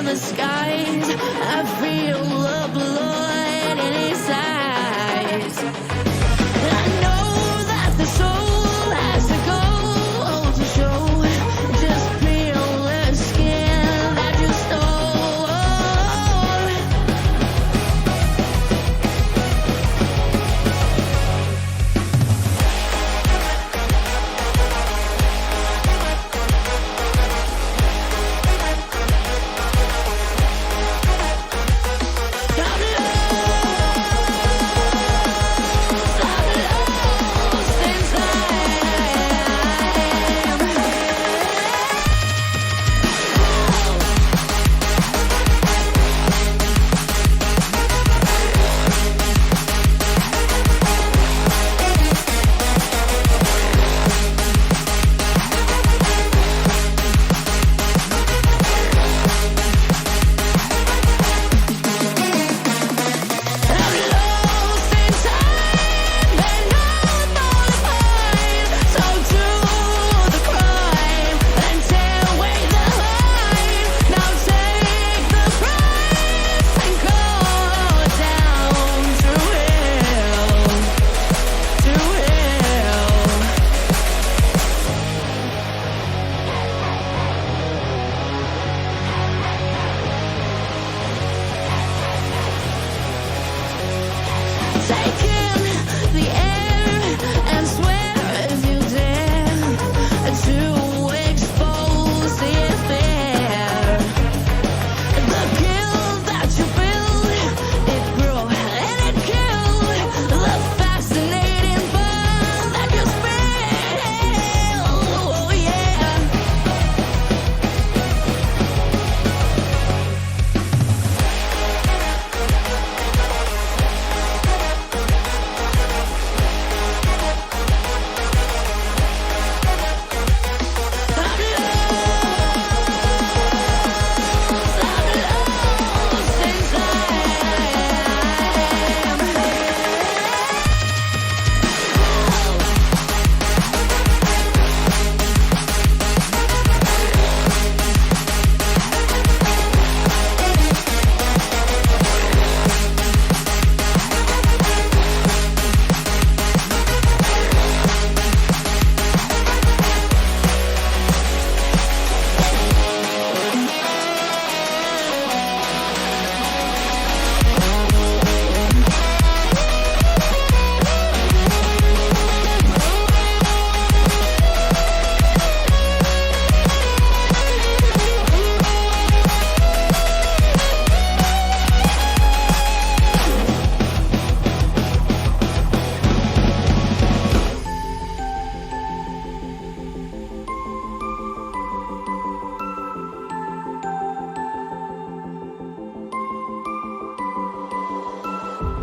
to the skies. I feel the blood in his eyes. I know that the soul has to go to show. Just feel the skin that you stole. Take in the air and swear if you dare to expose the affair. The guilt that you build, it grew and it killed the fascinating bond that you spilled. Oh yeah.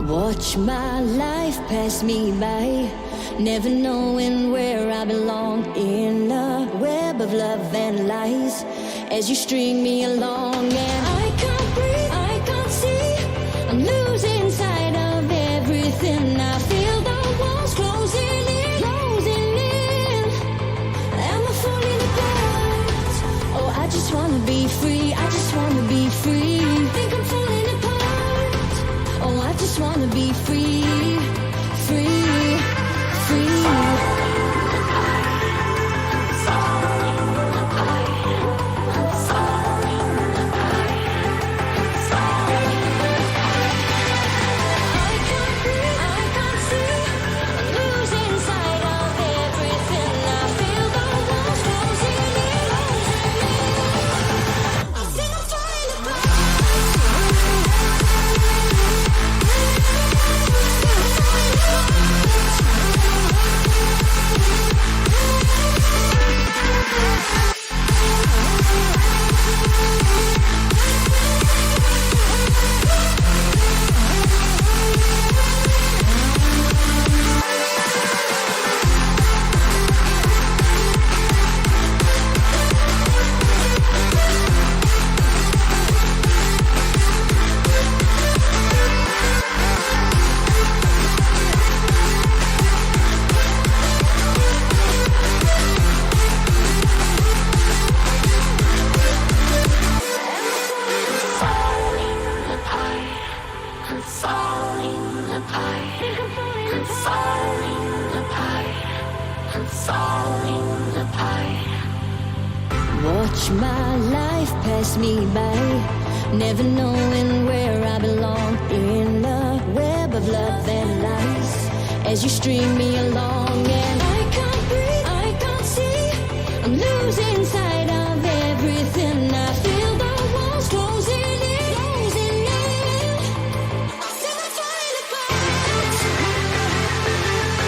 Watch my life pass me by, never knowing where I belong in a web of love and lies. As you string me along and I can't breathe, I can't see, I'm losing sight of everything. I feel the walls closing in, am I falling apart? Oh, I just wanna be free, I just wanna be free. I think I'm falling apart. Oh, I just wanna be free, free, free. I think I'm falling apart. falling apart. Watch my life pass me by, never knowing where I belong in a web of love and lies. As you string me along and I can't breathe, I can't see, I'm losing sight of everything. I feel the walls closing in, closing in. Till I fall apart. Till I fall apart.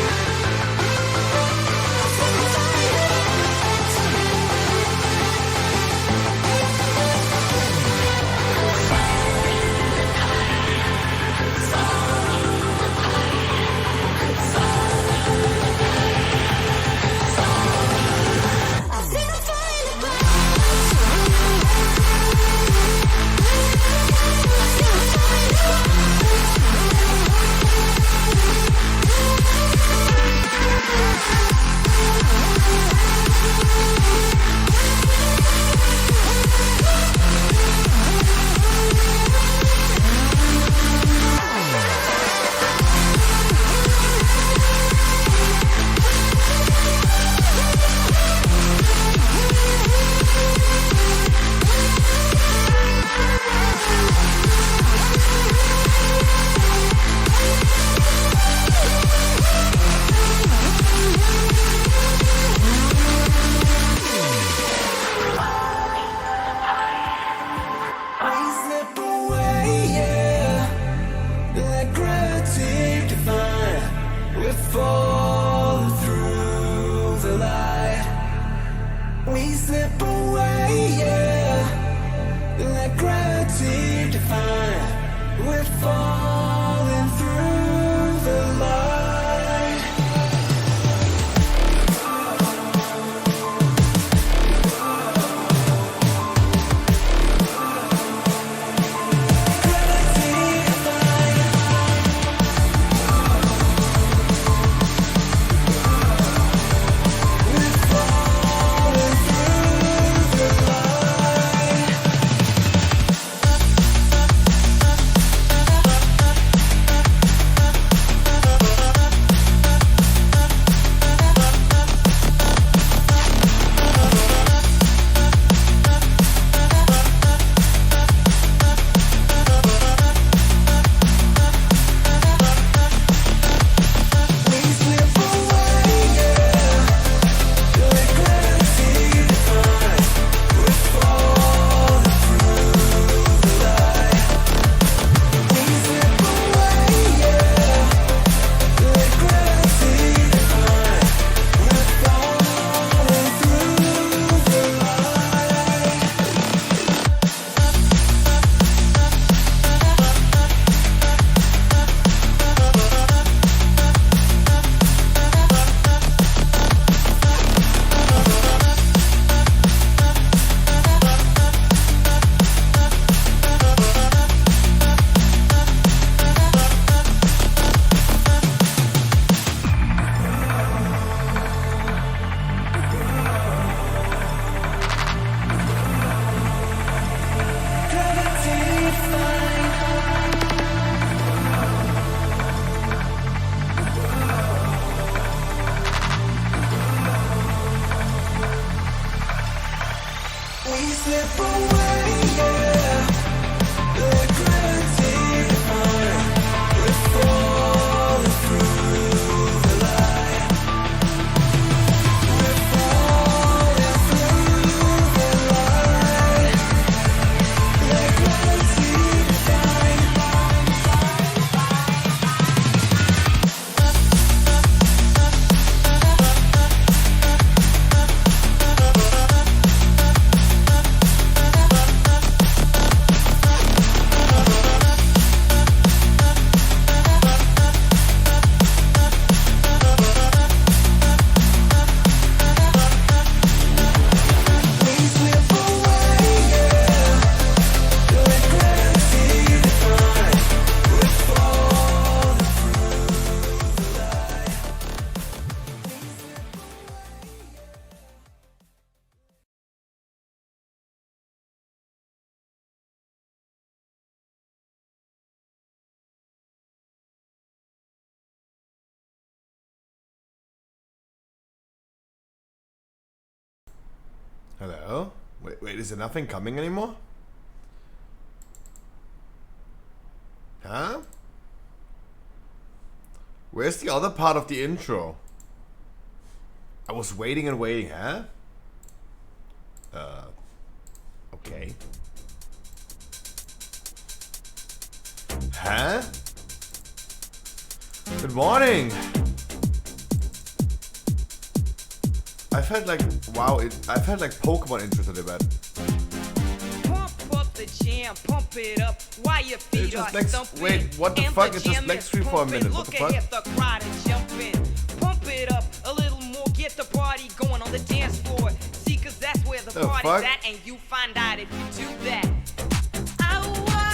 Hello? Wait, is there nothing coming anymore? Huh? Where's the other part of the intro? I was waiting and waiting, huh? Okay. Huh? Good morning! I felt like, wow, I felt like Pokemon intro today, man. Pump up the jam, pump it up while your feet are thumping. Wait, what the fuck? It just lag screen for a minute. What the fuck? Look ahead, the crowd is jumping. Pump it up a little more, get the party going on the dance floor. See, cause that's where the party's at, and you find out if you do that.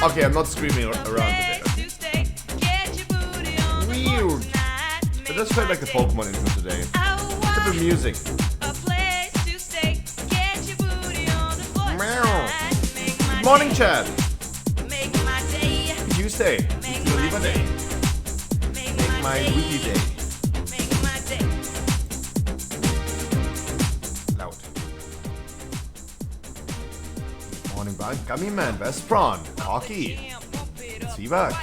Okay, I'm not screaming around today. Weird. It just felt like the Pokemon intro today. Look at the music. Meow. Good morning, Chad. Tuesday. Leave a day. Make my weekly day. Loud. Morning, bud. Gummy man. Best prawn. Cocky. Zwieback.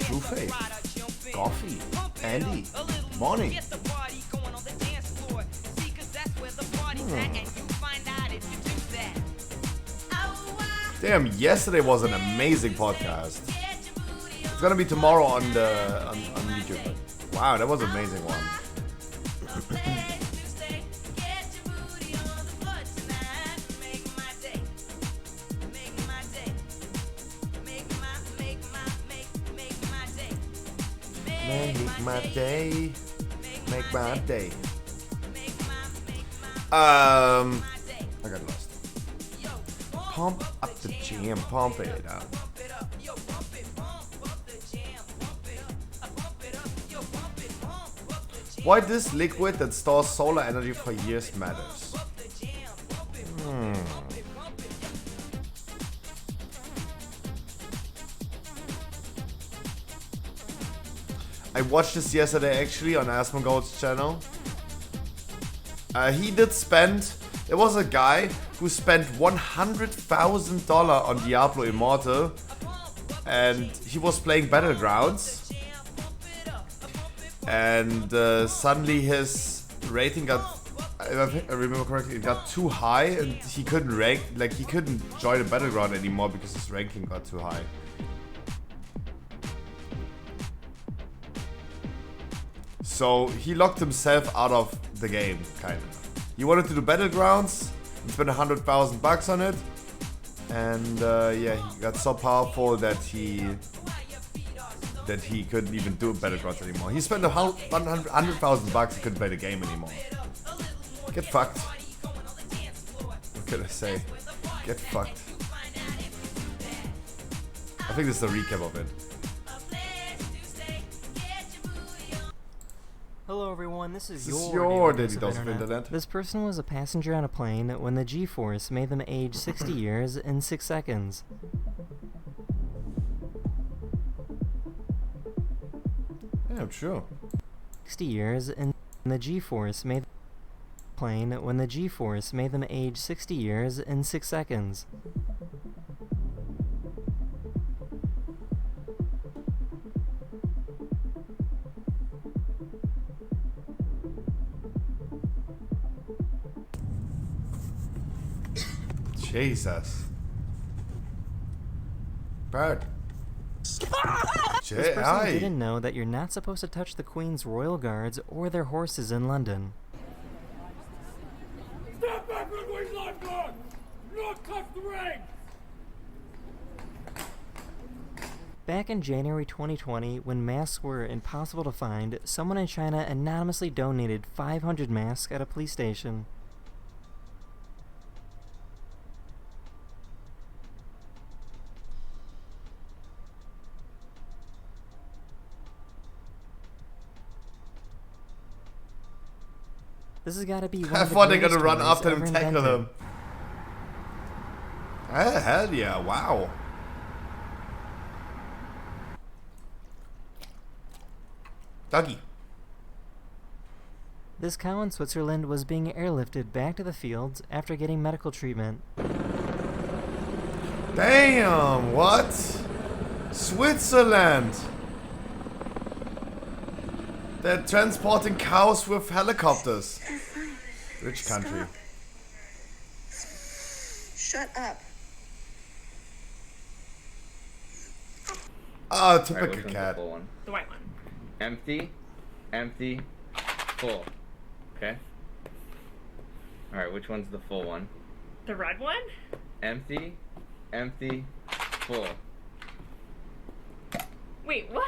True Faith. Coffee. Andy. Morning. Damn, yesterday was an amazing podcast. It's gonna be tomorrow on YouTube. Wow, that was an amazing one. Make my day. Make my day. I got lost. Pump up the jam, pump it up. Why this liquid that stores solar energy for years matters? I watched this yesterday actually on Asmongold's channel. He did spend... There was a guy who spent $100,000 on Diablo Immortal, and he was playing Battlegrounds, and suddenly his rating got, if I remember correctly, it got too high, and he couldn't rank, like he couldn't join a Battleground anymore because his ranking got too high. So he locked himself out of the game, kind of. He wanted to do Battlegrounds and spend $100,000 on it, and yeah, he got so powerful that he couldn't even do Battlegrounds anymore. He spent $100,000. He couldn't play the game anymore. Get fucked. What can I say? Get fucked. I think this is a recap of it. Hello everyone, this is your Daily Dose of Internet. This person was a passenger on a plane when the G-force made them age 60 years in 6 seconds. Yeah, sure. 60 years in the G-force made plane when the G-force made them age 60 years in 6 seconds. Jesus. Bird. This person didn't know that you're not supposed to touch the Queen's royal guards or their horses in London. Step back from the Queen's lifeguard! Do not touch the ring! Back in January 2020, when masks were impossible to find, someone in China anonymously donated 500 masks at a police station. This has got to be one I of the thought they're greatest gonna run toys after ever him, tackle invented. him. Hell yeah, wow. Doggy. This cow in Switzerland was being airlifted back to the fields after getting medical treatment. Damn, what? Switzerland! They're transporting cows with helicopters. Rich country. Shut up. Ah, Alright, typical which one's the cat. full one? The white one. Empty, empty, full. Okay. Alright, which one's the full one? The red one? Empty, empty, full. Wait, what?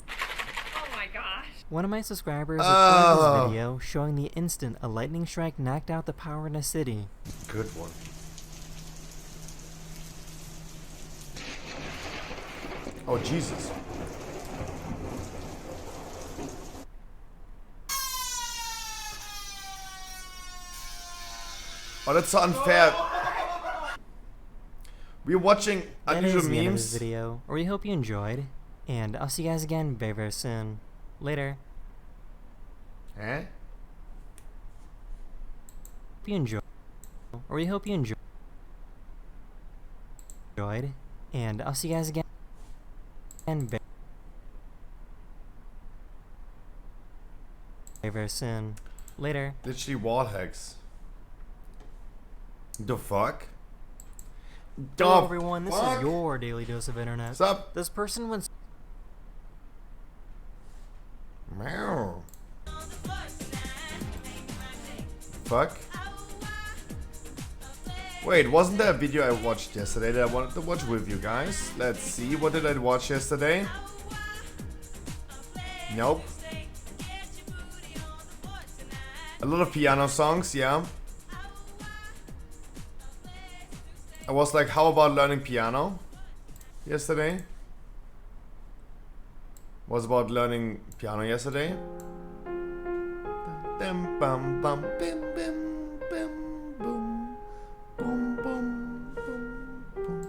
Oh my gosh. One of my subscribers recorded this video showing the instant a lightning strike knocked out the power in a city. Good one. Oh, Jesus. Oh, that's so unfair. We're watching That unusual is the end of memes. this video. We hope you enjoyed, and I'll see you guys again very, very soon. Later. Eh? Hope you enjoyed, and I'll see you guys again very, very soon. Later. Literally wall hacks. The fuck? Hello everyone, this fuck? is your daily dose of internet. What's up? This person went Meow. Fuck. Wait, wasn't there a video I watched yesterday that I wanted to watch with you guys? Let's see, what did I watch yesterday? Nope. A lot of piano songs, yeah. I was like, how about learning piano? Yesterday. Was about learning piano yesterday. Bim, bum, bum, bim, bim, bim, boom. Boom, boom, boom,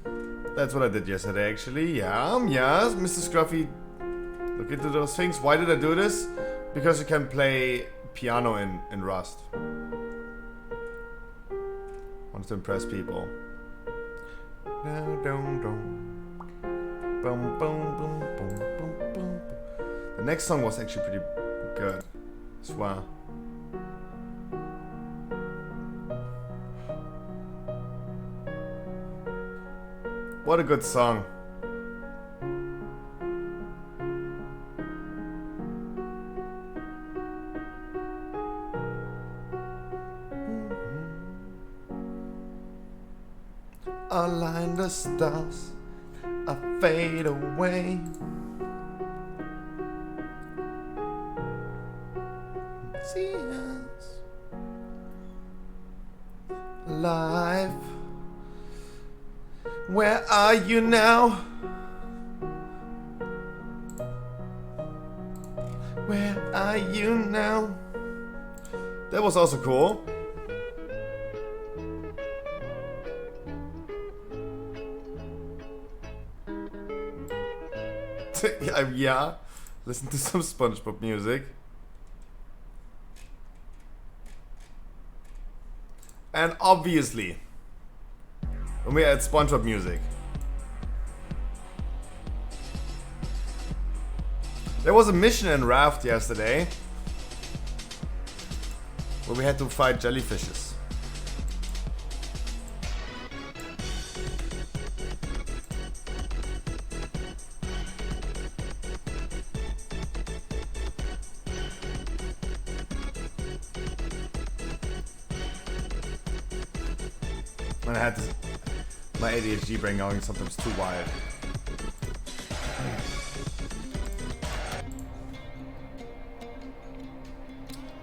boom. That's what I did yesterday, actually. Yeah, yes, Mr. Scruffy. Look into those things. Why did I do this? Because you can play piano in Rust. Wanted to impress people. Dum, dum, dum. Boom, boom, boom, boom, boom, boom. The next song was actually pretty good. I swear. What a good song. Align the stars, I fade away. See us alive. Where are you now? Where are you now? That was also cool. Yeah, listen to some SpongeBob music. And obviously, when we add SpongeBob music, there was a mission in Raft yesterday where we had to fight jellyfishes. And I had this, my ADHD brain going sometimes too wild.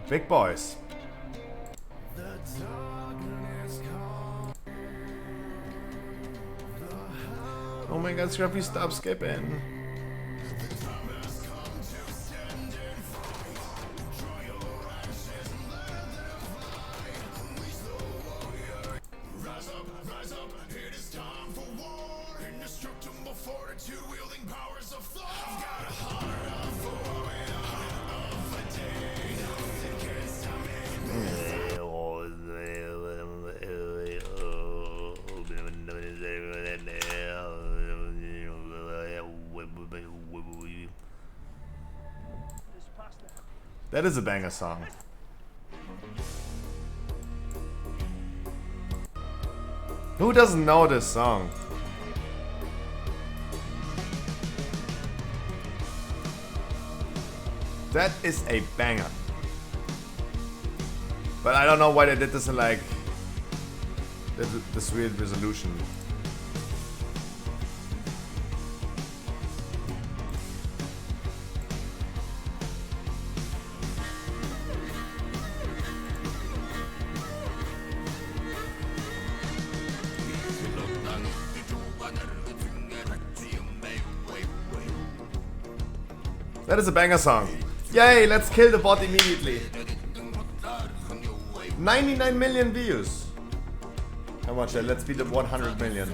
Big boys. Oh my god, Scruffy, stop skipping. That is a banger song. Who doesn't know this song? That is a banger. But I don't know why they did this in like this weird resolution. That is a banger song. Yay, let's kill the bot immediately. 99 million views. How much? Let's beat the 100 million.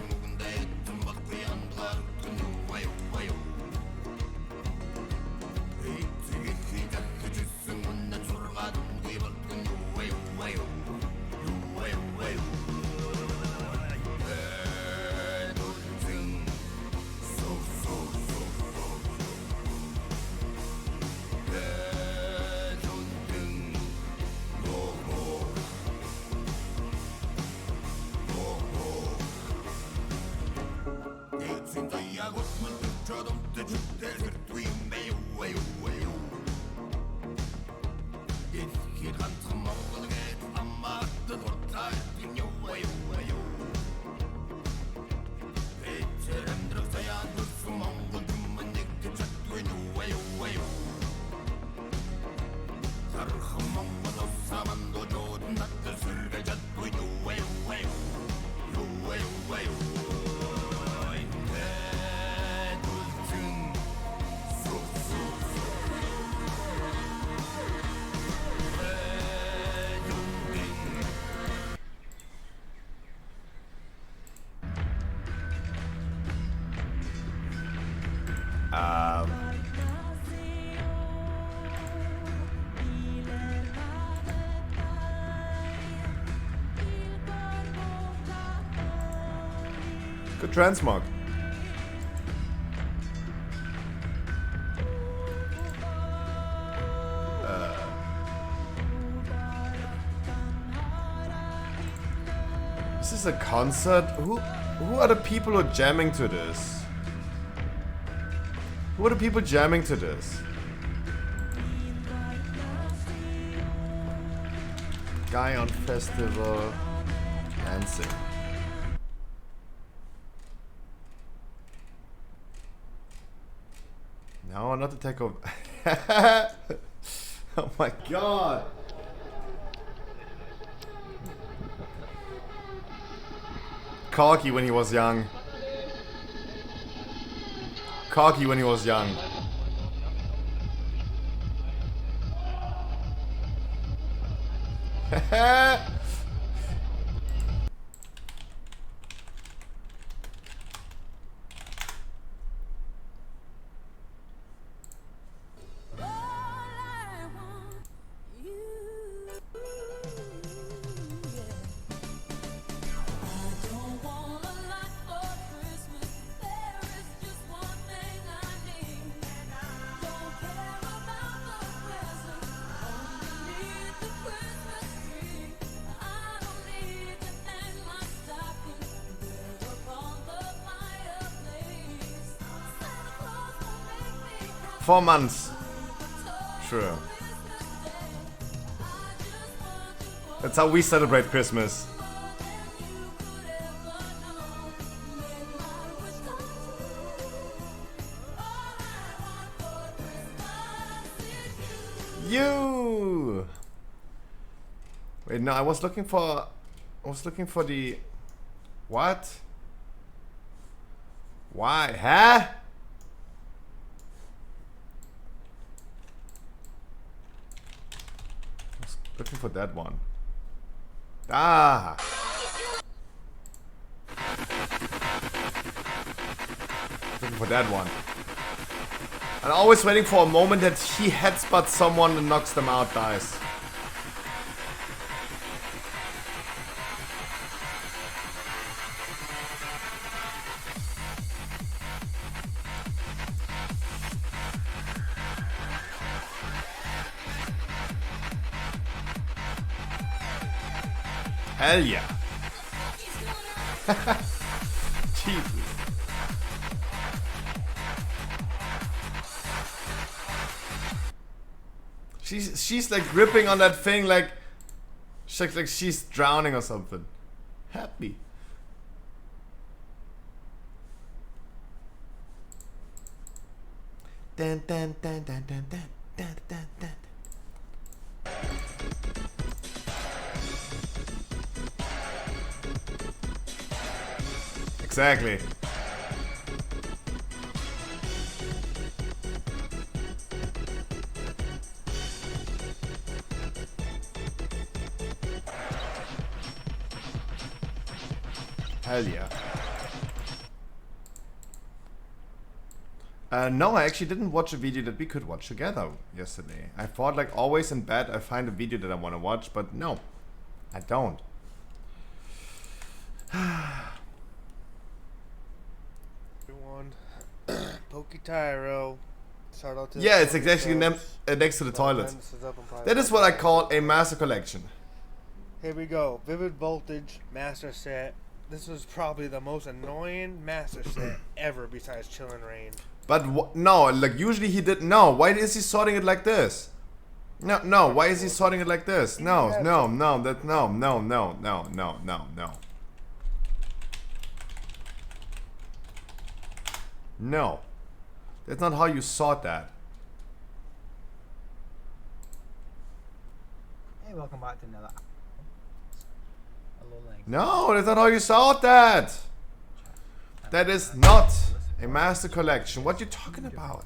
Good transmog. Is this a concert? Who are the people who are jamming to this? Who are the people jamming to this? Guy on festival dancing. No, not the takeover. Oh my god. Corky when he was young. Corky when he was young. Four months. Sure. That's how we celebrate Christmas. You. Wait, no, I was looking for the what? Why? Huh? Looking for that one. Ah! Looking for that one. I'm always waiting for a moment that he headspots someone and knocks them out, guys. Hell yeah. Jesus. She's like gripping on that thing like she's drowning or something. Happy. Dun, dun, dun, dun, dun, dun, dun, dun, dun. Exactly. Hell yeah. No, I actually didn't watch a video that we could watch together yesterday. I thought, like always in bed, I find a video that I want to watch, but no, I don't. Everyone, Poketyro. Shout out to Yeah, it's exactly next to the toilet. That is what I call a master collection. Here we go. Vivid Voltage Master Set. This was probably the most annoying Master Set ever besides Chill and Rain. But no, like usually he did. No, why is he sorting it like this? No, why is he sorting it like this? No, that no. No. That's not how you sort that. Hey, welcome back to another. No, that's not how you sort that. That is not a master collection. What are you talking about?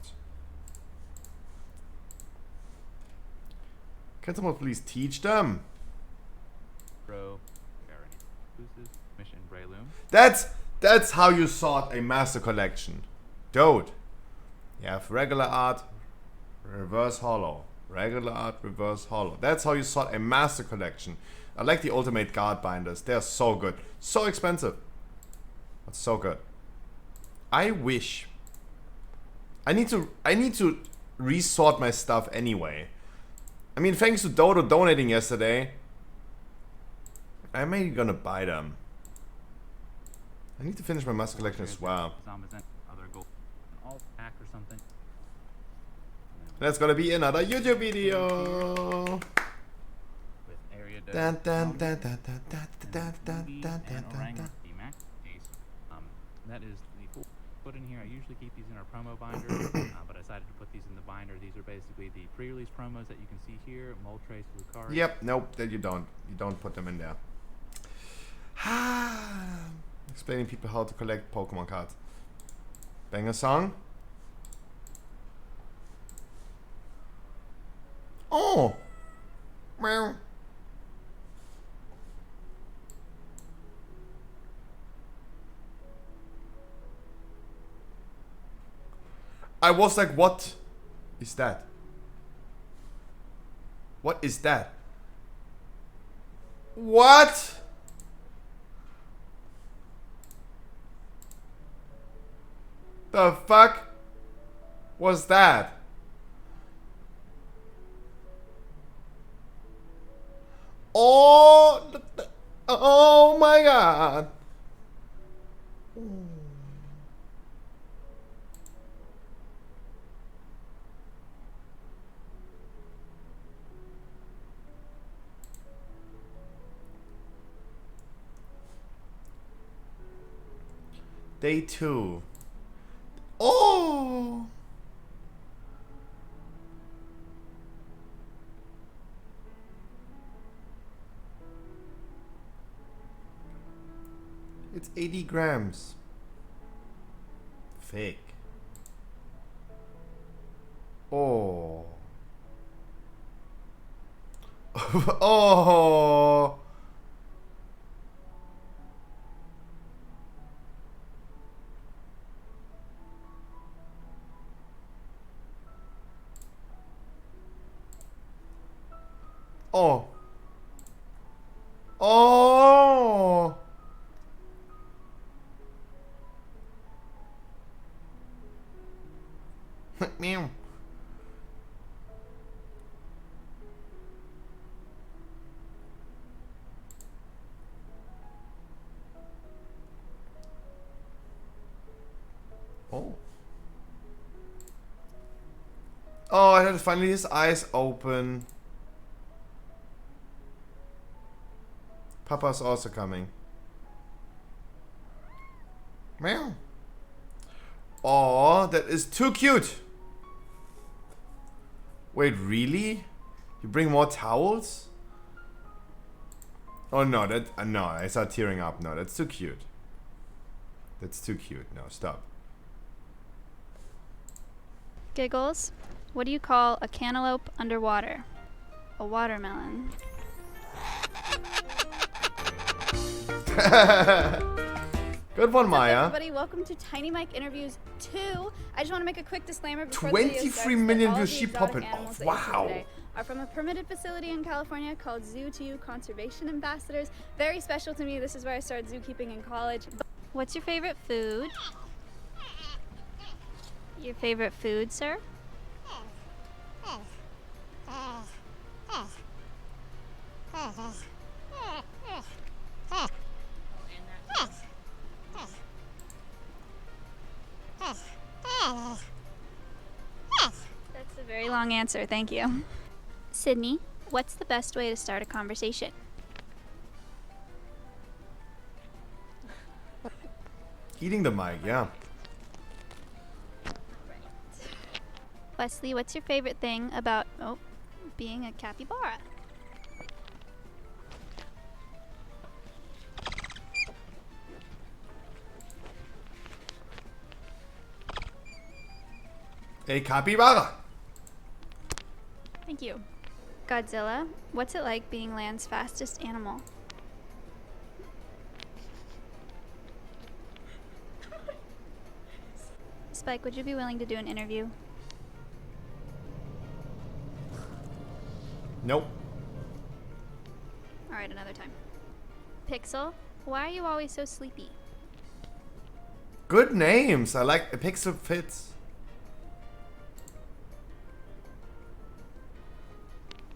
Can someone please teach them? That's how you sort a master collection. Dude. You have regular art, reverse hollow. Regular art, reverse hollow. That's how you sort a master collection. I like the ultimate guard binders. They're so good. So expensive. But so good. I wish. I need to resort my stuff anyway. I mean, thanks to Dodo donating yesterday, I'm maybe gonna buy them. I need to finish my master collection as well. That's gonna be another YouTube video. Dun, dun, dun, dun, dun, dun, dun, dun, dun, dun, dun. That is the full put in here. I usually keep these in our promo binder, but I decided to put these in the binder. These are basically the pre-release promos that you can see here. Moltres, Lucario. Yep, nope, that you don't. You don't put them in there. Explaining people how to collect Pokemon cards. Banger song. Oh! Meow. I was like, what is that? What is that? What? The fuck was that? Oh my god. Day 2. Oh! It's 80 grams. Fake. Oh. Oh. Oh. Oh. Meow. Oh, I had to finally his eyes open. Papa's also coming. Meow. Oh, that is too cute. Wait, really? You bring more towels? Oh no, that no, I start tearing up. No, that's too cute. That's too cute. No, stop. Giggles, what do you call a cantaloupe underwater? A watermelon. Good one, What's up, Maya. everybody, welcome to Tiny Mike Interviews 2. I just want to make a quick disclaimer before the video 23 starts million that all of views, the she exotic popping animals off. that you see Wow. today are from a permitted facility in California called Zoo to You Conservation Ambassadors. Very special to me. This is where I started zookeeping in college. What's your favorite food? Your favorite food, sir? That's a very long answer, thank you. Sydney, what's the best way to start a conversation? Eating the mic, yeah. Wesley, what's your favorite thing about, being a capybara? A capybara. Thank you. Godzilla, what's it like being land's fastest animal? Spike, would you be willing to do an interview? Nope. Alright, another time. Pixel, why are you always so sleepy? Good names. I like a pixel fits.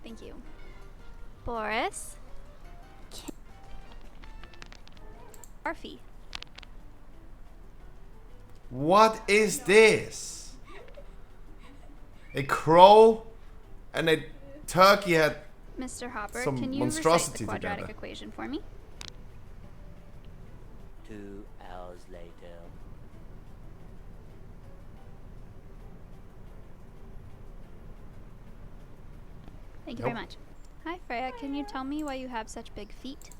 Thank you. Boris? Arfie. What is this? A crow and a turkey had Mr. Hopper, some can you recite monstrosity the quadratic together. equation for me? 2 hours later. Thank you very Nope. much. Hi, Freya. Can you tell me why you have such big feet?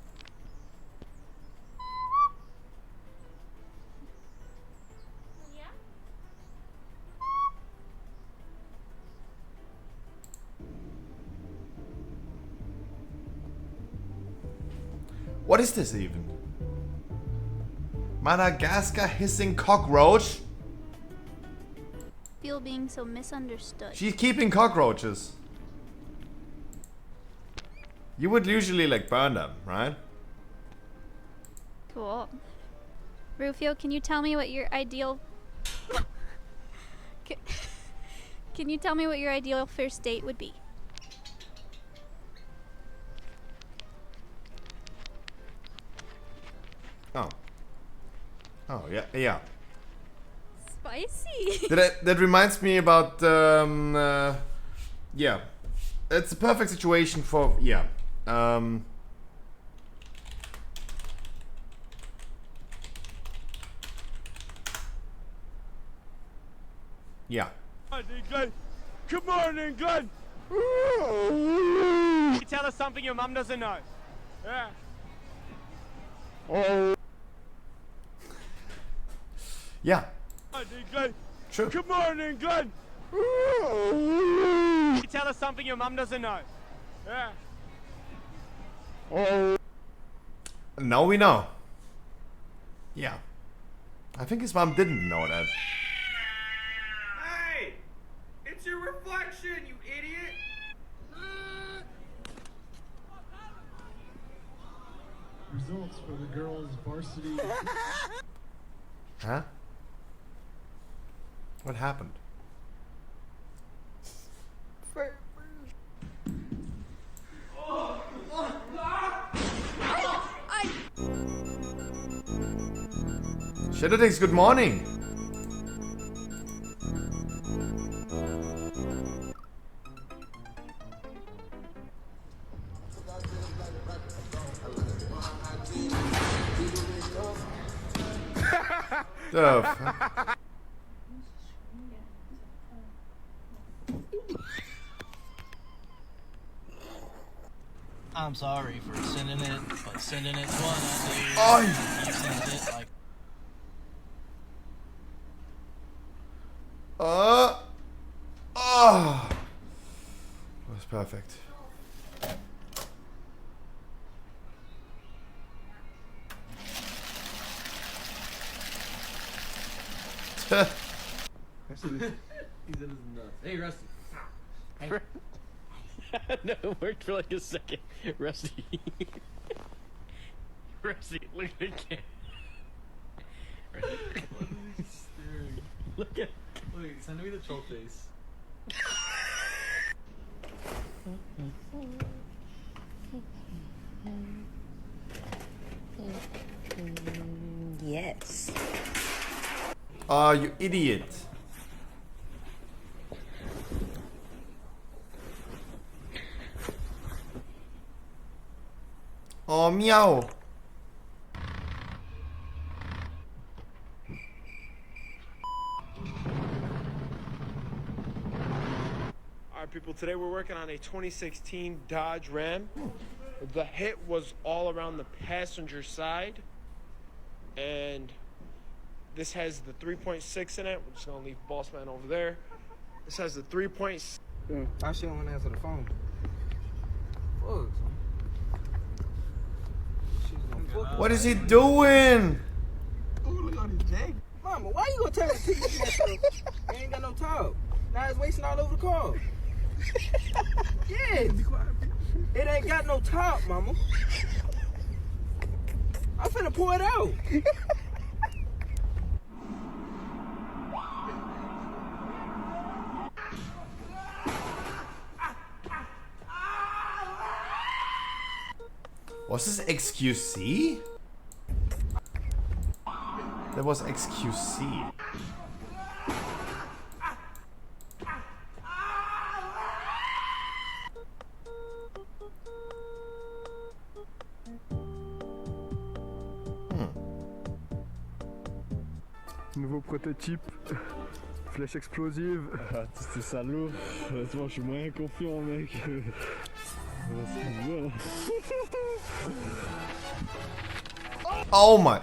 What is this even? Madagascar hissing cockroach? Feel being so misunderstood. She's keeping cockroaches. You would usually like burn them, right? Cool. Rufio, can you tell me what your ideal... Can you tell me what your ideal first date would be? Oh. Oh, yeah, yeah. Spicy. That reminds me about, yeah. It's a perfect situation for, yeah. Yeah. Glenn. Good morning, Glenn. You tell us something your mum doesn't know. Yeah. Yeah. Glenn. True. Good morning, Glenn. You tell us something your mum doesn't know. Yeah. Now we know. Yeah. I think his mom didn't know that. Hey! It's your reflection, you idiot! Results for the girls' varsity. Huh? What happened? Shadow takes good morning. The fuck? I'm sorry for sending it, but sending it to one dude. Oh. You sent it like. Oh. That was perfect. He's in his nuts. Hey, Rusty. Hey. No, it worked for like a second. Rusty. Rusty, look at the kid. Rusty. What is he staring? Look at. Wait, send me the troll face. Yes. Oh, you idiot. Oh, meow. Alright people, today we're working on a 2016 Dodge Ram. The hit was all around the passenger side. And this has the 3.6 in it. We're just gonna leave Bossman over there. This has the 3.6. I still want to answer the phone. What is he doing? Ooh, look on his neck. Mama, why you gonna tell me to take this myself? You ain't got no top. Now it's wasting all over the car. Yes. It ain't got no top, mama. I'm finna pour it out. Was this XQC? That was XQC. Nouveau prototype, flèche explosive. Ah, c'est salaud. Honnêtement, je suis moins confiant, mec. Oh my.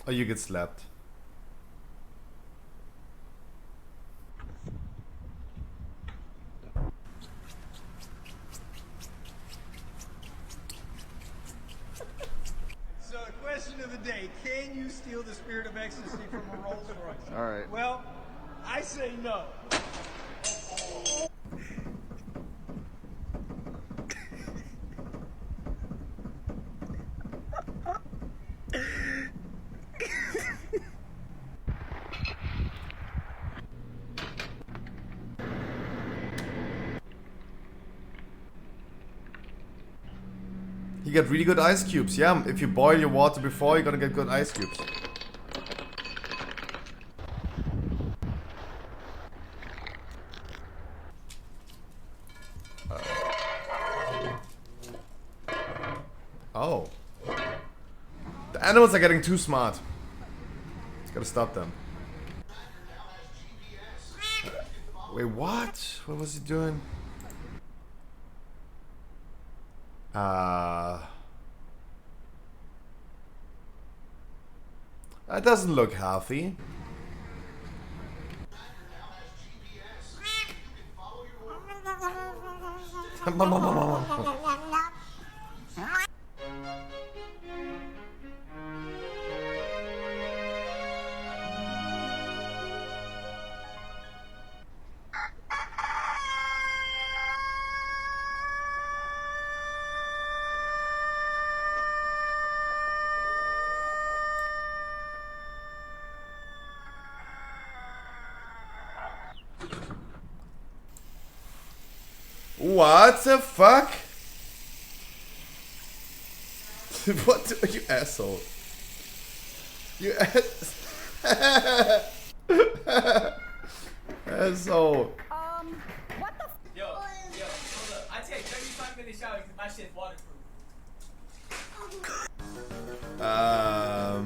Oh, you get slapped. So the question of the day, can you steal the spirit of ecstasy from a Rolls Royce? All right. Well, I say no. You get really good ice cubes. Yeah, if you boil your water before, you're gonna get good ice cubes. Oh. The animals are getting too smart. Gotta stop them. Wait, what? What was he doing? That doesn't look healthy. What the fuck? What? You asshole. You asshole. What the? Yo, hold up. I take 35-minute shower because my shit's waterproof. Oh.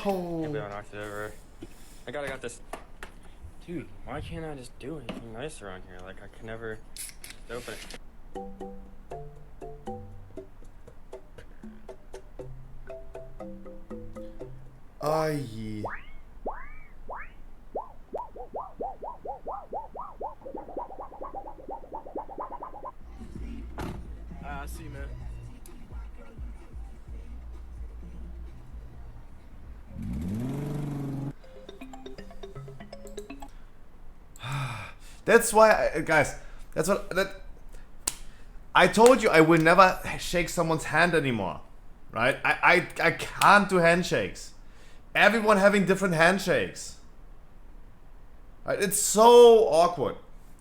Can't be on October. I got this. Dude, why can't I just do anything nice around here? Like, I can never open it. Aye. I see, man. That's why, guys. That's what I told you. I will never shake someone's hand anymore, right? I can't do handshakes. Everyone having different handshakes. Right? It's so awkward.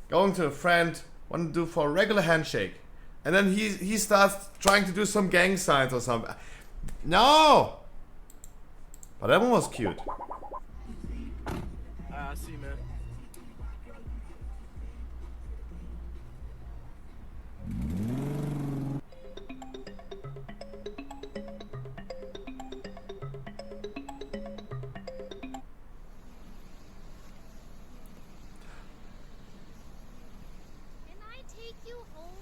Going to a friend, want to do for a regular handshake, and then he starts trying to do some gang signs or something. No. But that one was cute. I see, man. Can I take you home?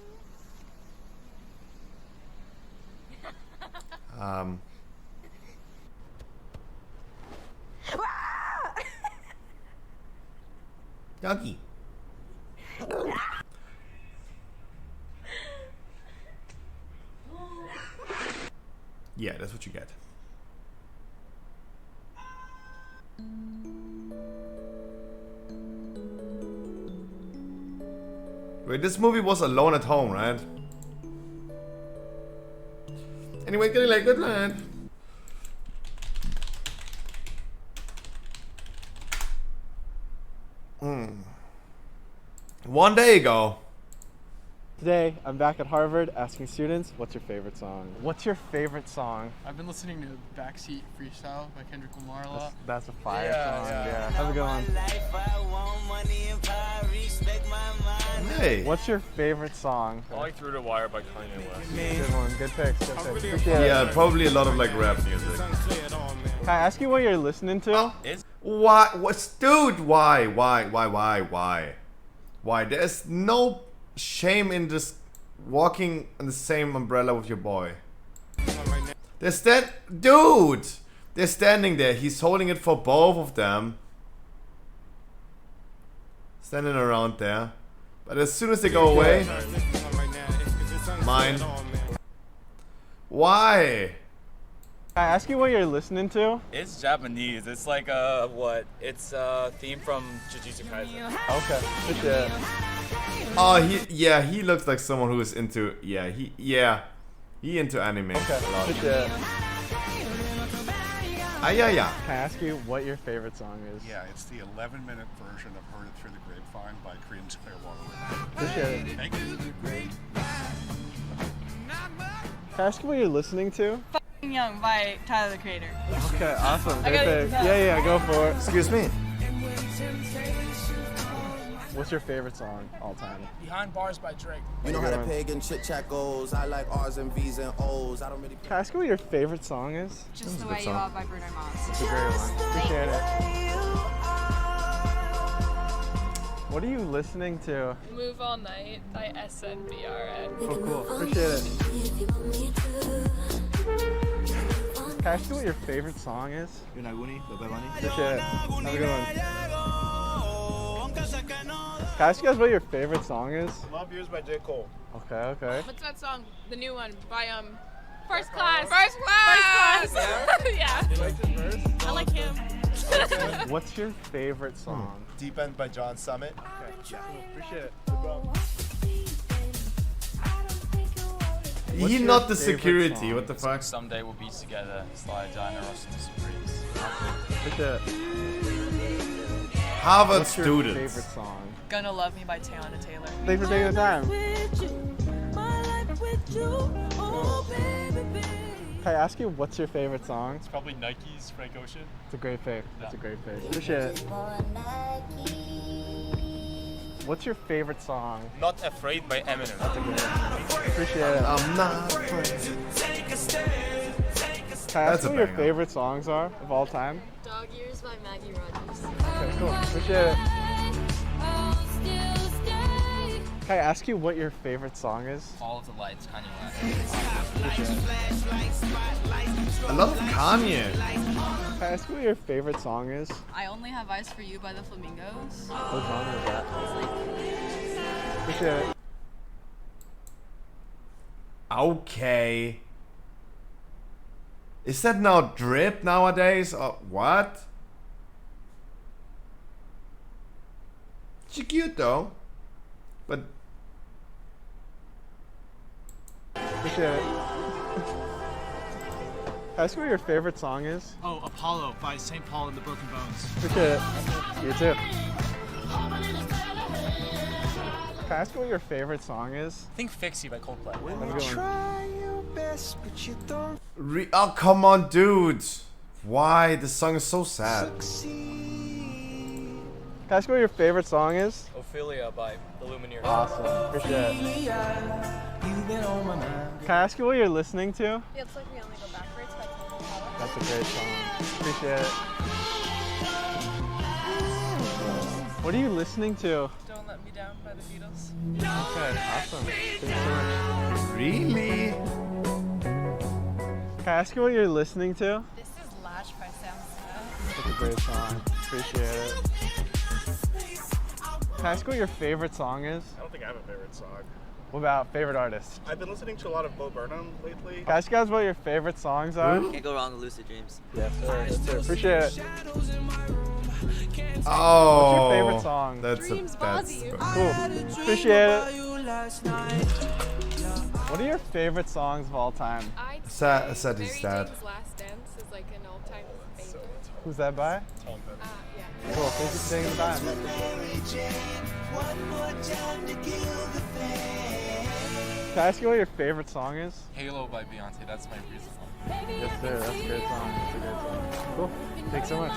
Doggy. Yeah, that's what you get. Wait, this movie was Alone at Home, right? Anyway, good night, good night. One day ago. Today, I'm back at Harvard asking students, what's your favorite song? What's your favorite song? I've been listening to Backseat Freestyle by Kendrick Lamar a lot. That's a fire song, yeah. Have a good one. Hey. What's your favorite song? I like Through the Wire by Kanye West. Good one, good picks, good picks. Appreciate it. Yeah, probably a lot of like rap music. Can I ask you what you're listening to? Why? What, dude? Why? Why? There's no shame in just walking in the same umbrella with your boy. They're dude. They're standing there. He's holding it for both of them. Standing around there. But as soon as they go away, mine. Why? Can I ask you what you're listening to? It's Japanese. It's like what? It's a theme from Jujutsu Kaisen. Okay. Yeah. Oh, he looks like someone who is into he into anime. Okay. Yeah. Can I ask you what your favorite song is? Yeah, it's the 11-minute version of Heard It Through the Grapevine by Korean's Clearwater River. Appreciate it. Thank you. Can I ask you what you're listening to? Young by Tyler the Creator. Okay, awesome. I got it. Yeah, go for it. Excuse me. What's your favorite song all time? Behind Bars by Drake. You know how the pagan chit chat goes. I like R's and V's and O's. I don't really. Can I ask you what your favorite song is? Just the Way You Are by Bruno Mars. It's a great one. Appreciate it. What are you listening to? Move All Night by SNBRN. Oh, cool. Appreciate it. Can I ask you what your favorite song is? Yunaguni, the Bebani. Appreciate it. Have a good one. Can I ask you guys what your favorite song is? Love Yours by J. Cole. Okay. What's that song? The new one by First Class. First Class. Yeah. You like this verse? I like him. What's your favorite song? Deep End by John Summit. Okay. Cool. Appreciate it. He not the security. What the fuck? Someday we'll be together. Slide down the Ross and the Supremes. Harvard What's your students. favorite song? Gonna Love Me by Tiana Taylor. Thanks for taking the time. Can I ask you what's your favorite song? It's probably Nike's Frank Ocean. It's a great pick. That's a great pick. Appreciate it. What's your favorite song? Not Afraid by Eminem. Appreciate it. I'm not afraid. Can I ask That's a what your banger. favorite songs are of all time? Dog Years by Maggie Rogers. Okay, cool. Appreciate it. Can I ask you what your favorite song is? All of the Lights, Kanye West. I love Kanye. Can I ask you what your favorite song is? I Only Have Eyes for You by the Flamingos. What song is that? Appreciate it. Okay. Is that now drip nowadays or what? She's cute though. But Appreciate it. Can I ask what your favorite song is? Oh, Apollo by St. Paul and the Broken Bones. Appreciate it. You too. Can I ask what your favorite song is? I think Fix You by Coldplay. Have a good one. oh come on, dude. Why? This song is so sad. Can I ask what your favorite song is? Ophelia by the Lumineers. Awesome. Appreciate it. Can I ask you what you're listening to? It's like We Only Go Backwards by Coldplay. That's a great song. Appreciate it. What are you listening to? Don't Let Me Down by the Beatles. Okay, awesome. Thanks so much. Really? Can I ask you what you're listening to? This is Lash by Sam Smith. That's a great song. Appreciate it. Can I ask what your favorite song is? I don't think I have a favorite song. What about favorite artist? I've been listening to a lot of Bo Burnham lately. Can I ask you guys what your favorite songs are? Can't go wrong with Lucid Dreams. Yes, sir. Yes, sir. Appreciate it. Oh. What's your favorite song? That's Cool. Appreciate it. What are your favorite songs of all time? Sad he's dead. Last Dance is like an all-time favorite. Who's that by? Yeah. Cool. Thank you for taking the time. Can I ask you what your favorite song is? Halo by Beyonce. That's my recent one. Yes, sir. That's a great song. That's a great song. Cool. Thanks so much.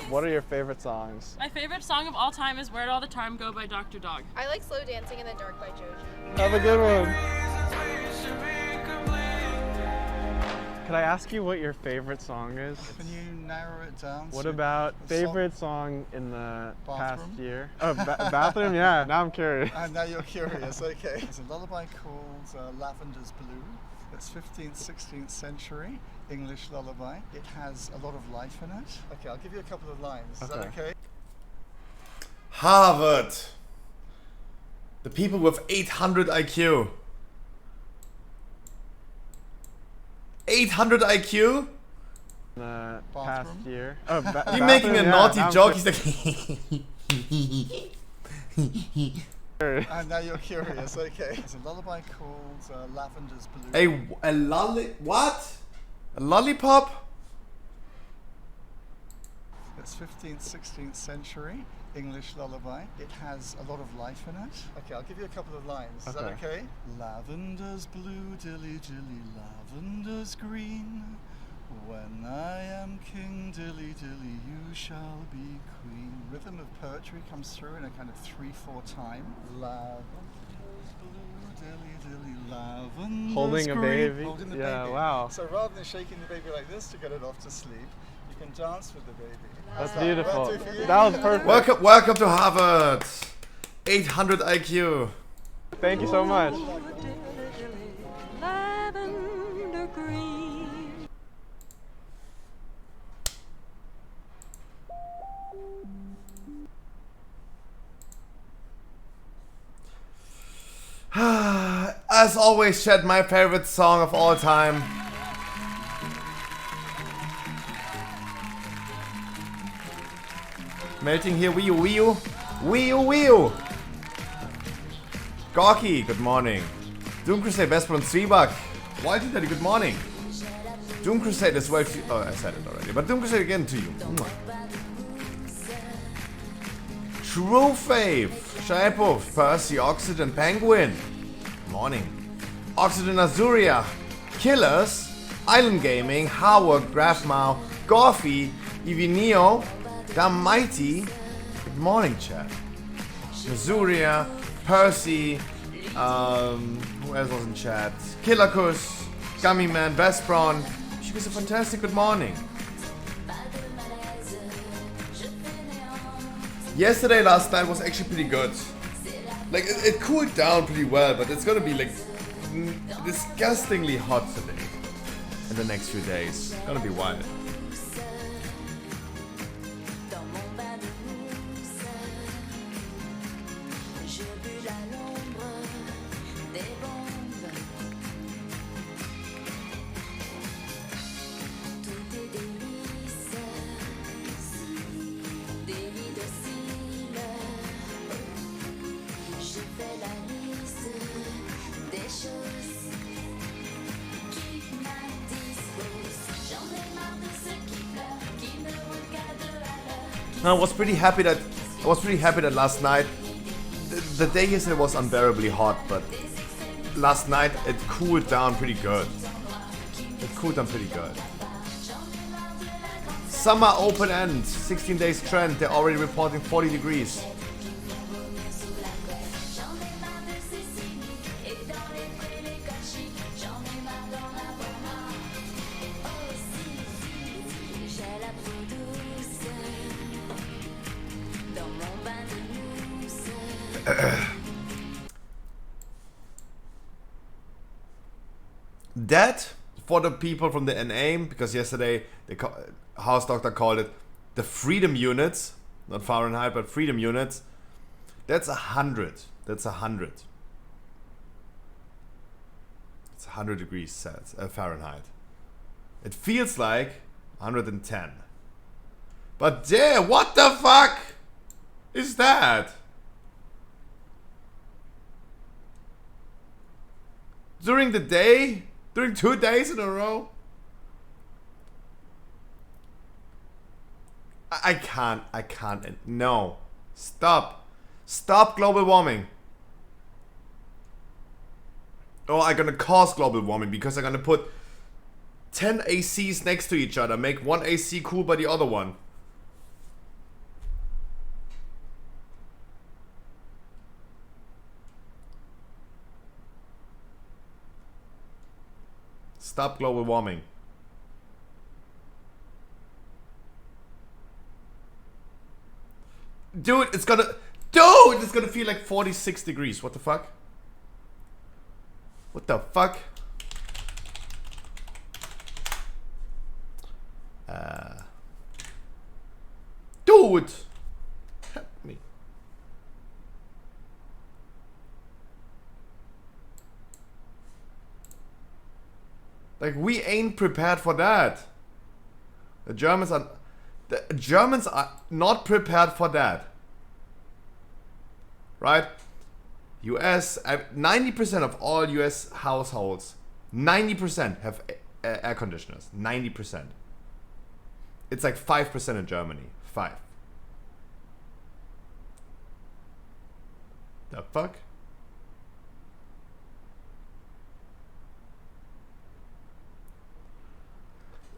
What are your favorite songs? My favorite song of all time is Where'd All the Time Go by Dr. Dog. I like Slow Dancing in the Dark by Joji. Have a good one. Can I ask you what your favorite song is? Can you narrow it down? What to about a favorite song in the past Bathroom? year? Oh, bathroom? Yeah, now I'm curious. And now you're curious, okay. It's a lullaby called Lavender's Blue. It's 15th, 16th century English lullaby. It has a lot of life in it. Okay, I'll give you a couple of lines. Is that okay? Harvard. The people with 800 IQ. 800 IQ? The past year. Oh, You're making a naughty joke. He's like. And now you're curious, okay. It's a lullaby called Lavender's Blue. A what? A lollipop? It's 15th, 16th century English lullaby. It has a lot of life in it. Okay, I'll give you a couple of lines. Is that okay? Lavender's blue, dilly dilly, lavender's green. When I am king, dilly dilly, you shall be queen. Rhythm of poetry comes through in a kind of 3/4 time. Lavender's blue, dilly dilly, lavender's Holding a green. baby? Holding the Yeah, baby. wow. So rather than shaking the baby like this to get it off to sleep, you can dance with the baby. That's How's beautiful. That do for you? That was perfect. Welcome to Harvard. 800 IQ. Thank you so much. Lavender green. As always, chat, my favorite song of all time. Melting here, Wii U. Gorky, good morning. Doom Crusade, Vesper und Zwieback. White Daddy, good morning. Doom Crusade as well. Oh, I said it already. But Doom Crusade again to you. Mwah. True Faith. Shaipo, Percy, Oxygen, Penguin. Morning. Oxygen Azuria. Killers. Island Gaming. Howard, Grafmau, Goffy, Evineo, The Mighty. Good morning, chat. Azuria, Percy, who else was in chat? Killerkus, Gummy Man, Vespron. She was a fantastic good morning. Yesterday, last night was actually pretty good. Like, it cooled down pretty well, but it's gonna be like disgustingly hot today. In the next few days. It's gonna be wild. I was pretty happy that last night, the day yesterday was unbearably hot, but last night it cooled down pretty good. Summer open end, 16 days trend, they're already reporting 40 degrees. That, for the people from the NA, because yesterday the House Doctor called it the Freedom Units, not Fahrenheit, but Freedom Units. That's 100. That's 100. It's 100 degrees Fahrenheit. It feels like 110. But yeah, what the fuck is that? During the day? During 2 days in a row? I can't. No. Stop. Stop global warming. Or I'm gonna cause global warming because I'm gonna put 10 ACs next to each other. Make one AC cool by the other one. Stop global warming. Dude, it's gonna feel like 46 degrees. What the fuck? What the fuck? Dude! Help me. Like, we ain't prepared for that. The Germans are not prepared for that. Right? US, 90% of all US households, 90% have air conditioners. 90%. It's like 5% in Germany. 5. The fuck?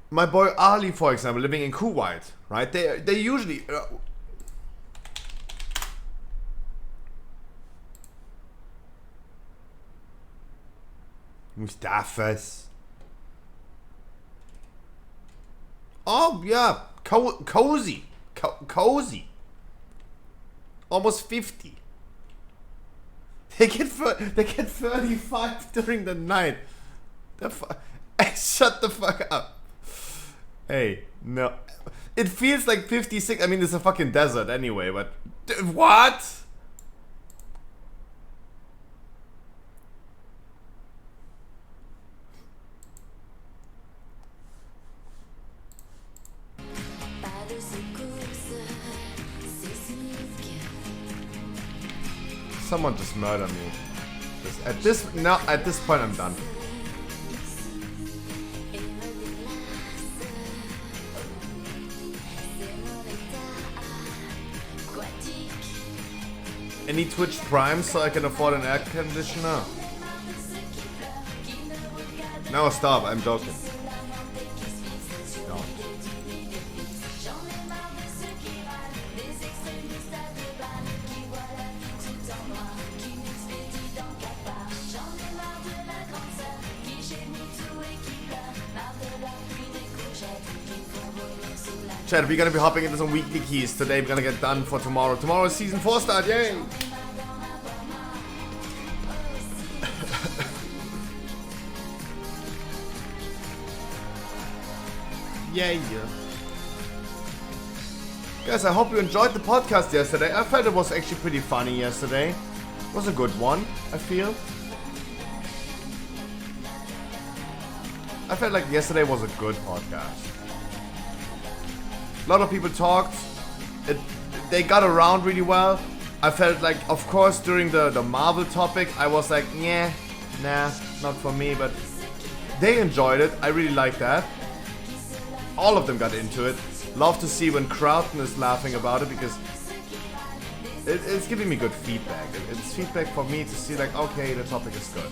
My boy Ali, for example, living in Kuwait, right? They usually Mustafas. Oh yeah, cozy, cozy. Almost 50. They get 35 during the night. Shut the fuck up. Hey, no. It feels like 56. I mean, it's a fucking desert anyway, but what? Someone just murder me. At this point I'm done. Any Twitch Prime so I can afford an air conditioner? No, stop, I'm joking. Don't. Chat, we're gonna be hopping into some weekly keys today. We're gonna get done for tomorrow. Tomorrow is season 4 start, yay! Yay! Guys, I hope you enjoyed the podcast yesterday. I felt it was actually pretty funny yesterday. It was a good one, I feel. I felt like yesterday was a good podcast. A lot of people talked. They got around really well. I felt like, of course, during the Marvel topic, I was like, yeah, nah, not for me, but they enjoyed it. I really like that. All of them got into it. Love to see when Crowton is laughing about it because it's giving me good feedback. It's feedback for me to see like, okay, the topic is good.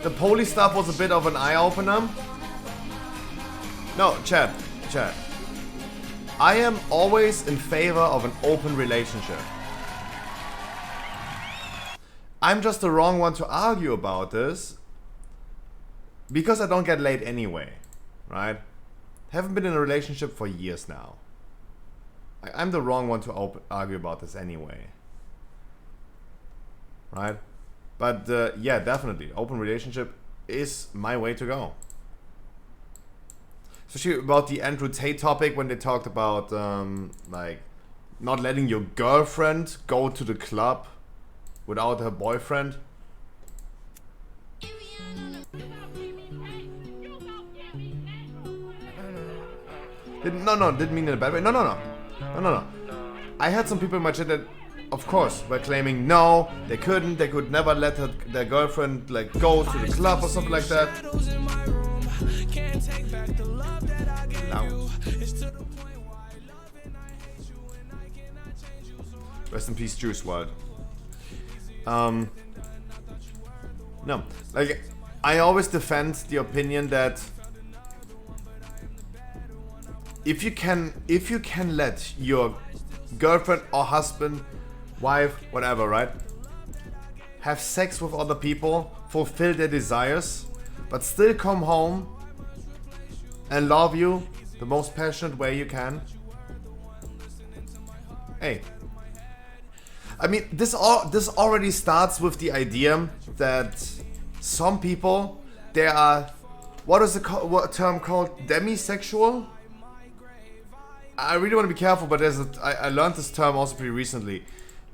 The Poli stuff was a bit of an eye-opener. No, chat. I am always in favor of an open relationship. I'm just the wrong one to argue about this because I don't get laid anyway, right? Haven't been in a relationship for years now. I'm the wrong one to argue about this anyway, right? But yeah, definitely, open relationship is my way to go. Especially about the Andrew Tate topic when they talked about like not letting your girlfriend go to the club without her boyfriend. No, didn't mean in a bad way. No. I had some people in my chat that, of course, were claiming no, they could never let their girlfriend like go to the club or something like that. Rest in peace, Juice WRLD. No, like I always defend the opinion that if you can let your girlfriend or husband, wife, whatever, right, have sex with other people, fulfill their desires, but still come home and love you the most passionate way you can. Hey, I mean, this already starts with the idea that some people, they are, what is the term called? Demisexual? I really want to be careful, but I learned this term also pretty recently.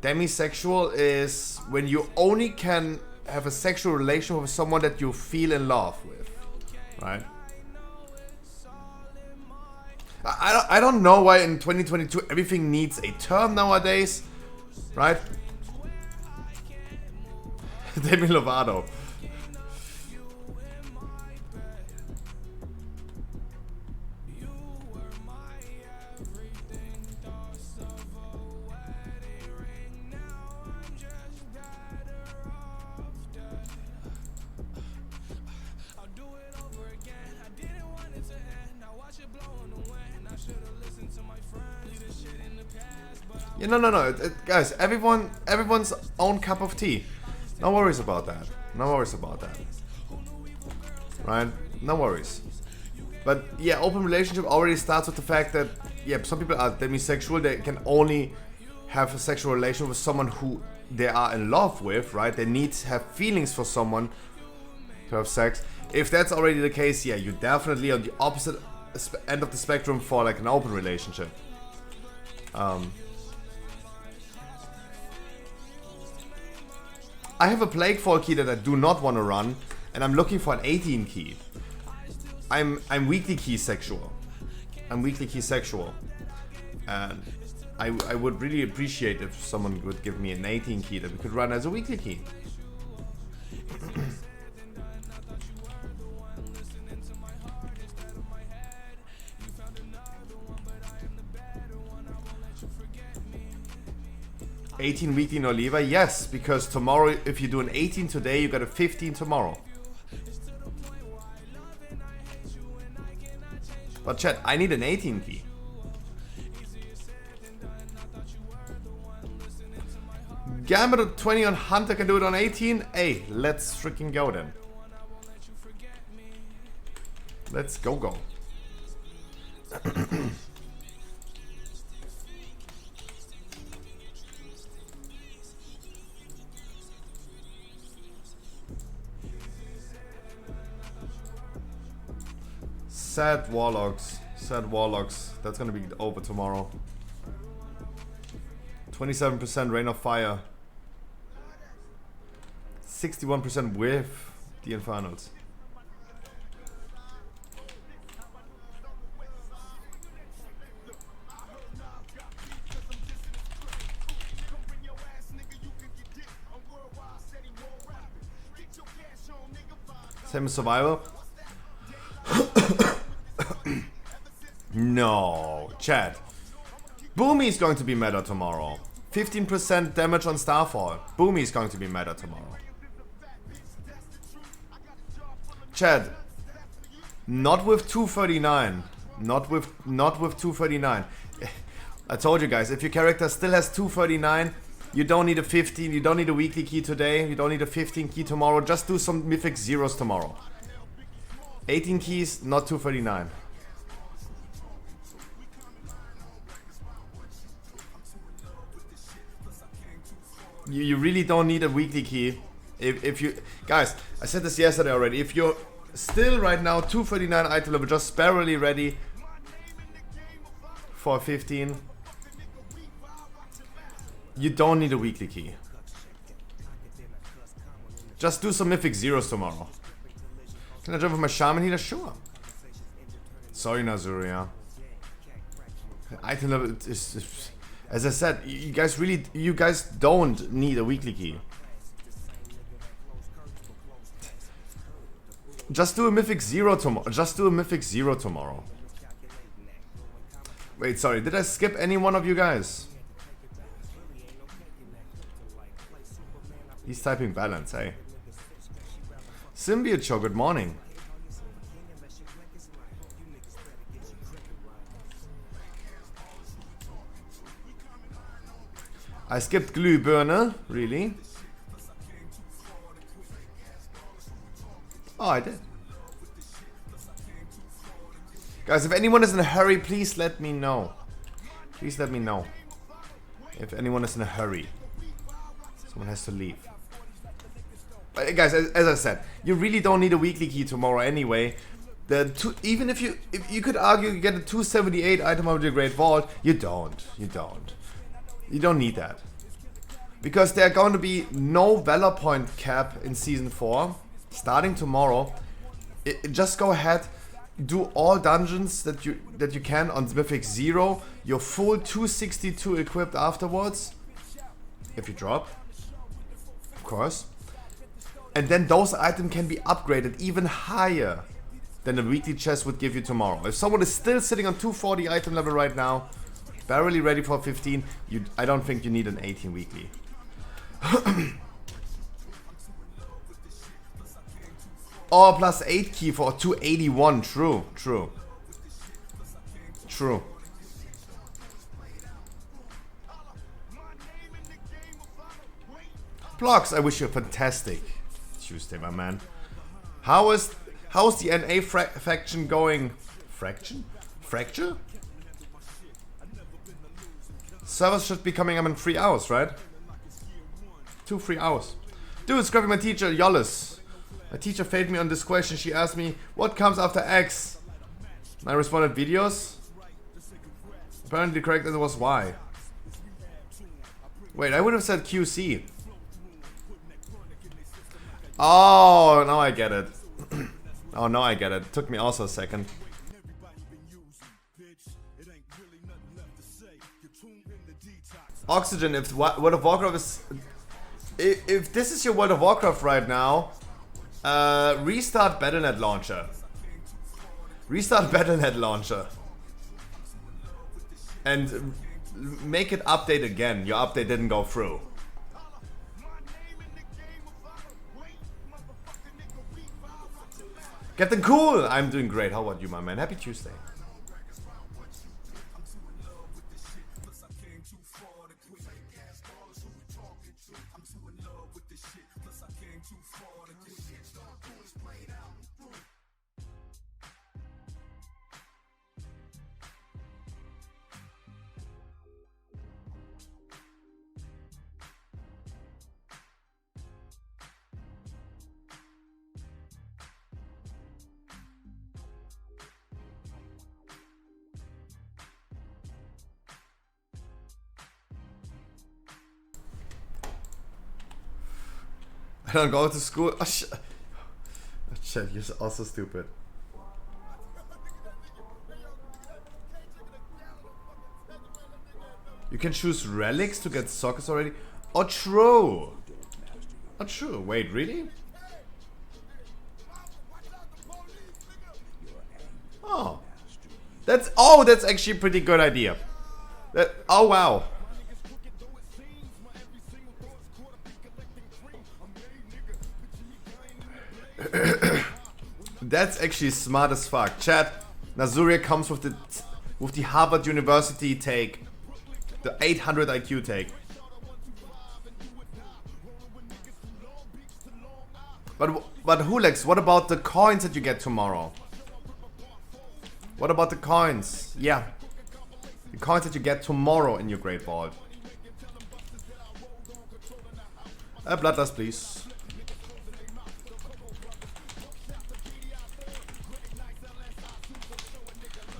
Demisexual is when you only can have a sexual relation with someone that you feel in love with, right? I don't know why in 2022 everything needs a term nowadays, right? Demi Lovato. Yeah, no. Guys, everyone's own cup of tea. No worries about that. Right? No worries. But yeah, open relationship already starts with the fact that, yeah, some people are demisexual. They can only have a sexual relation with someone who they are in love with, right? They need to have feelings for someone to have sex. If that's already the case, yeah, you're definitely on the opposite end of the spectrum for like an open relationship. I have a Plague Fall key that I do not want to run, and I'm looking for an 18 key. I'm weekly key sexual. And I would really appreciate if someone would give me an 18 key that we could run as a weekly key. 18 weekly no lever? Yes, because tomorrow, if you do an 18 today, you got a 15 tomorrow. But chat, I need an 18 key. Gambit 20 on Hunter can do it on 18. Hey, let's freaking go then. Let's go. Sad Warlocks. Sad Warlocks. That's gonna be over tomorrow. 27% Rain of Fire. 61% with the Infernals. Same as Survival. No, chat. Boomy is going to be meta tomorrow. 15% damage on Starfall. Boomy is going to be meta tomorrow. Chad, not with 239. Not with 239. I told you guys, if your character still has 239, you don't need a 15, you don't need a weekly key today, you don't need a 15 key tomorrow, just do some mythic zeros tomorrow. 18 keys, not 239. You really don't need a weekly key. If you guys, I said this yesterday already. If you're still right now 239 item level, just barely ready for 15, you don't need a weekly key. Just do some mythic zeros tomorrow. Can I jump with my shaman healer? Sure. Sorry, Nazuria. Item level is as I said, you guys don't need a weekly key. Just do a mythic zero tomorrow. Just do a mythic zero tomorrow. Wait, sorry, did I skip any one of you guys? He's typing balance, hey. Symbiote Show, good morning. I skipped Glühbirne, really? Oh, I did. Guys, if anyone is in a hurry, please let me know. Please let me know. If anyone is in a hurry. Someone has to leave. But guys, as I said, you really don't need a weekly key tomorrow anyway. Even if you could argue you get a 278 item of the Great Vault, you don't. You don't need that. Because there are going to be no Valor Point cap in Season 4. Starting tomorrow. Just go ahead. Do all dungeons that you can on Mythic 0. Your full 262 equipped afterwards. If you drop. Of course. And then those items can be upgraded even higher than the weekly chest would give you tomorrow. If someone is still sitting on 240 item level right now, barely ready for 15, I don't think you need an 18 weekly. Oh, plus 8 key for 281. True. Blocks, I wish you a fantastic Tuesday, my man. How's the NA faction going? Fracture? Servers should be coming up in 3 hours, right? 2-3 hours. Dude, scrapping my teacher, Yollis. My teacher failed me on this question. She asked me, what comes after X? And I responded, videos. Apparently the correct answer was Y. Wait, I would have said QC. Oh, now I get it. Oh, now I get it. Took me also a second. Oxygen, if World of Warcraft is... If this is your World of Warcraft right now, restart Battle.net Launcher. Restart Battle.net Launcher. And make it update again. Your update didn't go through. Captain Cool! I'm doing great. How about you, my man? Happy Tuesday. I don't go to school. Oh, shit, you're also stupid. You can choose relics to get sockets already. Oh, true. Oh, true. Wait, really? Oh, that's actually a pretty good idea. Oh wow. That's actually smart as fuck. Chat, Nazuria comes with the Harvard University take. The 800 IQ take. But Hulex, what about the coins that you get tomorrow? What about the coins? Yeah. The coins that you get tomorrow in your Great Vault. Bloodlust, please.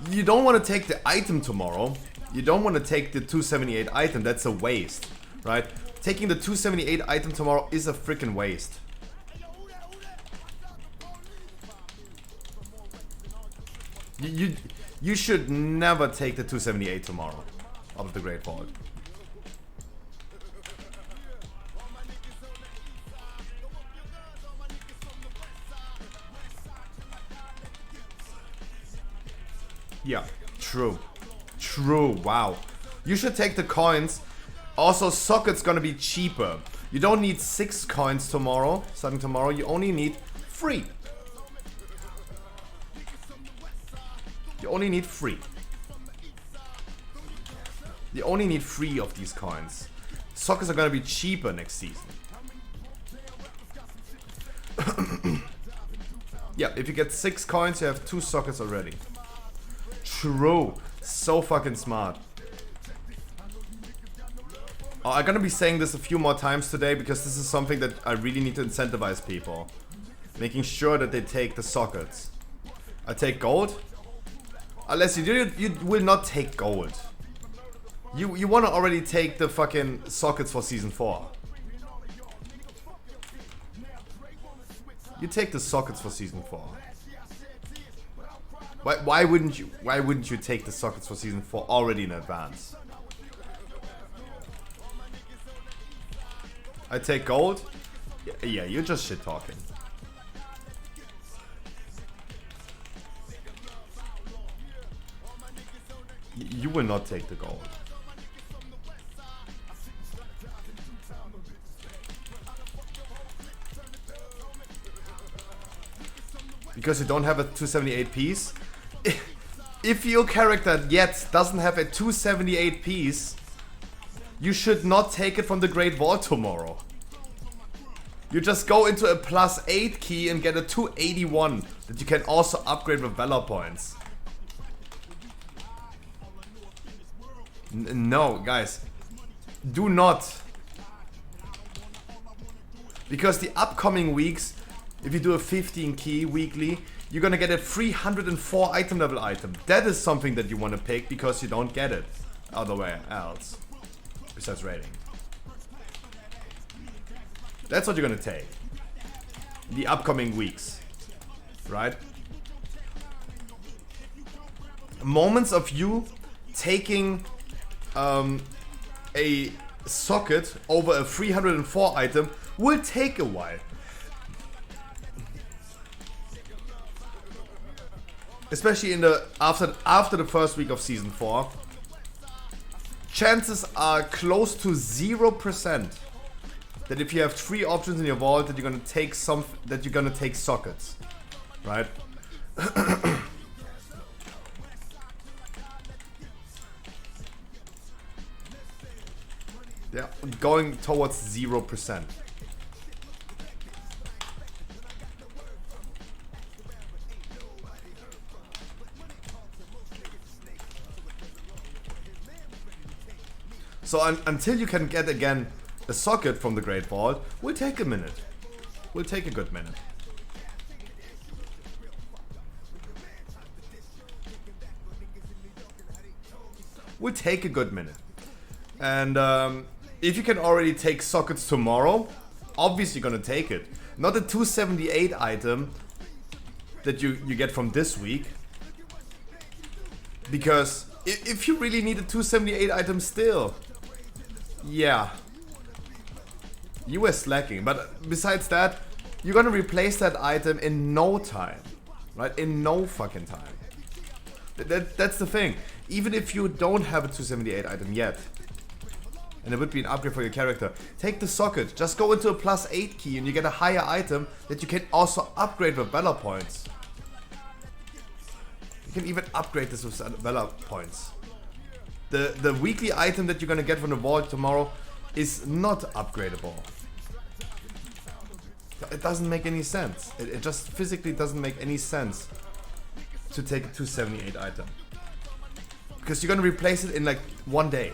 You don't want to take the item tomorrow. You don't want to take the 278 item. That's a waste, right? Taking the 278 item tomorrow is a freaking waste. You should never take the 278 tomorrow out of the Great Vault. Yeah, true. True, wow. You should take the coins. Also, socket's gonna be cheaper. You don't need 6 coins tomorrow, starting tomorrow. You only need 3. You only need 3. You only need 3 of these coins. Sockets are gonna be cheaper next season. Yeah, if you get 6 coins, you have 2 sockets already. True. So fucking smart. Oh, I'm gonna be saying this a few more times today because this is something that I really need to incentivize people. Making sure that they take the sockets. I take gold. Unless you will not take gold. You wanna already take the fucking sockets for season 4. You take the sockets for season 4. Why wouldn't you take the sockets for season 4 already in advance? I take gold? Yeah, you're just shit talking. You will not take the gold. Because you don't have a 278 piece? If your character yet doesn't have a 278 piece, you should not take it from the Great Vault tomorrow. You just go into a +8 key and get a 281 that you can also upgrade with Valor points. No, guys. Do not. Because the upcoming weeks, if you do a 15 key weekly, you're gonna get a 304 item level item. That is something that you want to pick because you don't get it otherwise else. Besides rating. That's what you're gonna take. The upcoming weeks. Right? Moments of you taking a socket over a 304 item will take a while. Especially in the after the first week of season 4. chances are close to 0% that if you have 3 options in your vault that you're gonna take sockets, right? They're going towards 0%. So until you can get again a socket from the Great Vault, will take a minute. Will take a good minute. Will take a good minute. And if you can already take sockets tomorrow, obviously you're gonna take it. Not the 278 item that you get from this week. Because if you really need a 278 item still, yeah, you were slacking. But besides that, you're gonna replace that item in no time, right? In no fucking time. That's the thing. Even if you don't have a 278 item yet, and it would be an upgrade for your character, take the socket. Just go into a +8 key and you get a higher item that you can also upgrade with Valor points. You can even upgrade this with Valor points. The weekly item that you're gonna get from the vault tomorrow is not upgradable. It doesn't make any sense. It just physically doesn't make any sense to take a 278 item. Because you're gonna replace it in like 1 day.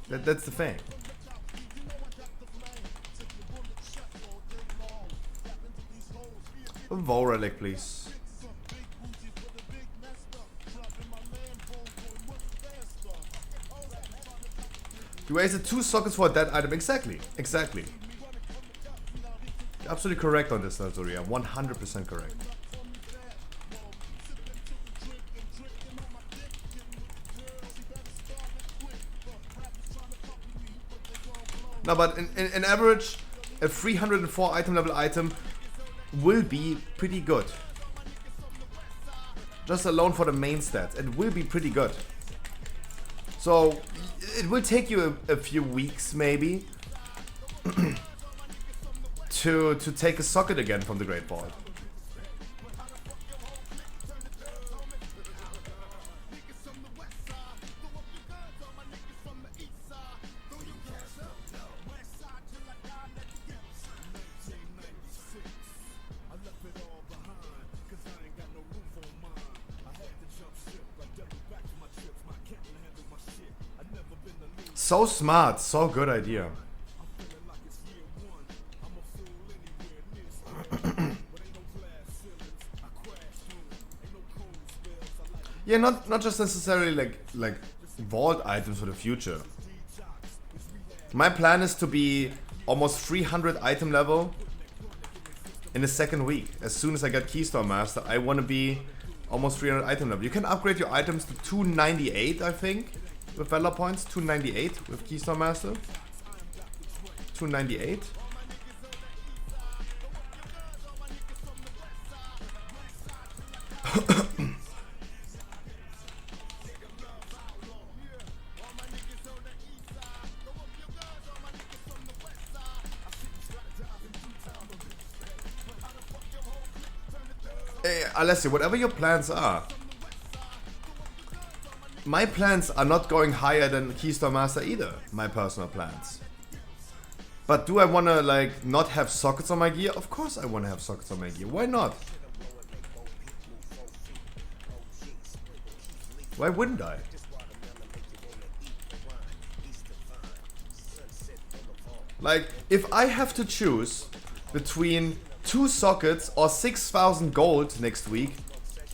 That's the thing. A VoD relic, please. You wasted 2 sockets for that item. Exactly. Exactly. You're absolutely correct on this, Nazoria. 100% correct. No, but in average, a 304 item level item will be pretty good. Just alone for the main stats, it will be pretty good. So it will take you a few weeks maybe to take a socket again from the Great Vault. So smart, so good idea. Yeah, not just necessarily like vault items for the future. My plan is to be almost 300 item level in the 2nd week. As soon as I get Keystone Master, I want to be almost 300 item level. You can upgrade your items to 298, I think. With Valor points, 298 with Keystone Master. 298. Hey, Alessio, whatever your plans are. My plans are not going higher than Keystone Master either, my personal plans. But do I wanna like not have sockets on my gear? Of course I wanna have sockets on my gear, why not? Why wouldn't I? Like, if I have to choose between 2 sockets or 6,000 gold next week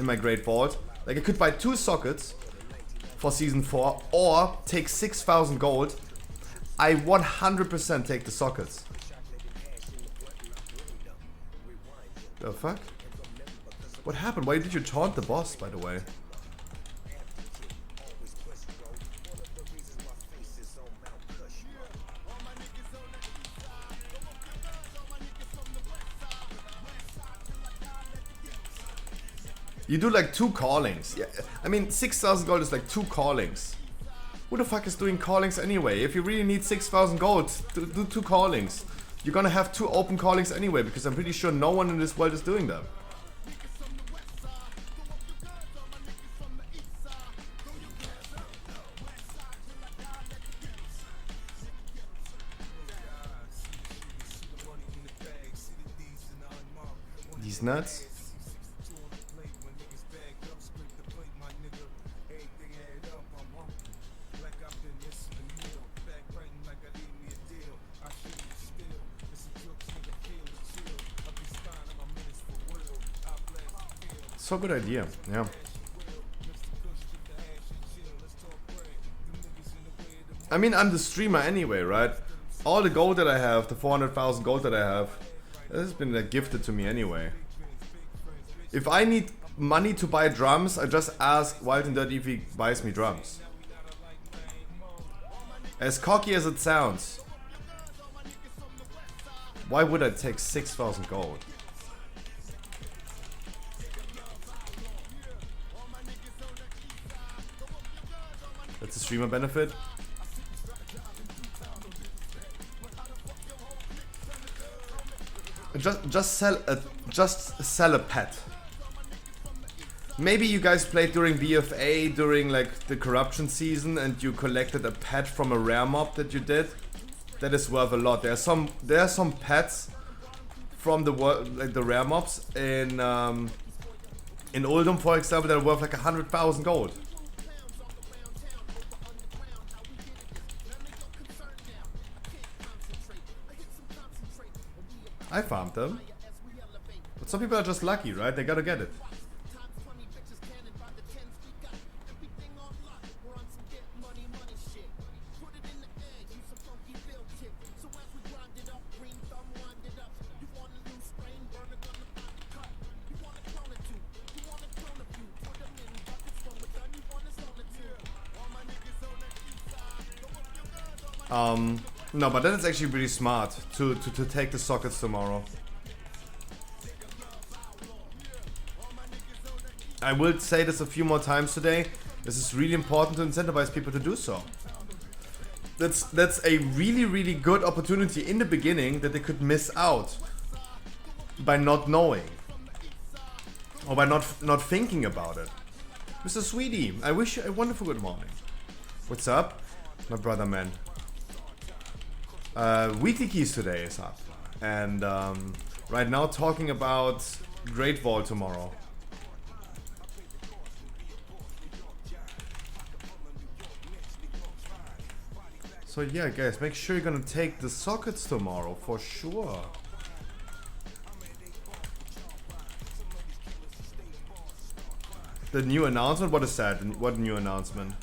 in my Great Vault, like I could buy 2 sockets for Season 4 or take 6,000 gold, I 100% take the sockets. The fuck? What happened? Why did you taunt the boss, by the way? You do like 2 callings. Yeah, I mean 6,000 gold is like 2 callings. Who the fuck is doing callings anyway? If you really need 6,000 gold, do 2 callings. You're gonna have 2 open callings anyway, because I'm pretty sure no one in this world is doing them. These nuts. So good idea, yeah. I mean, I'm the streamer anyway, right? All the gold that I have, the 400,000 gold that I have, that has been gifted to me anyway. If I need money to buy drums, I just ask Wild and Dirty if he buys me drums. As cocky as it sounds, why would I take 6,000 gold? That's a streamer benefit. Just sell a pet. Maybe you guys played during BFA during like the corruption season and you collected a pet from a rare mob that you did. That is worth a lot. There are some pets from the like the rare mobs in Oldham, for example, that are worth like 100,000 gold. I farmed them. But some people are just lucky, right? They gotta get it. No, but then it's actually really smart to take the sockets tomorrow. I will say this a few more times today. This is really important to incentivize people to do so. That's a really good opportunity in the beginning that they could miss out by not knowing or by not thinking about it. Mr. Sweetie, I wish you a wonderful good morning. What's up, my brother man? Weekly Keys today is up, and right now talking about Great Wall tomorrow. So yeah, guys, make sure you're gonna take the sockets tomorrow for sure. The new announcement? What is that? What new announcement?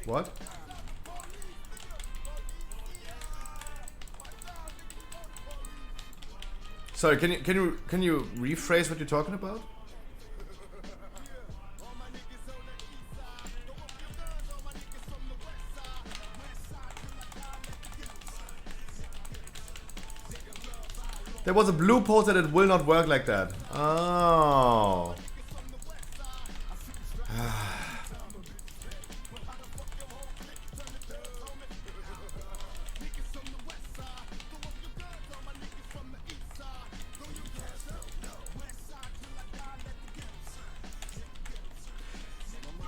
What? Sorry, can you rephrase what you're talking about? There was a blue post that it will not work like that. Oh.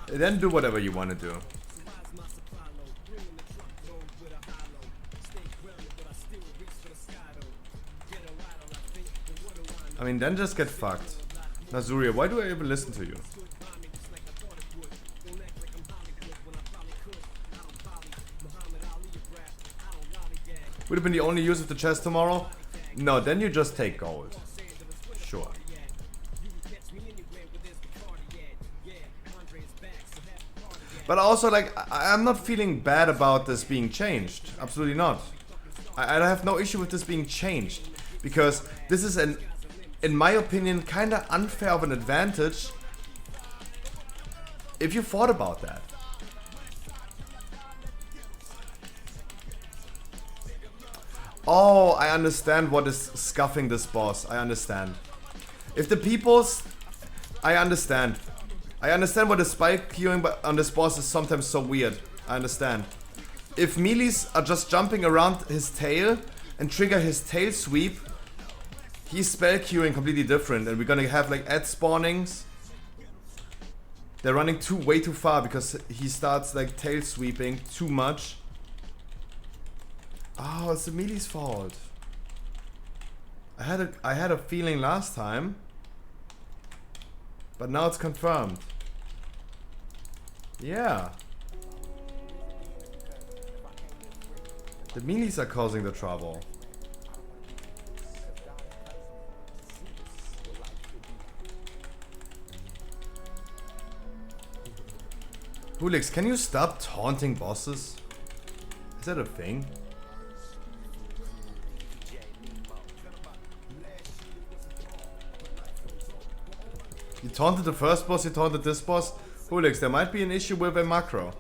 Then do whatever you want to do. I mean, then just get fucked. Nazuria, why do I even listen to you? Would have been the only use of the chest tomorrow? No, then you just take gold. Sure. But also, like, I'm not feeling bad about this being changed. Absolutely not. I have no issue with this being changed. Because this is an, in my opinion, kinda unfair of an advantage if you thought about that. Oh, I understand what is scuffing this boss. I understand. If the people's... I understand. I understand what the spike queuing on this boss is sometimes so weird. I understand. If melees are just jumping around his tail and trigger his tail sweep, he's spell queuing completely different, and we're gonna have like ad spawnings. They're running way too far because he starts like tail sweeping too much. Oh, it's the melee's fault. I had a feeling last time, but now it's confirmed. Yeah. The melees are causing the trouble. Hulix, can you stop taunting bosses? Is that a thing? You taunted the first boss, you taunted this boss. Hulix, there might be an issue with a macro.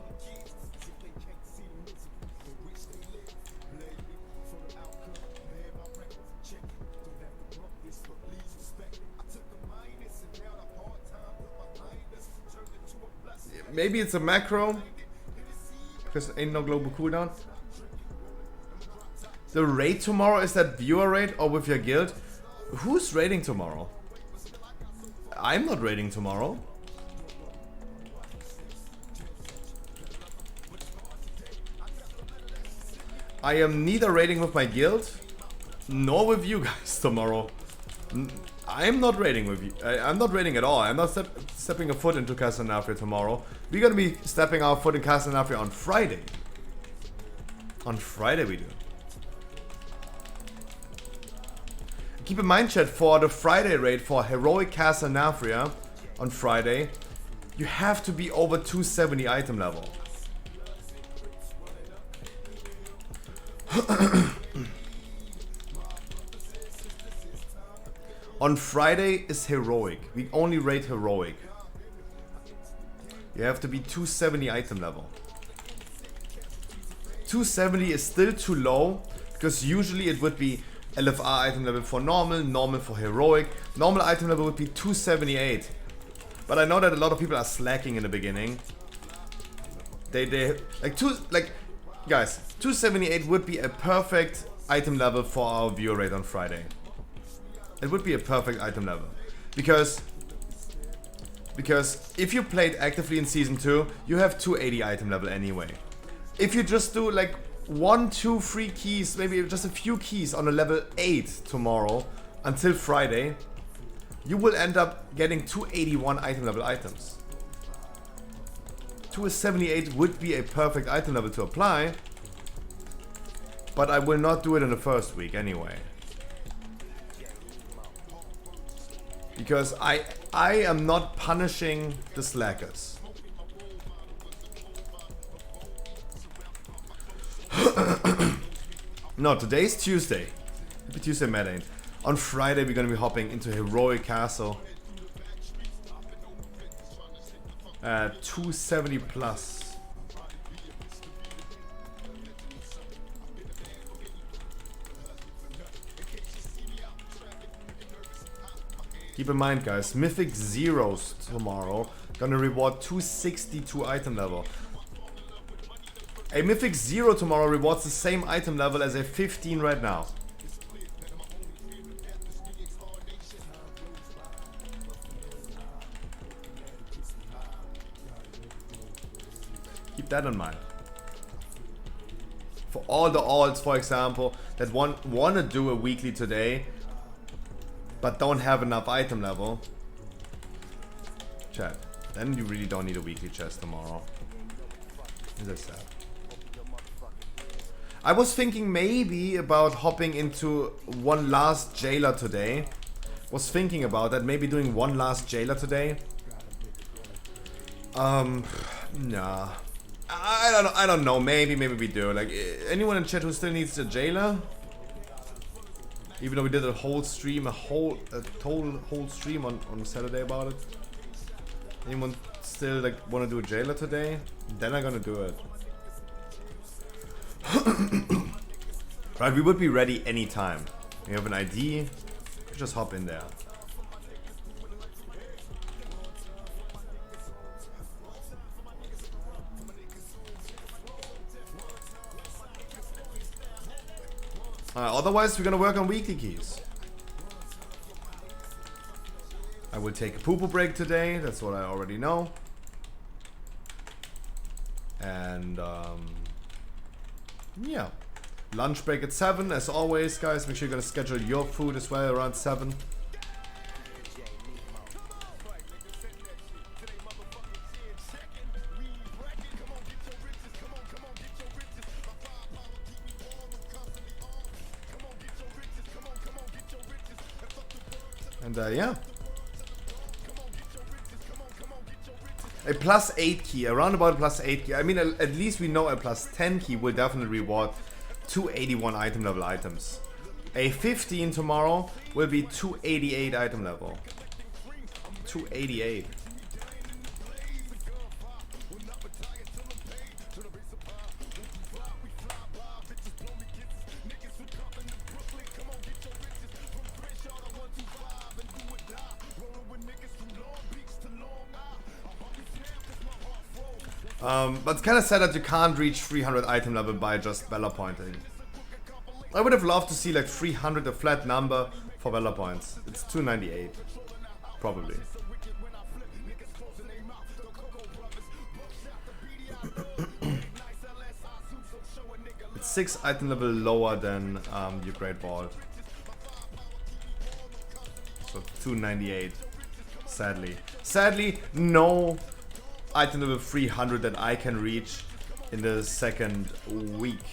Maybe it's a macro, because ain't no global cooldown. The raid tomorrow, is that viewer raid or with your guild? Who's raiding tomorrow? I'm not raiding tomorrow. I am neither raiding with my guild, nor with you guys tomorrow. I'm not raiding with you. I'm not raiding at all. I'm not stepping a foot into Casanafria tomorrow. We're gonna be stepping our foot in Casanafria on Friday. On Friday we do. Keep in mind, chat, for the Friday raid for Heroic Casanafria on Friday, you have to be over 270 item level. On Friday is Heroic. We only raid Heroic. You have to be 270 item level. 270 is still too low, because usually it would be LFR item level for normal, normal for Heroic. Normal item level would be 278. But I know that a lot of people are slacking in the beginning. They guys, 278 would be a perfect item level for our viewer rate on Friday. It would be a perfect item level. Because if you played actively in Season 2, you have 280 item level anyway. If you just do like 1, 2, 3 keys, maybe just a few keys on a level 8 tomorrow until Friday, you will end up getting 281 item level items. 278 would be a perfect item level to apply, but I will not do it in the first week anyway. Because I am not punishing the slackers. No, today's Tuesday. Happy Tuesday, Madane. On Friday we're gonna be hopping into Heroic Castle. 270 plus. Keep in mind, guys, Mythic Zeros tomorrow gonna reward 262 item level. A Mythic Zero tomorrow rewards the same item level as a 15 right now. Keep that in mind. For all the alts, for example, that wanna do a weekly today, but don't have enough item level, chat, then you really don't need a weekly chest tomorrow. Is that sad? I was thinking maybe about hopping into one last jailer today. Was thinking about that, maybe doing one last jailer today. Nah. I don't know. Maybe we do. Like, anyone in chat who still needs a jailer? Even though we did a whole stream, a whole stream on Saturday about it. Anyone still like want to do a jailer today? Then I'm gonna do it. Right, we would be ready anytime. We have an ID, just hop in there. Otherwise, we're gonna work on weekly keys. I will take a poo-poo break today, that's what I already know. And yeah. Lunch break at 7, as always, guys. Make sure you're gonna schedule your food as well around 7. And yeah. A +8 key, around about +8 key. I mean, at least we know a +10 key will definitely reward 281 item level items. A 15 tomorrow will be 288 item level. 288. But it's kind of sad that you can't reach 300 item level by just Valor pointing. I would have loved to see like 300, a flat number for Valor points. It's 298, probably. It's 6 item level lower than your Great Vault. So 298, sadly. Sadly, no item level 300 that I can reach in the second week.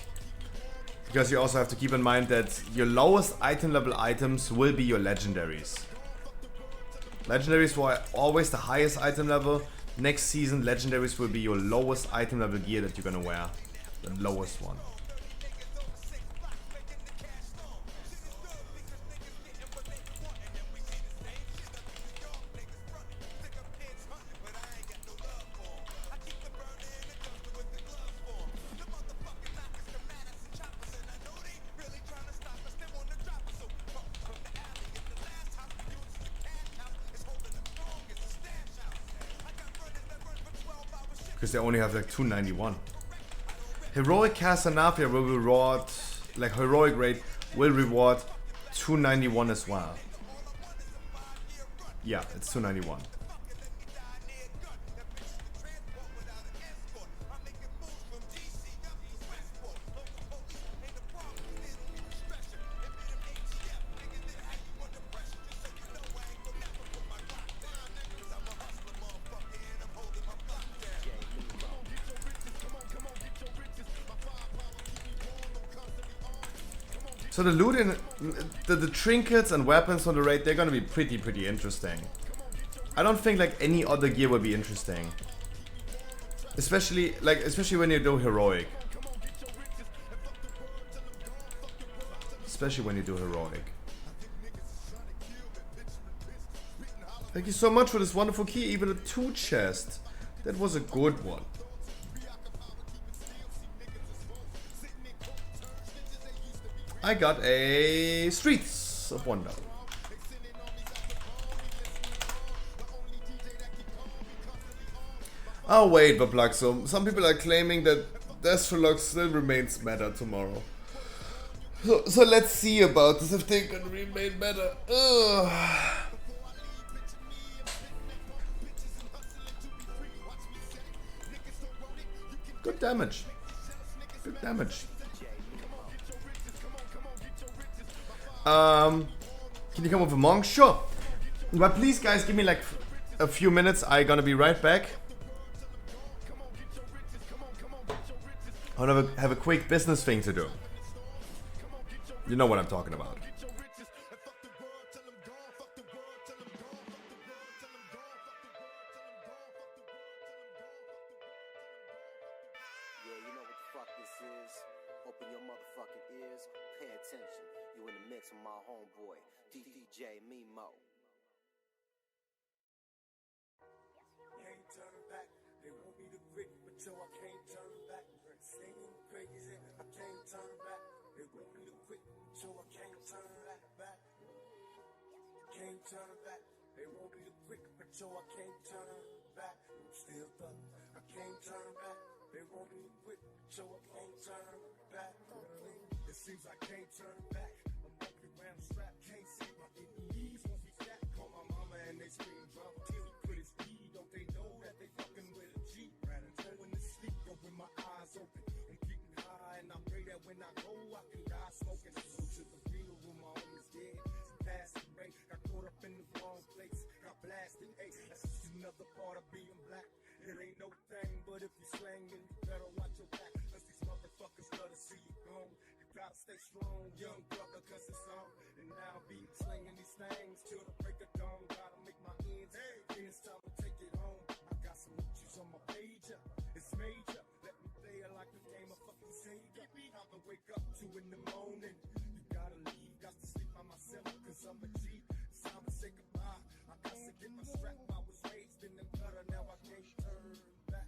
Because you also have to keep in mind that your lowest item level items will be your legendaries. Legendaries were always the highest item level. Next season, legendaries will be your lowest item level gear that you're gonna wear. The lowest one. Because they only have like 291. Heroic Casanafia will reward, like heroic raid will reward 291 as well. Yeah, it's 291. So the loot in the trinkets and weapons on the raid, they're gonna be pretty interesting. I don't think like any other gear will be interesting. Especially when you do heroic. Especially when you do heroic. Thank you so much for this wonderful key, even a 2 chest. That was a good one. I got a Streets of Wonder. Oh wait, but Blackso, some people are claiming that Destrolog still remains meta tomorrow. So let's see about this, if they can remain meta. Ugh. Good damage. Good damage. Can you come with a monk? Sure. But please guys, give me like a few minutes. I'm gonna be right back. I wanna have a quick business thing to do. You know what I'm talking about. So I can't turn back. Singing crazy, I can't turn back. They want me to can't turn it back. They won't be the quick, but yo, I can't turn it back. I'm still thuggin', I can't turn it back. They won't be the quick, but yo, I can't turn it back. It seems I can't turn it back. I'm walking around the strap, can't see my enemies. Won't be fat, call my mama and they scream drama till he quit his pee. Don't they know that they fucking with a G? I'm going to sleep, but with my eyes open. I'm getting high and I pray that when I go, I can die smoking. Go to the real room, my homies dead. Passed away, got caught up in the wrong place, got blasted. Hey, that's just another part of being black. It ain't no thing, but if you slangin', you better watch your back. Cause these motherfuckers love to see you gone. You gotta stay strong, young brother, cause it's on. And now I'll be slinging these things till the break of dawn. Gotta make my ends, hey, it's time to take it home. I got some issues on my pager, it's major. Let me play it like a game of fucking Sega. Time to wake up to in the morning. You gotta leave, got to sleep by myself, cause I'm a G. It's time to say goodbye. I got to get my strap. I was raised in the gutter, now I can't turn back.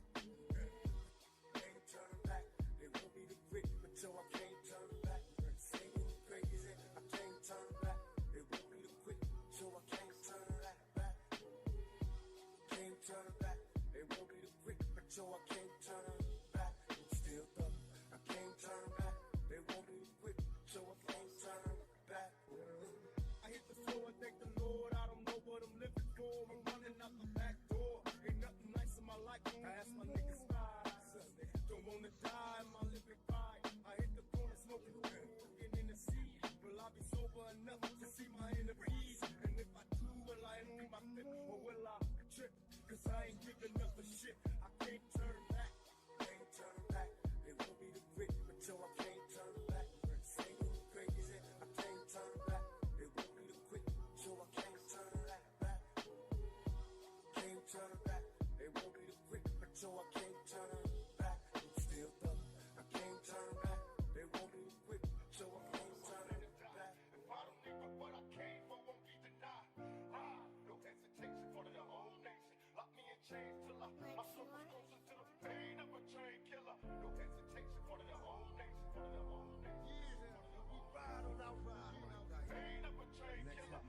Can't turn back. They want me to quit, but yo, I can't turn back. Saying crazy, I can't turn back. They want me to quit, but yo, I can't turn back. Can't turn back. They want me to quit, but yo, I can't turn back. I'm still thuggin', I can't turn back. They want me to quit, but yo, I can't turn back. I hit the floor and thank the Lord. I don't know what I'm living for. I'm running out the back door. Ain't nothing nice in my life. I ask my niggas why. Don't wanna die in my living right. I hit the corner smoking weed in the sea. Will I be sober enough to see my enemies? And if I do, will I empty my clip or will I trip? Cause I ain't giving up a shit. I can't turn back. Can't turn back. They want me to quit, but yo, I can't turn back. Saying crazy, I can't turn back. They want me to quit, so I can't turn back. Can't turn back. They want me to quit, but so I can't turn back. I'm still thuggin', I can't turn back. They want me to quit, so I can't turn back. If I don't leave it, what I came for won't be denied. No hesitation for the whole nation. Lock me in chains till my soul goes into the pain of a train killer. No hesitation for the whole nation, for the whole nation. Ride on our ride. Pain of a train killer.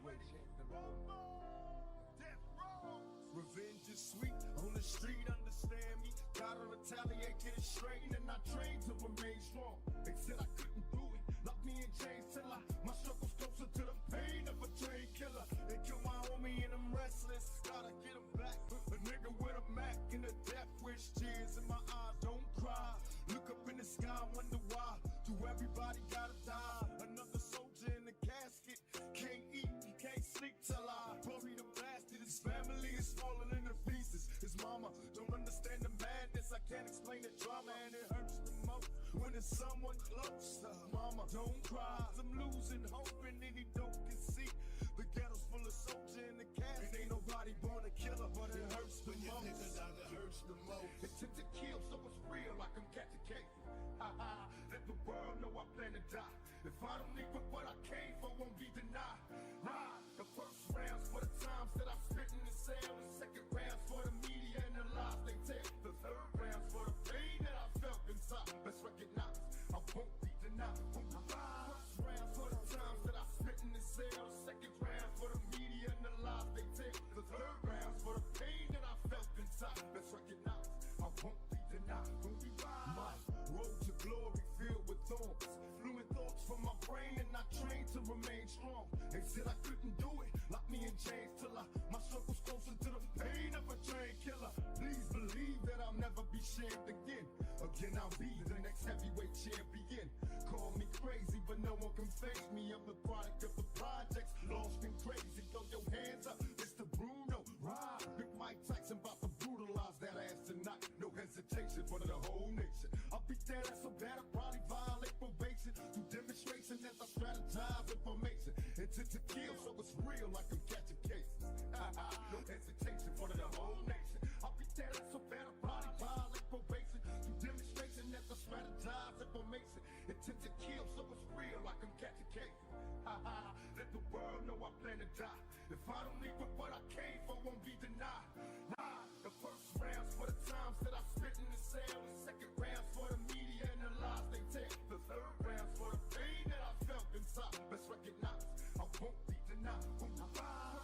Death row. Revenge is sweet on the street, understand me. Gotta retaliate, get it straight, and I train to remain strong. They said I couldn't do it, lock me in chains till my struggle's closer to the pain of a train killer. They kill my homie and I'm restless, gotta get him back. A nigga with a Mac and a death wish, tears in my eyes, don't cry. Look up in the sky, wonder why. Do everybody gotta die? Another soldier in the casket, can't eat, he can't sleep till I bury the bastard. His family is falling into pieces. His mama don't understand the madness. I can't explain the drama, and it hurts the most when it's someone close. Mama, don't cry. I'm losing hope, and any dope can see the ghetto's full of soldiers in the casket. And ain't nobody born a killer, but it hurts the most. It hurts the most. It took to kill, so it's real, like I'm catching cases. Let the world know I plan to die. If I don't leave with what I came for, won't be denied. The first round's for the times that I spent in the cell. The second round's for the media and the lies they tell. The third round's for the pain that I felt inside. Let's recognize I won't be denied. First round's for the times that I spent in the cell. The second round's for the media and the lies they tell. The third round's for the pain that I felt inside. Let's recognize I won't be denied. My road to glory filled with thorns, fluid thoughts from my brain, and I trained to remain strong. They said I couldn't do it, lock me in chains till my struggle's closer to the pain of a train killer. Please believe that I'll never be shamed again. Again, I'll be the next heavyweight champion. Call me crazy, but no one can face me. I'm the product of the projects, lost and crazy. Throw your hands up, Mr. Bruno. Ride, Big Mike Tyson about to brutalize that ass tonight. No hesitation for the whole nation. I'll beat that ass so bad I probably violate probation. Through demonstration as I strategize information. Intent to kill, so it's real like I'm catching cases. No hesitation for the whole nation. I'll beat that ass so bad I probably violate probation. Through demonstration as I strategize information. Intent to kill, so it's real like I'm catching cases. Let the world know I plan to die. If I don't leave with what I came for, won't be denied. The first round's for the times that I spent in the cell. The second round's for the media and the lies they tell. The third round's for the pain that I felt inside. Let's recognize I won't be denied.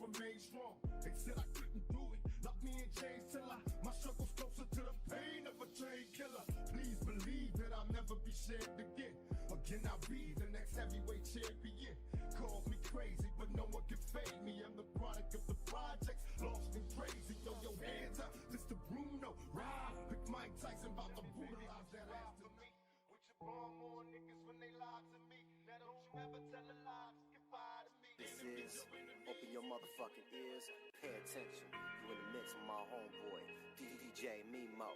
remain strong. They said I couldn't do it. Lock me in chains till my struggle's closer to the pain of a train killer. Please believe that I'll never be shared again. Again, I'll be the next heavyweight champion. Call me crazy, but no one can fade me. I'm the product of the projects, lost and crazy. Yo, hands up, Mr. Bruno. Ride, pick Mike Tyson about to brutalize that ass to me. With your bomb more niggas when they lie to me. Now don't you ever tell a lie, goodbye to me. This is Open Your Motherfucking Ears, Pay Attention. You in the mix with my homeboy, DJ Mimo.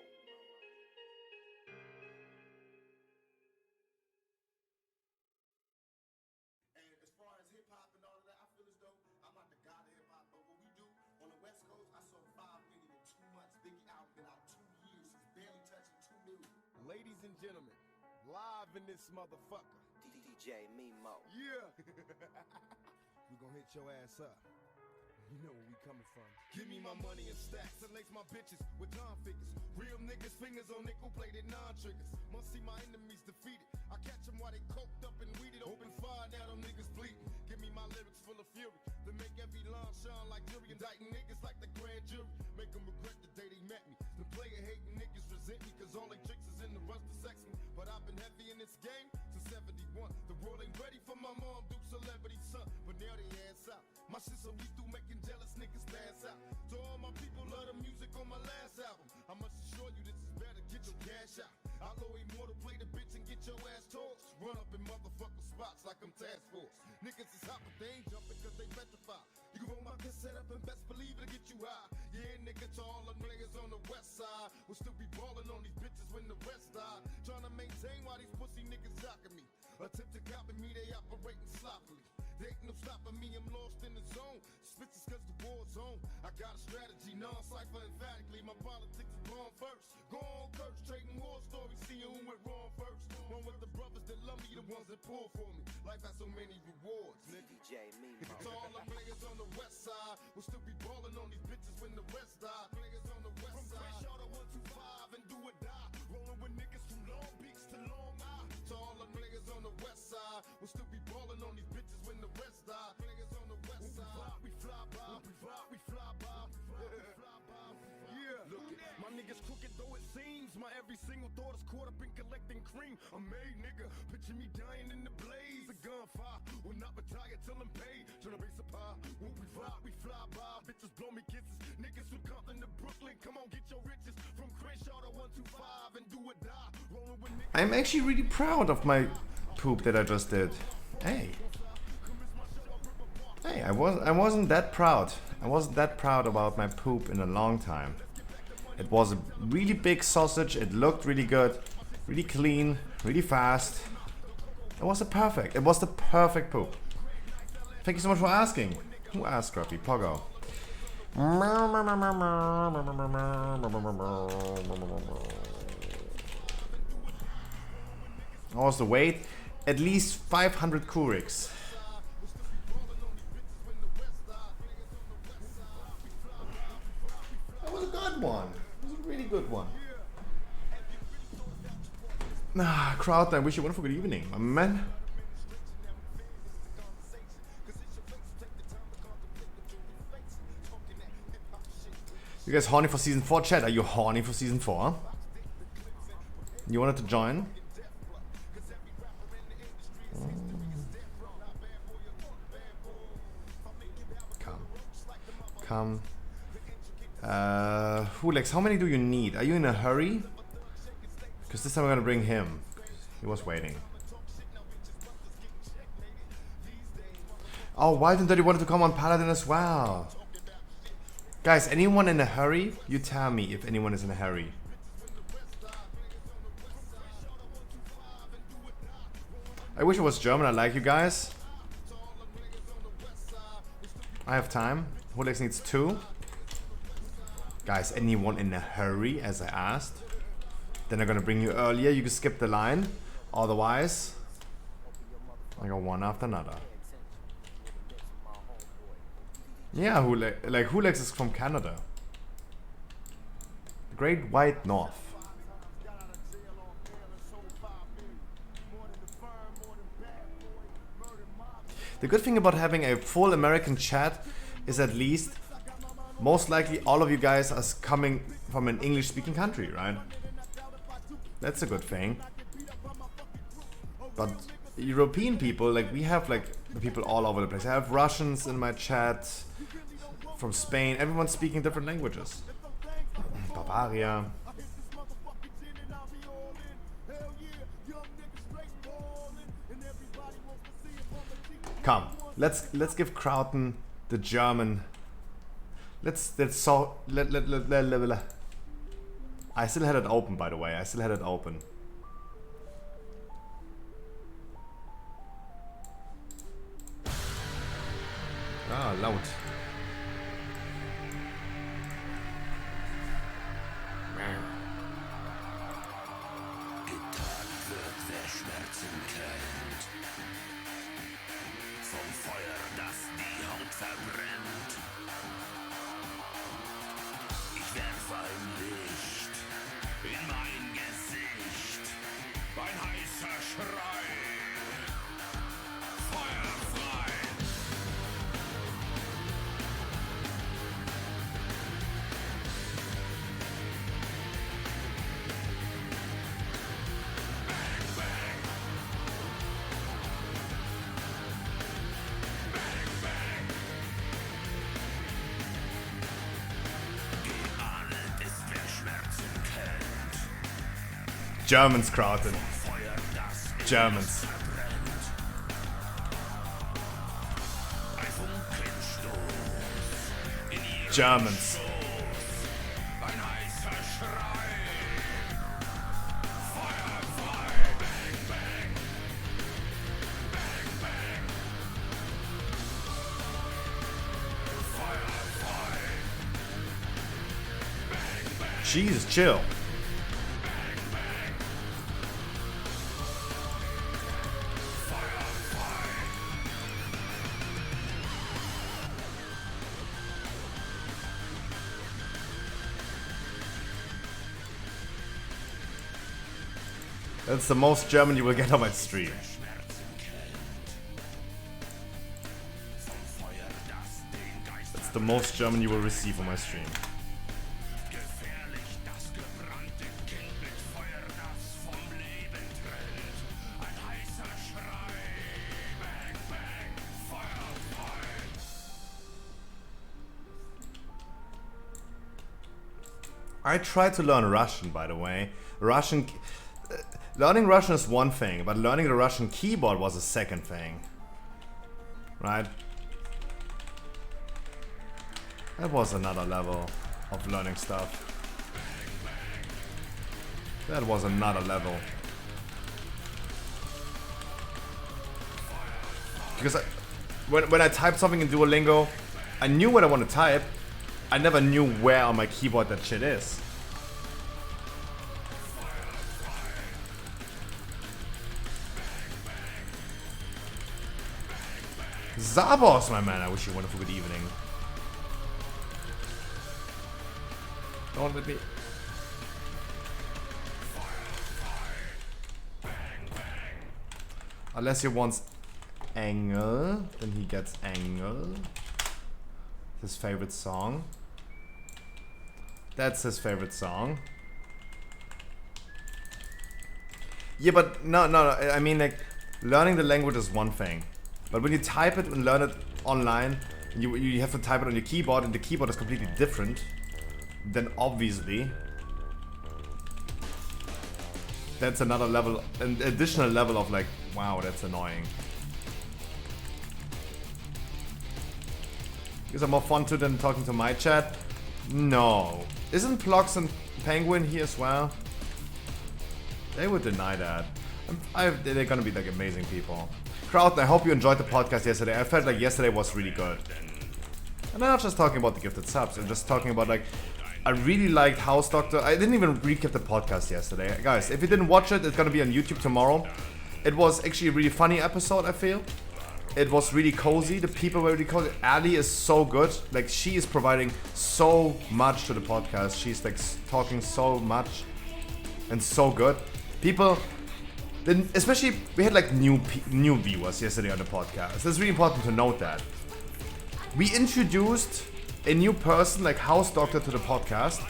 And as far as hip hop and all of that, I feel as though I'm not the god of hip hop, but what we do on the West Coast, I sold 5 million in 2 months. Biggie album been out 2 years, he's barely touching 2 million. Ladies and gentlemen, live in this motherfucker, DJ Mimo. Yeah. We gonna hit your ass up. You know where we coming from. Give me my money in stacks and lace my bitches with non-figures. Real niggas, fingers on nickel-plated non-triggers. Must see my enemies defeated. I catch them while they coked up and weeded. Open fire, now them niggas bleeding. Give me my lyrics full of fury to make every line shine like jury. Indicting niggas like the grand jury. Make them regret the day they met me. The player-hating niggas resent me cause all they tricks is in the rush to sex me. But I've been heavy in this game since 71. The world ain't ready for my mom, Duke celebrity son. But now they ass out. My shit so lethal, making jealous niggas pass out. To all my people, love the music on my last album. I must assure you this is better, get your cash out. I'll go immortal, play the bitch and get your ass tossed. Run up in motherfucking spots like I'm task force. Niggas is hot, but they ain't jumping cause they petrified. You roll my cassette up and best believe it'll get you high. Yeah, nigga, to all them niggas on the west side. We'll still be ballin' on these bitches when the rest die. Trying to maintain while these pussy niggas jockin' me. Attempt to copy me, they operating sloppily. There ain't no stopping me, I'm lost in the zone. Spitz cause the war's on. I got a strategy, non-cypher emphatically. My politics is born first. Go on, curse, trading war stories, seeing who went wrong first. One with the brothers that love me, the ones that pull for me. Life has so many rewards, nigga. DJ Mimo. To all the players on the west side, we'll still be ballin' on these bitches when the rest die. Players on the west side, from Crenshaw to 125 and do or die. Rollin' with niggas from Long Beach to Long Island. To all the players on the west side, we'll still be ballin' on these bitches when the rest die. Players on the west side, we fly by, we fly by. Yeah, look it, my niggas crooked though it seems. My every single thought is caught up in collecting cream. A made nigga, picture me dying in the blaze. A gunfire, will not retire till I'm paid. Turn a base up high, when we fly by. Bitches blow me kisses, niggas from Compton to Brooklyn. Come on, get your riches. From Crenshaw to 125 and do or die. Rolling with niggas. I'm actually really proud of my poop that I just did. Hey. Hey, I wasn't that proud. I wasn't that proud about my poop in a long time. It was a really big sausage, it looked really good, really clean, really fast. It was the perfect poop. Thank you so much for asking. Who asked, Scruffy? Pogo. What was the weight? At least 500 Kuriks. That was a good one. It was a really good one. Crowd, I wish you a wonderful good evening, my man. You guys horny for season 4? Chat, are you horny for season 4? You wanted to join? Come. Hulex, how many do you need? Are you in a hurry? Because this time I'm gonna bring him. He was waiting. Oh, Wild and Dirty wanted to come on Paladin as well. Guys, anyone in a hurry? You tell me if anyone is in a hurry. I wish it was German. I like you guys. I have time. Hulex needs 2. Guys, anyone in a hurry, as I asked? Then I'm gonna bring you earlier. You can skip the line. Otherwise, I go one after another. Yeah, Hulex is from Canada. The Great White North. The good thing about having a full American chat is at least most likely all of you guys are coming from an English-speaking country, right? That's a good thing. But European people, like we have like the people all over the place. I have Russians in my chat, from Spain. Everyone's speaking different languages. Bavaria. Come, let's give Krauten the German. I still had it open, by the way. I still had it open. Ah, laut. Getan wird, wer Schmerzen kennt. Vom Feuer, das die Haut verbrennt. Ich werfe ein Licht in mein Gesicht. Ein heißer Schrei. Feuer frei. Germans, Krauten. Germans. Germans. Jesus, chill. That's the most German you will get on my stream. That's the most German you will receive on my stream. I tried to learn Russian, by the way. Learning Russian is one thing, but learning the Russian keyboard was a second thing. Right? That was another level of learning stuff. That was another level. Because when I typed something in Duolingo, I knew what I want to type. I never knew where on my keyboard that shit is. Zabos, my man, I wish you a wonderful good evening. Don't let me... Unless he wants Engel, then he gets Engel. His favorite song. That's his favorite song. Yeah, but no, I mean, like, learning the language is one thing. But when you type it and learn it online, you have to type it on your keyboard, and the keyboard is completely different. Then obviously, that's another level, an additional level of like, wow, that's annoying. Is it more fun to than talking to my chat? No. Isn't Plox and Penguin here as well? They would deny that. They're gonna be like amazing people. Crowd, I hope you enjoyed the podcast yesterday. I felt like yesterday was really good. And I'm not just talking about the gifted subs, I'm just talking about like, I really liked House Doctor. I didn't even recap the podcast yesterday. Guys, if you didn't watch it, it's gonna be on YouTube tomorrow. It was actually a really funny episode, I feel. It was really cozy. The people were really cozy. Ali is so good. Like, she is providing so much to the podcast. She's like talking so much and so good. People, then especially we had like new viewers yesterday on the podcast. It's really important to note that. we introduced a new person, like House Doctor, to the podcast.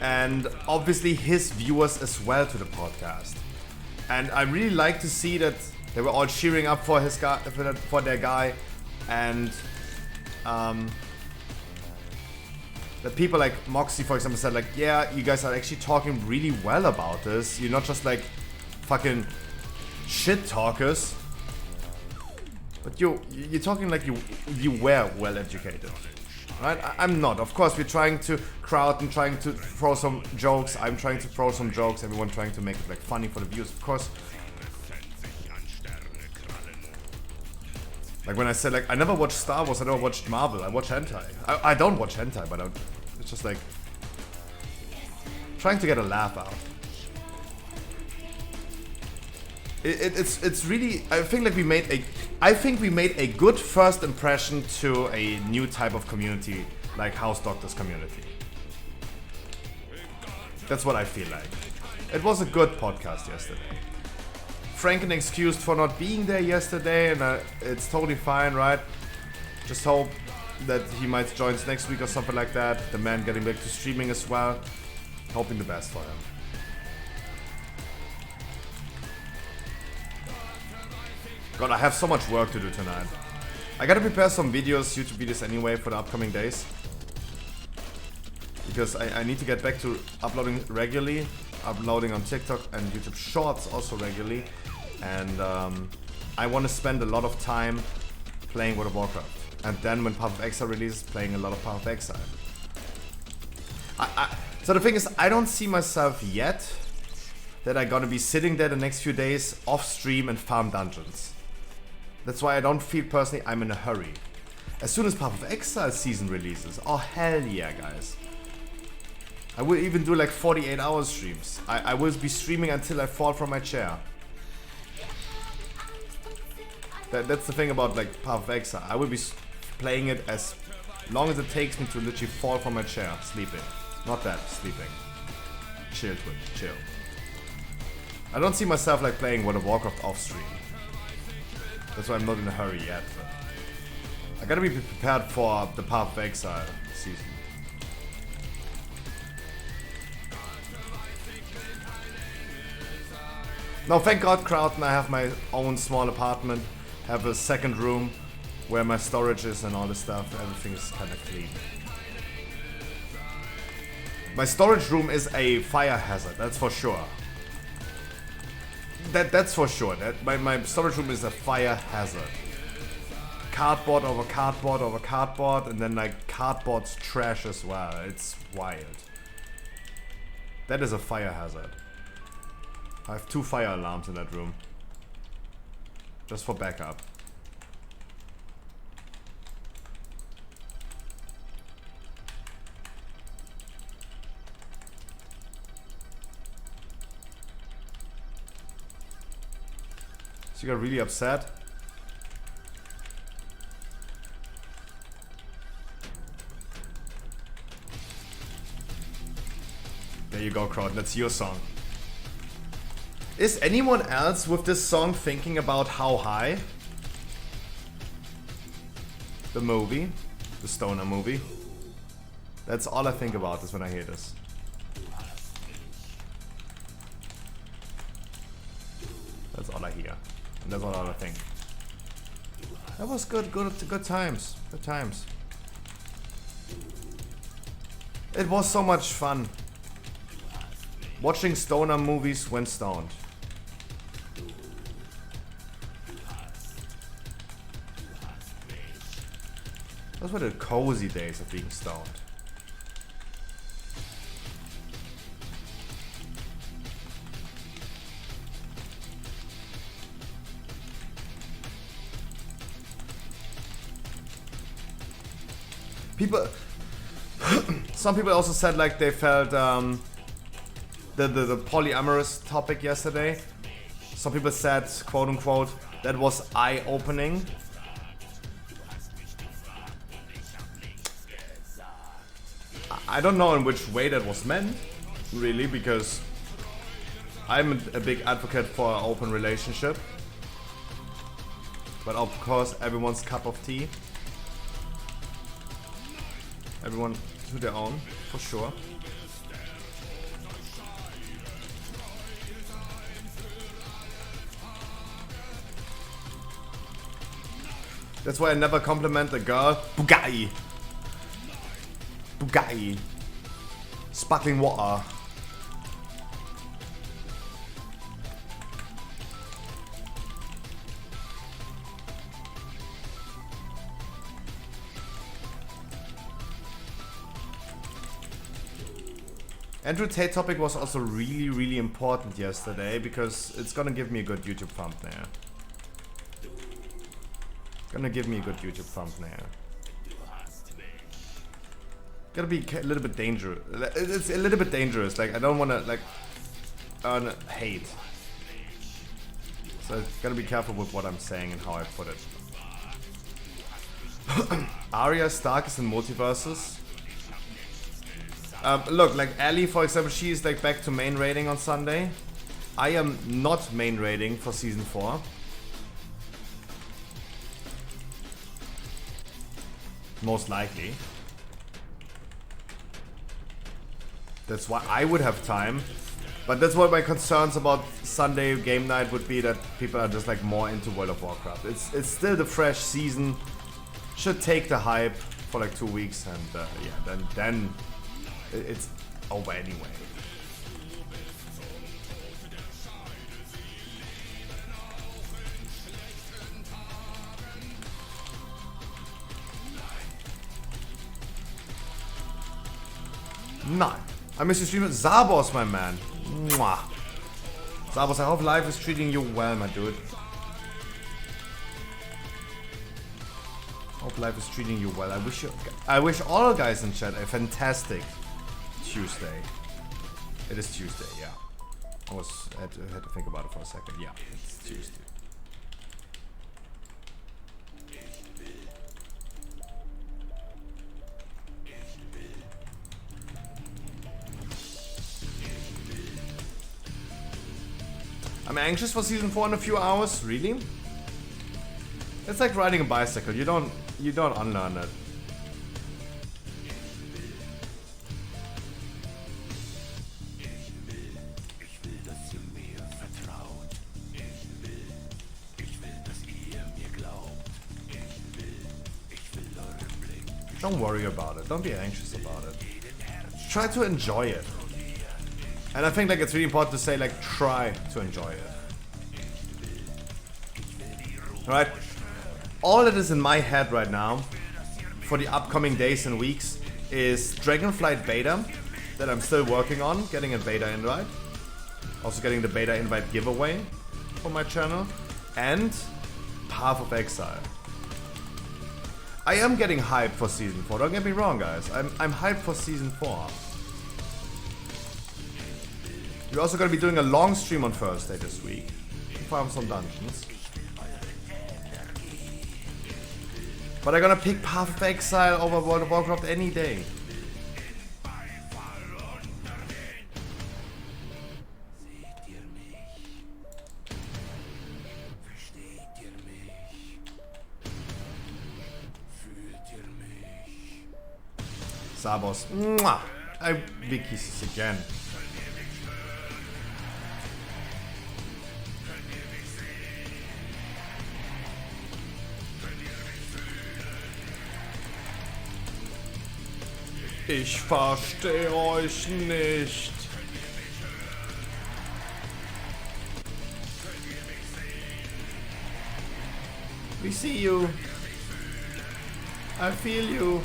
And obviously his viewers as well to the podcast. And I really like to see that they were all cheering up for his guy, for their guy. And that people like Moxie, for example, said like, yeah, you guys are actually talking really well about this. You're not just like fucking shit talkers. But you're talking like you were well educated, right? I'm not. Of course, we're trying to crowd and trying to throw some jokes. I'm trying to throw some jokes. Everyone trying to make it like funny for the viewers, of course. Like when I said like I never watched Star Wars, I never watched Marvel. I watch hentai. I don't watch hentai, but it's just like trying to get a laugh out. It's really, I think we made a good first impression to a new type of community, like House Doctors community. That's what I feel like. It was a good podcast yesterday. Franken excused for not being there yesterday, and it's totally fine, right? Just hope that he might join us next week or something like that. The man getting back to streaming as well. Hoping the best for him. God, I have so much work to do tonight. I gotta prepare some videos, YouTube videos anyway, for the upcoming days. Because I need to get back to uploading regularly. Uploading on TikTok and YouTube Shorts also regularly. And I want to spend a lot of time playing World of Warcraft. And then when Path of Exile releases, playing a lot of Path of Exile. So the thing is, I don't see myself yet that I'm gonna be sitting there the next few days off stream and farm dungeons. That's why I don't feel personally I'm in a hurry. As soon as Path of Exile season releases, oh hell yeah guys. I will even do like 48-hour streams. I will be streaming until I fall from my chair. That's the thing about like Path of Exile. I will be playing it as long as it takes me to literally fall from my chair, sleeping. Not that, sleeping. Chill, Twitch, chill. I don't see myself like playing World of Warcraft off stream. That's why I'm not in a hurry yet. But I gotta be prepared for the Path of Exile season. No, thank God, Crowd, I have my own small apartment. Have a second room where my storage is and all this stuff. Everything is kind of clean. My storage room is a fire hazard, that's for sure. That's for sure. My storage room is a fire hazard. Cardboard over cardboard over cardboard, and then like cardboard's trash as well. It's wild. That is a fire hazard. I have 2 fire alarms in that room. Just for backup. So you got really upset? There you go, Crowd. That's your song. Is anyone else with this song thinking about How High? The movie. The stoner movie. That's all I think about is when I hear this. That's all I hear. And that's all I think. That was good times. Good times. It was so much fun. Watching stoner movies when stoned. Those were the cozy days of being stoned. People, some people also said like they felt the polyamorous topic yesterday. Some people said, quote unquote, that was eye-opening. I don't know in which way that was meant, really, because I'm a big advocate for an open relationship. But of course, everyone's cup of tea. Everyone to their own, for sure. That's why I never compliment a girl. Bugatti. Bugatti. Sparkling water. Andrew Tate topic was also really important yesterday because it's gonna give me a good YouTube thumbnail. Gonna give me a good YouTube thumbnail. Gotta be a little bit dangerous. It's a little bit dangerous. Like I don't wanna like earn hate. So gotta be careful with what I'm saying and how I put it. Arya Stark is in multiverses. Look, like Ellie, for example, she is like back to main raiding on Sunday. I am not main raiding for season 4. Most likely. That's why I would have time. But that's what my concerns about Sunday game night would be, that people are just like more into World of Warcraft. It's still the fresh season. Should take the hype for like 2 weeks and yeah, then it's over anyway. No. I miss you streaming. Zabos, my man. Mwah. Zabos, I hope life is treating you well, my dude. Hope life is treating you well. I wish all guys in chat a fantastic Tuesday. It is Tuesday, yeah. I had to think about it for a second. Yeah, it's Tuesday. I'm anxious for season 4 in a few hours. Really? It's like riding a bicycle. You don't unlearn it. Don't worry about it. Don't be anxious about it. Try to enjoy it. And I think like it's really important to say like try to enjoy it. Alright? All that is in my head right now for the upcoming days and weeks is Dragonflight beta that I'm still working on, getting a beta invite. Also getting the beta invite giveaway for my channel. And Path of Exile. I am getting hyped for season 4, don't get me wrong guys. I'm hyped for season 4. We're also gonna be doing a long stream on Thursday this week to farm some dungeons. But I'm gonna pick Path of Exile over World of Warcraft any day. Sabos. Mwah! Big kisses again. Ich verstehe euch nicht. We see you. I feel you.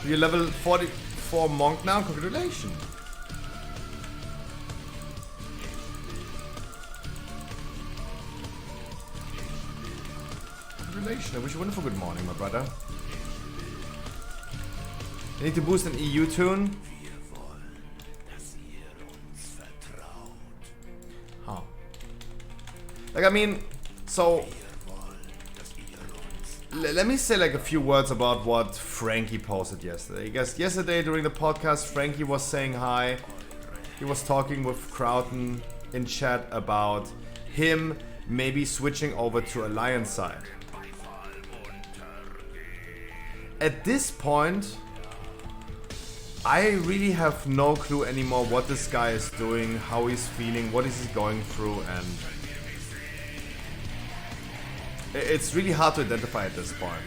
You're level 44 monk now, congratulations. Congratulations, I wish you a wonderful good morning, my brother. I need to boost an EU tune. Huh. Like, I mean, so let me say like a few words about what Frankie posted yesterday. I guess yesterday during the podcast, Frankie was saying hi. He was talking with Crowton in chat about him maybe switching over to Alliance side. at this point, I really have no clue anymore what this guy is doing, how he's feeling, what is he going through, and it's really hard to identify at this point.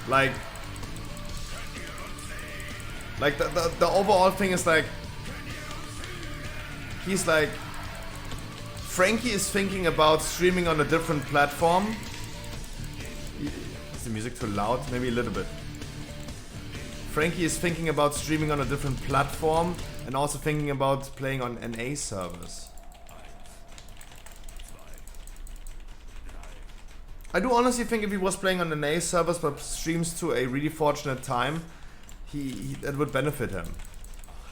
Like the overall thing is like, he's like, Frankie is thinking about streaming on a different platform. Is the music too loud? Maybe a little bit. Frankie is thinking about streaming on a different platform and also thinking about playing on NA servers. I do honestly think if he was playing on NA servers but streams to a really fortunate time, that would benefit him.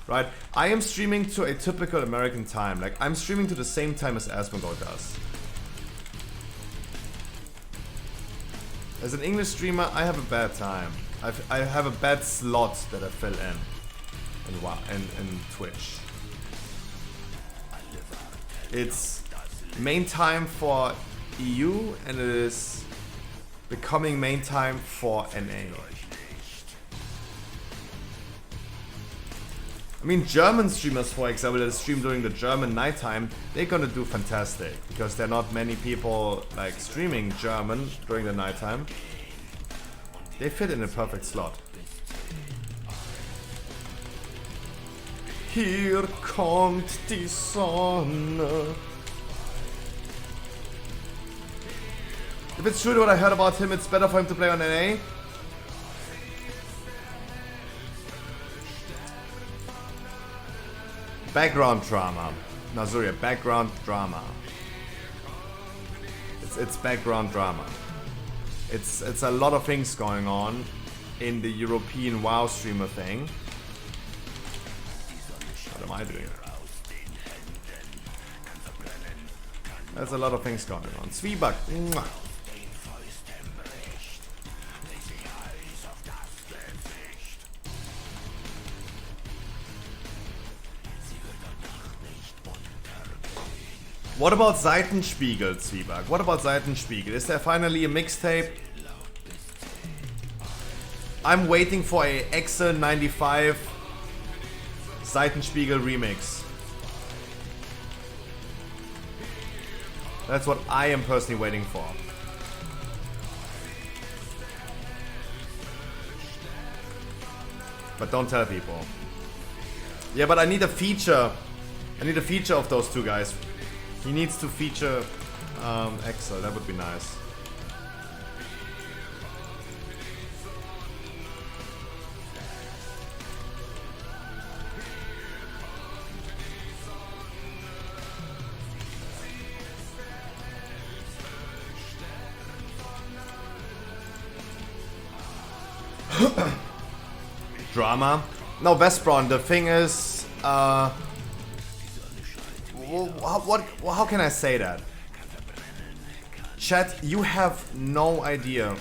Right? I am streaming to a typical American time. Like, I'm streaming to the same time as Asmongold does. As an English streamer, I have a bad time. I have a bad slot that I fill in Twitch. It's main time for EU and it is becoming main time for NA. I mean, German streamers, for example, that stream during the German nighttime, they're gonna do fantastic because there are not many people like streaming German during the nighttime. They fit in a perfect slot. Hier kommt die Sonne. If it's true what I heard about him, it's better for him to play on NA. Background drama. No, sorry, background drama. It's background drama. It's a lot of things going on in the European WoW streamer thing. What am I doing? There's a lot of things going on. Zwieback. Mwah. What about Seitenspiegel, Zwieback? What about Seitenspiegel? Is there finally a mixtape? I'm waiting for a Excel 95 Seitenspiegel remix. That's what I am personally waiting for. But don't tell people. Yeah, but I need a feature. I need a feature of those two guys. He needs to feature Excel, that would be nice. Drama? No, Vespron, the thing is, how can I say that? Chat, you have no idea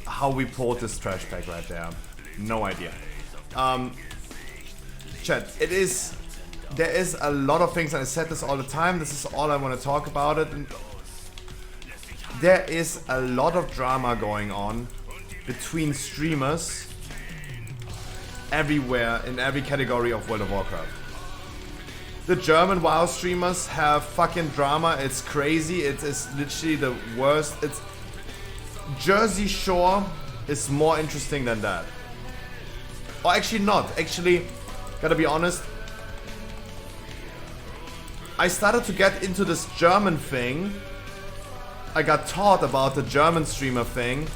how we pulled this trash bag right there. No idea. Chat, there is a lot of things, and I said this all the time, this is all I want to talk about it. And there is a lot of drama going on between streamers everywhere in every category of World of Warcraft. The German WoW streamers have fucking drama. It's crazy. It is literally the worst. It's Jersey Shore is more interesting than that. Or actually not. Actually, gotta be honest. I started to get into this German thing. I got taught about the German streamer thing.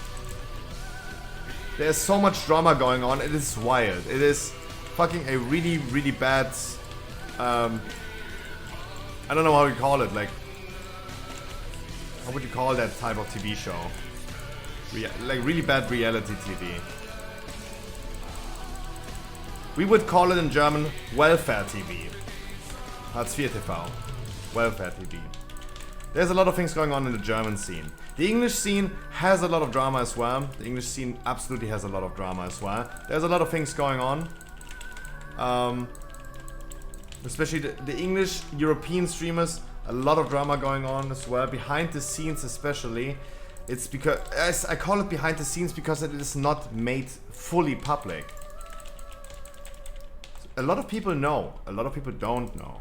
There's so much drama going on. It is wild. It is fucking a really, really bad... I don't know how you call it, like, how would you call that type of TV show? Like really bad reality TV. We would call it in German Welfare TV. Hartz IV TV. Welfare TV. There's a lot of things going on in the German scene. The English scene has a lot of drama as well. The English scene absolutely has a lot of drama as well. There's a lot of things going on. Especially the English European streamers A lot of drama going on as well, behind the scenes especially. It's because, I call it behind the scenes because it is not made fully public. A lot of people know, a lot of people don't know.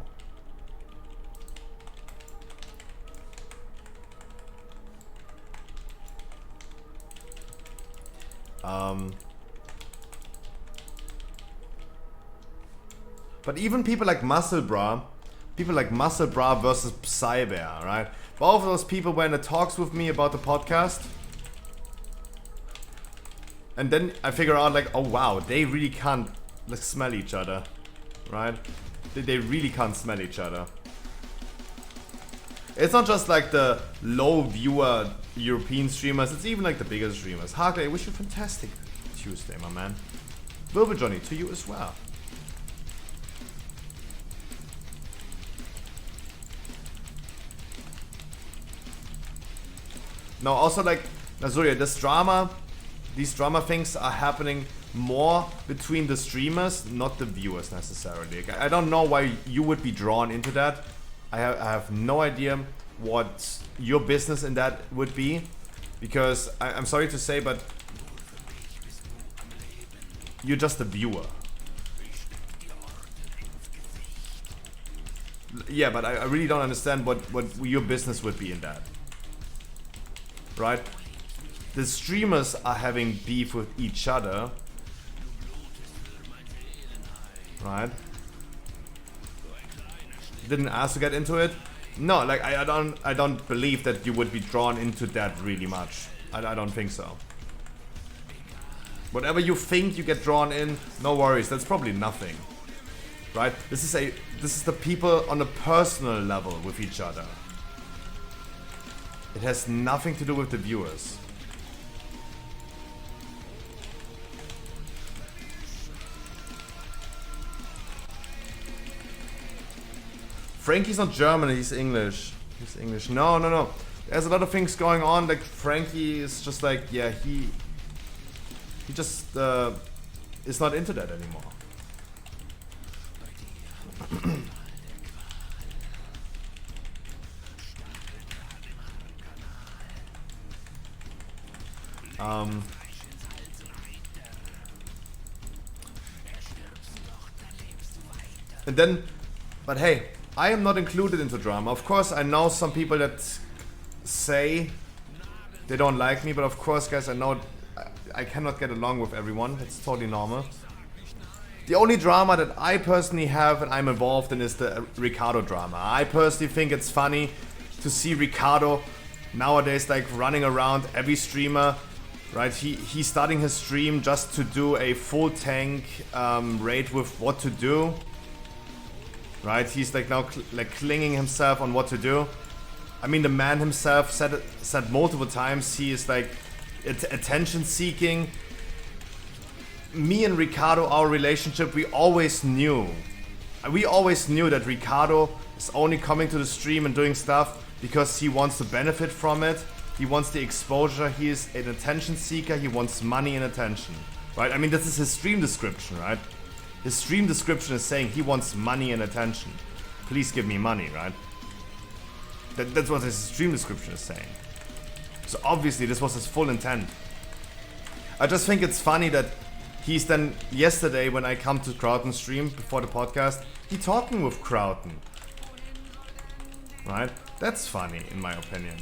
But even people like Muscle Bra versus Psybear, right? Both of those people were in the talks with me about the podcast. And then I figure out like, oh wow, they really can't smell each other, right? They really can't smell each other. It's not just like the low viewer European streamers, it's even like the bigger streamers. Harkley, I wish you a fantastic Tuesday, my man. Wilbur Johnny, to you as well. No, also like, Nazuria, these drama things are happening more between the streamers, not the viewers necessarily. I don't know why you would be drawn into that. I have no idea what your business in that would be. Because, I'm sorry to say, but you're just a viewer. Yeah, but I really don't understand what your business would be in that. Right? The streamers are having beef with each other. Right? Didn't ask to get into it. No, like I don't believe that you would be drawn into that really much. I don't think so. Whatever you think you get drawn in, no worries. That's probably nothing. Right? This is the people on a personal level with each other. It has nothing to do with the viewers. Frankie's not German, he's English. He's English. No. There's a lot of things going on. Like Frankie is just like, yeah, he just is not into that anymore. And then, but hey, I am not included into drama. Of course, I know some people that say they don't like me, but of course, guys, I know I cannot get along with everyone. It's totally normal. The only drama that I personally have and I'm involved in is the Ricardo drama. I personally think it's funny to see Ricardo nowadays like running around every streamer. Right, he's starting his stream just to do a full tank raid with what to do. Right, he's like now clinging himself on what to do. I mean, the man himself said multiple times he is like attention seeking. Me and Ricardo, our relationship, we always knew that Ricardo is only coming to the stream and doing stuff because he wants to benefit from it. He wants the exposure, he is an attention seeker, he wants money and attention. Right? I mean, this is his stream description, right? His stream description is saying he wants money and attention. Please give me money, right? That's what his stream description is saying. So obviously this was his full intent. I just think it's funny that he's then, yesterday when I come to Crowton's stream before the podcast, he talking with Crowton. Right? That's funny, in my opinion.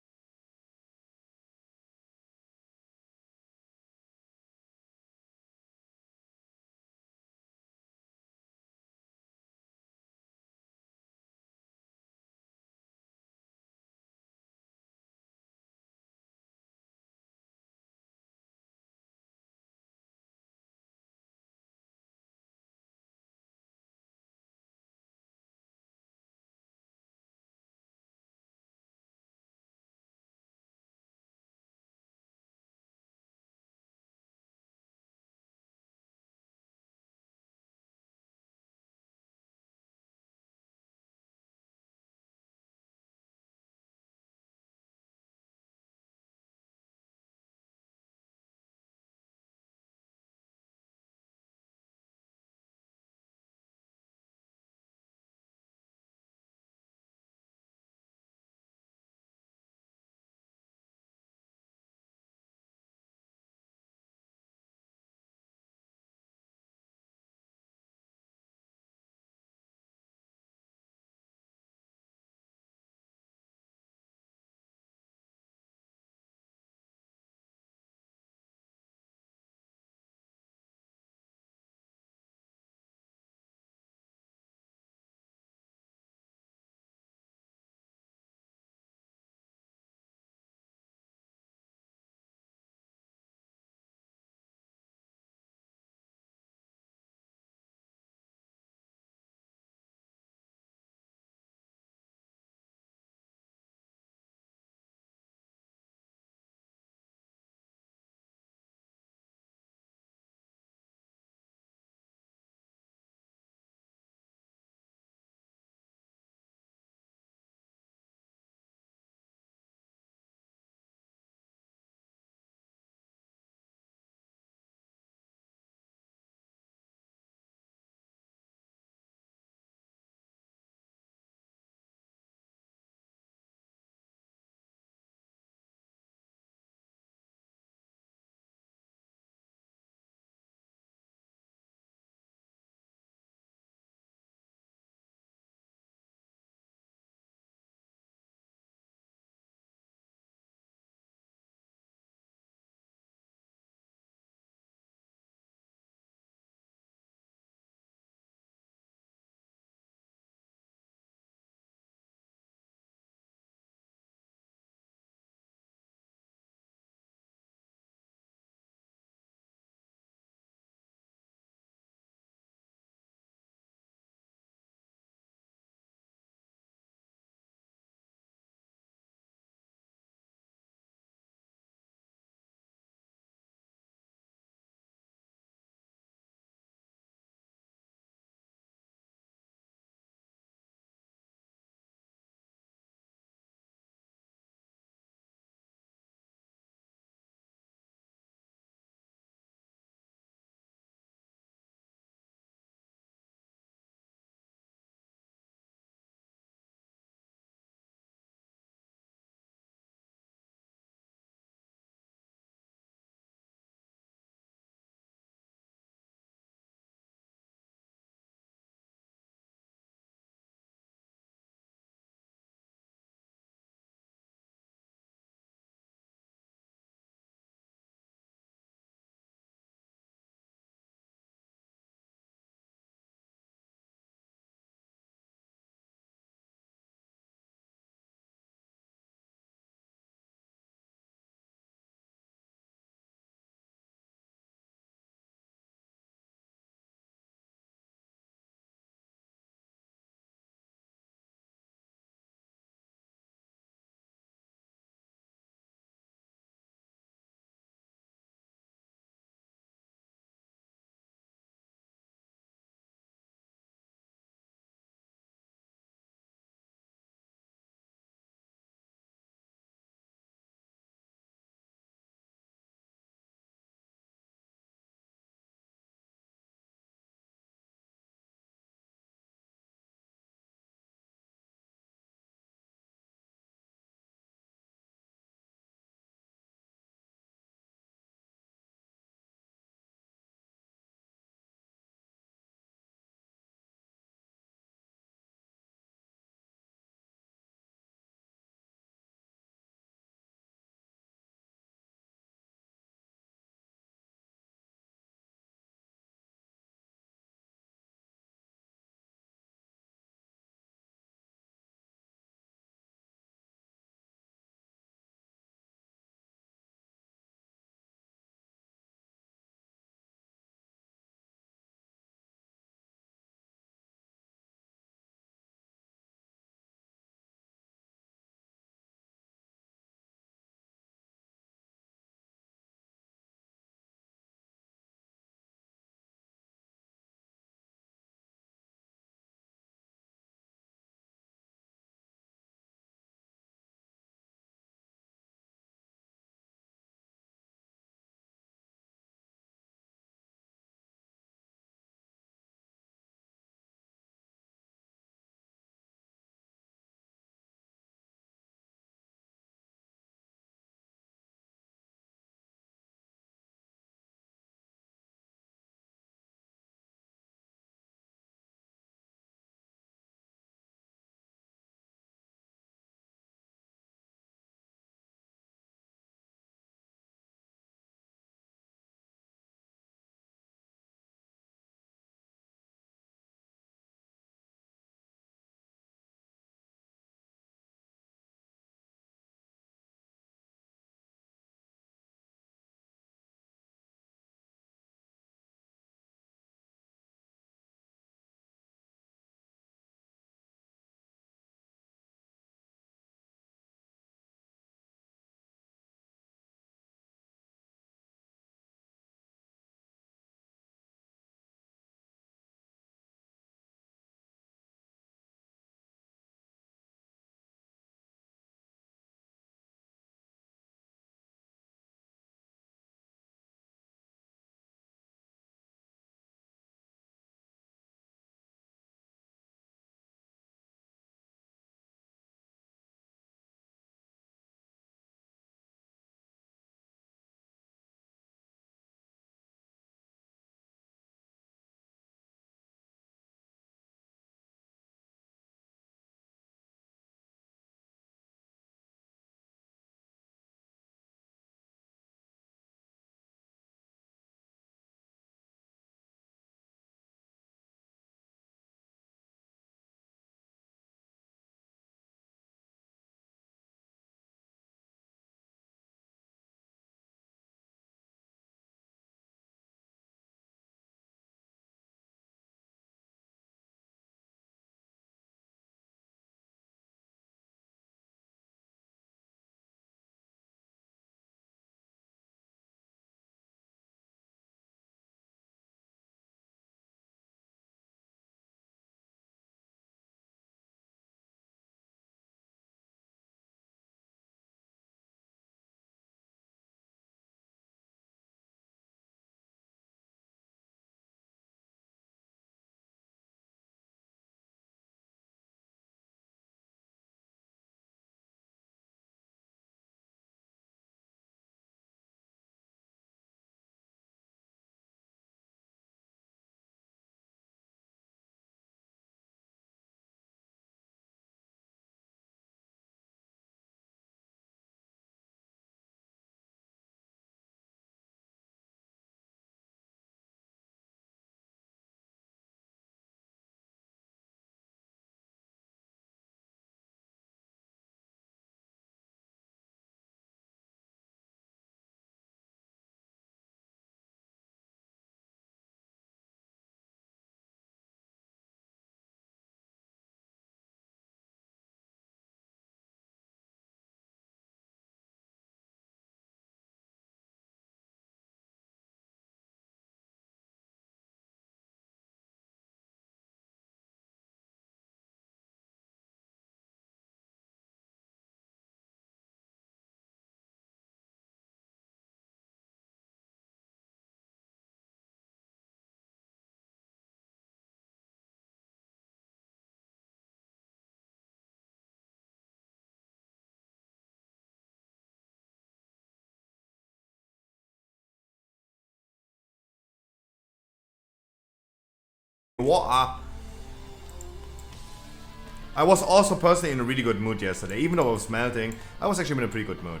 I was also personally in a really good mood yesterday. Even though I was melting, I was actually in a pretty good mood.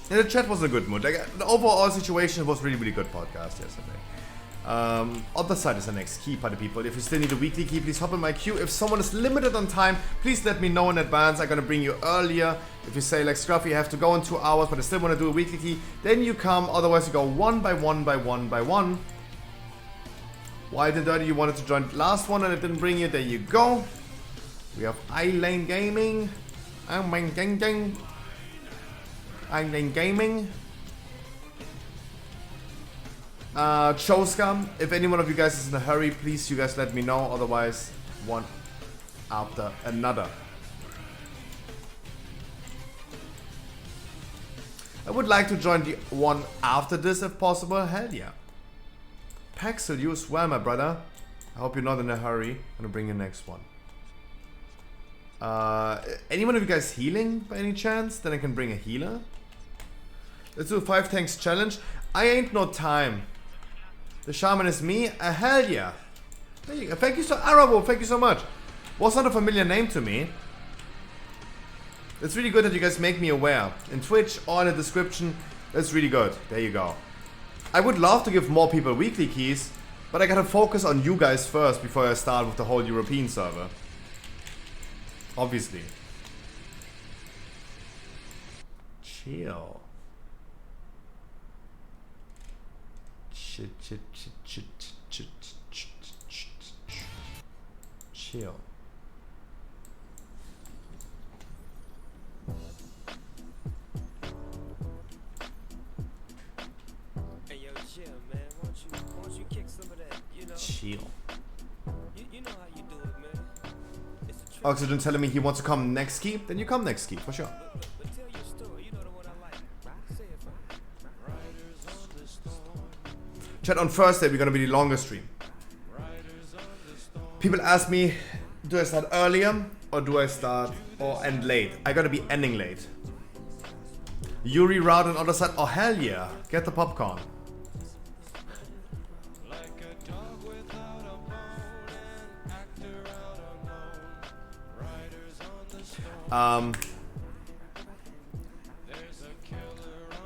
And the chat was in a good mood. Like, the overall situation was really good podcast yesterday. Other side is the next key, party people. If you still need a weekly key, please hop in my queue. If someone is limited on time, please let me know in advance. I'm gonna bring you earlier. If you say like Scruffy, you have to go in 2 hours, but I still want to do a weekly key, then you come. Otherwise, you go one by one by one by one. Why the dirty you wanted to join the last one and it didn't bring you? There you go. We have iLane Gaming. iLane Gaming. Choska, if any one of you guys is in a hurry, please you guys let me know, otherwise one after another. I would like to join the one after this if possible, hell yeah. Paxel, you as well, my brother. I hope you're not in a hurry. I'm gonna bring you next one. Any one of you guys healing by any chance? Then I can bring a healer. Let's do a 5 tanks challenge. I ain't no time. The shaman is me? Hell yeah. There you go. Thank you so Arabo, thank you so much. Was not a familiar name to me. It's really good that you guys make me aware. In Twitch or in the description. That's really good. There you go. I would love to give more people weekly keys, but I gotta focus on you guys first before I start with the whole European server. Obviously. Chill. Chill. Hey yo, chill, man. Won't you kick some of that, you know? Chill. You know how you do it, man. It's a trick. Oxygen telling me he wants to come next key, then you come next key, for sure. But tell your story, you know the one I like. Say it for me. Riders on the storm. Chat, on Thursday we're gonna be the longest stream. People ask me, do I start earlier or do I start or end late? I gotta be ending late. Yuri route on other side. Oh hell yeah! Get the popcorn.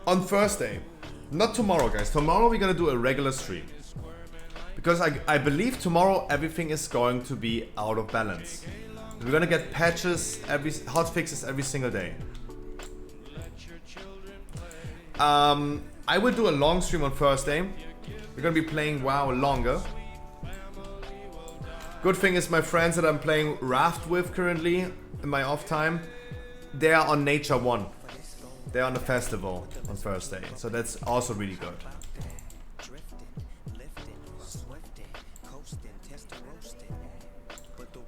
On Thursday, not tomorrow, guys. Tomorrow we're gonna do a regular stream. Because I believe tomorrow everything is going to be out of balance. We're gonna get patches, hot fixes every single day. I will do a long stream on Thursday. We're gonna be playing WoW longer. Good thing is my friends that I'm playing Raft with currently in my off time, they are on Nature 1. They're on the festival on Thursday, so that's also really good.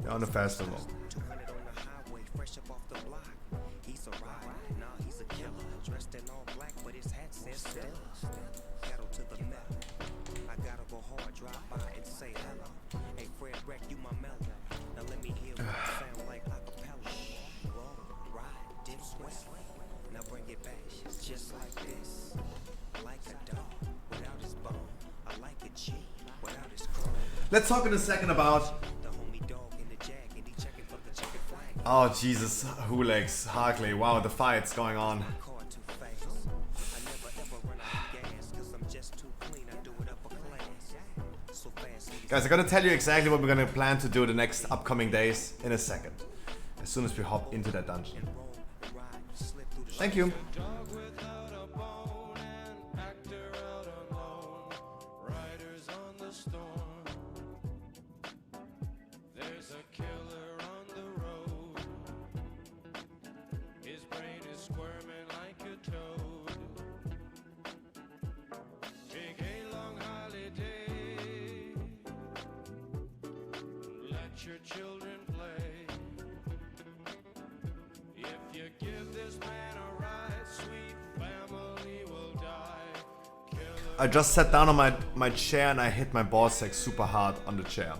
They're on the festival. Let's talk in a second about... Oh Jesus, Hulex, Harkley, wow, the fight's going on. Guys, I'm gonna tell you exactly what we're gonna plan to do the next upcoming days in a second. As soon as we hop into that dungeon. Thank you. Your children play. If you give this man a ride, sweet family will die. I just sat down on my chair and I hit my ball sack super hard on the chair.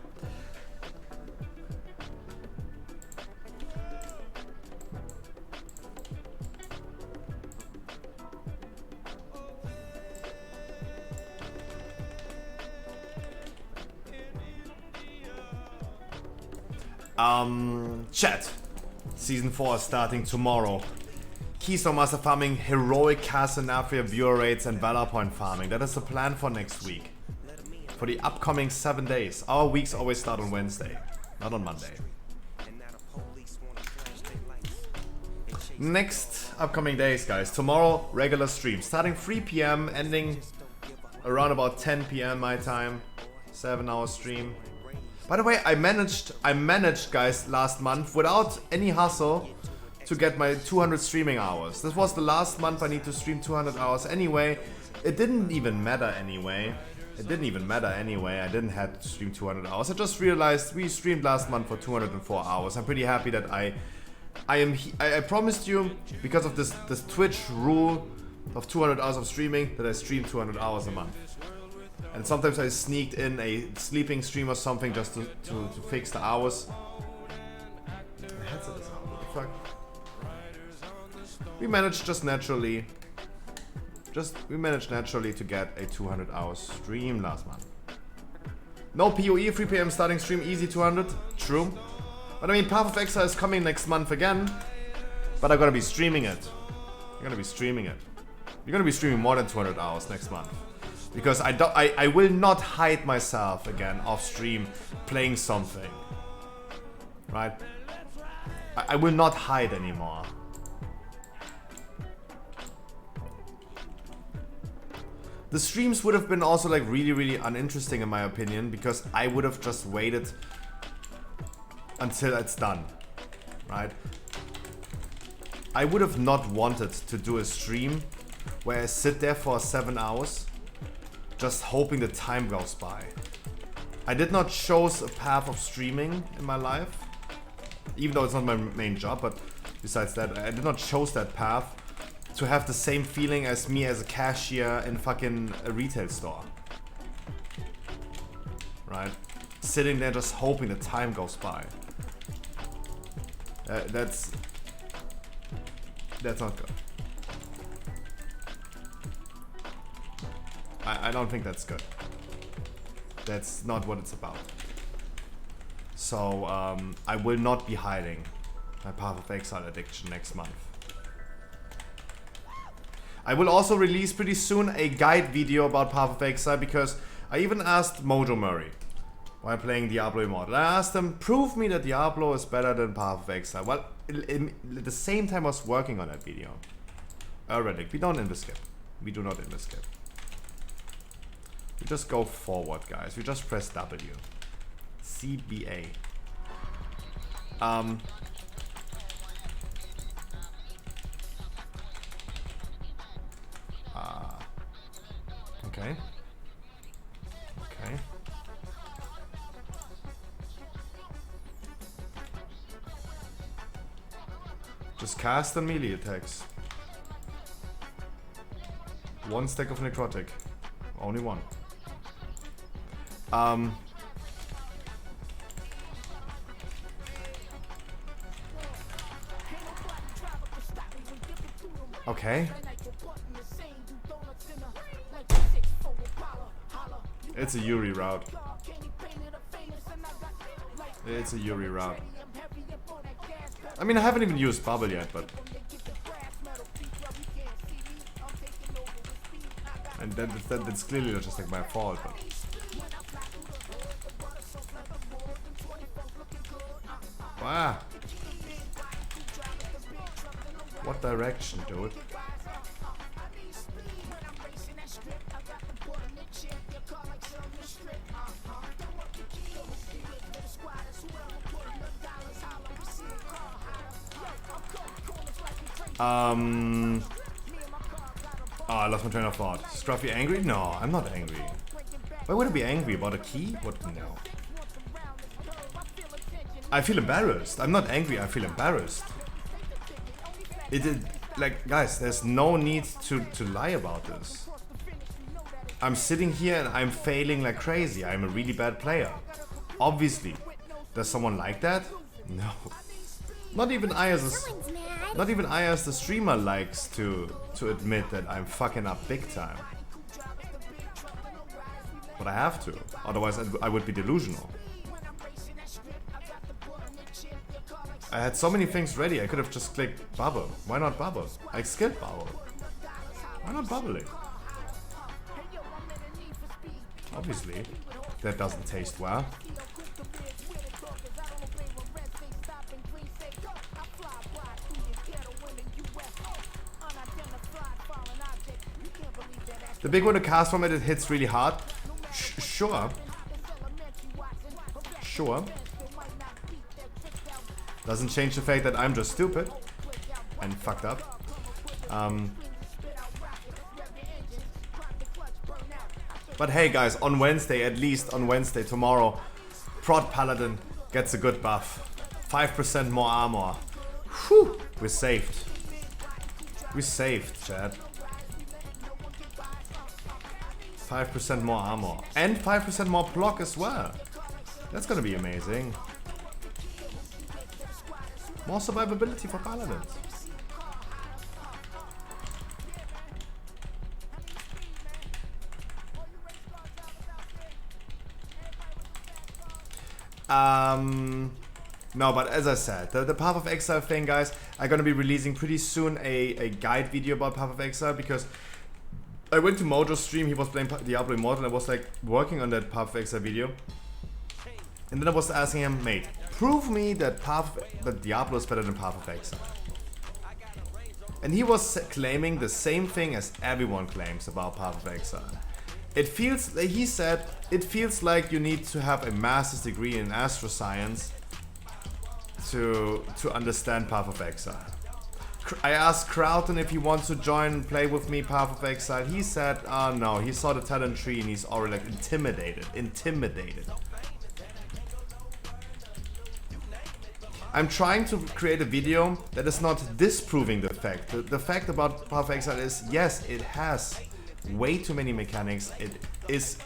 Chat. Season 4 is starting tomorrow. Keystone Master farming, heroic Casanafria viewer rates, and Valor Point farming. That is the plan for next week. For the upcoming 7 days. Our weeks always start on Wednesday, not on Monday. Next upcoming days, guys. Tomorrow, regular stream. Starting 3 PM, ending around about 10 PM my time. 7-hour stream. By the way, I managed, guys, last month without any hustle to get my 200 streaming hours. This was the last month I need to stream 200 hours anyway. It didn't even matter anyway. I didn't have to stream 200 hours. I just realized we streamed last month for 204 hours. I'm pretty happy that I promised you, because of this Twitch rule of 200 hours of streaming, that I stream 200 hours a month. And sometimes I sneaked in a sleeping stream or something just to fix the hours. My headset is out, what the fuck? We managed naturally to get a 200 hours stream last month. No PoE, 3 PM starting stream, easy 200, true. But I mean, Path of Exile is coming next month again, but I'm gonna be streaming it. You're gonna be streaming more than 200 hours next month. Because I will not hide myself again off stream playing something. Right? I will not hide anymore. The streams would have been also like really uninteresting in my opinion, because I would have just waited until it's done. Right? I would have not wanted to do a stream where I sit there for 7 hours just hoping the time goes by. I did not choose a path of streaming in my life, even though it's not my main job, but besides that, I did not choose that path to have the same feeling as me as a cashier in fucking a retail store. Right? Sitting there just hoping the time goes by. That's not good. I don't think that's good. That's not what it's about. So, I will not be hiding my Path of Exile addiction next month. I will also release pretty soon a guide video about Path of Exile, because I even asked Mojo Murray while playing Diablo Immortal. I asked him, prove me that Diablo is better than Path of Exile. Well, at the same time I was working on that video. Relic, we don't invis-skip. We do not invis-skip. We just go forward, guys. We just press W. CBA. Okay. Okay. Just cast and melee attacks. 1 stack of necrotic. Only 1. Okay. It's a Yuri route. It's a Yuri route. I mean, I haven't even used Bubble yet, but... And that's clearly just like my fault, but... Wow. What direction, dude? Oh, I lost my train of thought. Scruffy angry? No, I'm not angry. Why would I be angry about a key? What? No. I feel embarrassed. I'm not angry, I feel embarrassed. Like, guys, there's no need to lie about this. I'm sitting here and I'm failing like crazy. I'm a really bad player. Obviously. Does someone like that? No. Not even I as the streamer likes to admit that I'm fucking up big time. But I have to. Otherwise I would be delusional. I had so many things ready. I could have just clicked bubble. Why not bubble? I skipped bubble. Why not bubbling? Obviously, that doesn't taste well. The big one to cast from it, it hits really hard. Sure. Sure. Doesn't change the fact that I'm just stupid and fucked up. But hey guys, on Wednesday, at least on Wednesday, tomorrow, Prod Paladin gets a good buff. 5% more armor. Whew, we're saved. We're saved, Chad. 5% more armor. And 5% more block as well. That's gonna be amazing. More survivability for Paladins. No, but as I said, the Path of Exile thing, guys, I'm gonna be releasing pretty soon a guide video about Path of Exile, because I went to Mojo's stream, he was playing Diablo Immortal, and I was like working on that Path of Exile video. And then I was asking him, mate, prove me that Diablo is better than Path of Exile. And he was claiming the same thing as everyone claims about Path of Exile. It feels, he said, it feels like you need to have a master's degree in astroscience to understand Path of Exile. I asked Crowton if he wants to join and play with me Path of Exile. He said, oh no, he saw the talent tree and he's already like intimidated. I'm trying to create a video that is not disproving the fact. The fact about Path of Exile is, yes, it has way too many mechanics. It is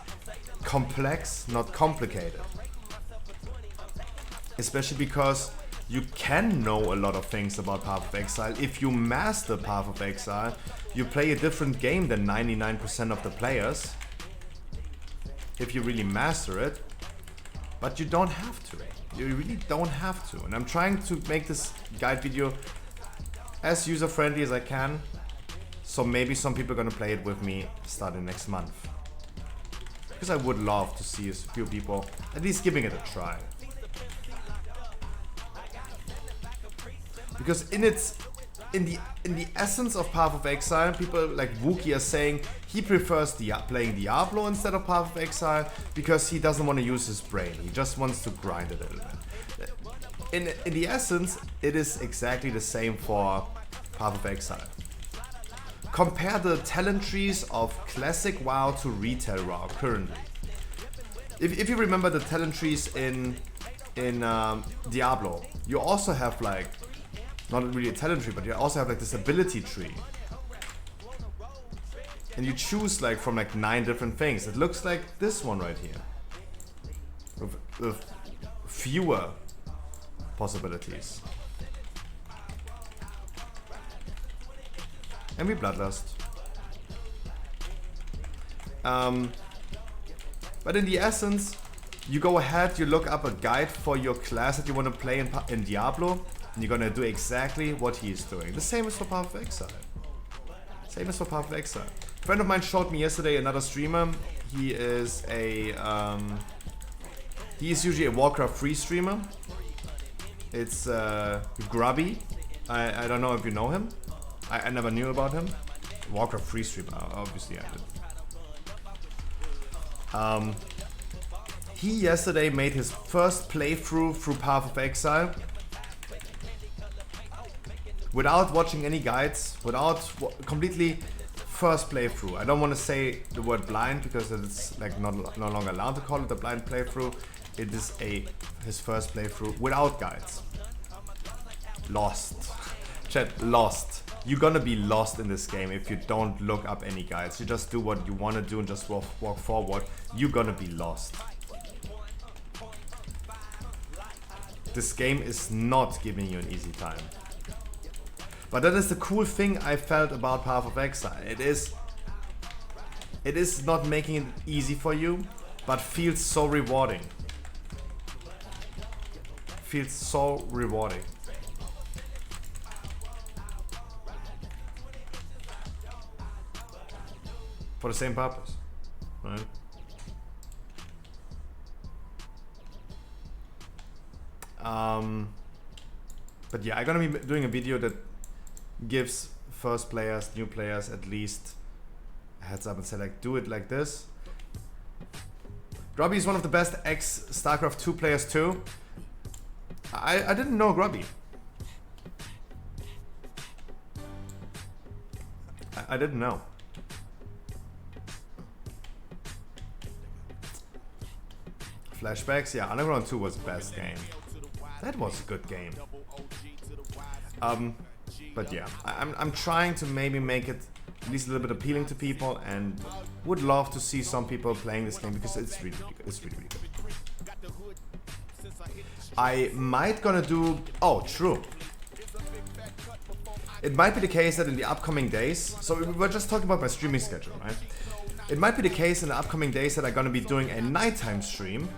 complex, not complicated. Especially because you can know a lot of things about Path of Exile. If you master Path of Exile, you play a different game than 99% of the players. If you really master it. But you don't have to. You really don't have to. And I'm trying to make this guide video as user-friendly as I can. So maybe some people are gonna play it with me starting next month. Because I would love to see a few people at least giving it a try. Because in the essence of Path of Exile, people like Wookie are saying he prefers playing Diablo instead of Path of Exile because he doesn't want to use his brain. He just wants to grind it a little bit. In the essence, it is exactly the same for Path of Exile. Compare the talent trees of classic WoW to retail WoW currently. If you remember the talent trees in Diablo, you also have like, not really a talent tree, but you also have like this ability tree. And you choose like from like 9 different things. It looks like this one right here. With fewer possibilities. And we Bloodlust. But in the essence, you go ahead, you look up a guide for your class that you want to play in Diablo, and you're gonna do exactly what he is doing. The same is for Path of Exile. Same as for Path of Exile. A friend of mine showed me yesterday another streamer. He is usually a Warcraft 3 streamer. It's Grubby. I don't know if you know him. I never knew about him. Warcraft 3 streamer, obviously I did. He yesterday made his first playthrough through Path of Exile. Without watching any guides, completely first playthrough. I don't want to say the word blind because it's like no longer allowed to call it a blind playthrough. It is his first playthrough without guides. Lost. Chat, lost. You're gonna be lost in this game if you don't look up any guides. You just do what you want to do and just walk forward. You're gonna be lost. This game is not giving you an easy time. But that is the cool thing I felt about Path of Exile. It is not making it easy for you, but feels so rewarding. Feels so rewarding. for the same purpose, right? But yeah, I'm gonna be doing a video that gives first players, new players, at least a heads up and say like, do it like this. Grubby is one of the best ex-StarCraft 2 players too. I didn't know Grubby. I didn't know. Flashbacks, yeah, Underground 2 was the best game. That was a good game. But yeah, I'm trying to maybe make it at least a little bit appealing to people, and would love to see some people playing this game because it's really, really good. It's really, really good. I might gonna do... Oh, true. It might be the case that in the upcoming days... So we were just talking about my streaming schedule, right? It might be the case in the upcoming days that I'm gonna be doing a nighttime stream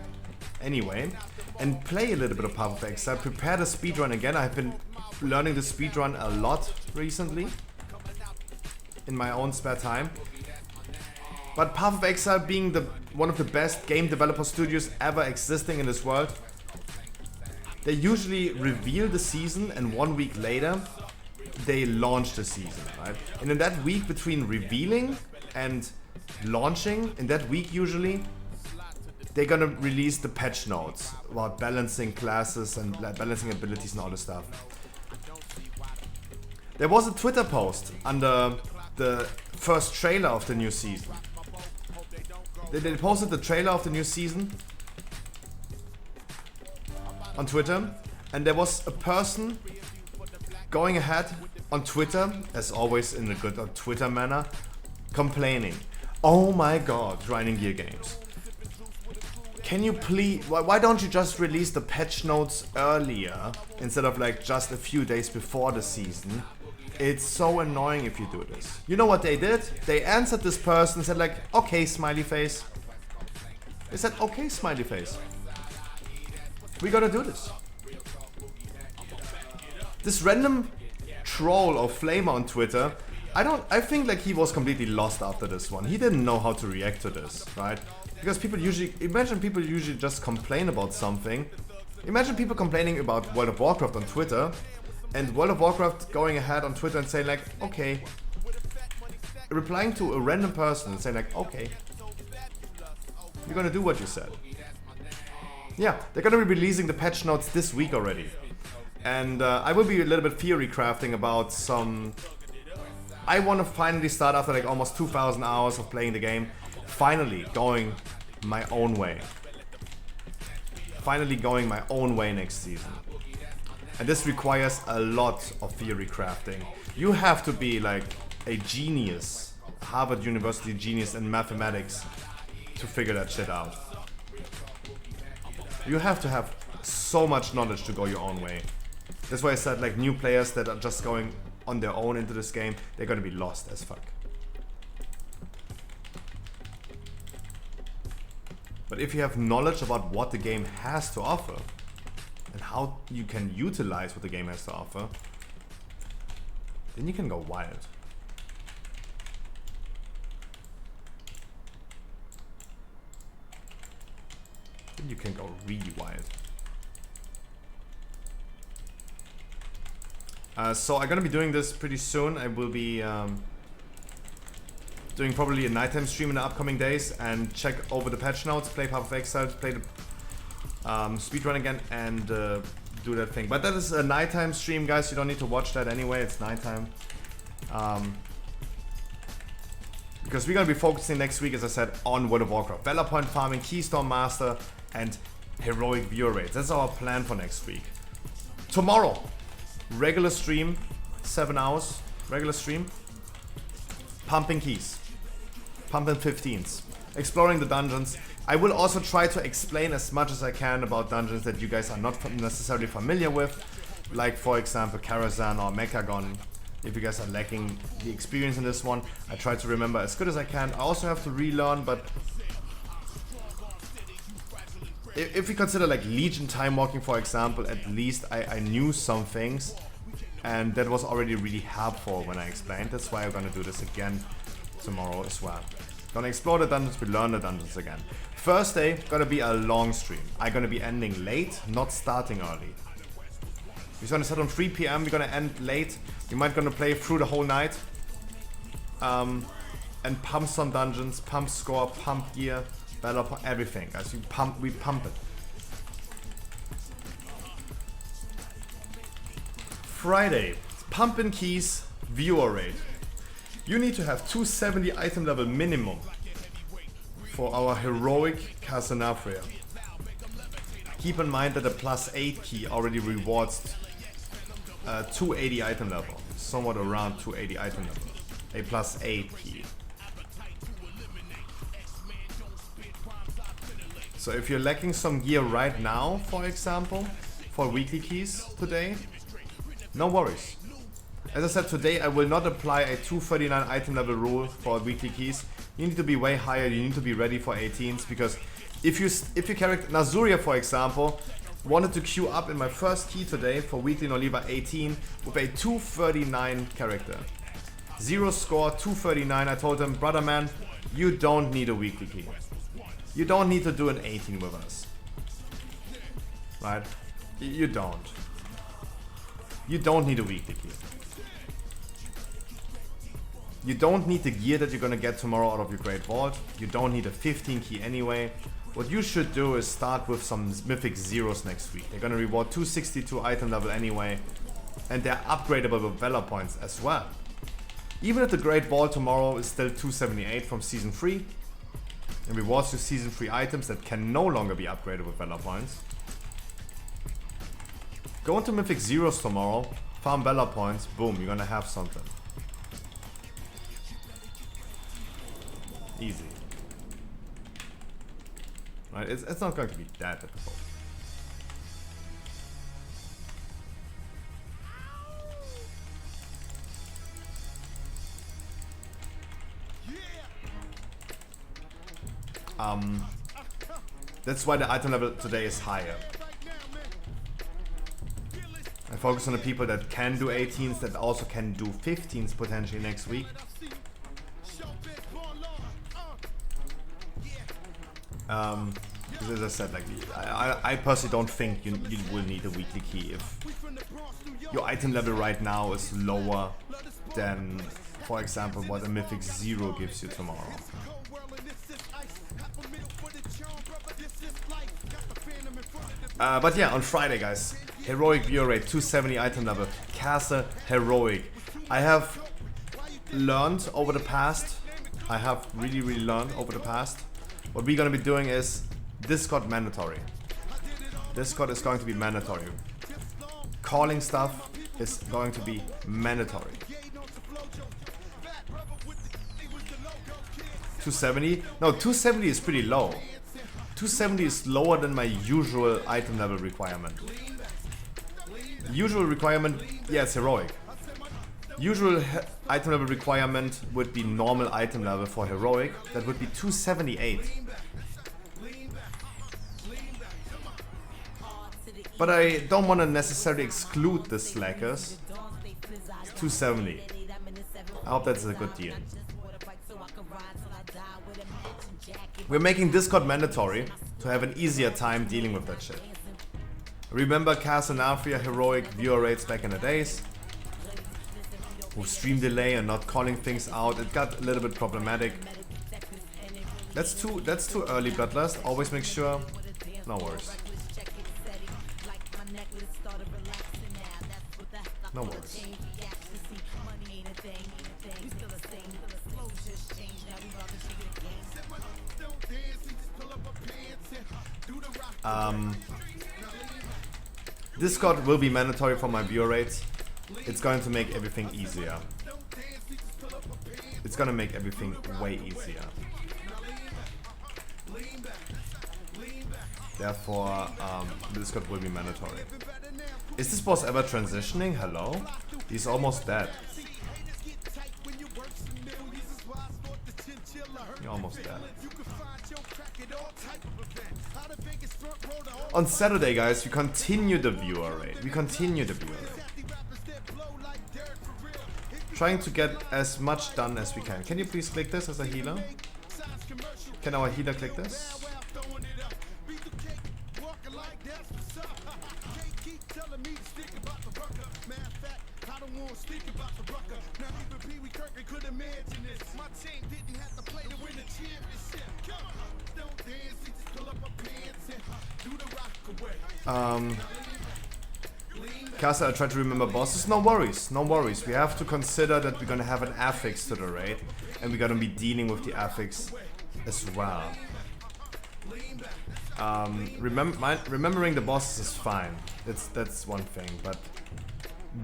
anyway, and play a little bit of Path of Exile, prepare the speedrun again. I've been learning the speedrun a lot recently in my own spare time. But Path of Exile being one of the best game developer studios ever existing in this world, they usually reveal the season and 1 week later they launch the season, right? And in that week between revealing and launching, in that week usually, they're gonna release the patch notes about balancing classes and balancing abilities and all this stuff. There was a Twitter post under the first trailer of the new season. They posted the trailer of the new season on Twitter, and there was a person going ahead on Twitter, as always in a good Twitter manner, complaining, "Oh my god, Grinding Gear Games. Can you please, why don't you just release the patch notes earlier instead of like just a few days before the season? It's so annoying if you do this." You know what they did? They answered this person and said like, "Okay, smiley face." They said, "Okay, smiley face. We gotta do this." This random troll or flamer on Twitter, I think like he was completely lost after this one. He didn't know how to react to this, right? Because people usually, imagine people usually just complain about something. Imagine people complaining about World of Warcraft on Twitter, and World of Warcraft going ahead on Twitter and saying like, "Okay." Replying to a random person and saying like, "Okay, you're gonna do what you said." Yeah, they're gonna be releasing the patch notes this week already. And I will be a little bit theory crafting about some... I want to finally start after like almost 2,000 hours of playing the game, finally going my own way. Finally going my own way next season. And this requires a lot of theory crafting. You have to be like a genius, Harvard University genius in mathematics to figure that shit out. You have to have so much knowledge to go your own way. That's why I said like new players that are just going on their own into this game, they're gonna be lost as fuck. But if you have knowledge about what the game has to offer and how you can utilize what the game has to offer, then you can go wild. Then you can go really wild. So I'm gonna be doing this pretty soon. I will be doing probably a nighttime stream in the upcoming days and check over the patch notes, play Path of Exile, play the speedrun again, and do that thing. But that is a nighttime stream, guys. You don't need to watch that anyway. It's nighttime. Because we're gonna be focusing next week, as I said, on World of Warcraft, Valor Point farming, Keystone Master, and heroic viewer rates. That's our plan for next week. Tomorrow, regular stream, 7 hours, regular stream, pumping keys, pumping 15s, exploring the dungeons. I will also try to explain as much as I can about dungeons that you guys are not necessarily familiar with, like for example Karazhan or Mechagon. If you guys are lacking the experience in this one, I try to remember as good as I can. I also have to relearn, but if we consider like Legion time walking, for example, at least I knew some things, and that was already really helpful when I explained. That's why I'm gonna do this again tomorrow as well. Gonna explore the dungeons, we learn the dungeons again. First day, gonna be a long stream. I'm gonna be ending late, not starting early. We're gonna start on 3 PM, we're gonna end late. We might gonna play through the whole night. And pump some dungeons, pump score, pump gear, battle, everything, guys. We pump it. Friday, pumping keys, viewer rate. You need to have 270 item level minimum for our heroic Casanafria. Keep in mind that the +8 key already rewards 280 item level, somewhat around 280 item level. A +8 key. So if you're lacking some gear right now, for example, for weekly keys today, no worries. As I said, today I will not apply a 239 item level rule for weekly keys. You need to be way higher, you need to be ready for 18s, because if your character, Nazuria for example, wanted to queue up in my first key today for weekly Noliva 18 with a 239 character. 0 score, 239, I told him, brother man, you don't need a weekly key. You don't need to do an 18 with us. Right? You don't. You don't need a weekly key. You don't need the gear that you're gonna get tomorrow out of your Great Vault. You don't need a 15 key anyway. What you should do is start with some Mythic Zeros next week. They're gonna reward 262 item level anyway. And they're upgradable with Valor points as well. Even if the Great Vault tomorrow is still 278 from Season 3, and rewards you Season 3 items that can no longer be upgraded with Valor points. Go into Mythic Zeros tomorrow, farm Valor points, boom, you're gonna have something. Easy. Right, it's not going to be that difficult. That's why the item level today is higher. I focus on the people that can do 18s, that also can do 15s potentially next week. As I said, like I personally don't think you will need a weekly key if your item level right now is lower than, for example, what a Mythic Zero gives you tomorrow. But yeah, on Friday, guys, heroic viewer rate, 270 item level, Castle heroic. I have learned over the past. I have really learned over the past. What we're gonna be doing is Discord mandatory. Discord is going to be mandatory. Calling stuff is going to be mandatory. 270? No, 270 is pretty low. 270 is lower than my usual item level requirement. Usual requirement, yeah, it's heroic. Usual item level requirement would be normal item level for heroic. That would be 278. But I don't want to necessarily exclude the slackers. It's 270. I hope that's a good deal. We're making Discord mandatory to have an easier time dealing with that shit. Remember Casanafria heroic viewer rates back in the days? With stream delay and not calling things out, it got a little bit problematic. That's too early, Bloodlust. Always make sure. No worries. No worries. Discord will be mandatory for my viewer rates. It's going to make everything easier. It's gonna make everything way easier. Therefore, Discord will be mandatory. Is this boss ever transitioning? Hello? He's almost dead. You're almost dead. On Saturday, guys, we continue the viewer rate. We continue the viewer rate. Trying to get as much done as we can. Can you please click this as a healer? Can our healer click this? Casa, I tried to remember bosses. No worries, no worries. We have to consider that we're gonna have an affix to the raid, and we're gonna be dealing with the affix as well. Remembering the bosses is fine. That's one thing, but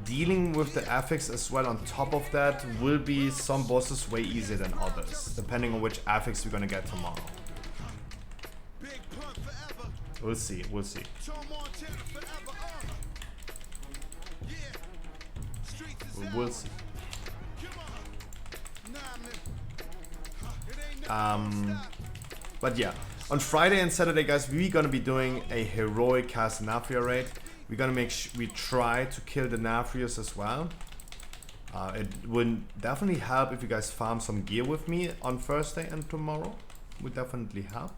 dealing with the affix as well on top of that will be some bosses way easier than others, depending on which affix we're gonna get tomorrow. We'll see, we'll see. We'll see. But yeah, on Friday and Saturday, guys, we're gonna be doing a heroic cast Nafria raid. We're gonna we try to kill the Nafrias as well. It would definitely help if you guys farm some gear with me on Thursday and tomorrow. Would definitely help.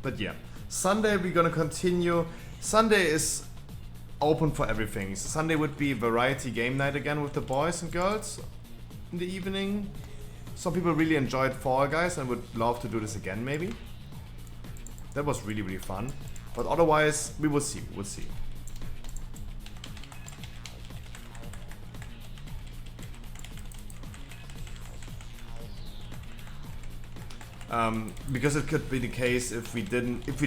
But yeah, Sunday we're gonna continue. Sunday is open for everything. Sunday would be variety game night again with the boys and girls in the evening. Some people really enjoyed Fall Guys and would love to do this again maybe. That was really, really fun. But otherwise, we will see, we'll see. Because it could be the case if we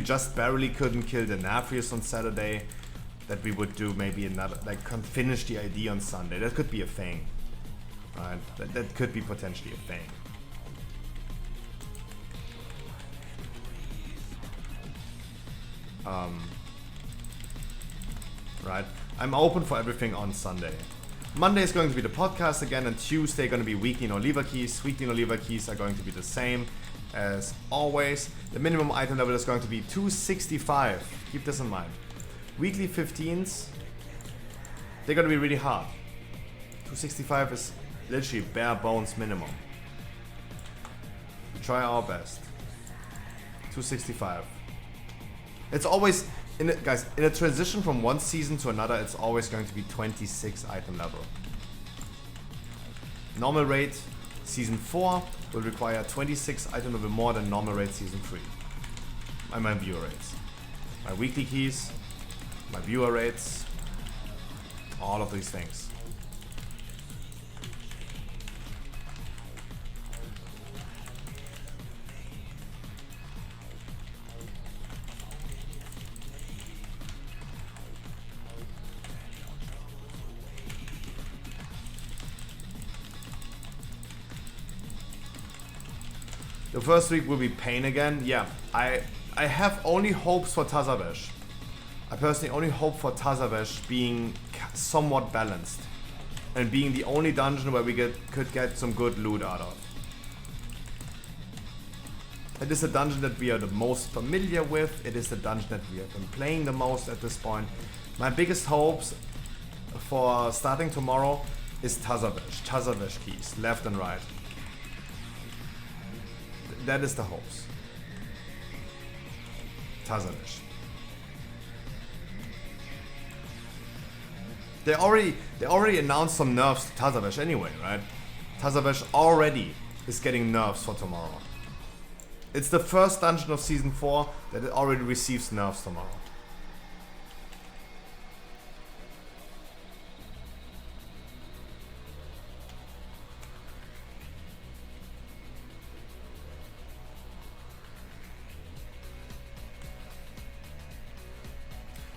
just barely couldn't kill the Nafrius on Saturday, that we would do maybe another, like finish the ID on Sunday. That could be a thing, right? That could be potentially a thing. Right? I'm open for everything on Sunday. Monday is going to be the podcast again, and Tuesday going to be weekly no lever keys. Weekly no lever keys are going to be the same as always. The minimum item level is going to be 265. Keep this in mind. Weekly 15s, they're going to be really hard. 265 is literally bare bones minimum. We try our best. 265. It's always, guys, in a transition from one season to another, it's always going to be 26 item level. Normal rate season 4 will require 26 item level more than normal rate season 3. My viewer rates. My weekly keys, my viewer rates, all of these things. The first week will be pain again. Yeah, I have only hopes for Tazavesh. I personally only hope for Tazavesh being somewhat balanced and being the only dungeon where we could get some good loot out of. It is a dungeon that we are the most familiar with. It is the dungeon that we have been playing the most at this point. My biggest hopes for starting tomorrow is Tazavesh keys, left and right. That is the hopes. Tazavesh. They already announced some nerfs to Tazavesh anyway, right? Tazavesh already is getting nerfs for tomorrow. It's the first dungeon of season 4 that it already receives nerfs tomorrow.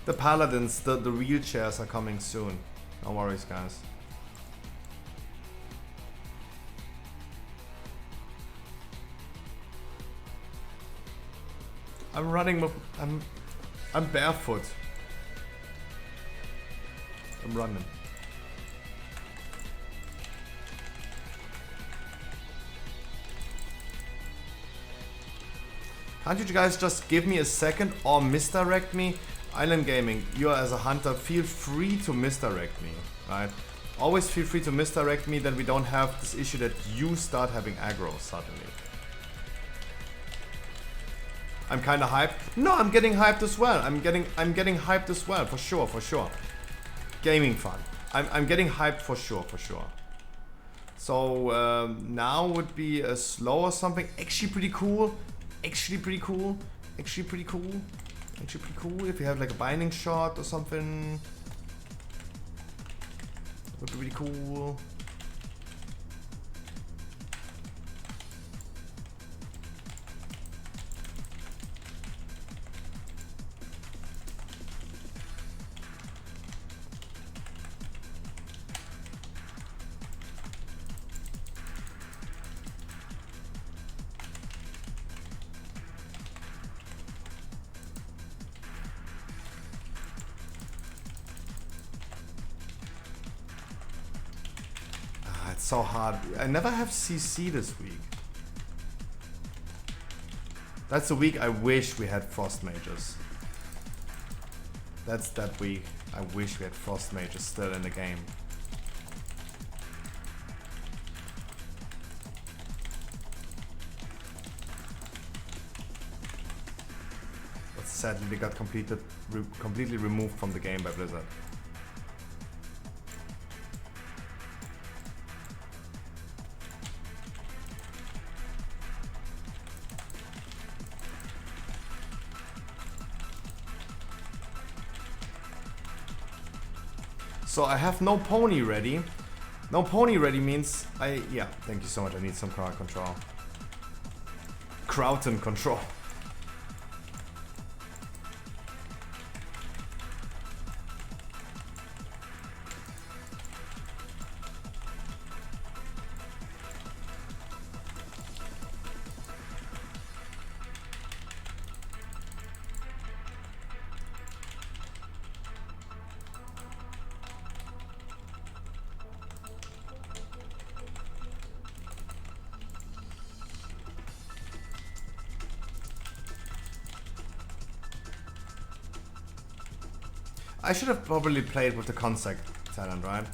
The paladins, the wheelchairs are coming soon. No worries, guys. I'm running with, I'm barefoot. I'm running. Can't you guys just give me a second or misdirect me? Island Gaming, you as a hunter, feel free to misdirect me, right? Always feel free to misdirect me, then we don't have this issue that you start having aggro suddenly. I'm kinda hyped. No, I'm getting hyped as well. I'm getting hyped as well, for sure. Gaming fun. I'm getting hyped for sure. So now would be a slow or something. Actually pretty cool. If you have like a binding shot or something, would be really cool. So hard. I never have CC this week. That's the week I wish we had Frost Mages. That's that week I wish we had Frost Mages still in the game. But sadly they got completely removed from the game by Blizzard. So I have no pony ready. No pony ready means yeah, thank you so much. I need some crowd control. Crowton control. I should have probably played with the concept talent, right?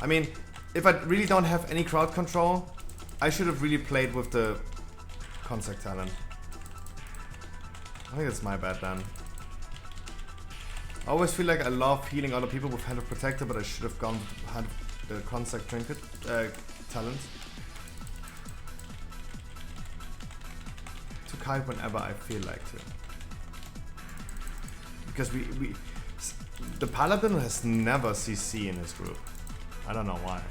I mean, if I really don't have any crowd control, I should have really played with the concept talent. I think it's my bad then. I always feel like I love healing other people with Hand of Protector, but I should have gone with the concept trinket talent. To kite whenever I feel like to. Because the Paladin has never CC in his group. I don't know why.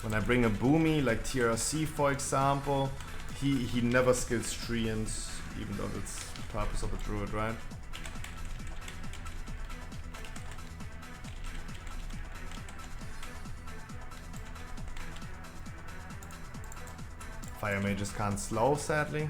When I bring a Boomy, like TRC for example, he never skills Treants, even though that's the purpose of a druid, right? Fire mages can't slow, sadly.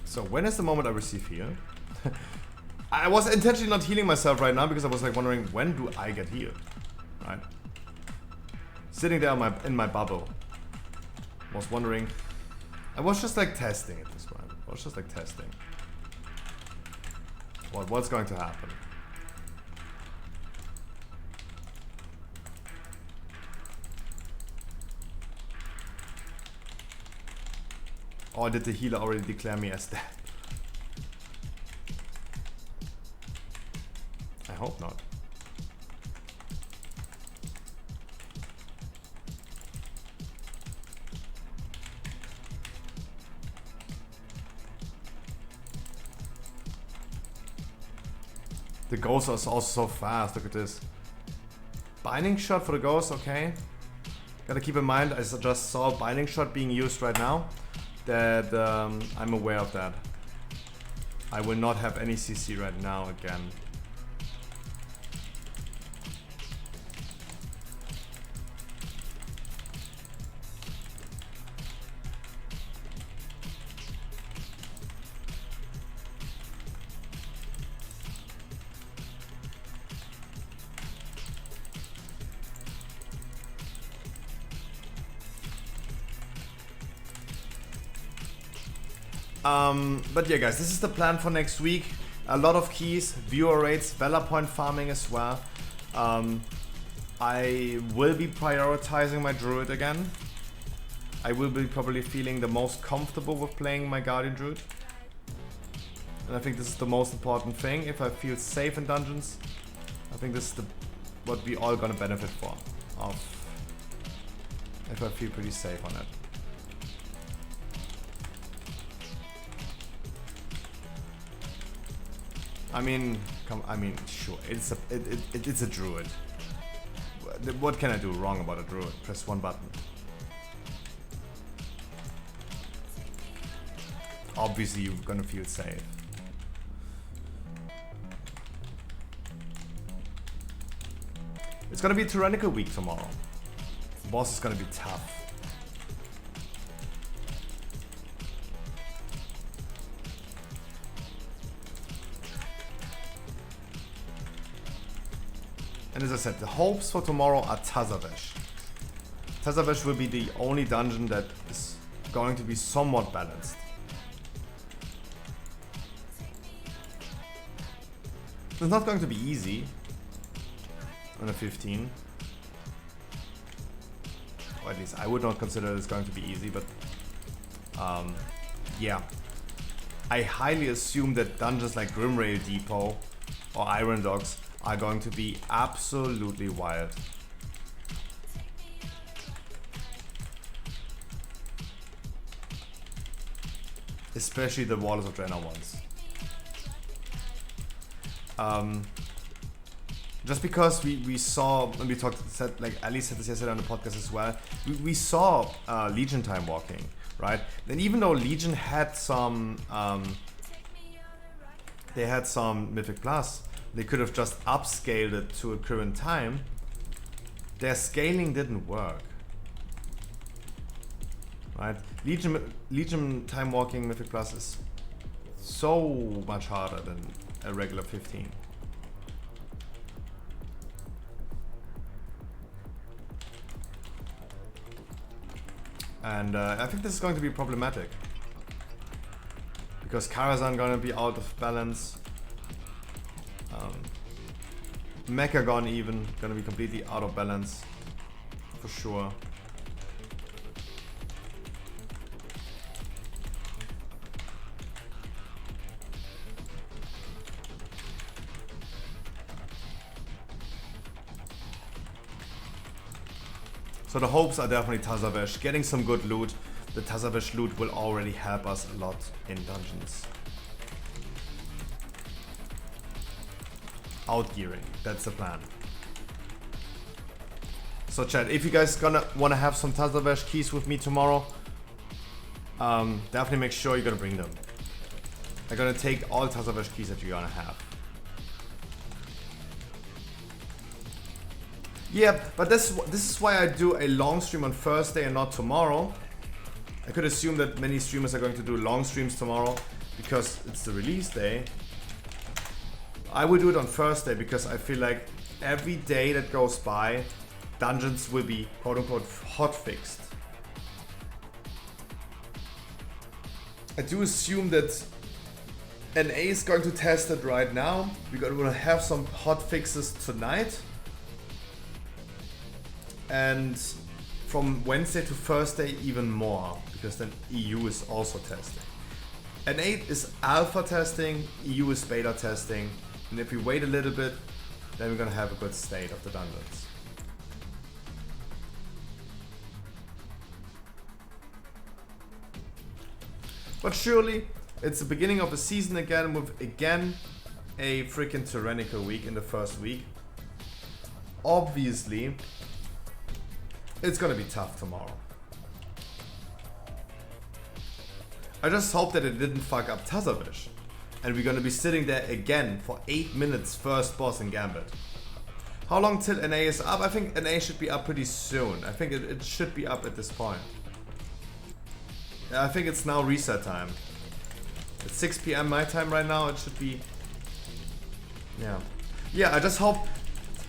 So when is the moment I receive heal? I was intentionally not healing myself right now because I was like wondering, when do I get healed? Right? Sitting there in my bubble. Was wondering. I was just like testing at this point. I was just like testing. What's going to happen? Or did the healer already declare me as dead? I hope not. The ghost is also so fast, look at this. Binding shot for the ghost, okay. Gotta keep in mind, I just saw binding shot being used right now. that I'm aware of that. I will not have any CC right now again. But yeah guys, this is the plan for next week. A lot of keys, viewer rates, Valor point farming as well. I will be prioritizing my druid again. I will be probably feeling the most comfortable with playing my guardian druid. And I think this is the most important thing. If I feel safe in dungeons, I think this is what we all gonna benefit from. If I feel pretty safe on it. I mean, sure, it's a druid. What can I do wrong about a druid? Press one button. Obviously, you're gonna feel safe. It's gonna be a tyrannical week tomorrow. Boss is gonna be tough. And as I said, the hopes for tomorrow are Tazavesh. Tazavesh will be the only dungeon that is going to be somewhat balanced. It's not going to be easy on a 15. Or at least I would not consider it's going to be easy, but yeah. I highly assume that dungeons like Grimrail Depot or Iron Dogs are going to be absolutely wild. Especially the Waters of Draenor ones. Just because we saw, when we said, like Ali said this yesterday on the podcast as well, we saw Legion time walking, right? And even though Legion had some, they had some Mythic Plus, they could have just upscaled it to a current time. Their scaling didn't work. Right? Legion time walking Mythic Plus is so much harder than a regular 15. And I think this is going to be problematic. Because Karazhan gonna be out of balance. Mechagon even gonna be completely out of balance for sure. So the hopes are definitely Tazavesh, getting some good loot. The Tazavesh loot will already help us a lot in dungeons. Outgearing, that's the plan. So chat, if you guys wanna have some Tazavesh keys with me tomorrow, definitely make sure you're gonna bring them. I'm gonna take all Tazavesh keys that you're gonna have. Yeah, but this is why I do a long stream on Thursday and not tomorrow. I could assume that many streamers are going to do long streams tomorrow because it's the release day. I will do it on Thursday because I feel like every day that goes by, dungeons will be quote-unquote hotfixed. I do assume that NA is going to test it right now. We're going to have some hotfixes tonight. And from Wednesday to Thursday even more, because then EU is also testing. N8 is alpha testing, EU is beta testing, and if we wait a little bit, then we're gonna have a good state of the dungeons. But surely, it's the beginning of the season again with again a freaking tyrannical week in the first week. Obviously, it's gonna be tough tomorrow. I just hope that it didn't fuck up Tazovic. And we're gonna be sitting there again for 8 minutes first boss in Gambit. How long till NA is up? I think NA should be up pretty soon. I think it should be up at this point. Yeah, I think it's now reset time. It's 6 PM my time right now. It should be... Yeah. Yeah, I just hope...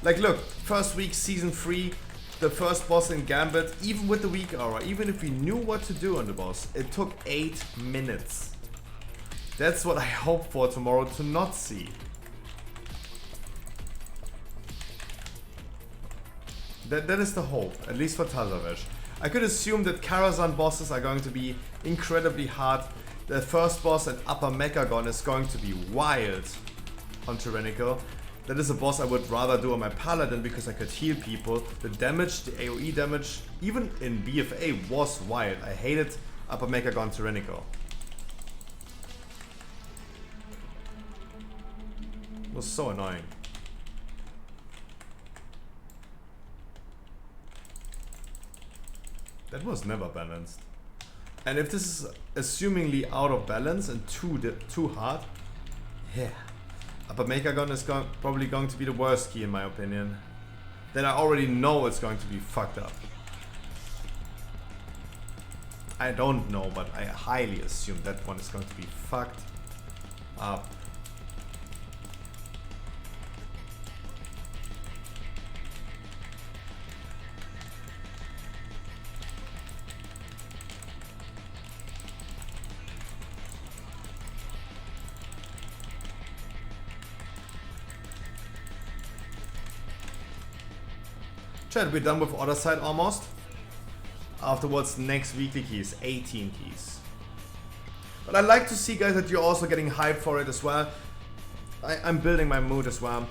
Like, look, first week, season 3, the first boss in Gambit, even with the weak aura, even if we knew what to do on the boss, it took 8 minutes. That's what I hope for tomorrow to not see. That is the hope, at least for Tazovic. I could assume that Karazhan bosses are going to be incredibly hard. The first boss at Upper Mechagon is going to be wild on Tyrannical. That is a boss I would rather do on my Paladin because I could heal people. The damage, the AoE damage, even in BFA was wild. I hated Upper Mechagon Tyrannical. It was so annoying. That was never balanced. And if this is assumingly out of balance and too hard, yeah. Upper Mechagon is probably going to be the worst key in my opinion. Then I already know it's going to be fucked up. I don't know, but I highly assume that one is going to be fucked up. Chat, we're done with other side almost. Afterwards, next weekly key is 18 keys. But I like to see, guys, that you're also getting hyped for it as well. I'm building my mood as well.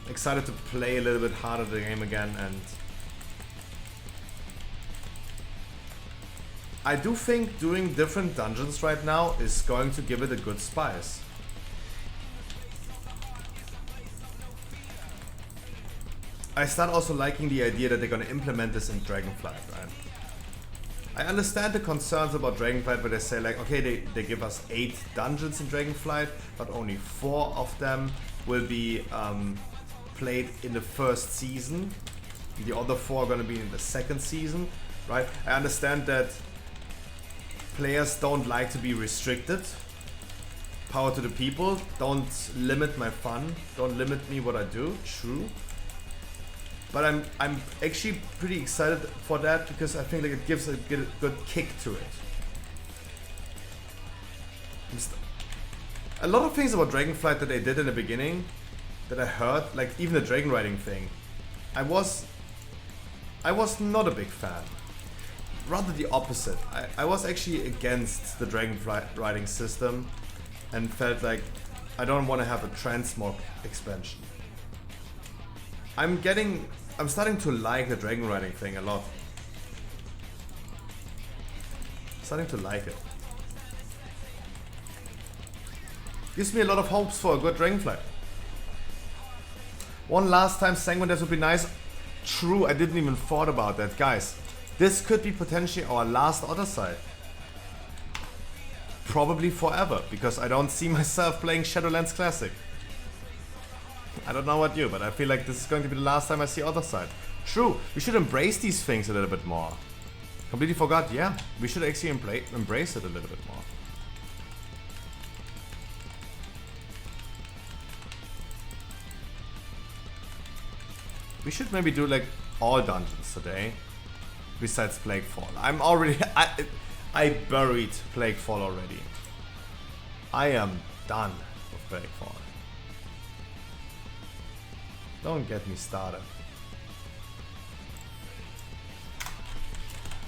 Excited to play a little bit harder the game again, and I do think doing different dungeons right now is going to give it a good spice. I start also liking the idea that they're gonna implement this in Dragonflight, right? I understand the concerns about Dragonflight where they say like, okay, they give us 8 dungeons in Dragonflight, but only 4 of them will be played in the first season. The other 4 are gonna be in the second season, right? I understand that players don't like to be restricted. Power to the people, don't limit my fun, don't limit me what I do, true. But I'm actually pretty excited for that because I think like it gives a good kick to it. A lot of things about Dragonflight that they did in the beginning that I heard, like even the dragon riding thing, I was not a big fan. Rather the opposite. I was actually against the dragon riding system and felt like I don't want to have a transmog expansion. I'm starting to like the dragon riding thing a lot. Starting to like it. Gives me a lot of hopes for a good Dragonflight. One last time Sanguine Death would be nice. True, I didn't even thought about that. Guys, this could be potentially our last other side. Probably forever, because I don't see myself playing Shadowlands Classic. I don't know about you, but I feel like this is going to be the last time I see other side. True, we should embrace these things a little bit more. Completely forgot, yeah. We should actually embrace it a little bit more. We should maybe do like all dungeons today. Besides Plaguefall. I'm already... I buried Plaguefall already. I am done with Plaguefall. Don't get me started.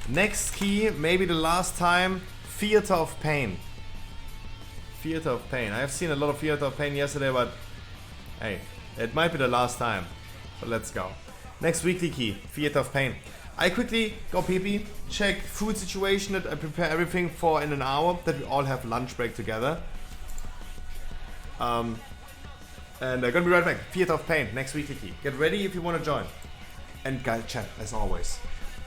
Next key, maybe the last time, Theater of Pain. Theater of Pain. I have seen a lot of Theater of Pain yesterday, but hey, it might be the last time. So let's go. Next weekly key, Theater of Pain. I quickly go pee-pee, check food situation that I prepare everything for in an hour, that we all have lunch break together. And I'm gonna be right back. Theater of Pain, next weekly key. Get ready if you want to join. And guys, chat, as always,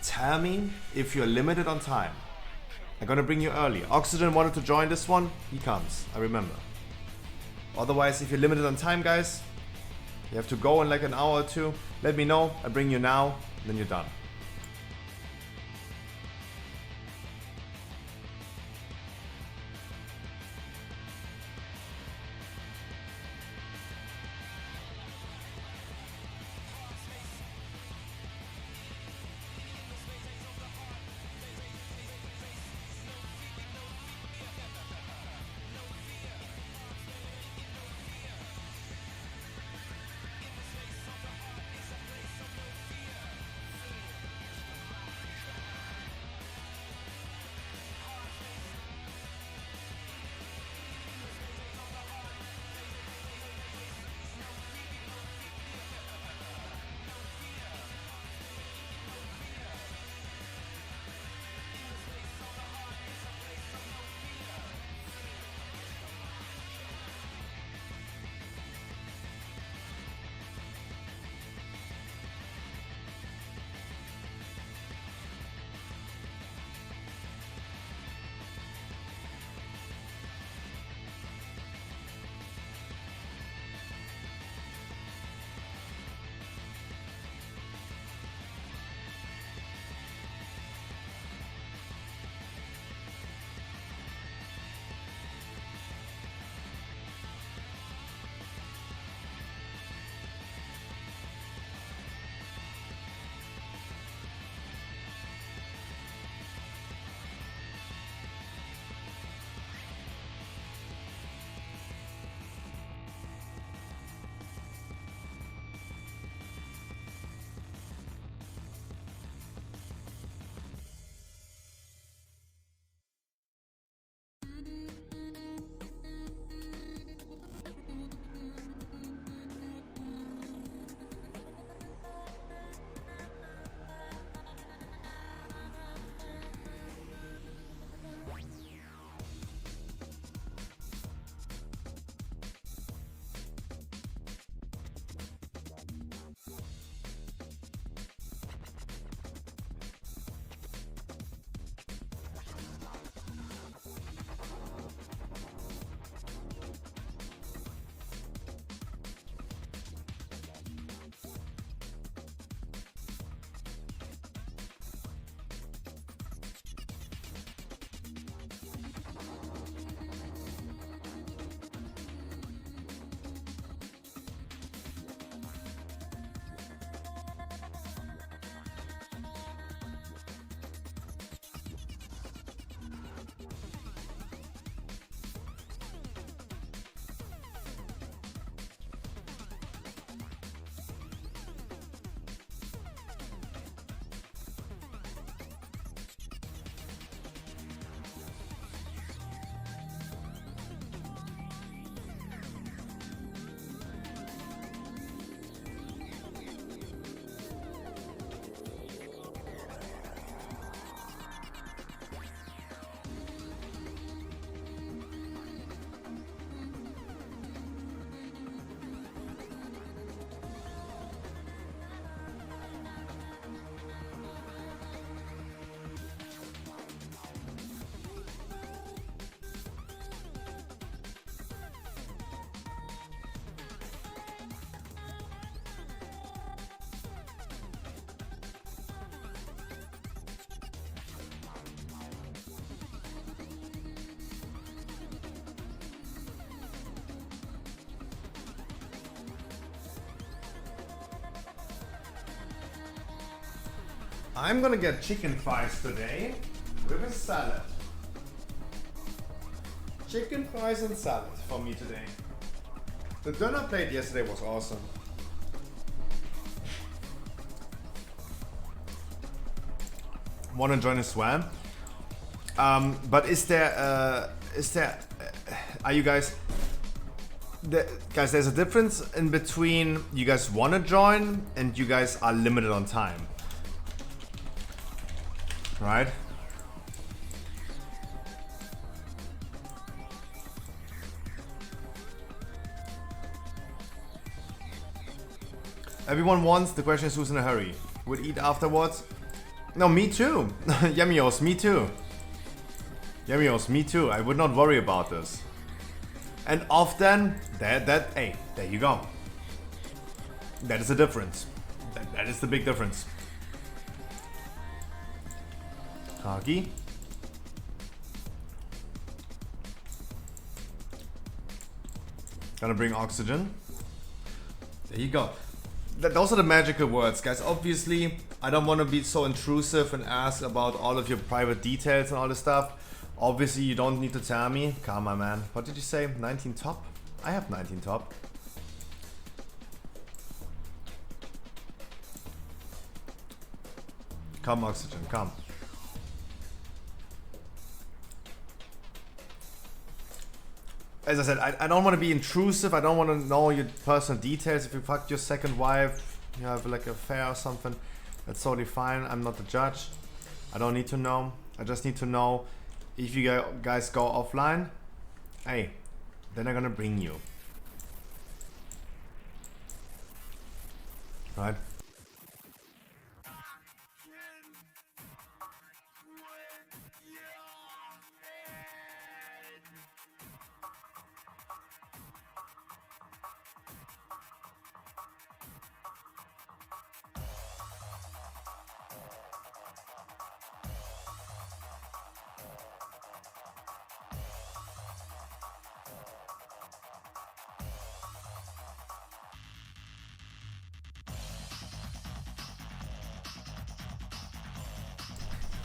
tell me if you're limited on time. I'm gonna bring you early. Oxygen wanted to join this one. He comes. I remember. Otherwise, if you're limited on time, guys, you have to go in like an hour or two. Let me know. I bring you now. Then you're done. I'm gonna get chicken fries today with a salad. Chicken fries and salad for me today. The dinner plate yesterday was awesome. Want to join a swam? But are you guys, guys, there's a difference in between you guys want to join and you guys are limited on time. Right? Everyone wants, the question is who's in a hurry? Would eat afterwards? No, me too. Yummios, me too. Yamios, me too. I would not worry about this. And often, hey, there you go. That is the difference. That is the big difference. Kagi. Gonna bring oxygen. There you go. Those are the magical words, guys. Obviously, I don't want to be so intrusive and ask about all of your private details and all this stuff. Obviously, you don't need to tell me. Come on, man. What did you say? 19 top? I have 19 top. Come, oxygen, come. As I said, I don't want to be intrusive. I don't want to know your personal details. If you fucked your second wife, you have like an affair or something, that's totally fine. I'm not the judge. I don't need to know. I just need to know if you guys go offline, hey, then I'm gonna bring you. Right?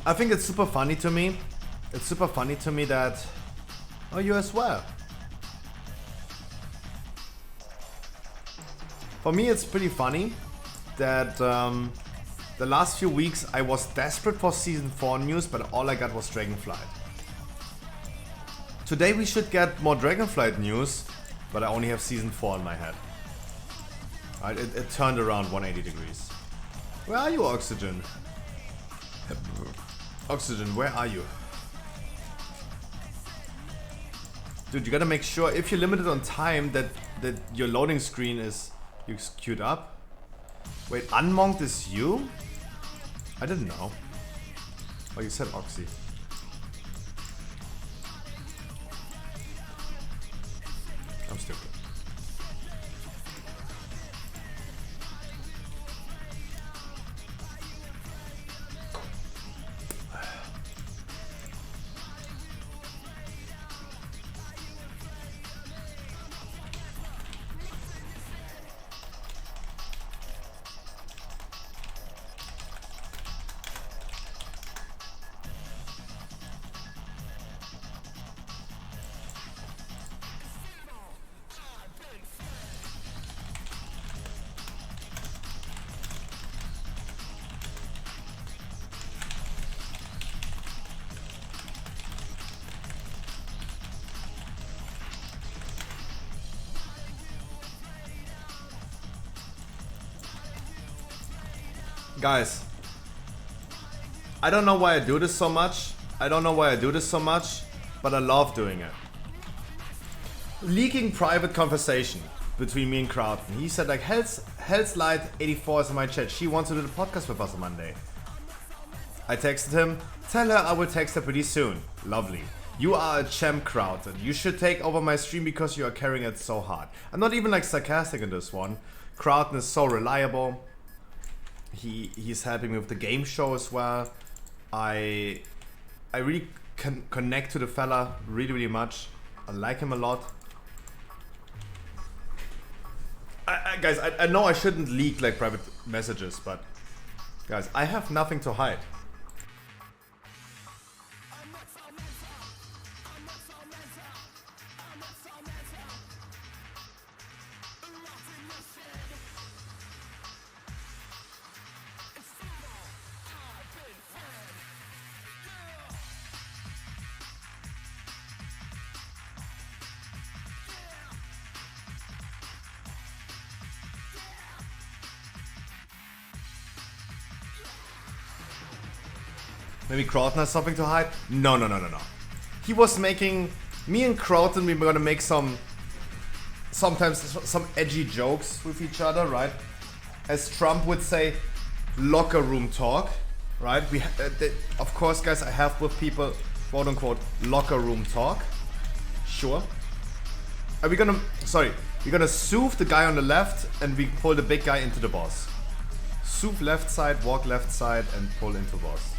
I think it's super funny to me. It's super funny to me that... Oh, you as well. For me, it's pretty funny that the last few weeks I was desperate for Season 4 news, but all I got was Dragonflight. Today we should get more Dragonflight news, but I only have Season 4 in my head. Right, it turned around 180 degrees. Where are you, Oxygen? Oxygen, where are you? Dude, you gotta make sure, if you're limited on time, that your loading screen is queued up. Wait, unmonked is you? I didn't know. Oh, you said Oxy. I'm stupid. Guys, I don't know why I do this so much. I don't know why I do this so much, but I love doing it. Leaking private conversation between me and Crowton. He said like, Hell's Light 84 is in my chat. She wants to do the podcast with us on Monday. I texted him, tell her I will text her pretty soon. Lovely. You are a champ, Crowton. You should take over my stream because you are carrying it so hard. I'm not even like sarcastic in this one. Crowton is so reliable. He's helping me with the game show as well. I really can connect to the fella really much. I like him a lot. Guys, I know I shouldn't leak like private messages, but guys, I have nothing to hide. Maybe Crowton has something to hide? No. He was making... Me and Crowton, we were gonna make sometimes some edgy jokes with each other, right? As Trump would say, locker room talk, right? Of course, guys, I have with people quote unquote locker room talk. Sure. Are we gonna, we're gonna soothe the guy on the left and we pull the big guy into the boss. Soothe left side, walk left side and pull into boss.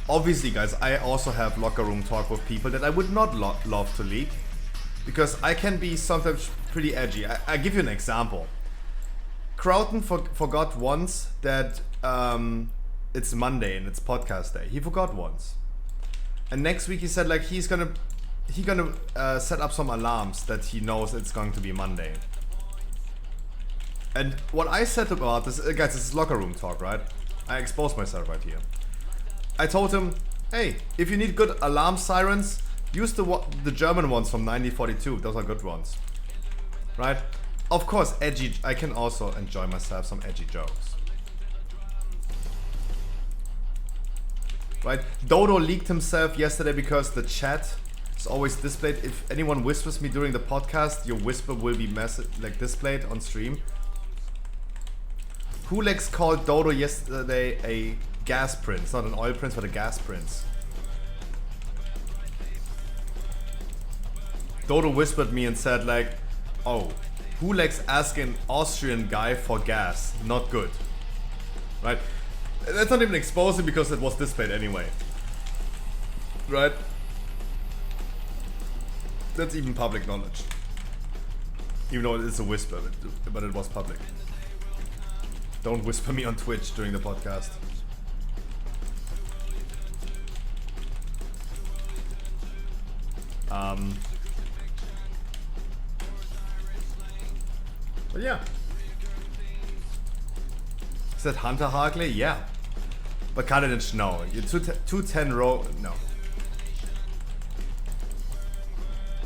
Obviously guys, I also have locker room talk with people that I would not love to leak. Because I can be sometimes pretty edgy. I give you an example. Crowton forgot once that it's Monday and it's podcast day. He forgot once. And next week he said like he's gonna set up some alarms that he knows it's going to be Monday. And what I said about this, guys, this is locker room talk, right? I exposed myself right here. I told him, hey, if you need good alarm sirens, use the German ones from 1942. Those are good ones, right? Of course, edgy. I can also enjoy myself some edgy jokes, right? Dodo leaked himself yesterday because the chat is always displayed. If anyone whispers me during the podcast, your whisper will be displayed on stream. Hulex called Dodo yesterday a gas prince, not an oil prince, but a gas prince. Dodo whispered me and said like, oh, Hulex asking Austrian guy for gas, not good. Right? That's not even exposing because it was displayed anyway. Right? That's even public knowledge. Even though it is a whisper, but it was public. Don't whisper me on Twitch during the podcast. But yeah. Is that Hunter Harkley? Yeah. But Kadinich, no. You 210 row, no.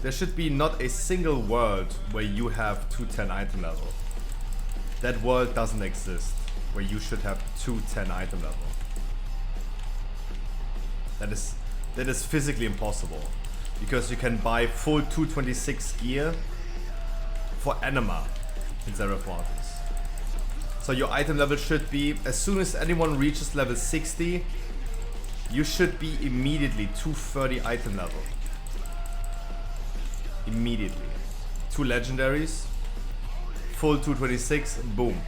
There should be not a single world where you have 210 item level. That world doesn't exist where you should have 210 item level. That is physically impossible. Because you can buy full 226 gear for Anima in Seraph Waters. So your item level should be, as soon as anyone reaches level 60, you should be immediately 230 item level. Immediately. 2 legendaries, full 226, boom.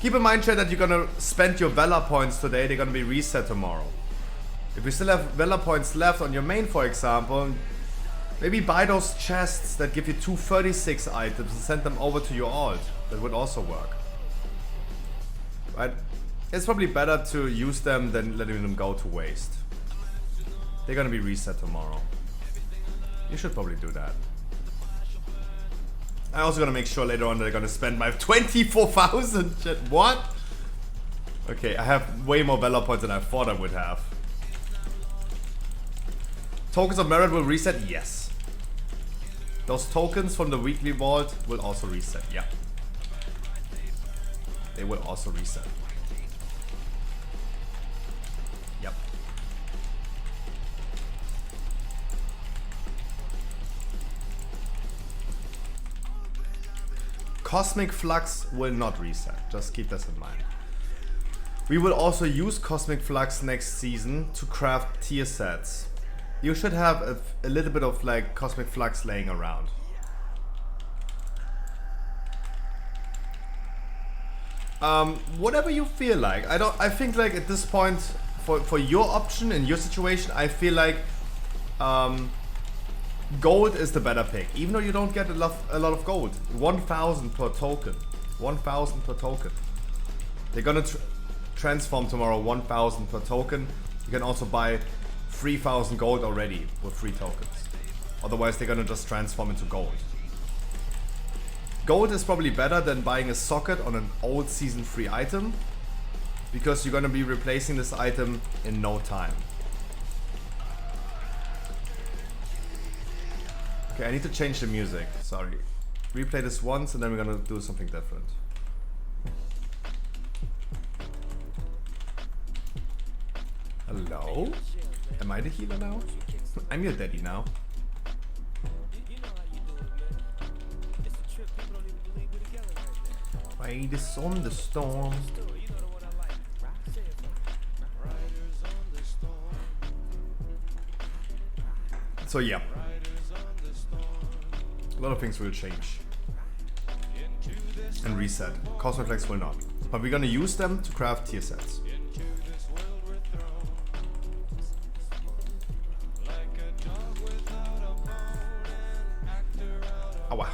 Keep in mind, chat, that you're gonna spend your Valor points today, they're gonna be reset tomorrow. If you still have Valor points left on your main, for example, maybe buy those chests that give you 236 items and send them over to your alt. That would also work. Right? It's probably better to use them than letting them go to waste. They're gonna be reset tomorrow. You should probably do that. I also gonna make sure later on that I'm gonna spend my 24,000 shit. What? Okay, I have way more Valor points than I thought I would have. Tokens of merit will reset? Yes. Those tokens from the weekly vault will also reset, yeah. They will also reset. Yep. Cosmic Flux will not reset, just keep this in mind. We will also use Cosmic Flux next season to craft tier sets. You should have a little bit of like Cosmic Flux laying around. Whatever you feel like. I think like at this point, for your option in your situation, I feel like gold is the better pick. Even though you don't get a lot of gold. 1,000 per token. 1,000 per token. They're gonna transform tomorrow 1,000 per token. You can also buy 3,000 gold already with 3 tokens. Otherwise they're gonna just transform into gold. Gold is probably better than buying a socket on an old season 3 item, because you're gonna be replacing this item in no time. Okay, I need to change the music, sorry. Replay this once and then we're gonna do something different. Hello? Am I the healer now? I'm your daddy now. Ride is on the storm. So yeah, a lot of things will change and reset. Cosmoflex will not, but we're gonna use them to craft tier sets. Aua.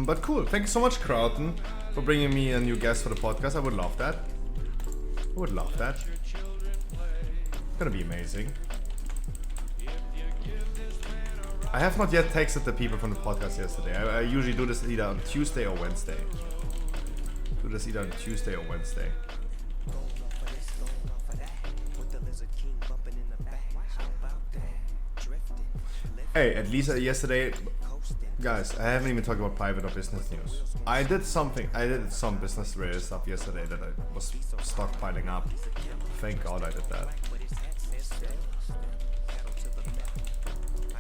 But cool. Thank you so much, Crowton, for bringing me a new guest for the podcast. I would love that. I would love that. It's gonna be amazing. I have not yet texted the people from the podcast yesterday. I usually do this either on Tuesday or Wednesday. Hey, at least yesterday, guys, I haven't even talked about private or business news. I did some business related stuff yesterday that I was stockpiling up. Thank God I did that.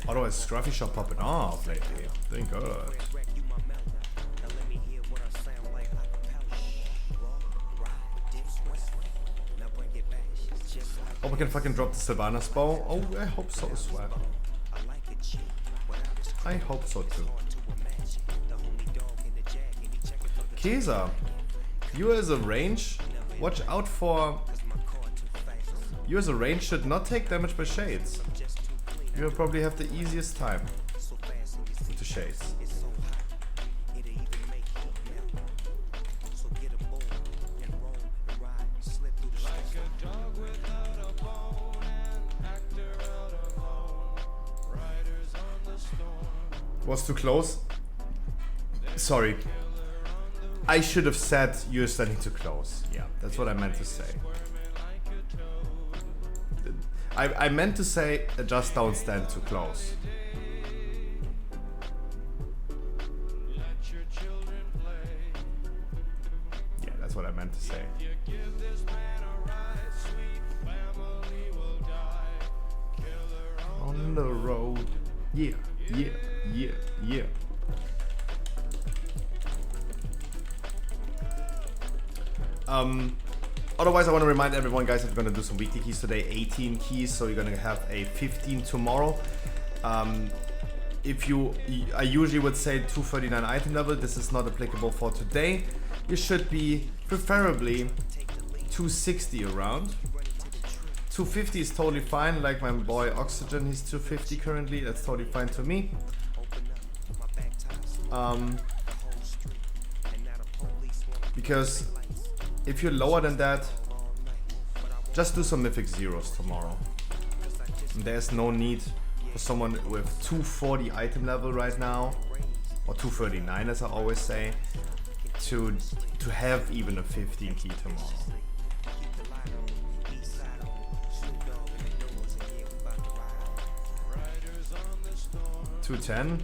Otherwise, Scruffy Shop popping off lately. Doing good. Hope we can fucking drop the Sylvanas bow. Oh, I hope so as well. I hope so too. Kesa, you as a range, watch out for... You as a range should not take damage by shades. You will probably have the easiest time with the shades. Was too close? Sorry. I should have said you're standing too close. Yeah, that's what I meant to say. I meant to say just don't stand too close. Yeah, that's what I meant to say. On the road. Yeah, yeah, yeah, yeah. Otherwise, I want to remind everyone, guys, that we're going to do some weekly keys today. 18 keys, so you're going to have a 15 tomorrow. I usually would say 239 item level. This is not applicable for today. You should be preferably 260 around. 250 is totally fine, like my boy Oxygen, he's 250 currently. That's totally fine to me. Because if you're lower than that, just do some mythic zeros tomorrow. And there's no need for someone with 240 item level right now, or 239 as I always say, to have even a 15 key tomorrow. $210?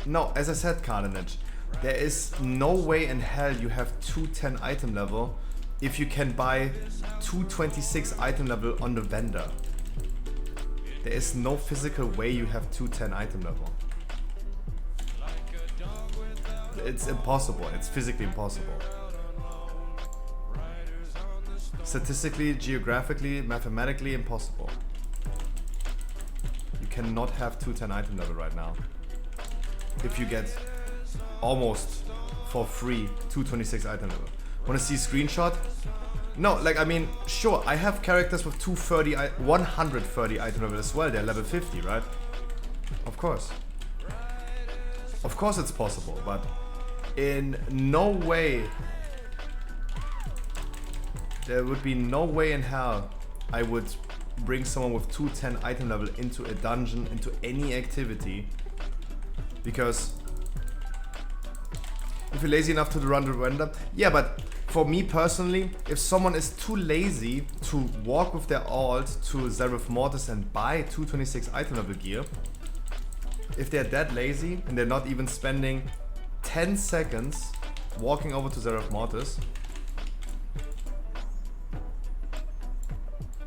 No, as I said, Carnage, there is no way in hell you have 210 item level if you can buy 226 item level on the vendor. There is no physical way you have 210 item level. It's impossible. It's physically impossible. Statistically, geographically, mathematically impossible. You cannot have 210 item level right now. If you get almost for free 226 item level. Wanna see a screenshot? No, like, I mean, sure, I have characters with 130 item level as well. They're level 50, right? Of course. Of course it's possible, but in no way, there would be no way in hell I would bring someone with 210 item level into a dungeon, into any activity, because if you're lazy enough to run the render, yeah, but for me personally, if someone is too lazy to walk with their alt to Zereth Mortis and buy 226 item level gear, if they're that lazy and they're not even spending 10 seconds walking over to Zereth Mortis,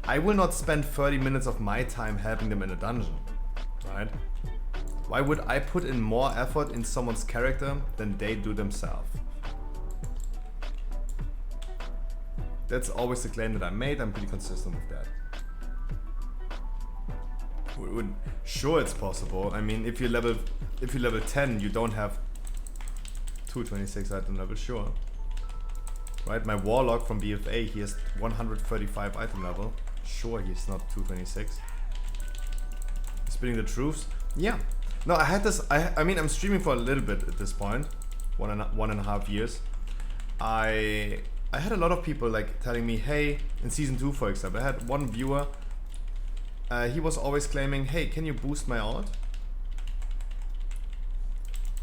I will not spend 30 minutes of my time helping them in a dungeon, right? Why would I put in more effort in someone's character than they do themselves? That's always the claim that I made. I'm pretty consistent with that. Sure, it's possible. I mean, if you level 10, you don't have 226 item level. Sure, right? My warlock from BFA, he has 135 item level. Sure, he's not 226. Spitting the truths. Yeah. No, I had this. I mean, I'm streaming for a little bit at this point, one and a half years. I had a lot of people like telling me, hey, in season 2, for example, I had one viewer. He was always claiming, hey, can you boost my ult?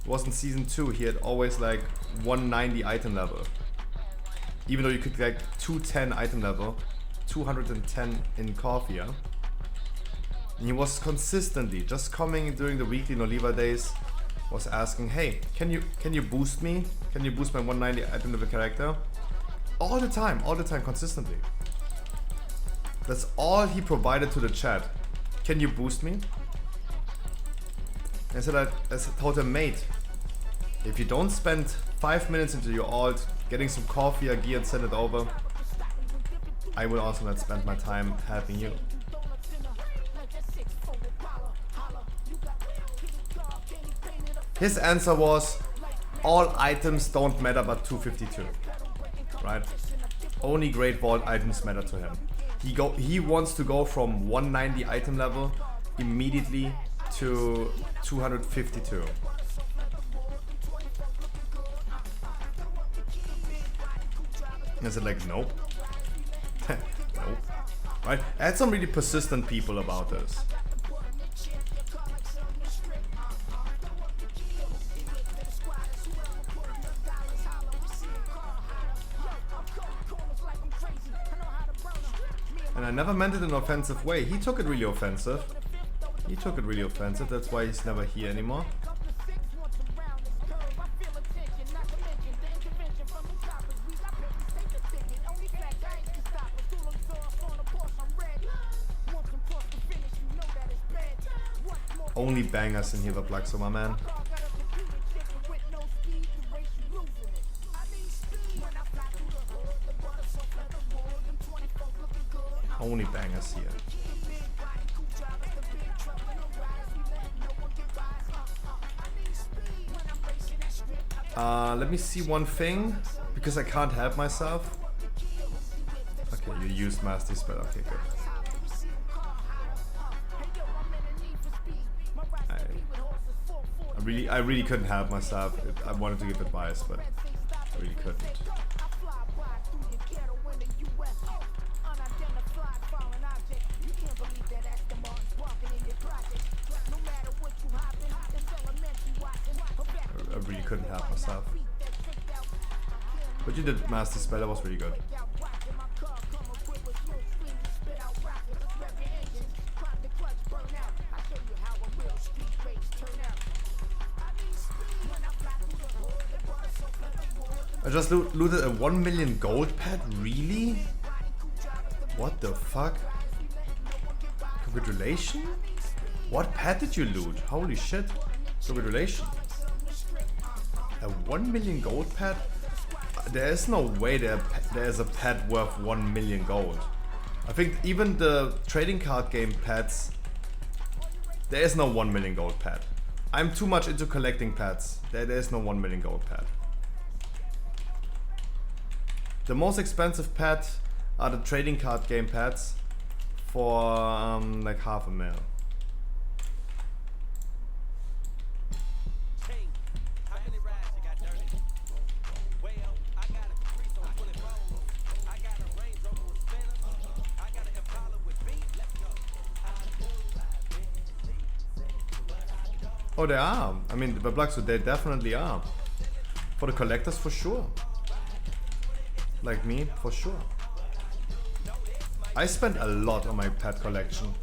It was in season 2, he had always like 190 item level. Even though you could like 210 item level, 210 in Corvia. And he was consistently just coming during the weekly Noliva days, was asking, hey, can you boost me? Can you boost my 190 item level character? All the time, consistently. That's all he provided to the chat. Can you boost me? I said, I told him, mate, if you don't spend 5 minutes into your ult, getting some coffee or gear and send it over, I will also not spend my time helping you. His answer was, all items don't matter but 252. Right? Only Great Vault items matter to him. He wants to go from 190 item level immediately to 252. I said like, nope. Nope. Right? I had some really persistent people about this. And I never meant it in an offensive way. He took it really offensive. That's why he's never here anymore. Only bangers in here, the Plaxo, my man. Only bangers here. Let me see one thing, because I can't help myself. Okay, you used Master Spell. Okay, good. I really couldn't help myself. I wanted to give advice, but I really couldn't. I really couldn't help myself. But you did Master Spell, that was really good. I just looted a 1 million gold pet? Really? What the fuck? Congratulations? What pet did you loot? Holy shit. Congratulations. A 1 million gold pet? There is no way there's a pet worth 1 million gold. I think even the trading card game pets, there is no 1 million gold pet. I'm too much into collecting pets. There is no 1 million gold pet. The most expensive pet are the trading card game pets for like $500,000. Oh, they are. I mean, the blocks, they definitely are. For the collectors, for sure. Like me, for sure. I spent a lot on my pet collection.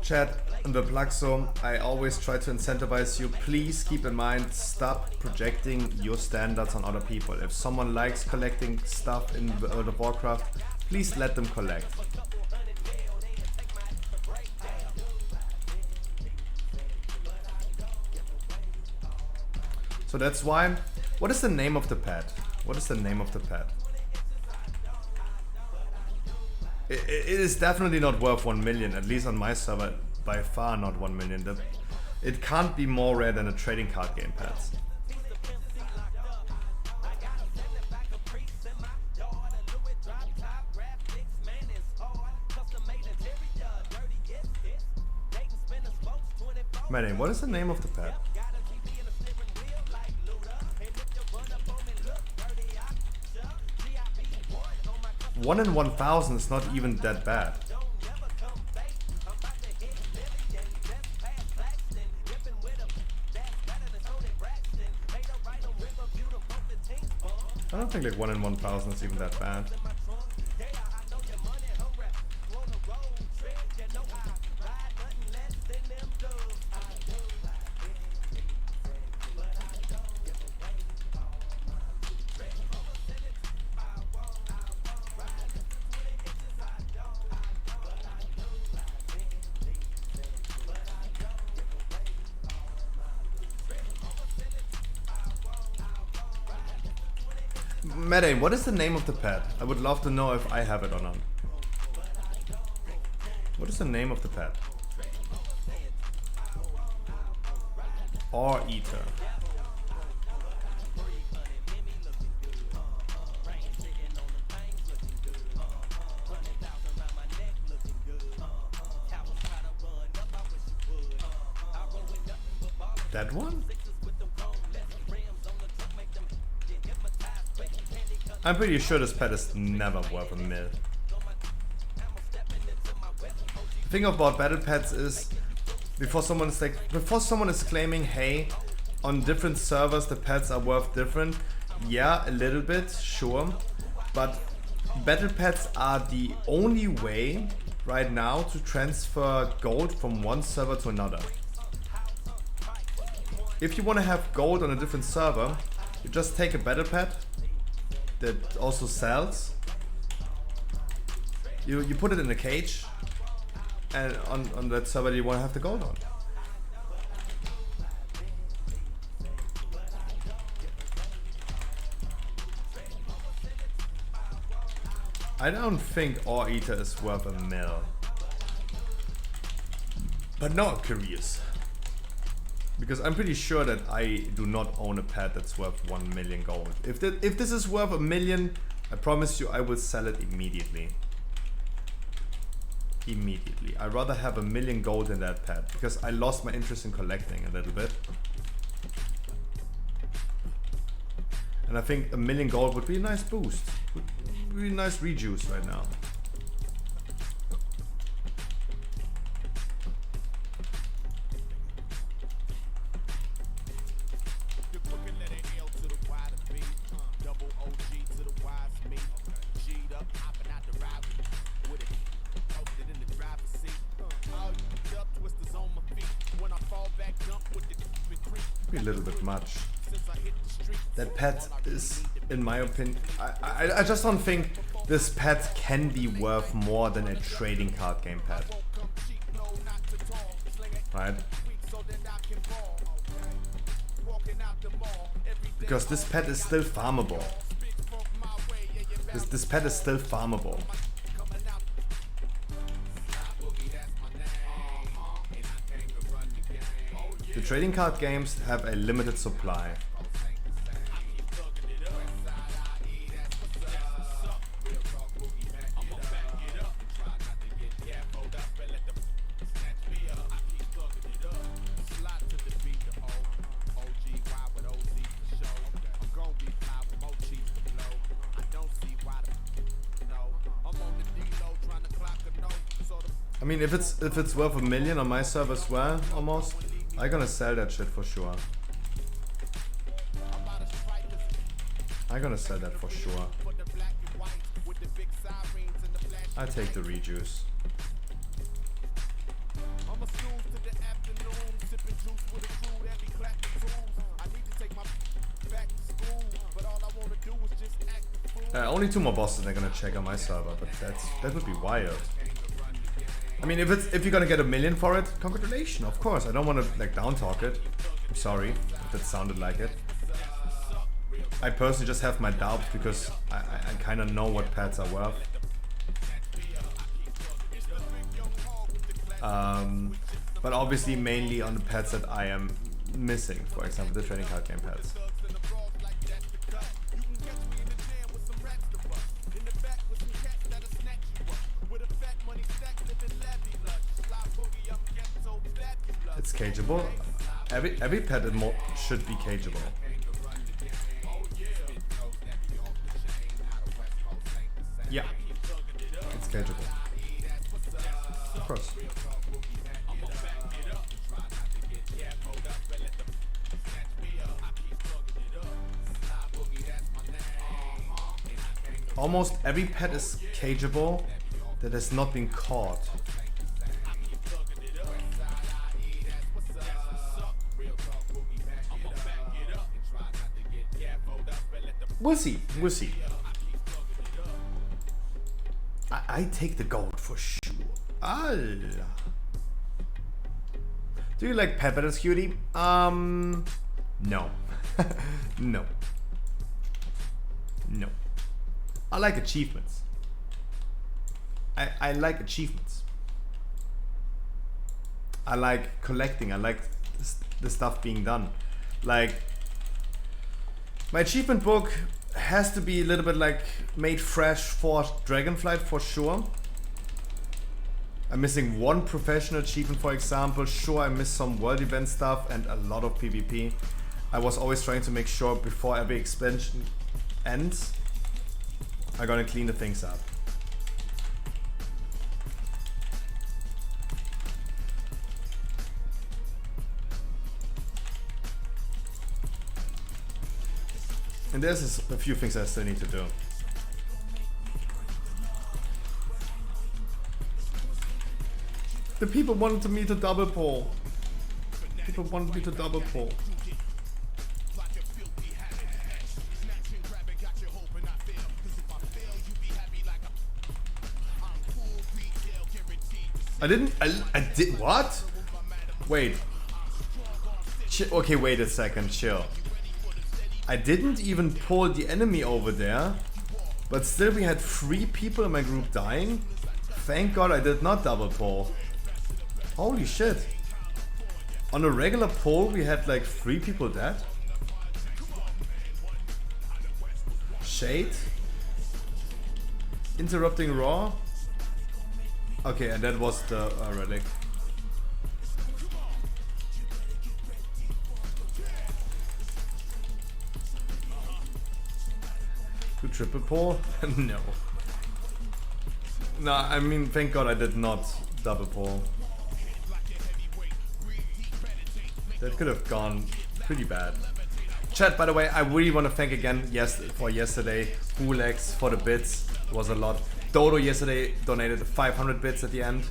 Chat, the Plaxo, I always try to incentivize you. Please keep in mind, stop projecting your standards on other people. If someone likes collecting stuff in World of Warcraft, please let them collect. So that's why. What is the name of the pet? What is the name of the pet? It is definitely not worth 1 million, at least on my server. By far not 1 million. It can't be more rare than a trading card game pets. Manny, what is the name of the pet? One in 1,000 is not even that bad. I don't think like 1 in 1,000 is even that bad. Mede, what is the name of the pet? I would love to know if I have it or not. What is the name of the pet? Or eater. That one? I'm pretty sure this pet is never worth a mil. The thing about battle pets is, before someone is claiming, hey, on different servers the pets are worth different, yeah, a little bit, sure, but battle pets are the only way right now to transfer gold from one server to another. If you want to have gold on a different server, you just take a battle pet that also sells. You put it in a cage, and on that server you want to have the gold on. I don't think Ore Eater is worth a mil. But no, I'm curious. Because I'm pretty sure that I do not own a pet that's worth 1 million gold. If this is worth 1 million, I promise you I will sell it immediately. Immediately. I'd rather have 1 million gold than that pet, because I lost my interest in collecting a little bit. And I think 1 million gold would be a nice boost. Would be a nice rejuice right now. A little bit much. That pet is, in my opinion, I just don't think this pet can be worth more than a trading card game pet. Right? Because this pet is still farmable. This pet is still farmable. The trading card games have a limited supply. I mean, if it's worth 1 million on my server as well, almost, I'm gonna sell that shit for sure. I'm gonna sell that for sure. I take the rejuice. Only 2 more bosses they're gonna check on my server, but that would be wild. I mean, if you're gonna get 1 million for it, congratulations, of course. I don't want to like down talk it. I'm sorry if that sounded like it. I personally just have my doubts because I kind of know what pets are worth. But obviously mainly on the pets that I am missing. For example, the trading card game pets. It's cageable. Every pet should be cageable. Yeah, it's cageable. Of course. Almost every pet is cageable that has not been caught. We'll see. We'll see. I take the gold for sure. Allah. Do you like pet battles, cutie? No. No. No. I like achievements. I like achievements. I like collecting. I like the stuff being done. Like, my achievement book has to be a little bit like made fresh for Dragonflight for sure. I'm missing 1 professional achievement, for example. Sure, I missed some world event stuff and a lot of PvP. I was always trying to make sure before every expansion ends, I'm gonna clean the things up. And there's a few things I still need to do. The people wanted me to double pull. People wanted me to double pull. I did what? Wait. Okay, wait a second, chill. I didn't even pull the enemy over there, but still we had 3 people in my group dying. Thank God I did not double pull. Holy shit. On a regular pull we had like 3 people dead. Shade. Interrupting Raw. Okay, and that was the relic. To triple pull? No. Nah, I mean, thank God I did not double pull. That could have gone pretty bad. Chat, by the way, I really want to thank again for yesterday. Hulex for the bits. It was a lot. Dodo yesterday donated 500 bits at the end.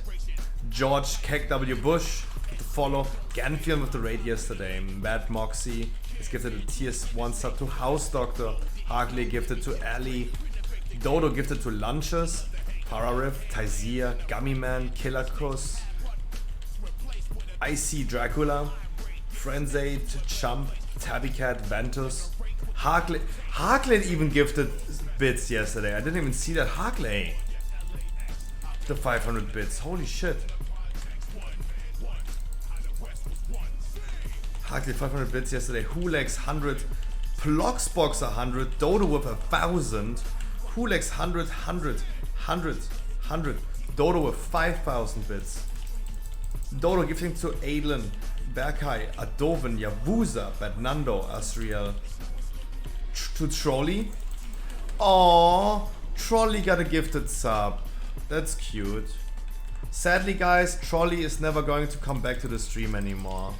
George Keck W. Bush with the follow. Ganfield with the raid yesterday. Bad Moxie is gifted a tier 1 sub to House Doctor. Harkley gifted to Ali. Dodo gifted to Lunches. Parariff, Tyzia, Gummy Man, Killer Kuss. IC Dracula. Frenzade, Chump, Tabbycat, Ventus. Harkley even gifted bits yesterday. I didn't even see that. Harkley. The 500 bits. Holy shit. Harkley 500 bits yesterday. Hulex 100. Ploxbox 100. Dodo with 1,000. Hulex 100, 100, 100, 100. Dodo with 5,000 bits. Dodo gifting to Adlin, Berkai, Adoven, Yavuza, Badnando, Asriel. To Trolley. Aww, Trolley got a gifted sub. That's cute. Sadly, guys, Trolley is never going to come back to the stream anymore.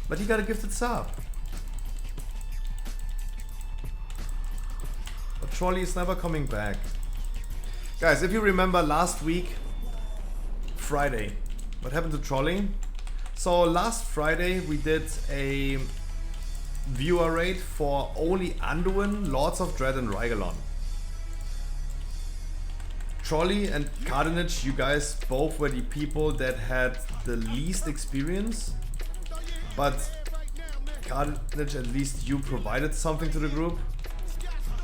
But he got a gifted sub. But Trolley is never coming back. Guys, if you remember last week, Friday, What happened to Trolley? So last Friday we did a viewer raid for only Anduin, Lords of Dread and Rygalon. Trolley and Carnage, you guys both were the people that had the least experience, but Carnage, at least you provided something to the group.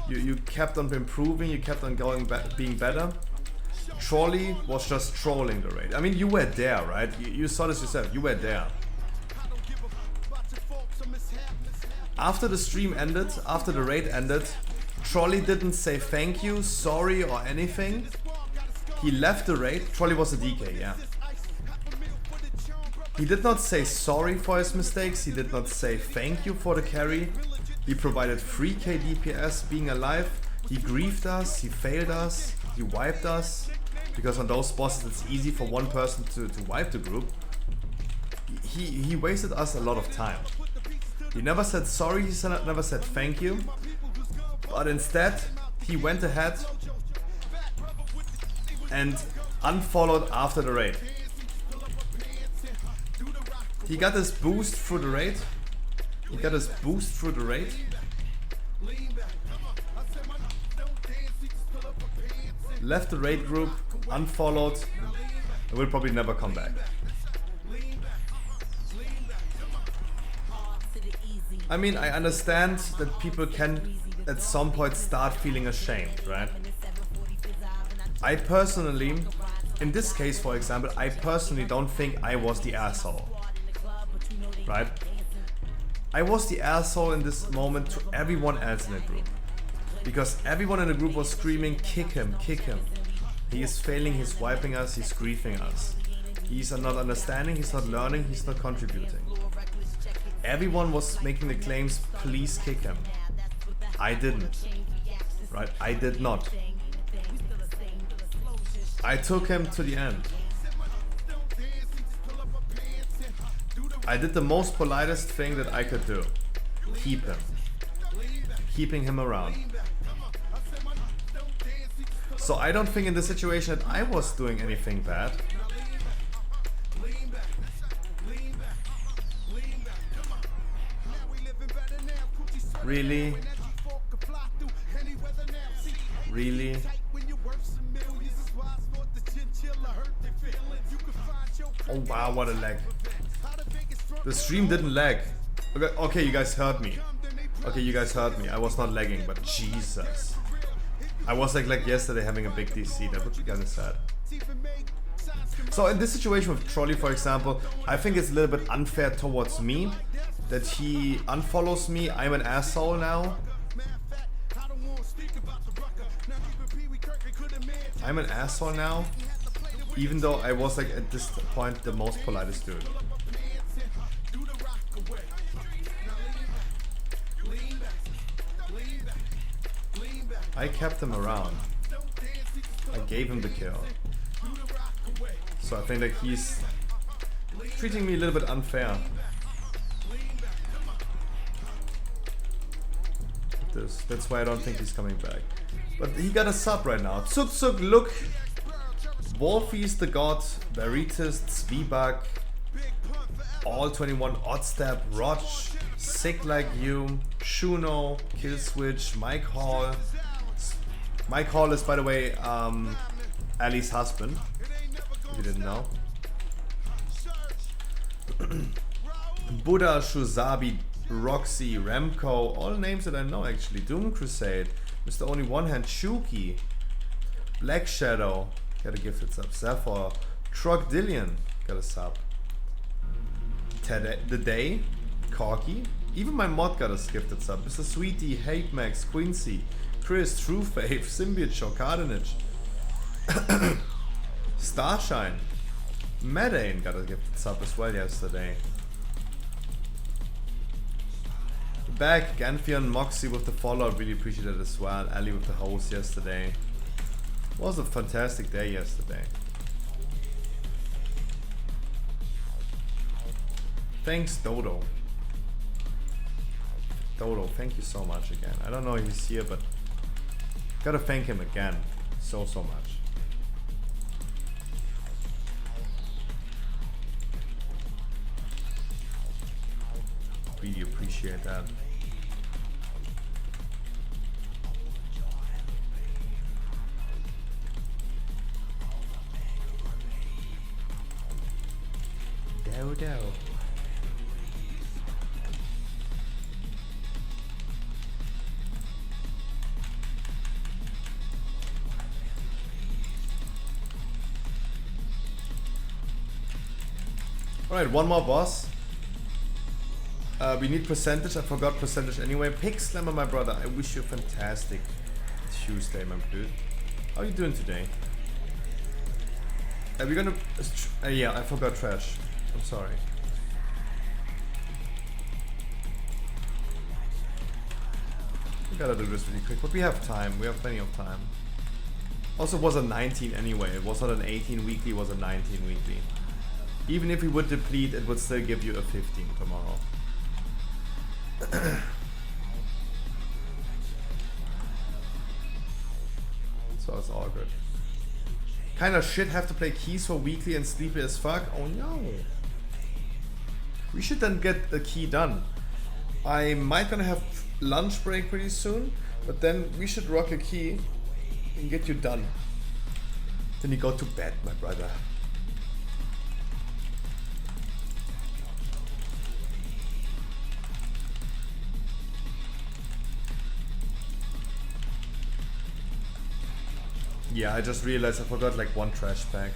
You kept on improving, you kept on being better. Trolley was just trolling the raid. I mean, you were there, right? You saw this yourself, you were there. After the stream ended, after the raid ended, Trolley didn't say thank you, sorry or anything. He left the raid. Trolley was a DK, yeah. He did not say sorry for his mistakes, he did not say thank you for the carry. He provided 3k DPS being alive, he griefed us, he failed us, he wiped us. Because on those bosses it's easy for one person to wipe the group. He wasted us a lot of time. He never said sorry, he never said thank you. But instead, he went ahead and unfollowed after the raid. He got his boost through the raid. Left the raid group, unfollowed, and will probably never come back. I mean, I understand that people can at some point start feeling ashamed, right? I personally, in this case for example, I personally don't think I was the asshole, right? I was the asshole in this moment to everyone else in the group. Because everyone in the group was screaming, kick him, kick him. He is failing, he's wiping us, he's griefing us. He's not understanding, he's not learning, he's not contributing. Everyone was making the claims, please kick him. I didn't. Right? I did not. I took him to the end. I did the most politest thing that I could do. Keep him. Keeping him around. So I don't think in the situation that I was doing anything bad. Really? Really? Oh wow, what a lag. The stream didn't lag. Okay, you guys heard me. Okay, you guys heard me. I was not lagging, but Jesus. I was like yesterday having a big DC. That would be kind of sad. So in this situation with Trolley, for example, I think it's a little bit unfair towards me that he unfollows me. I'm an asshole now. I'm an asshole now, even though I was like at this point the most politest dude. I kept him around. I gave him the kill. So I think that he's treating me a little bit unfair. That's why I don't think he's coming back. But he got a sub right now. Tsuk look. Wolfie's the God, Veritas, Zwiebak, All 21, Oddstep, Roch, Sick Like You, Shuno, Killswitch, Mike Hall. Mike Hall is, by the way, Ali's husband, if you didn't know. Buddha, Shuzabi, Roxy, Remco, all names that I know actually. Doom Crusade, Mr. Only One Hand, Shuki, Black Shadow, got a gifted sub. Zephyr, Truck Dillion, got a sub. The Day, Corky, even my mod got a gifted sub. Mr. Sweetie, Hate Max, Quincy, Chris, True Faith, Symbiote Show, Cardanage, Starshine, Medane got a gifted sub as well yesterday. Back, Ganfion, Moxie with the follow, really appreciate it as well. Ali with the host yesterday. It was a fantastic day yesterday. Thanks, Dodo. Dodo, thank you so much again. I don't know if he's here, but gotta thank him again so much. Really appreciate that. Dodo. Alright, one more boss. We need percentage. I forgot percentage anyway. Pig Slammer, my brother. I wish you a fantastic Tuesday, my dude. How are you doing today? We're gonna... yeah, I forgot trash. I'm sorry. We gotta do this really quick, but we have time. We have plenty of time. Also, it was a 19 anyway. It was not an 18 weekly, it was a 19 weekly. Even if we would deplete, it would still give you a 15 tomorrow. So it's all good. Kinda shit have to play keys for weekly and sleepy as fuck. Oh no. We should then get the key done. I might gonna have lunch break pretty soon, but then we should rock a key and get you done. Then you go to bed, my brother. Yeah, I just realized I forgot like one trash pack.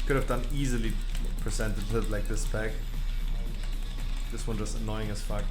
Could have done easily presented it like this pack. This one just annoying as fuck.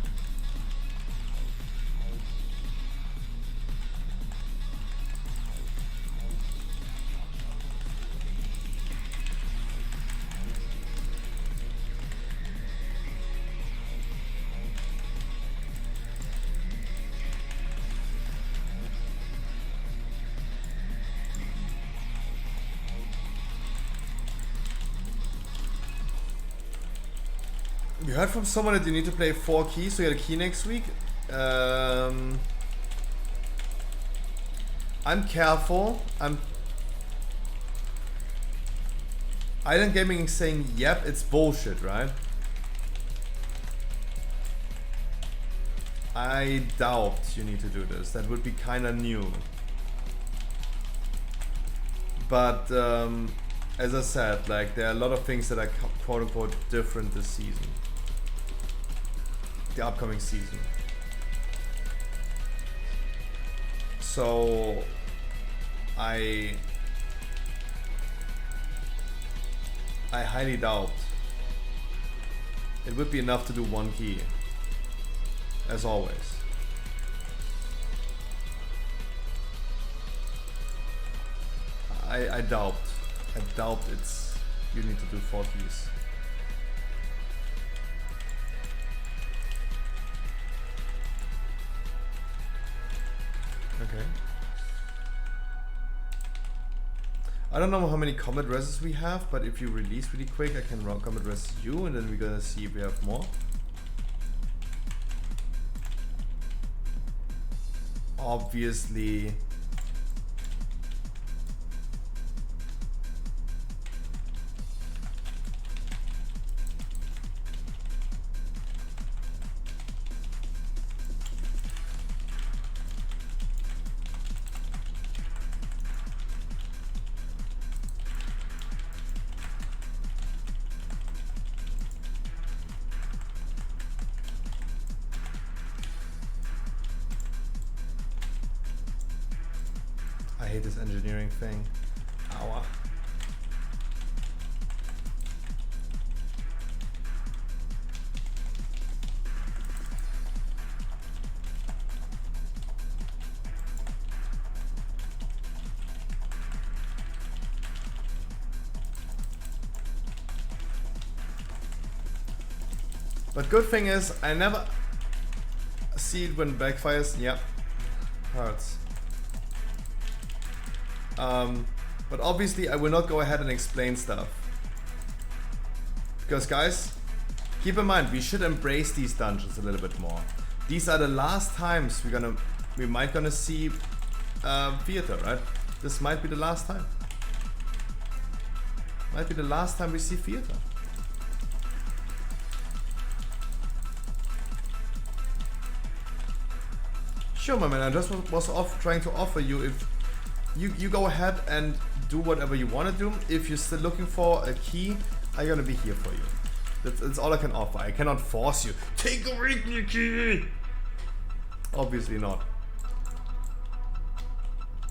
You heard from someone that you need to play 4 keys to get a key next week? I'm careful. Island Gaming is saying, yep, it's bullshit, right? I doubt you need to do this. That would be kinda new. But as I said, like there are a lot of things that are quote unquote different this season. The upcoming season. So I highly doubt it would be enough to do 1 key, as always. I doubt it's you need to do 4 keys. Okay. I don't know how many comet reses we have, but if you release really quick, I can run comet res you, and then we're gonna see if we have more. Obviously. I hate this engineering thing. Ow. But good thing is, I never see it when backfires. Yep, hurts. But obviously I will not go ahead and explain stuff. Because guys, keep in mind, we should embrace these dungeons a little bit more. These are the last times we might gonna see theater, right? This might be the last time. Might be the last time we see theater. Sure, my man. I just was trying to offer you, if you go ahead and do whatever you want to do. If you're still looking for a key, I'm gonna be here for you. That's all I can offer. I cannot force you. Take a weekly key. Obviously not.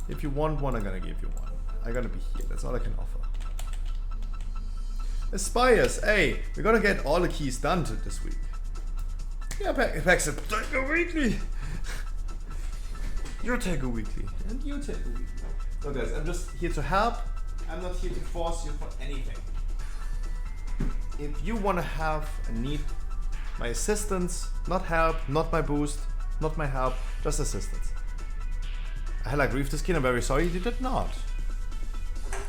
If you want one, I'm gonna give you one. I'm gonna be here. That's all I can offer. Aspires, hey, we're gonna get all the keys done this week. Yeah, Paxton, take a weekly. You take a weekly, and you take a weekly. So guys, I'm just here to help. I'm not here to force you for anything. If you wanna have and need my assistance, not help, not my boost, not my help, just assistance. I like grief the skin, I'm very sorry you did not.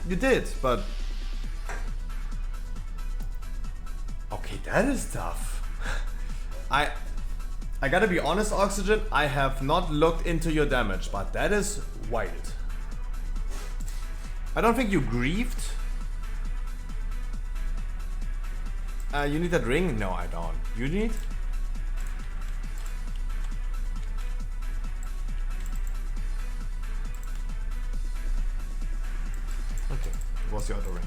You did, but... Okay, that is tough. I gotta be honest, Oxygen, I have not looked into your damage, but that is wild. I don't think you grieved. You need that ring? No, I don't. You need? Okay, what's the other ring?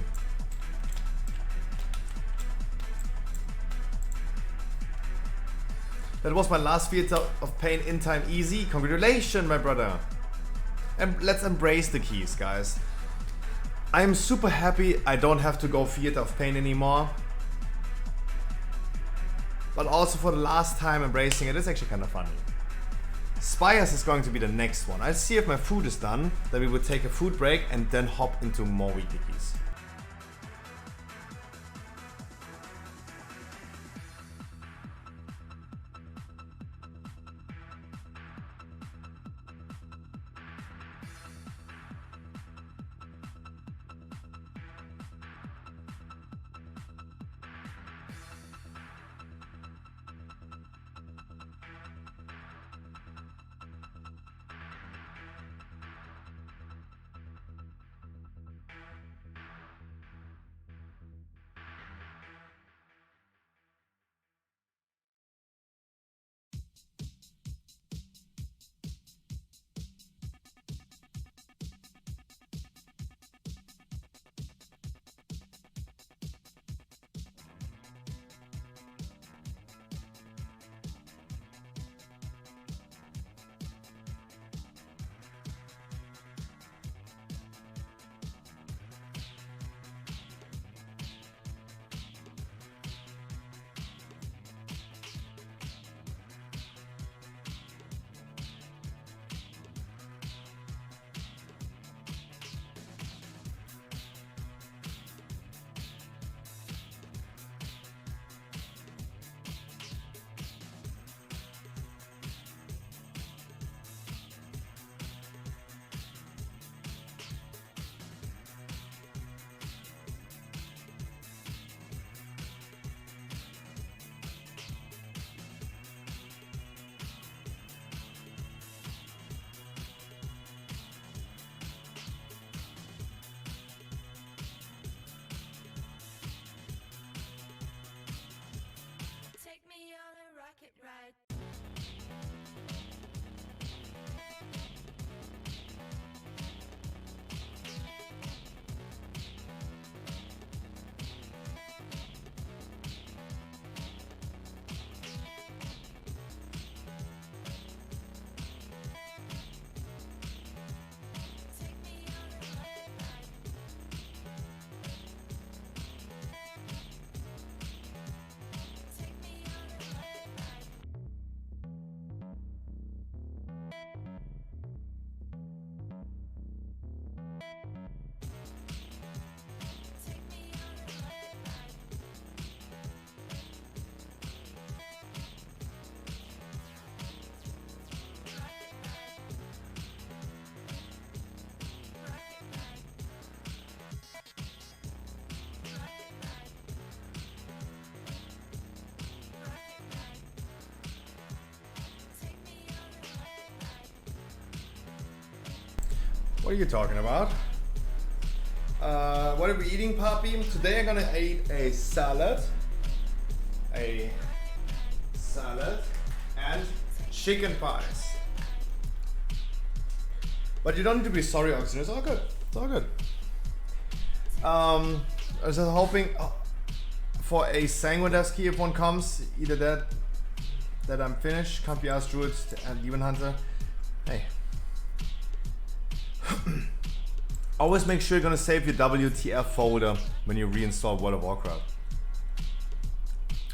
That was my last theater of pain in time easy. Congratulations, my brother. And let's embrace the keys, guys. I'm super happy I don't have to go theater of pain anymore. But also for the last time embracing it, it's actually kind of funny. Spires is going to be the next one. I'll see if my food is done. Then we will take a food break and then hop into more weekly keys. What are you talking about? What are we eating, Papi? Today I'm gonna eat a salad. And chicken pies. But you don't need to be sorry, Oxygen. It's all good. It's all good. I was just hoping for a Sanguinedesk key if one comes. Either that I'm finished. Can't be asked Druid and Demon Hunter. Hey. Always make sure you're gonna save your WTF folder when you reinstall World of Warcraft.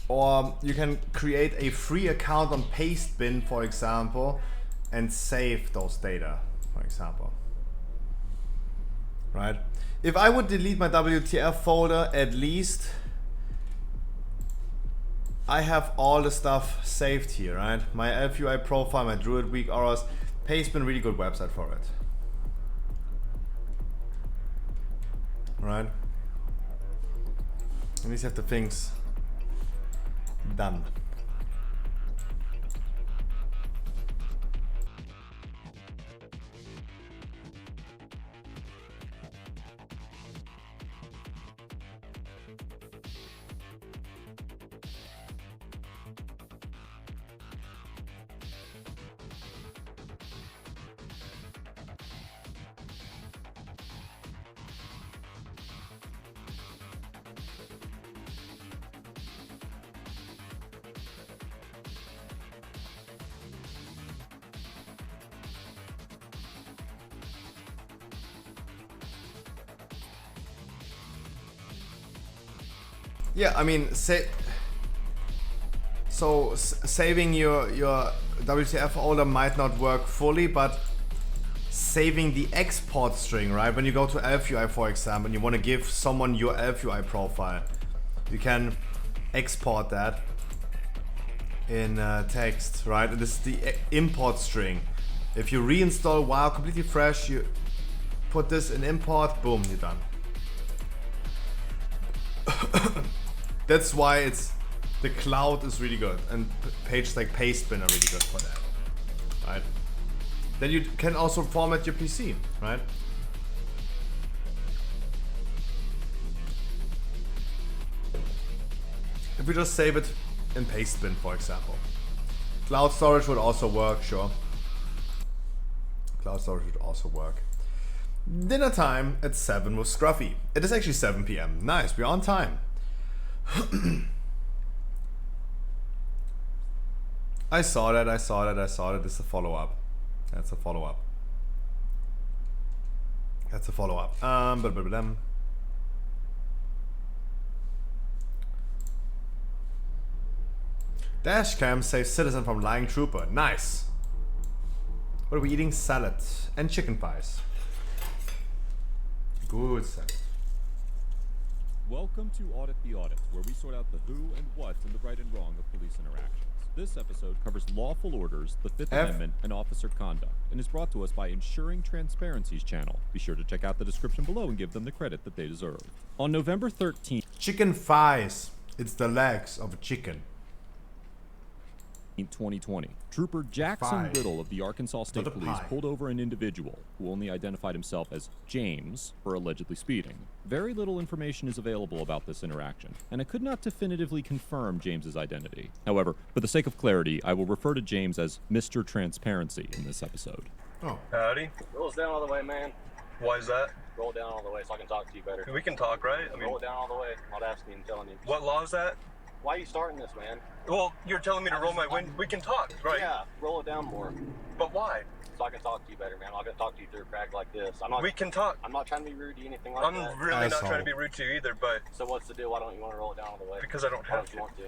Or you can create a free account on Pastebin, for example, and save those data, for example. Right? If I would delete my WTF folder, at least I have all the stuff saved here, right? My LFUI profile, my Druid Week auras. Pastebin, really good website for it. Right? At least have the things done. Yeah, I mean, saving your WTF folder might not work fully, but saving the export string, right? When you go to LFUI, for example, and you want to give someone your LFUI profile, you can export that in text, right? And this is the import string. If you reinstall WoW completely fresh, you put this in import, boom, you're done. That's why the cloud is really good, and pages like Pastebin are really good for that, right? Then you can also format your PC, right? If we just save it in Pastebin, for example. Cloud storage would also work, sure. Cloud storage would also work. Dinner time at 7 with Scruffy. It is actually 7 PM. Nice, we're on time. I saw that. This is a follow-up. That's a follow-up. Dashcam saves citizen from lying trooper. Nice. What are we eating? Salad and chicken pies. Good salad. Welcome to Audit the Audit, where we sort out the who and what and the right and wrong of police interactions. This episode covers lawful orders, the Fifth Amendment, and officer conduct, and is brought to us by Ensuring Transparency's channel. Be sure to check out the description below and give them the credit that they deserve. On November 13th... Chicken thighs. It's the legs of a chicken. 2020, Trooper Jackson Riddle of the Arkansas State Police pulled over an individual who only identified himself as James for allegedly speeding. Very little information is available about this interaction, and I could not definitively confirm James's identity. However, for the sake of clarity, I will refer to James as Mr. Transparency in this episode. Oh. Howdy. Roll us down all the way, man. Why is that? Roll it down all the way so I can talk to you better. We can talk, right? Roll it down all the way. I'm not asking you, I'm telling you. What law is that? Why are you starting this, man? Well, you're telling me to roll my window. We can talk, right? Yeah, roll it down more. But why? So I can talk to you better, man. I'm not gonna talk to you through a crack like this. We can talk. I'm not trying to be rude to you, anything like I'm that. really not trying to be rude to you either, but... So what's the deal? Why don't you want to roll it down all the way? Because I don't have to. Why don't you want to?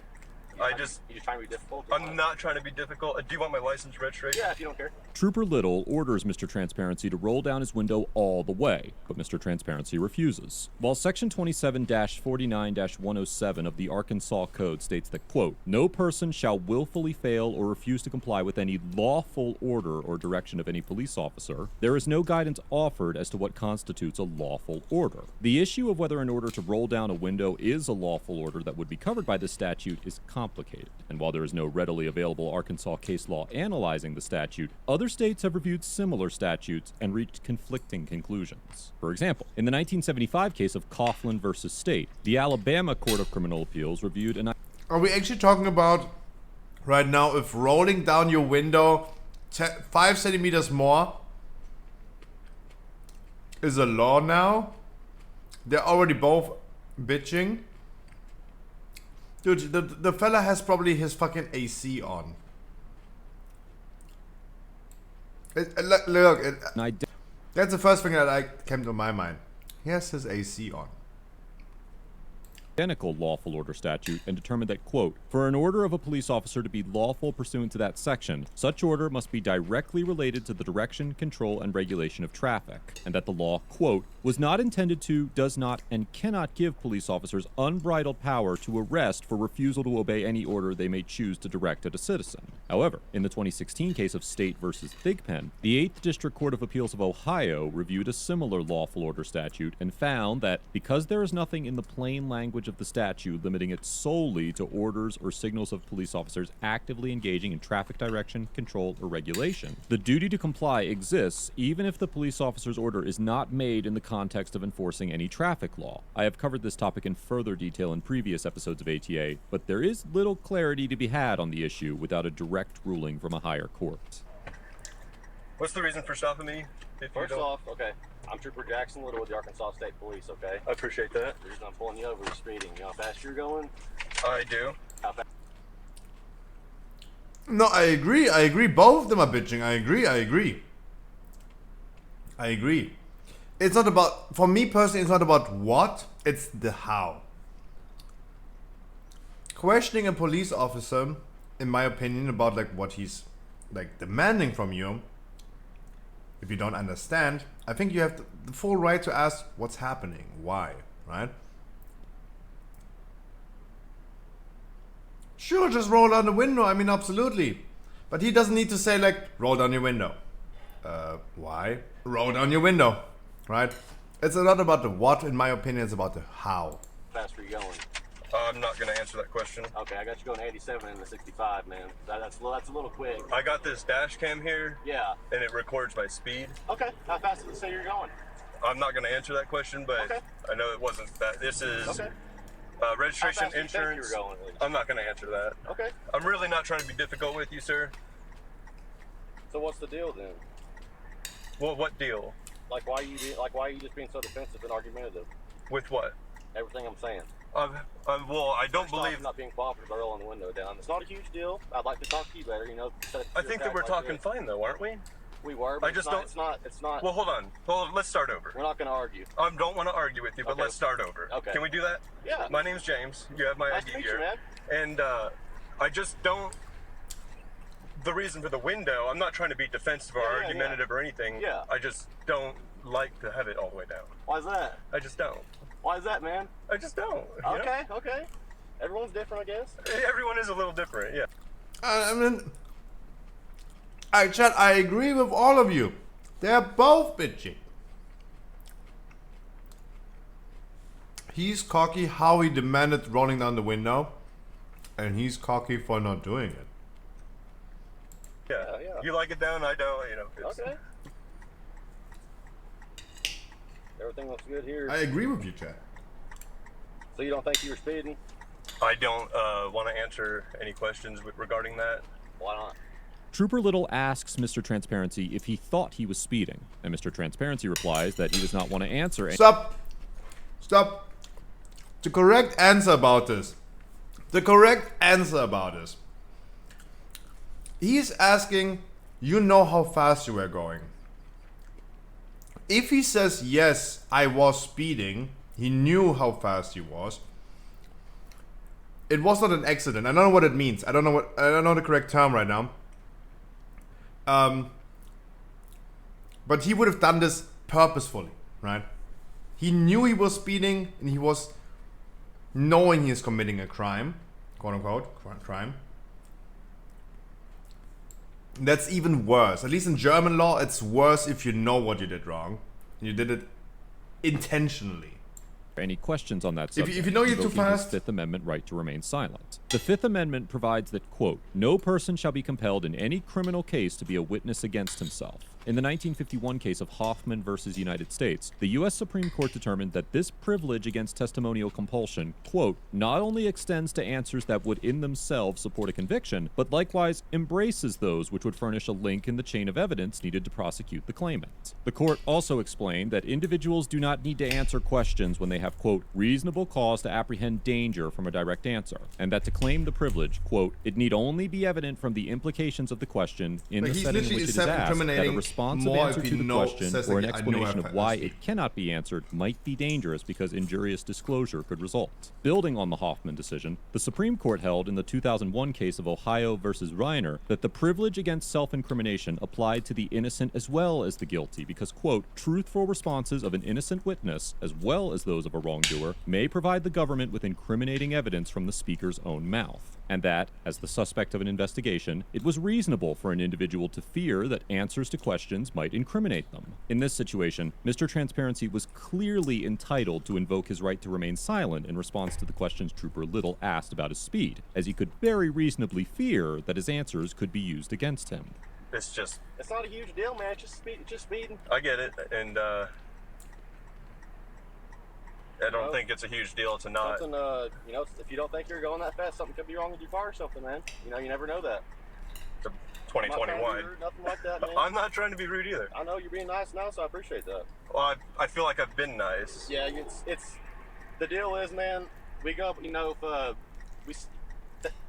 You just trying to be difficult? I'm not trying to be difficult. Do you want my license registration? Yeah, if you don't care. Trooper Little orders Mr. Transparency to roll down his window all the way, but Mr. Transparency refuses. While Section 27-49-107 of the Arkansas Code states that, quote, no person shall willfully fail or refuse to comply with any lawful order or direction of any police officer, there is no guidance offered as to what constitutes a lawful order. The issue of whether an order to roll down a window is a lawful order that would be covered by this statute is complicated. And while there is no readily available Arkansas case law analyzing the statute, other states have reviewed similar statutes and reached conflicting conclusions. For example, in the 1975 case of Coughlin versus State, the Alabama Court of Criminal Appeals reviewed an... Are we actually talking about right now if rolling down your window 5 centimeters more is a law now. They're already both bitching. Dude, the fella has probably his fucking AC on. Look, that's the first thing that came to my mind. He has his AC on. Identical lawful order statute and determined that, quote, for an order of a police officer to be lawful pursuant to that section, such order must be directly related to the direction, control, and regulation of traffic, and that the law, quote, was not intended to, does not, and cannot give police officers unbridled power to arrest for refusal to obey any order they may choose to direct at a citizen. However, in the 2016 case of State versus Thigpen, the 8th District Court of Appeals of Ohio reviewed a similar lawful order statute and found that because there is nothing in the plain language of the statute limiting it solely to orders or signals of police officers actively engaging in traffic direction, control, or regulation, the duty to comply exists even if the police officer's order is not made in the context of enforcing any traffic law. I have covered this topic in further detail in previous episodes of ATA, but there is little clarity to be had on the issue without a direct ruling from a higher court. What's the reason for stopping me? First off, okay, I'm Trooper Jackson Little with the Arkansas State Police, okay? I appreciate that. The reason I'm pulling you over is speeding. You know how fast you're going? I do. How fast? No, I agree. Both of them are bitching. I agree. It's not about, for me personally, it's not about what, it's the how. Questioning a police officer, in my opinion, about like what he's like demanding from you, if you don't understand, I think you have the full right to ask what's happening, why, right? Sure, just roll down the window, I mean, absolutely. But he doesn't need to say like, roll down your window. Why? Roll down your window, right? It's not about the what, in my opinion, it's about the how. How fast are you going? I'm not going to answer that question. Okay, I got you going 87 in the 65, man. That's a little quick. I got this dash cam here. Yeah. And it records my speed. Okay, how fast does it say you're going? I'm not going to answer that question, but okay. I know it wasn't that. This is okay. Registration, how fast insurance. Do you think you were going, I'm not going to answer that. Okay. I'm really not trying to be difficult with you, sir. So what's the deal then? Well, what deal? Like why are you just being so defensive and argumentative? With what? Everything I'm saying. Well, I don't believe. I'm not being cooperative. I roll on the window down. It's not a huge deal. I'd like to talk to you better. You know. I think that we're talking fine though, aren't we? We were. But I just It's not. Well, hold on. Let's start over. We're not going to argue. I don't want to argue with you, but okay. Let's start over. Okay. Can we do that? Yeah. My name's James. You have my nice ID to meet here. You, man. And I just don't. The reason for the window, I'm not trying to be defensive or argumentative or anything. Yeah. I just don't like to have it all the way down. Why is that? I just don't. Why is that, man? I just don't. Okay, okay. Everyone's different, I guess. Everyone is a little different, yeah. I mean, Chad, I agree with all of you. They're both bitching. He's cocky how he demanded rolling down the window, and he's cocky for not doing it. Yeah. You like it down, I don't, you know. Okay. Everything looks good here. I agree with you, Chad. So you don't think you were speeding? I don't want to answer any questions regarding that. Why not? Trooper Little asks Mr. Transparency if he thought he was speeding, and Mr. Transparency replies that he does not want to answer. Stop. The correct answer about this. He's asking, you know how fast you were going. If he says, yes, I was speeding, he knew how fast he was. It was not an accident. I don't know what it means. I don't know the correct term right now. But he would have done this purposefully, right? He knew he was speeding, and he was knowing he is committing a crime, quote unquote, crime. That's even worse. At least in German law, it's worse if you know what you did wrong. You did it intentionally. Any questions on that subject? If you know you're too invoking his fast. Fifth Amendment right to remain silent. The Fifth Amendment provides that, quote, no person shall be compelled in any criminal case to be a witness against himself. In the 1951 case of Hoffman versus United States, the U.S. Supreme Court determined that this privilege against testimonial compulsion, quote, not only extends to answers that would in themselves support a conviction, but likewise embraces those which would furnish a link in the chain of evidence needed to prosecute the claimant. The court also explained that individuals do not need to answer questions when they have, quote, reasonable cause to apprehend danger from a direct answer, and that to claim the privilege, quote, it need only be evident from the implications of the question in the setting in which it is asked that a responsive answer to the question or an explanation of why it cannot be answered might be dangerous because injurious disclosure could result. Building on the Hoffman decision, the Supreme Court held in the 2001 case of Ohio versus Reiner that the privilege against self-incrimination applied to the innocent as well as the guilty because, quote, truthful responses of an innocent witness as well as those of a wrongdoer may provide the government with incriminating evidence from the speaker's own mouth, and that, as the suspect of an investigation, it was reasonable for an individual to fear that answers to questions might incriminate them. In this situation, Mr. Transparency was clearly entitled to invoke his right to remain silent in response to the questions Trooper Little asked about his speed, as he could very reasonably fear that his answers could be used against him. It's just... It's not a huge deal, man. It's just speeding. I get it, and I don't think it's a huge deal to not... Something, you know, if you don't think you're going that fast, something could be wrong with your car or something, man. You know, you never know that. 2021. Nothing like that, man. I'm not trying to be rude either. I know you're being nice now, so I appreciate that. Well, I feel like I've been nice. Yeah, it's the deal is, man, we go, you know, if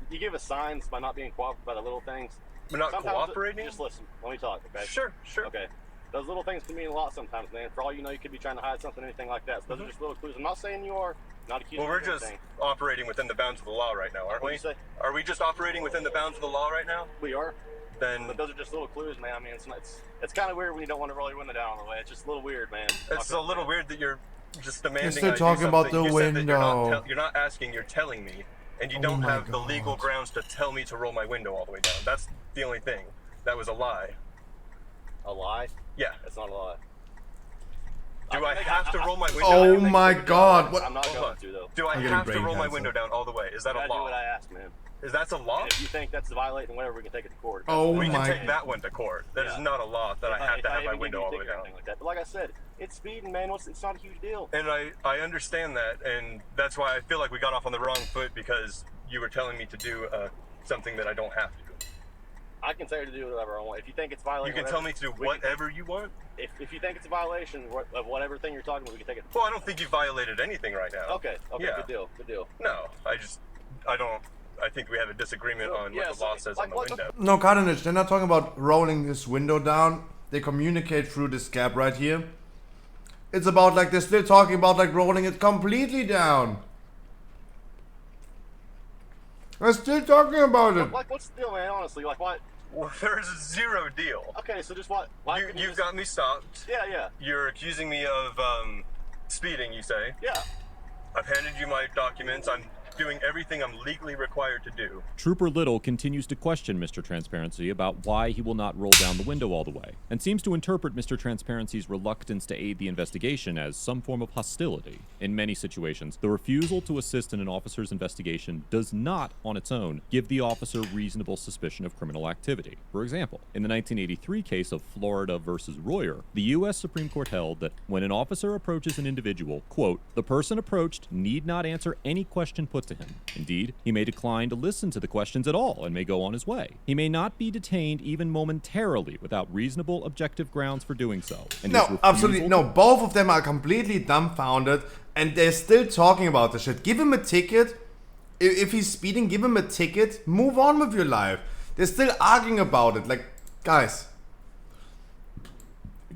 you give us signs by not being cooperative by the little things. We're not Sometimes cooperating? Just listen. Let me talk, okay? Sure. Okay. Those little things can mean a lot sometimes, man. For all you know, you could be trying to hide something, anything like that. So those are just little clues. I'm not saying you are. Not accusing Well, we're you of just anything. operating within the bounds of the law right now, aren't we? What'd you say? Are we just operating within the bounds of the law right now? We are. Then But those are just little clues, man. I mean, it's kind of weird when you don't want to roll your window down on the way. It's just a little weird, man. it's a little weird that you're just demanding. You're still I do talking about something. the You said that window. You're not asking. You're telling me, and you Oh don't my have the God. legal grounds to tell me to roll my window all the way down. That's the only thing. That was a lie. A lie? Yeah. It's not a lie. Do I have to roll my window Oh down? my God! What? I'm not Hold going on. to, though. Do I I'm getting have to brain roll my cancer. window down all the way? Is that You a gotta do law? what I asked, man. Is that a law? And if you think that's violating whatever, we can take it to court. Oh We can my- take that one to court. That is Yeah. not a law that I have to have my even window give all you the a way ticket or down. anything like that. But like I said, it's speeding, man. It's not a huge deal. And I understand that, and that's why I feel like we got off on the wrong foot because you were telling me to do something that I don't have to. I can tell you to do whatever I want. If you think it's violating, You can tell me to do whatever you want? If you think it's a violation of whatever thing you're talking about, we can take it. Well, I don't think you violated anything right now. Okay, Yeah. good deal. No, I think we have a disagreement on what the law says on the window. No, Cardenage, they're not talking about rolling this window down. They communicate through this gap right here. It's about like they're still talking about like rolling it completely down. They're still talking about it. Like, what's the deal, man? Honestly, like, what? Well, there's zero deal. Okay, so just what? Why couldn't You've just- got me stopped. Yeah. You're accusing me of speeding, you say? Yeah. I've handed you my documents. I'm doing everything I'm legally required to do. Trooper Little continues to question Mr. Transparency about why he will not roll down the window all the way, and seems to interpret Mr. Transparency's reluctance to aid the investigation as some form of hostility. In many situations, the refusal to assist in an officer's investigation does not, on its own, give the officer reasonable suspicion of criminal activity. For example, in the 1983 case of Florida versus Royer, the U.S. Supreme Court held that when an officer approaches an individual, quote, the person approached need not answer any question put to him. Indeed, he may decline to listen to the questions at all and may go on his way. He may not be detained even momentarily without reasonable objective grounds for doing so. And his No, refusal absolutely. to- No, both of them are completely dumbfounded and they're still talking about the shit. Give him a ticket. If he's speeding, give him a ticket. Move on with your life. They're still arguing about it. Like, guys,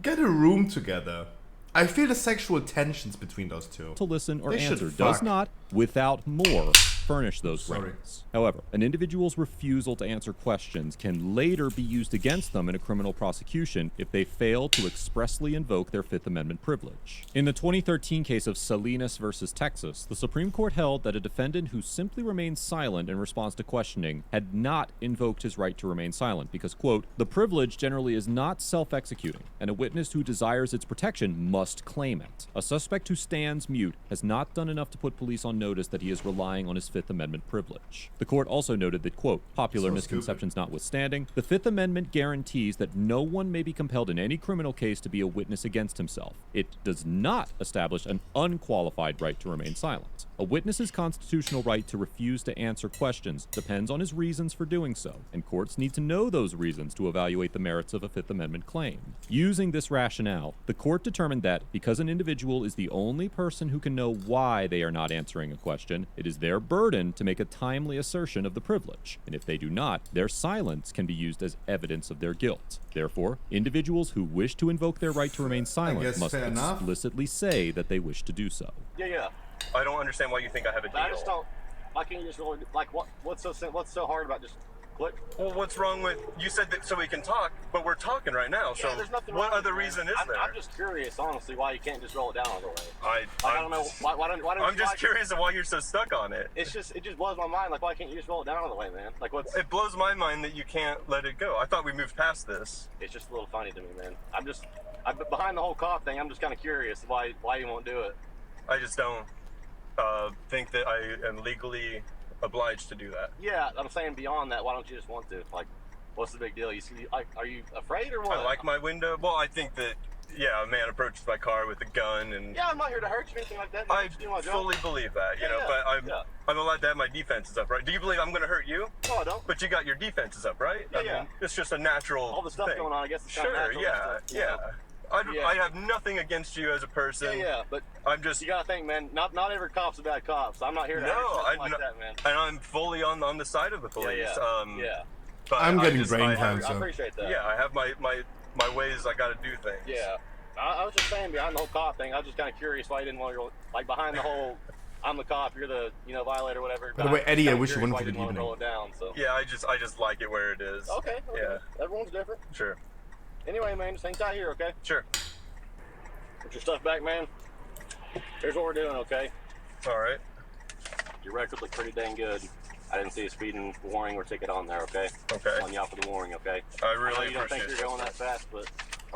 get a room together. I feel the sexual tensions between those two. to listen or They should answer does fuck. not, without more, furnish those Sorry. grounds. However, an individual's refusal to answer questions can later be used against them in a criminal prosecution if they fail to expressly invoke their Fifth Amendment privilege. In the 2013 case of Salinas versus Texas, the Supreme Court held that a defendant who simply remained silent in response to questioning had not invoked his right to remain silent because, quote, the privilege generally is not self-executing, and a witness who desires its protection must claim it. A suspect who stands mute has not done enough to put police on notice that he is relying on his Fifth Amendment privilege. The court also noted that, quote, popular misconceptions notwithstanding, the Fifth Amendment guarantees that no one may be compelled in any criminal case to be a witness against himself. It does not establish an unqualified right to remain silent. A witness's constitutional right to refuse to answer questions depends on his reasons for doing so, and courts need to know those reasons to evaluate the merits of a Fifth Amendment claim. Using this rationale, the court determined that because an individual is the only person who can know why they are not answering a question, it is their burden to make a timely assertion of the privilege, and if they do not, their silence can be used as evidence of their guilt. Therefore, individuals who wish to invoke their right to remain silent must explicitly say that they wish to do so. Yeah. I don't understand why you think I have a deal. I just don't. Why can't you just really, like, what's so hard about just click? Well, what's wrong with, you said that so we can talk, but we're talking right now, so there's nothing what wrong other with it, reason man. is there? I'm just curious, honestly, why you can't just roll it down all the way. I don't know, why don't I'm you just like curious of why you're so stuck on it. it just blows my mind, like, why can't you just roll it down all the way, man? Like, what's... It blows my mind that you can't let it go. I thought we moved past this. It's just a little funny to me, man. I'm behind the whole cop thing, I'm just kind of curious why you won't do it. I just don't think that I am legally obliged to do that. Yeah, I'm saying beyond that, why don't you just want to? Like, what's the big deal? You see, like, are you afraid or what? I like my window. Well, I think that, yeah, a man approaches my car with a gun and... Yeah, I'm not here to hurt you or anything like that. I fully believe that, you know, but I'm allowed to have my defenses up, right? Do you believe I'm going to hurt you? No, I don't. But you got your defenses up, right? Yeah, I mean, it's just a natural all the stuff thing. going on, I guess it's sure, kind of natural. Yeah, stuff, you know? I have nothing against you as a person. Yeah, but I'm just... You gotta think, man, not every cop's a bad cop, so I'm not here to hurt you like that, man. And I'm fully on the side of the police. But I'm getting brain I cancer. appreciate that. Yeah, I have my ways I gotta do things. Yeah. I was just saying behind the whole cop thing, I was just kind of curious why you didn't want to, like, behind the whole, I'm the cop, you're the, violator, whatever. By the way, Eddie, I wish you went for the evening. Roll it down, so. Yeah, I just like it where it is. Okay. Yeah. Everyone's different. Sure. Anyway, man, just hang tight here, okay? Sure. Put your stuff back, man. Here's what we're doing, okay? All right. Your record looked pretty dang good. I didn't see a speeding warning or ticket on there, okay? Okay. I'm calling you out for the warning, okay? I really know you don't think appreciate you're going that fast, but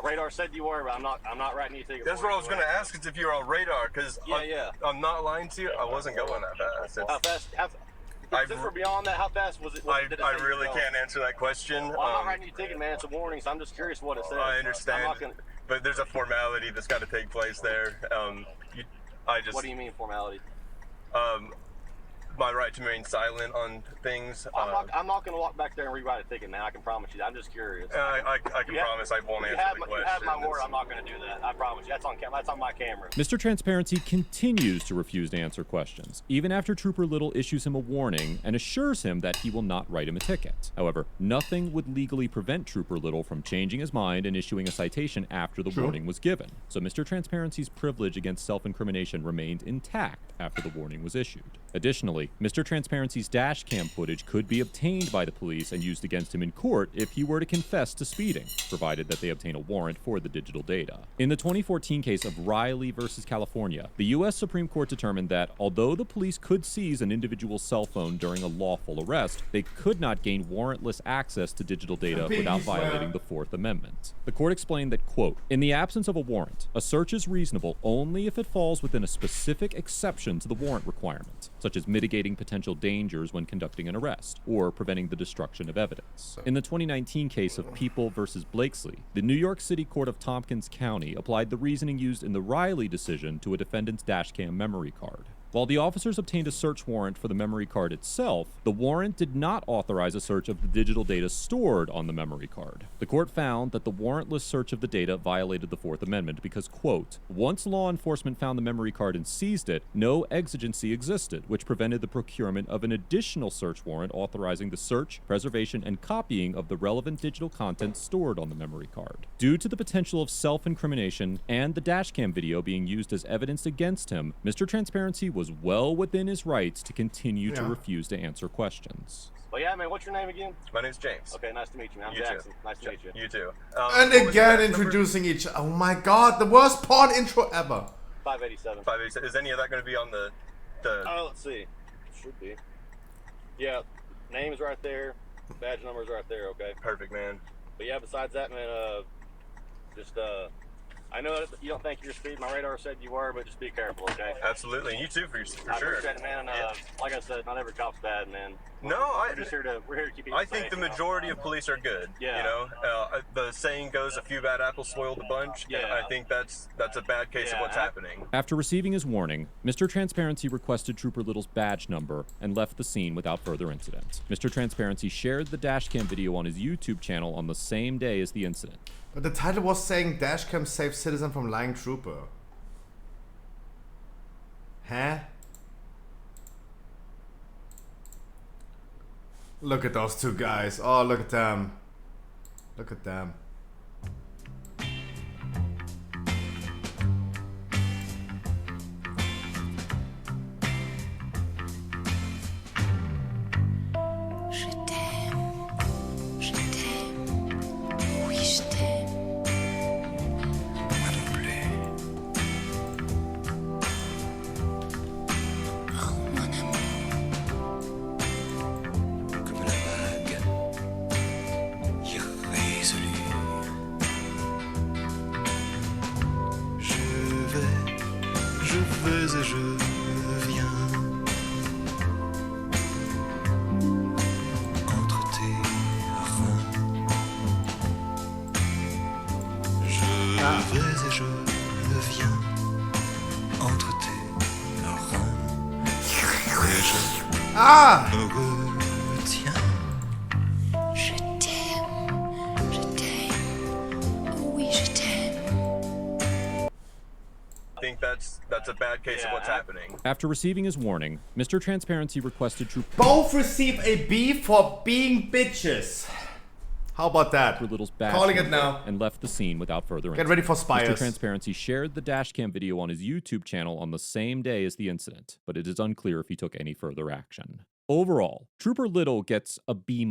radar said you were, but I'm not writing you a ticket. That's what I was going to ask, is if you're on radar, because I'm not lying to you, I wasn't going that fast. How fast? Since we're beyond that, how fast was it? I really can't answer that question. Well, I'm not writing you a ticket, man. It's a warning, so I'm just curious what it says. I understand, but there's a formality that's got to take place there. What do you mean formality? My right to remain silent on things. I'm not going to walk back there and rewrite a ticket, man. I can promise you. I'm just curious. I can promise I won't answer the question. You have my word. I'm not going to do that. I promise you. That's on my camera. Mr. Transparency continues to refuse to answer questions, even after Trooper Little issues him a warning and assures him that he will not write him a ticket. However, nothing would legally prevent Trooper Little from changing his mind and issuing a citation after the warning was given. So Mr. Transparency's privilege against self-incrimination remained intact after the warning was issued. Additionally, Mr. Transparency's dash cam footage could be obtained by the police and used against him in court if he were to confess to speeding, provided that they obtain a warrant for the digital data. In the 2014 case of Riley versus California, the U.S. Supreme Court determined that although the police could seize an individual's cell phone during a lawful arrest, they could not gain warrantless access to digital data without violating the Fourth Amendment. The court explained that, quote, in the absence of a warrant, a search is reasonable only if it falls within a specific exception to the warrant requirement, such as mitigating potential dangers when conducting an arrest, or preventing the destruction of evidence. In the 2019 case of People versus Blakesley, the New York City Court of Tompkins County applied the reasoning used in the Riley decision to a defendant's dashcam memory card. While the officers obtained a search warrant for the memory card itself, the warrant did not authorize a search of the digital data stored on the memory card. The court found that the warrantless search of the data violated the Fourth Amendment because, quote, once law enforcement found the memory card and seized it, no exigency existed, which prevented the procurement of an additional search warrant authorizing the search, preservation, and copying of the relevant digital content stored on the memory card. Due to the potential of self-incrimination and the dashcam video being used as evidence against him, Mr. Transparency was well within his rights to continue to refuse to answer questions. Well, yeah, man, what's your name again? My name's James. Okay, nice to meet you, man. I'm You Jackson. too. Nice to meet you. You too. And again, introducing each. Oh my god, the worst porn intro ever. 587. 587. Is any of that going to be on the? Oh, let's see. Should be. Yeah, name's right there. Badge number's right there. Okay. Perfect, man. But yeah, besides that, man, just I know that you don't think you're speed. My radar said you were, but just be careful, okay? Absolutely, and you too, for I sure. appreciate it, man. Like I said, not every cop's bad, man. No, we're here to keep you I safe, think the you know? majority of police are good. Yeah. You know, the saying goes, "A few bad apples spoil the bunch." Yeah. And I think that's a bad case of what's happening. After receiving his warning, Mr. Transparency requested Trooper Little's badge number and left the scene without further incident. Mr. Transparency shared the dashcam video on his YouTube channel on the same day as the incident. But the title was saying dashcam saves citizen from lying trooper. Huh? Look at those two guys. Oh, look at them. Look at them. Je t'aime, oui je t'aime. Moi non plus. Oh mon amour, comme la vague irrésolue. Je vais et je viens. Entre tes reins, je vais et je viens entre tes reins, et je me retiens. Je t'aime, oui je t'aime. I think that's a bad case of what's happening. After receiving his warning, Mr. Transparency requested Trooper Both receive a B for being bitches. How about that? Little's badge Calling it number now. and left the scene without further Get ready for Mr. spires. Transparency shared the dashcam video on his YouTube channel on the same day as the incident, but it is unclear if he took any further action. Overall, Trooper Little gets a B-,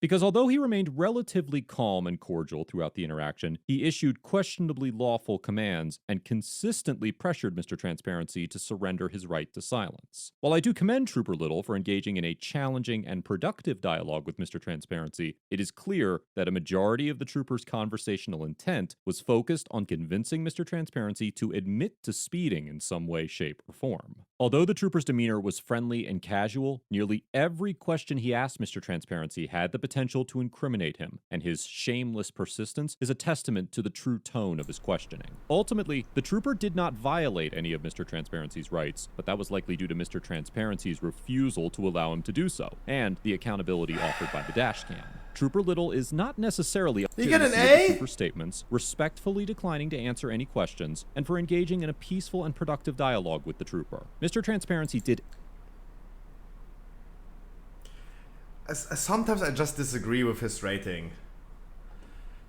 because although he remained relatively calm and cordial throughout the interaction, he issued questionably lawful commands and consistently pressured Mr. Transparency to surrender his right to silence. While I do commend Trooper Little for engaging in a challenging and productive dialogue with Mr. Transparency, it is clear that a majority of the trooper's conversational intent was focused on convincing Mr. Transparency to admit to speeding in some way, shape, or form. Although the trooper's demeanor was friendly and casual, nearly every question he asked Mr. Transparency had the potential to incriminate him, and his shameless persistence is a testament to the true tone of his questioning. Ultimately, the trooper did not violate any of Mr. Transparency's rights, but that was likely due to Mr. Transparency's refusal to allow him to do so, and the accountability offered by the dashcam. Trooper Little is not necessarily You get an A? A? For statements, respectfully declining to answer any questions, and for engaging in a peaceful and productive dialogue with the trooper. Mr. Transparency did. Sometimes I just disagree with his rating.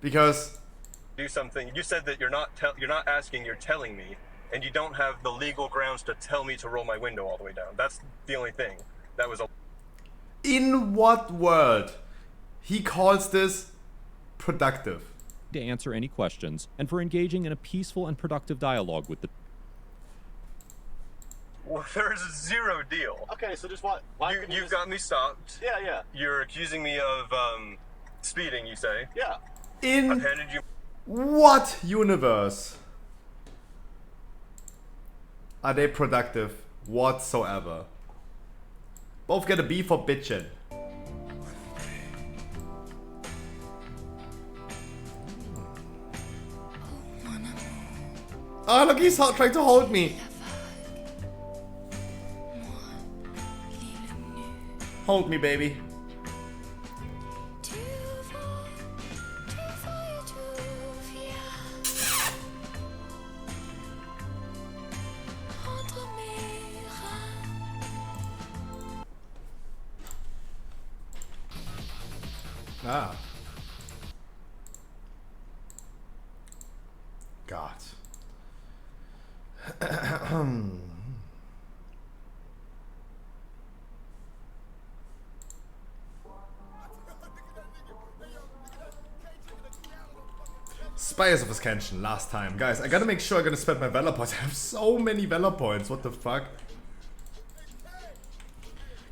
Because Do something. You said that you're not asking, you're telling me, and you don't have the legal grounds to tell me to roll my window all the way down. That's the only thing. That was a. in what world he calls this productive? To answer any questions, and for engaging in a peaceful and productive dialogue with the. Well, there's zero deal. Okay, so just what? You've got me stopped. Yeah, yeah. You're accusing me of speeding, you say? Yeah. In I've handed you. what universe are they productive whatsoever? Both get a B for bitchin'. Oh, look, he's trying to hold me. Hold me, baby. Ah. God. Spires of Ascension last time. Guys, I gotta make sure I'm gonna spend my Valor points. I have so many Valor points. What the fuck?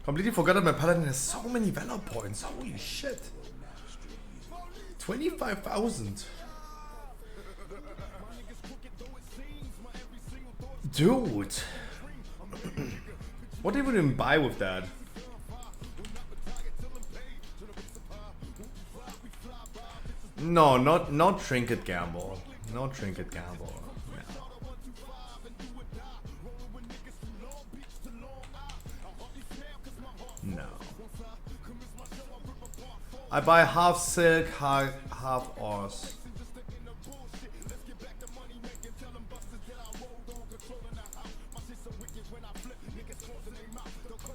Completely forgot my Paladin has so many Valor points. Holy shit. 25,000. Dude. What did we even buy with that? No, not trinket gamble. No trinket gamble. No. I buy half silk, half ors.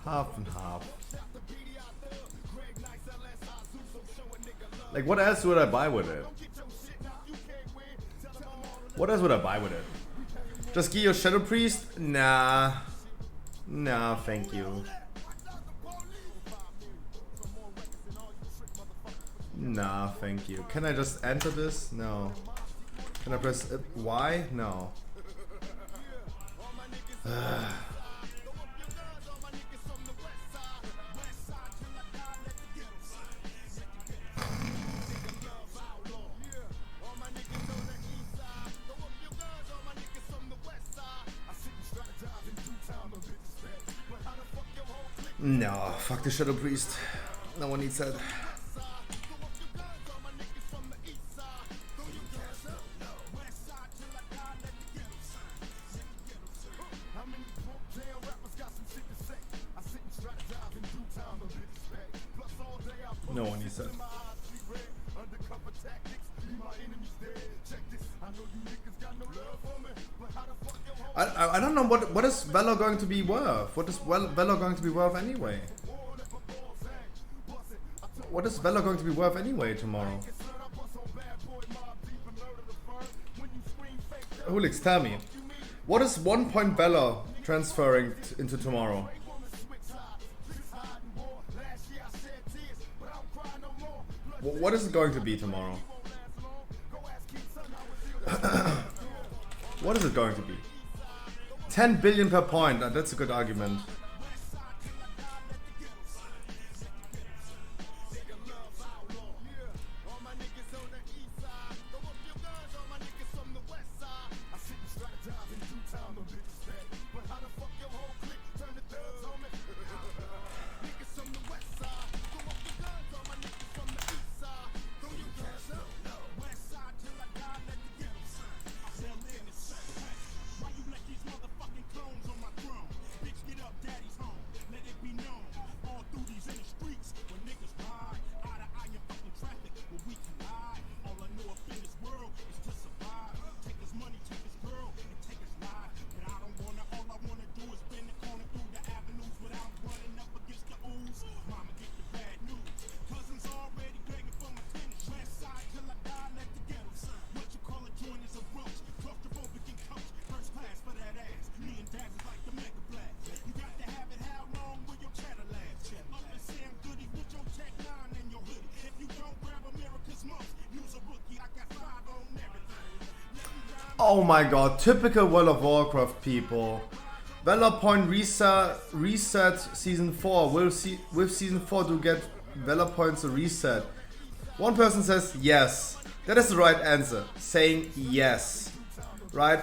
Half and half. Like, what else would I buy with it? What else would I buy with it? Just give your Shadow Priest? Nah. Nah, thank you. Nah, thank you. Can I just enter this? No. Can I press Y? No. No, fuck the Shadow Priest. No one needs that. No one needs that. I don't know what is Valor going to be worth. What is Valor going to be worth anyway? What is Valor going to be worth anyway tomorrow? Hulix, tell me. What is 1 point Valor transferring into tomorrow? What is it going to be tomorrow? What is it going to be? 10 billion per point. That's a good argument. Oh my god, typical World of Warcraft people. Valor point reset season 4. With season 4 to get Valor points a reset. One person says yes. That is the right answer. Saying yes. Right?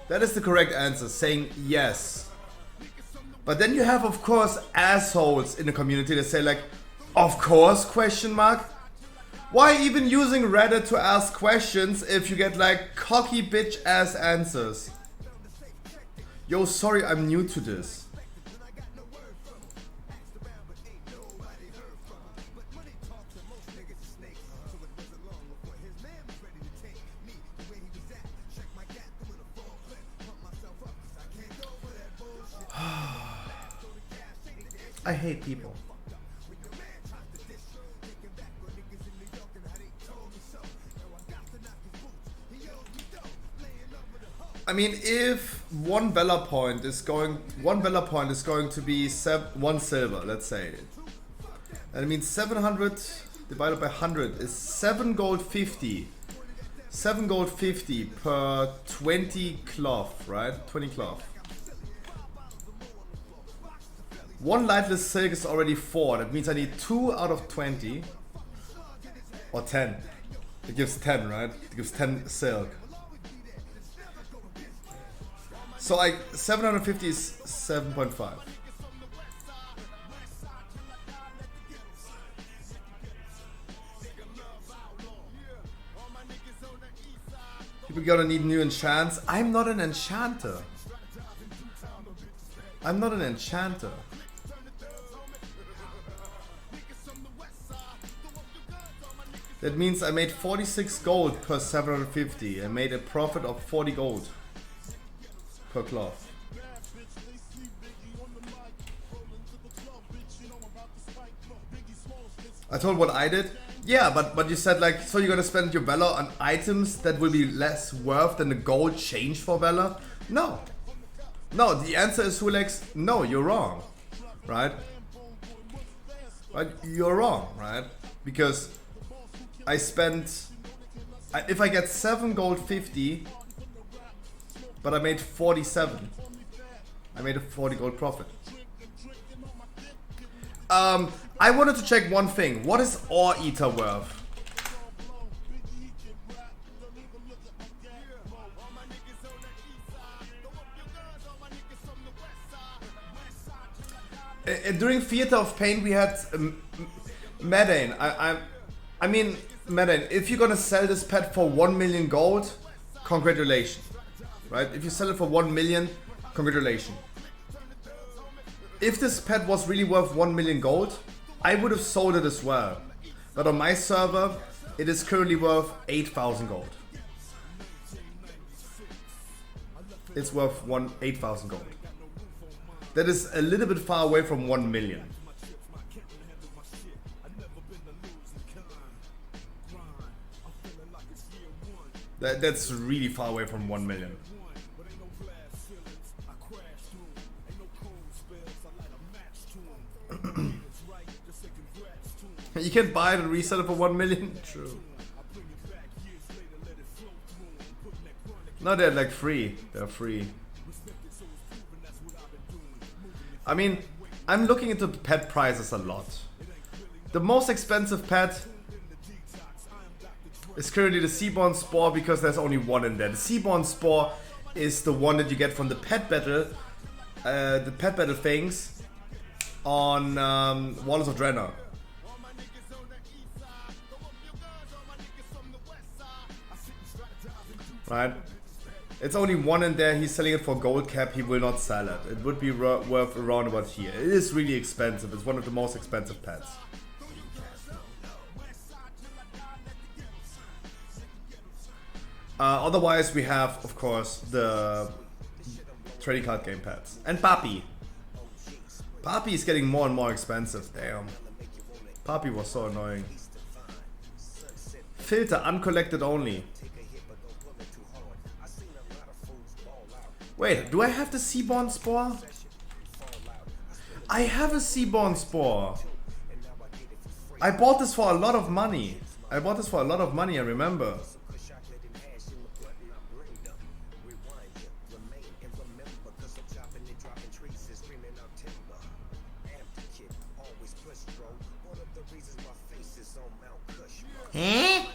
That is the correct answer. Saying yes. But then you have, of course, assholes in the community that say like, of course, question mark. Why even using Reddit to ask questions if you get like cocky bitch ass answers? Yo, sorry, I'm new to this. I hate people. I mean, if one Valor point is going to be 1 silver, let's say, and it means 700 divided by 100 is 7 gold 50. 7 gold 50 per 20 cloth, right? 20 cloth. 1 lightless silk is already 4. That means I need 2 out of 20 or 10. It gives 10, right? It gives 10 silk. So like 750 is 7.5. People gonna need new enchants. I'm not an enchanter. I'm not an enchanter. That means I made 46 gold per 750. I made a profit of 40 gold per cloth. I told what I did. Yeah, but you said like, so you're gonna spend your Valor on items that will be less worth than the gold change for Valor? No. No, the answer is Hulex, no, you're wrong. Right? Right? You're wrong, right? Because I spent... if I get 7 gold 50, but I made 47. I made a 40 gold profit. I wanted to check one thing. What is Ore Eater worth? During Theater of Pain we had Medane. I mean, Medane, if you're gonna sell this pet for 1 million gold, congratulations. Right? If you sell it for 1 million, congratulations. If this pet was really worth 1 million gold, I would have sold it as well. But on my server, it is currently worth 8,000 gold. It's worth 8,000 gold. That is a little bit far away from 1 million. That's really far away from 1 million. You can buy it and resell it for 1 million? True. No, they're like free. They're free. I mean, I'm looking into pet prices a lot. The most expensive pet is currently the Seaborn Spore because there's only one in there. The Seaborn Spore is the one that you get from the pet battle things on Walls of Draenor. Right? It's only one in there. He's selling it for gold cap. He will not sell it. It would be worth around about here. It is really expensive. It's one of the most expensive pets. Otherwise, we have, of course, the trading card game pets. And Papi. Papi is getting more and more expensive. Damn. Papi was so annoying. Filter, uncollected only. Wait, do I have the Seaborn Spore? I have a Seaborn Spore. I bought this for a lot of money. I remember. Eh?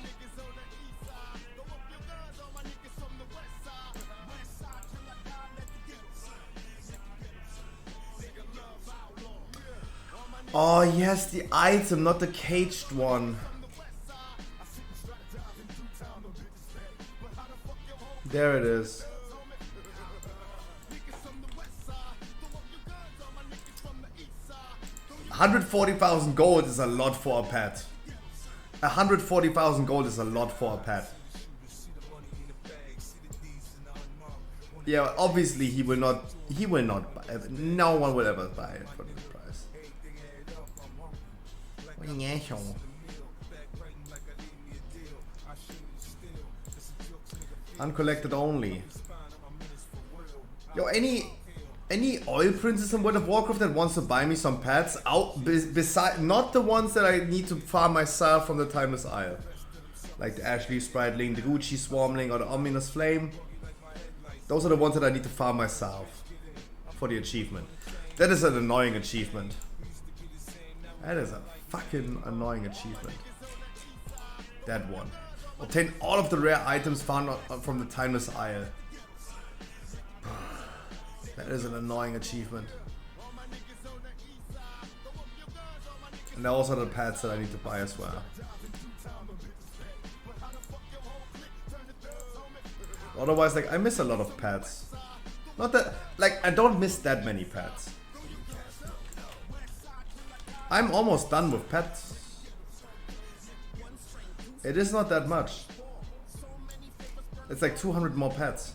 Oh yes, the item, not the caged one. There it is. 140,000 gold is a lot for a pet. 140,000 gold is a lot for a pet. Yeah, obviously he will not buy it. No one will ever buy it for this price. Uncollected only. Yo, any oil princess in World of Warcraft that wants to buy me some pets, beside not the ones that I need to farm myself from the Timeless Isle, like the Ashley Spriteling, the Gucci Swarmling, or the Ominous Flame. Those are the ones that I need to farm myself for the achievement. That is an annoying achievement. That is a fucking annoying achievement. That one. Obtain all of the rare items found from the Timeless Isle. That is an annoying achievement. And there are also the pads that I need to buy as well. Otherwise, like, I miss a lot of pads. Not that, like, I don't miss that many pads. I'm almost done with pets. It is not that much. It's like 200 more pets.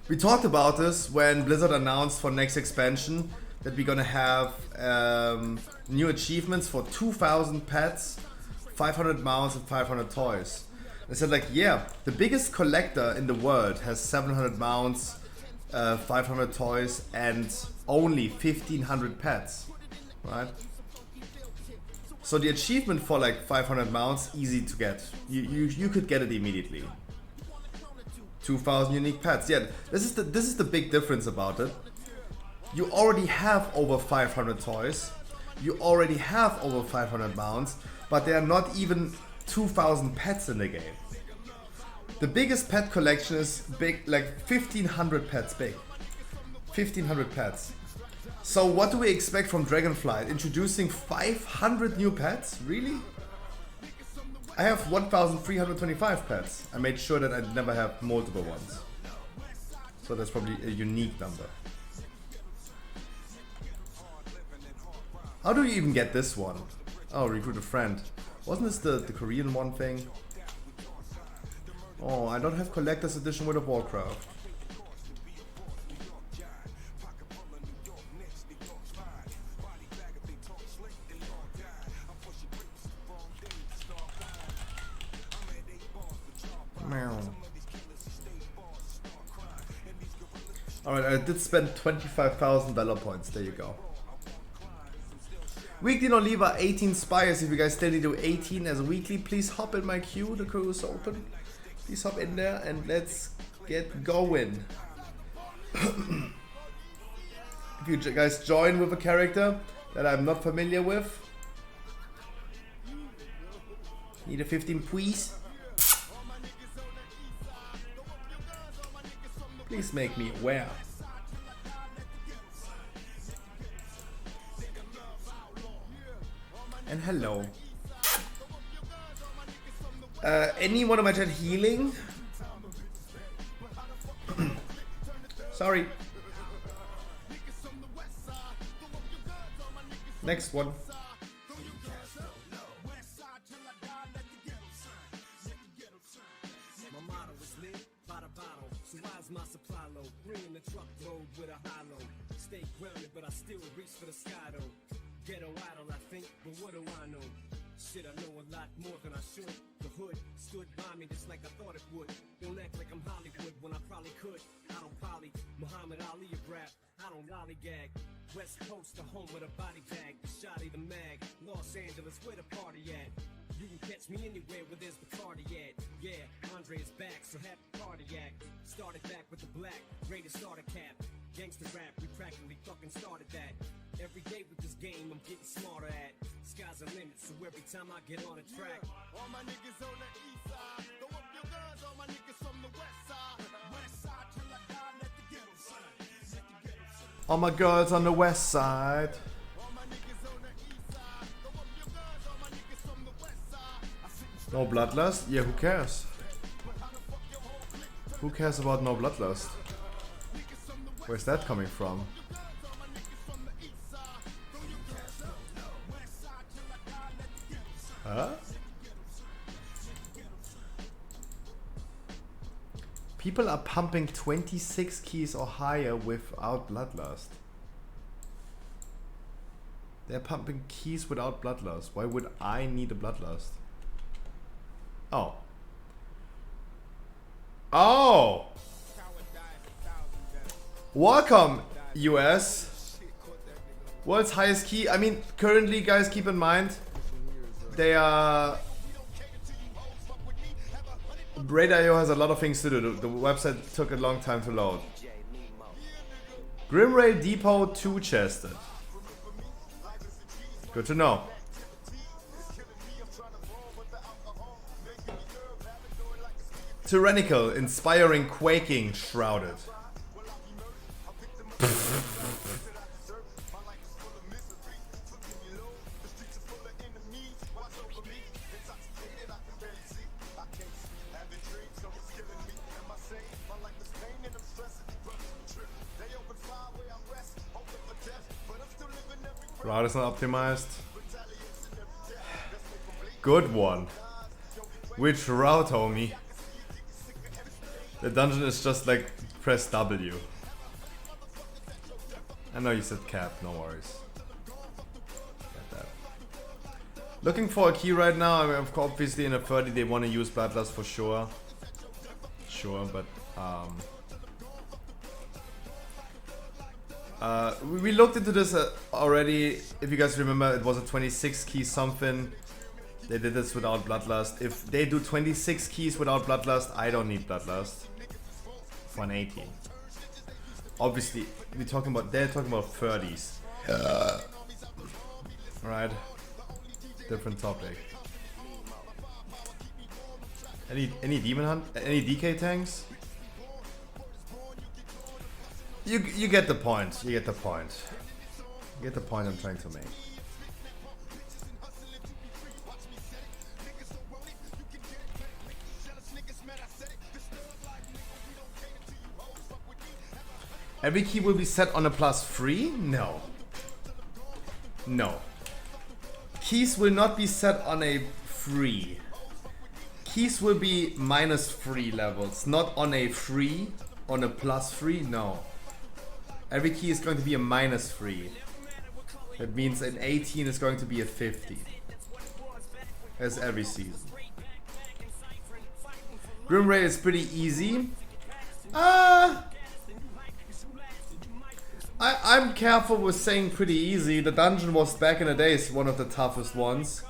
We talked about this when Blizzard announced for next expansion that we're gonna have new achievements for 2,000 pets, 500 mounts and 500 toys. I said like, yeah, the biggest collector in the world has 700 mounts, 500 toys and only 1,500 pets, right? So the achievement for like 500 mounts, easy to get. You could get it immediately. 2,000 unique pets. Yeah, this is the big difference about it. You already have over 500 toys. You already have over 500 mounts, but there are not even 2,000 pets in the game. The biggest pet collection is big, like 1,500 pets big. 1,500 pets. So what do we expect from Dragonflight? Introducing 500 new pets? Really? I have 1,325 pets. I made sure that I never have multiple ones. So that's probably a unique number. How do you even get this one? Oh, recruit a friend. Wasn't this the Korean one thing? Oh, I don't have Collector's Edition with a Warcraft. Alright, I did spend 25,000 Valor points. There you go. Weekly no lever 18 spires. If you guys still need to do 18 as a weekly, please hop in my queue. The queue is open. Please hop in there and let's get going. If you guys join with a character that I'm not familiar with, need a 15 please. Please make me aware. And hello. Anyone of my chat healing? Sorry. Next one. My supply low, bringing the truck load with a high low. Stay grounded, but I still reach for the sky though. Ghetto idol, I think, but what do I know? Shit, I know a lot more than I should. The hood stood by me just like I thought it would. Don't act like I'm Hollywood when I probably could. I don't poly, Muhammad Ali of rap. I don't lollygag. West Coast, the home with a body bag. The shotty, the mag. Los Angeles, where the party at? You can catch me anywhere where there's Bacardi at. Yeah, Andre is back, so happy cardiac. Started back with the black, greatest starter cap. Gangsta rap, we practically fucking started that. Every day with this game, I'm getting smarter at. Sky's the limit, so every time I get on a track. All my niggas on the east side, throw up your guns, all my niggas from the west side. West side till I die, let the ghetto sing. All my girls on the west side. No bloodlust? Yeah, who cares? Who cares about no bloodlust? Where's that coming from? Huh? People are pumping 26 keys or higher without bloodlust. They're pumping keys without bloodlust. Why would I need a bloodlust? Oh. Oh! Welcome, US. World's highest key. I mean, currently, guys, keep in mind, they are... Braid.io has a lot of things to do. The website took a long time to load. Grimrail Depot 2 chested. Good to know. Tyrannical, inspiring, quaking, shrouded. Route is not optimized. Good one. Which route, homie? The dungeon is just like press W. I know you said cap, no worries. Get that. Looking for a key right now. I mean, obviously in a 30 they want to use Bloodlust for sure. Sure, but we looked into this already. If you guys remember, it was a 26 key something. They did this without Bloodlust. If they do 26 keys without Bloodlust, I don't need Bloodlust. 180. Obviously, they're talking about 30s. Right. Different topic. Any demon hunt? Any DK tanks? You get the point. You get the point. You get the point I'm trying to make. Every key will be set on a +3? No. No. Keys will not be set on a 3. Keys will be -3 levels, not on a 3, on a +3, no. Every key is going to be a -3. That means an 18 is going to be a 50. As every season. Grim Ray is pretty easy. I'm careful with saying pretty easy. The dungeon was back in the days one of the toughest ones.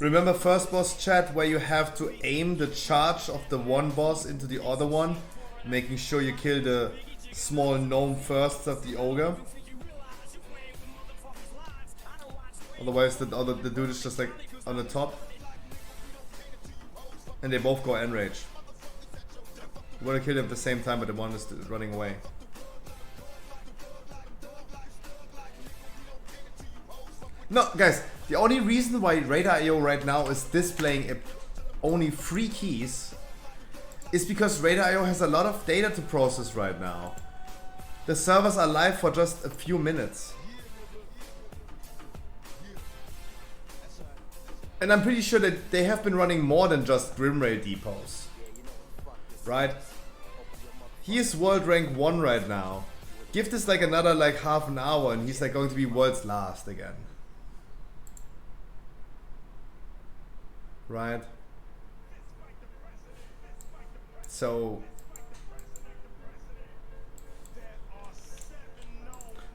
Remember first boss chat where you have to aim the charge of the one boss into the other one, making sure you kill the small gnome first of the ogre. Otherwise the dude is just like on the top. And they both go enrage. You want to kill them at the same time, but the one is running away. No, guys, the only reason why Radar.io right now is displaying only 3 keys is because Radar.io has a lot of data to process right now. The servers are live for just a few minutes. And I'm pretty sure that they have been running more than just Grimray depots. Right? He is world rank 1 right now. Give this like another like half an hour and he's like going to be world's last again. Right? So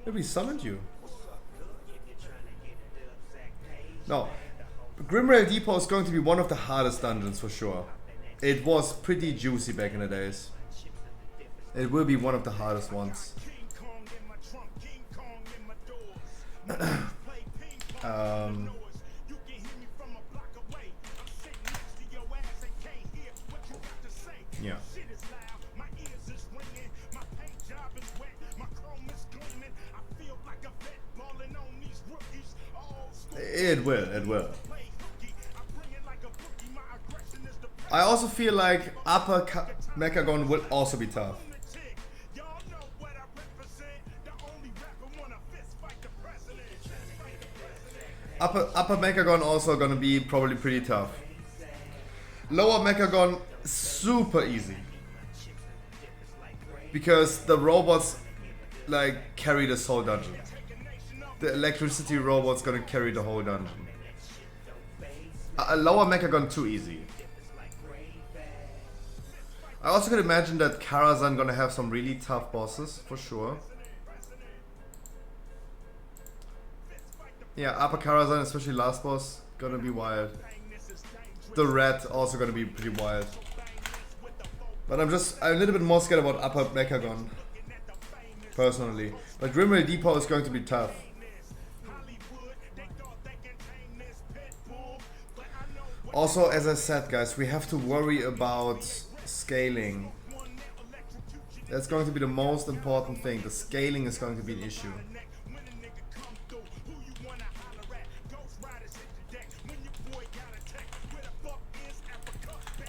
maybe he summoned you. No. Grimrail Depot is going to be one of the hardest dungeons for sure. It was pretty juicy back in the days. It will be one of the hardest ones. Yeah. It will. I also feel like upper Mechagon will also be tough. Upper Mechagon also gonna be probably pretty tough. Lower Mechagon super easy. Because the robots like carry this whole dungeon. The electricity robot's gonna carry the whole dungeon. A lower Mechagon too easy. I also could imagine that Karazhan gonna have some really tough bosses for sure. Yeah, upper Karazhan, especially last boss, gonna be wild. The rat also gonna be pretty wild. But I'm a little bit more scared about upper Mechagon. Personally. But Grimray Depot is going to be tough. Also, as I said, guys, we have to worry about scaling. That's going to be the most important thing. The scaling is going to be an issue.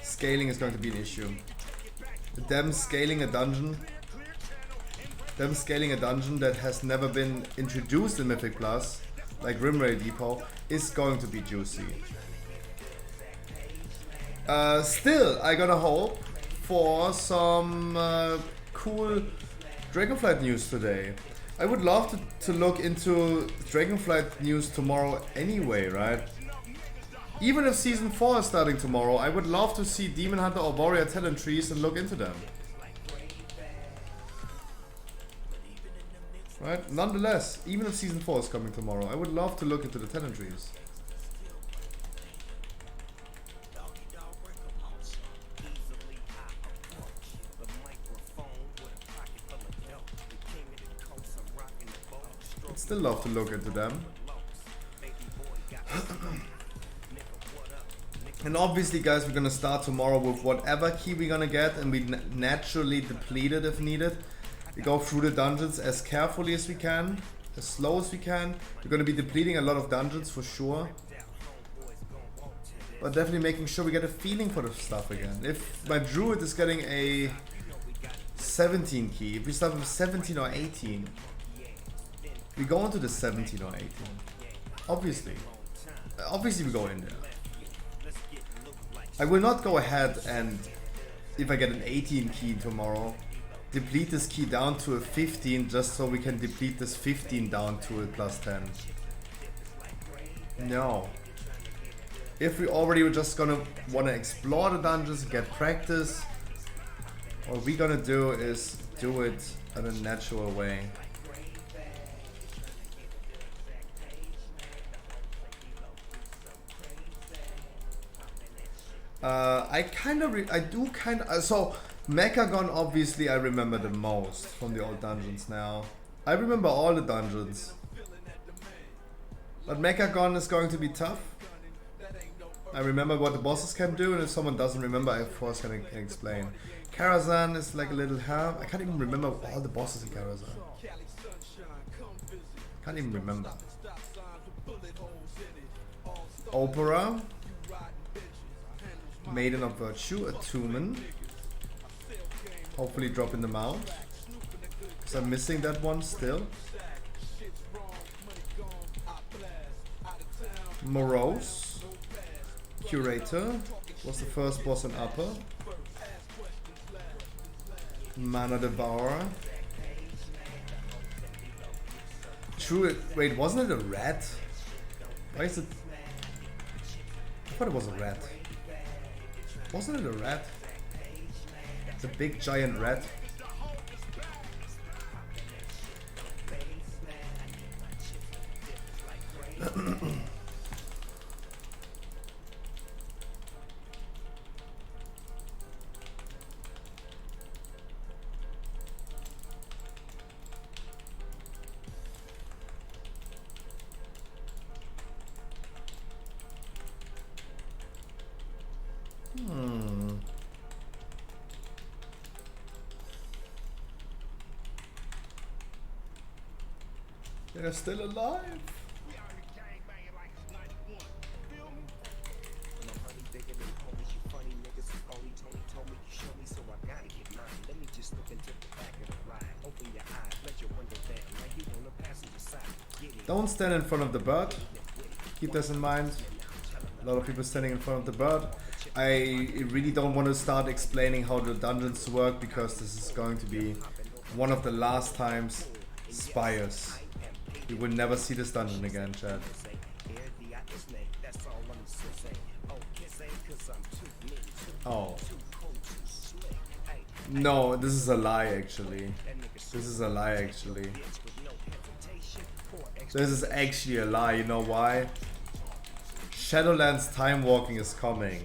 Scaling is going to be an issue. Them scaling a dungeon that has never been introduced in Mythic Plus, like Rimrail Depot, is going to be juicy. Still, I gotta hope for some cool Dragonflight news today. I would love to look into Dragonflight news tomorrow anyway, right? Even if Season 4 is starting tomorrow, I would love to see Demon Hunter or Warrior talent trees and look into them. Right? Nonetheless, even if Season 4 is coming tomorrow, I would love to look into the talent trees. I'd still love to look into them. And obviously, guys, we're gonna start tomorrow with whatever key we're gonna get, and we naturally deplete it if needed. We go through the dungeons as carefully as we can, as slow as we can. We're gonna be depleting a lot of dungeons for sure, but definitely making sure we get a feeling for the stuff again. If my druid is getting a 17 key, if we start with 17 or 18, we go into the 17 or 18. Obviously we go in there. I will not go ahead and, if I get an 18 key tomorrow, deplete this key down to a 15 just so we can deplete this 15 down to a plus 10. No. If we already were just gonna wanna explore the dungeons, get practice, what we're gonna do is do it in a natural way. So Mechagon, obviously I remember the most from the old dungeons now. I remember all the dungeons. But Mechagon is going to be tough. I remember what the bosses can do, and if someone doesn't remember, I of course can explain. Karazhan is like a little ham. I can't even remember all the bosses in Karazhan. Can't even remember. Opera. Maiden of Virtue, Attumen. Hopefully dropping them out. Because I'm missing that one still. Morose. Curator. Was the first boss in Upper. Mana Devourer. True. Wait, wasn't it a rat? Why is it? I thought it was a rat. Wasn't it a rat? It's a big giant rat. They're still alive. Don't stand in front of the bird. Keep this in mind. A lot of people standing in front of the bird. I really don't want to start explaining how the dungeons work, because this is going to be one of the last times Spires. You will never see this dungeon again, Chad. Oh. No, this is a lie actually. This is a lie actually. This is actually a lie, you know why? Shadowlands Time Walking is coming.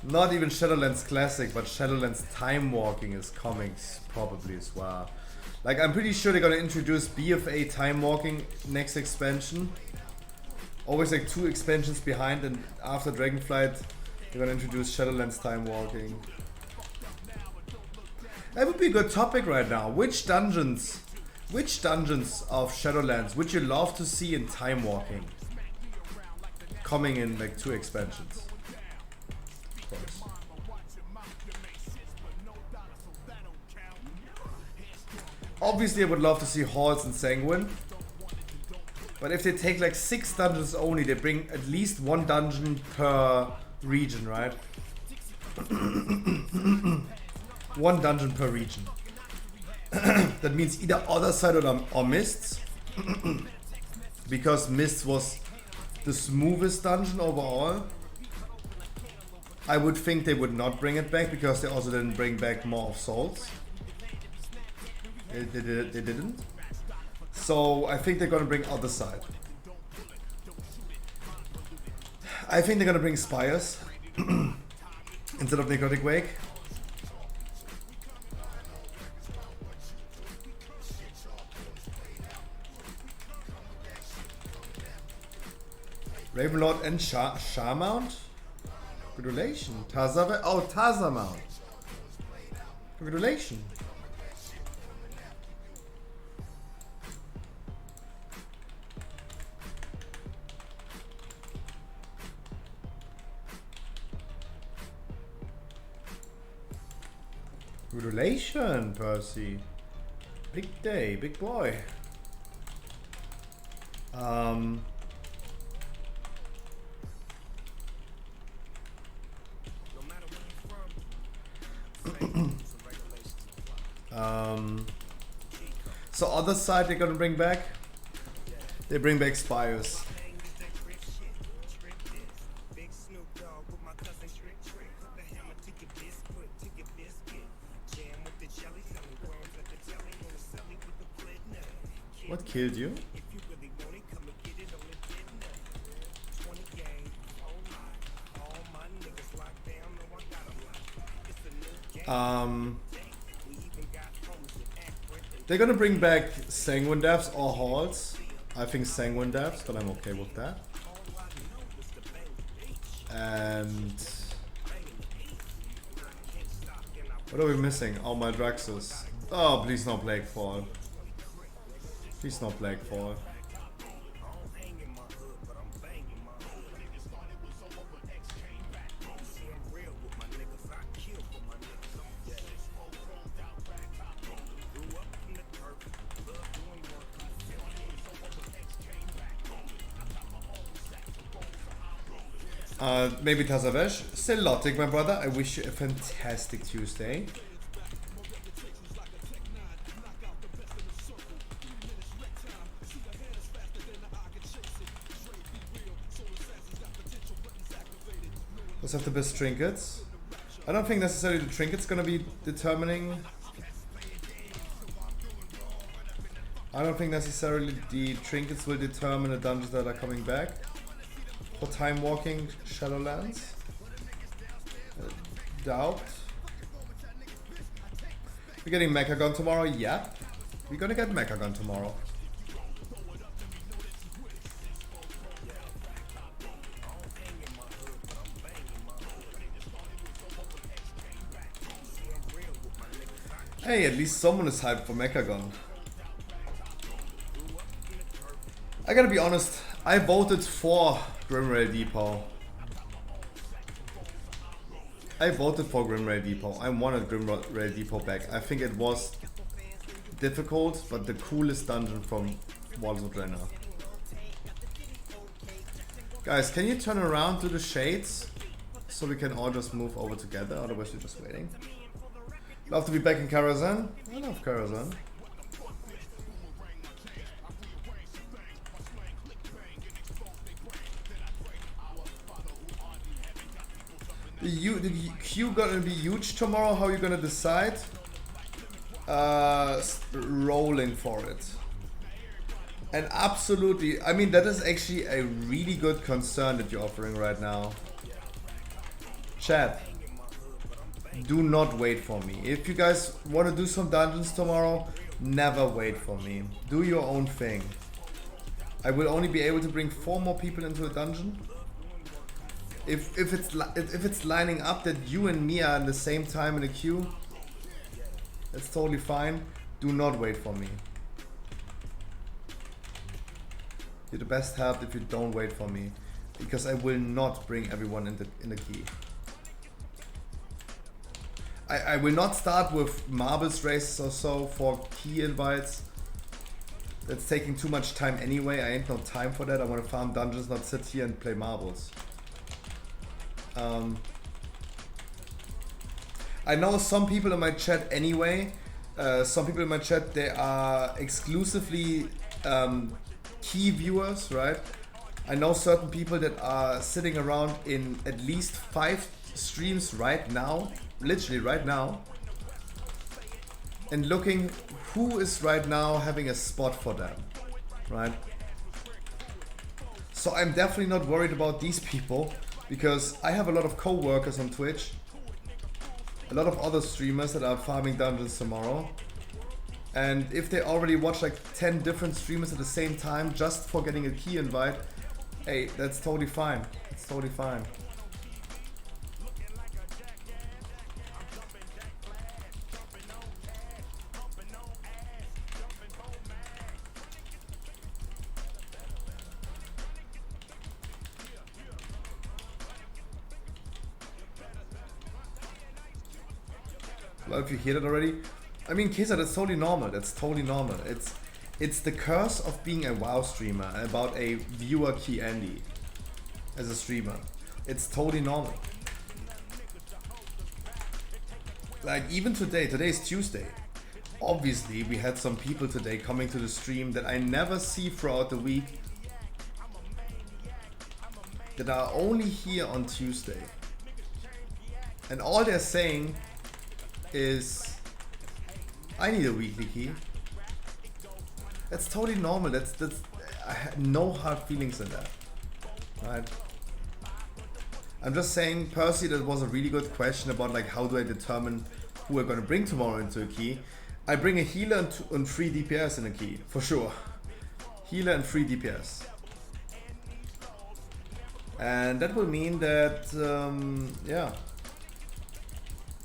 Not even Shadowlands Classic, but Shadowlands Time Walking is coming probably as well. Like, I'm pretty sure they're gonna introduce BFA Time Walking next expansion. always like 2 expansions behind, and after Dragonflight they're gonna introduce Shadowlands time walking. That would be a good topic right now. Which dungeons of Shadowlands would you love to see in time walking? Coming in like 2 expansions. Of course. Obviously I would love to see Halls and Sanguine. But if they take like 6 dungeons only, they bring at least 1 dungeon per region, right? 1 dungeon per region. That means either Other Side or Mists. Because Mists was the smoothest dungeon overall. I would think they would not bring it back because they also didn't bring back Maw of Souls. They didn't. So I think they're gonna bring Other Side. I think they're gonna bring Spires instead of Necrotic Wake. Ravenlord and Sharmount? Congratulations. Tazave. Oh, Tazamount. Congratulations. Congratulations, Percy. Big day, big boy. So Other Side they're gonna bring back? They bring back Spires. What killed you? They're gonna bring back Sanguine Devs or Halls. I think Sanguine Devs, but I'm okay with that. And what are we missing? Oh, my Draxus. Oh, please no Plaguefall. Please no Plaguefall. Maybe Tazavesh. Celotic, my brother. I wish you a fantastic Tuesday. Let's have the best trinkets. I don't think necessarily the trinkets gonna be determining. I don't think necessarily the trinkets will determine the dungeons that are coming back. For time walking Shadowlands. Doubt. We're getting Mechagon tomorrow? Yeah. We're gonna get Mechagon tomorrow. Hey, at least someone is hyped for Mechagon. I gotta be honest, I voted for Grimrail Depot. I voted for Grimrail Depot. I wanted Grimrail Depot back. I think it was difficult, but the coolest dungeon from Walls of Draenor. Guys, can you turn around to the shades so we can all just move over together? Otherwise we're just waiting. Love to be back in Karazhan. I love Karazhan. The queue gonna be huge tomorrow. How are you gonna decide? Rolling for it. And absolutely, I mean, that is actually a really good concern that you're offering right now. Chat, do not wait for me. If you guys want to do some dungeons tomorrow, never wait for me. Do your own thing. I will only be able to bring 4 more people into a dungeon. If it's lining up that you and me are at the same time in a queue, that's totally fine. Do not wait for me. You're the best help if you don't wait for me, because I will not bring everyone in the key. I will not start with marbles races or so for key invites. That's taking too much time anyway. I ain't no time for that. I want to farm dungeons, not sit here and play marbles. I know some people in my chat anyway. Some people in my chat, they are exclusively key viewers, right? I know certain people that are sitting around in at least 5 streams right now, literally right now, and looking who is right now having a spot for them, right? So I'm definitely not worried about these people, because I have a lot of co-workers on Twitch, a lot of other streamers that are farming dungeons tomorrow, and if they already watch like 10 different streamers at the same time just for getting a key invite, hey, that's totally fine. It's totally fine. Well, if you hear that already, I mean, Kisa, that's totally normal. That's totally normal. It's the curse of being a WoW streamer about a viewer key Andy as a streamer. It's totally normal. Like even today is Tuesday. Obviously, we had some people today coming to the stream that I never see throughout the week, that are only here on Tuesday. And all they're saying is, I need a weekly key. That's totally normal. That's I had no hard feelings in that, right? I'm just saying, Percy, that was a really good question about like how do I determine who we're gonna bring tomorrow into a key. I bring a healer and 3 DPS in a key for sure. Healer and 3 DPS, and that will mean that yeah,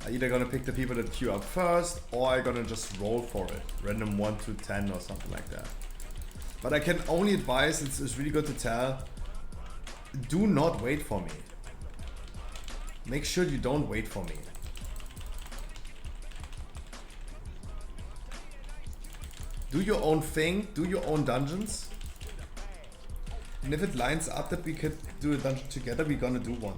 I'm either gonna pick the people that queue up first, or I'm gonna just roll for it. Random 1 to 10 or something like that. But I can only advise, it's really good to tell, do not wait for me. Make sure you don't wait for me. Do your own thing, do your own dungeons. And if it lines up that we could do a dungeon together, we're gonna do one.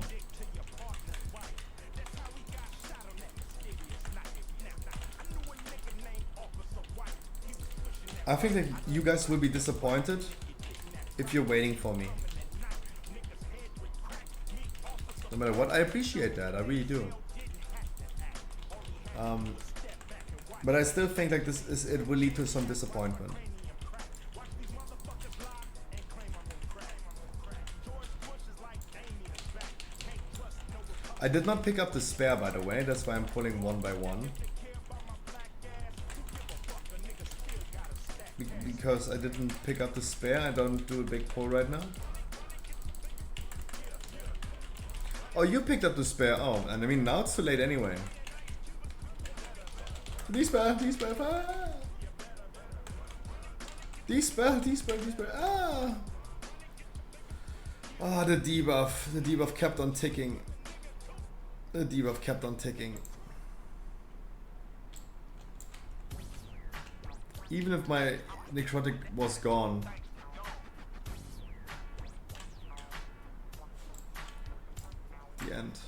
I think that you guys will be disappointed if you're waiting for me. No matter what, I appreciate that, I really do. But I still think like it will lead to some disappointment. I did not pick up the spare, by the way, that's why I'm pulling one by one. Because I didn't pick up the spare, I don't do a big pull right now. Oh, you picked up the spare. Oh, and I mean now it's too late anyway. Spare. Ah! Ah, the debuff. The debuff kept on ticking. Even if my necrotic was gone. The end.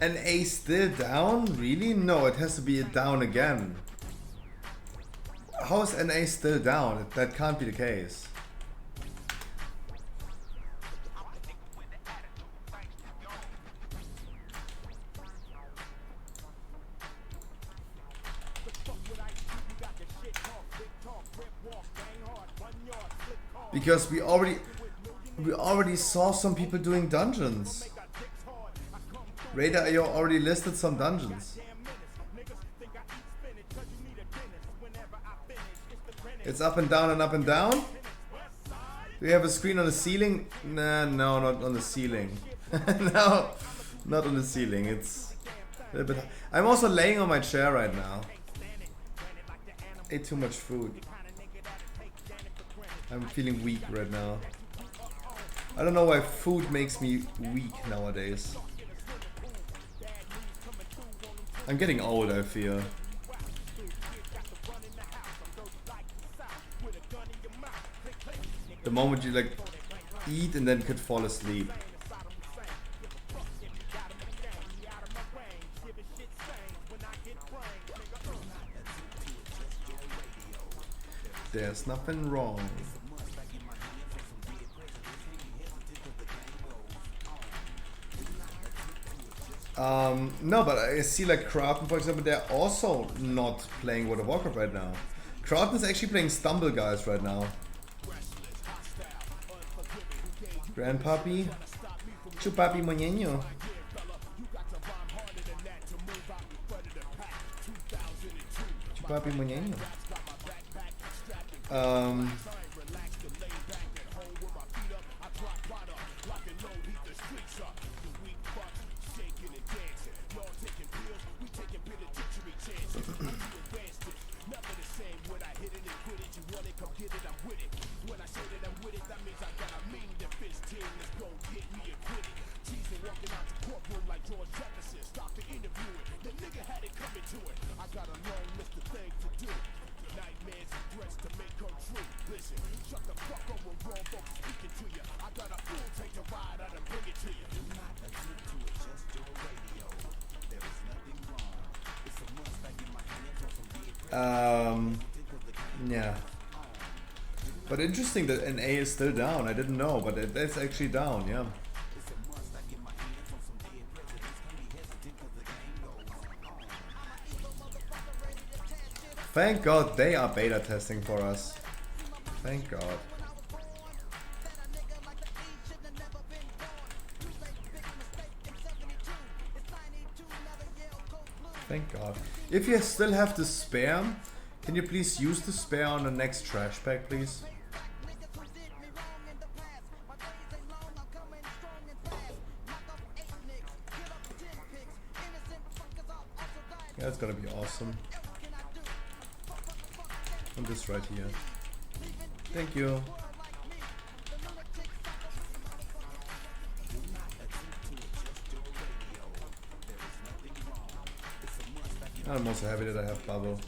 An A still down? Really? No, it has to be down again. How is an A still down? That can't be the case. Because we already saw some people doing dungeons. Radar IO already listed some dungeons. It's up and down and up and down. Do we have a screen on the ceiling? Nah, no, not on the ceiling. No, not on the ceiling. It's a little bit. I'm also laying on my chair right now. Ate too much food. I'm feeling weak right now. I don't know why food makes me weak nowadays. I'm getting old, I feel. The moment you like eat and then could fall asleep. There's nothing wrong. No, but I see like Krauten, for example, they're also not playing World of Warcraft right now. Krauten's actually playing Stumble Guys right now. Grandpappy? Chupapi moñeño. Chupapi moñeño. Yeah. But interesting that NA is still down. I didn't know, but it's actually down, yeah. Thank God they are beta testing for us. Thank God. Thank God. If you still have the spare, can you please use the spare on the next trash pack, please? Yeah, it's gonna be awesome. And this right here. Thank you. I'm also happy that I have bubble.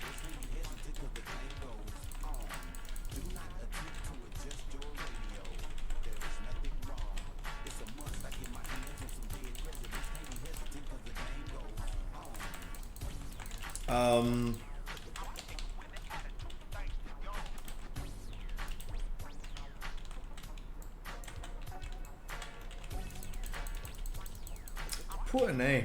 Poor NA.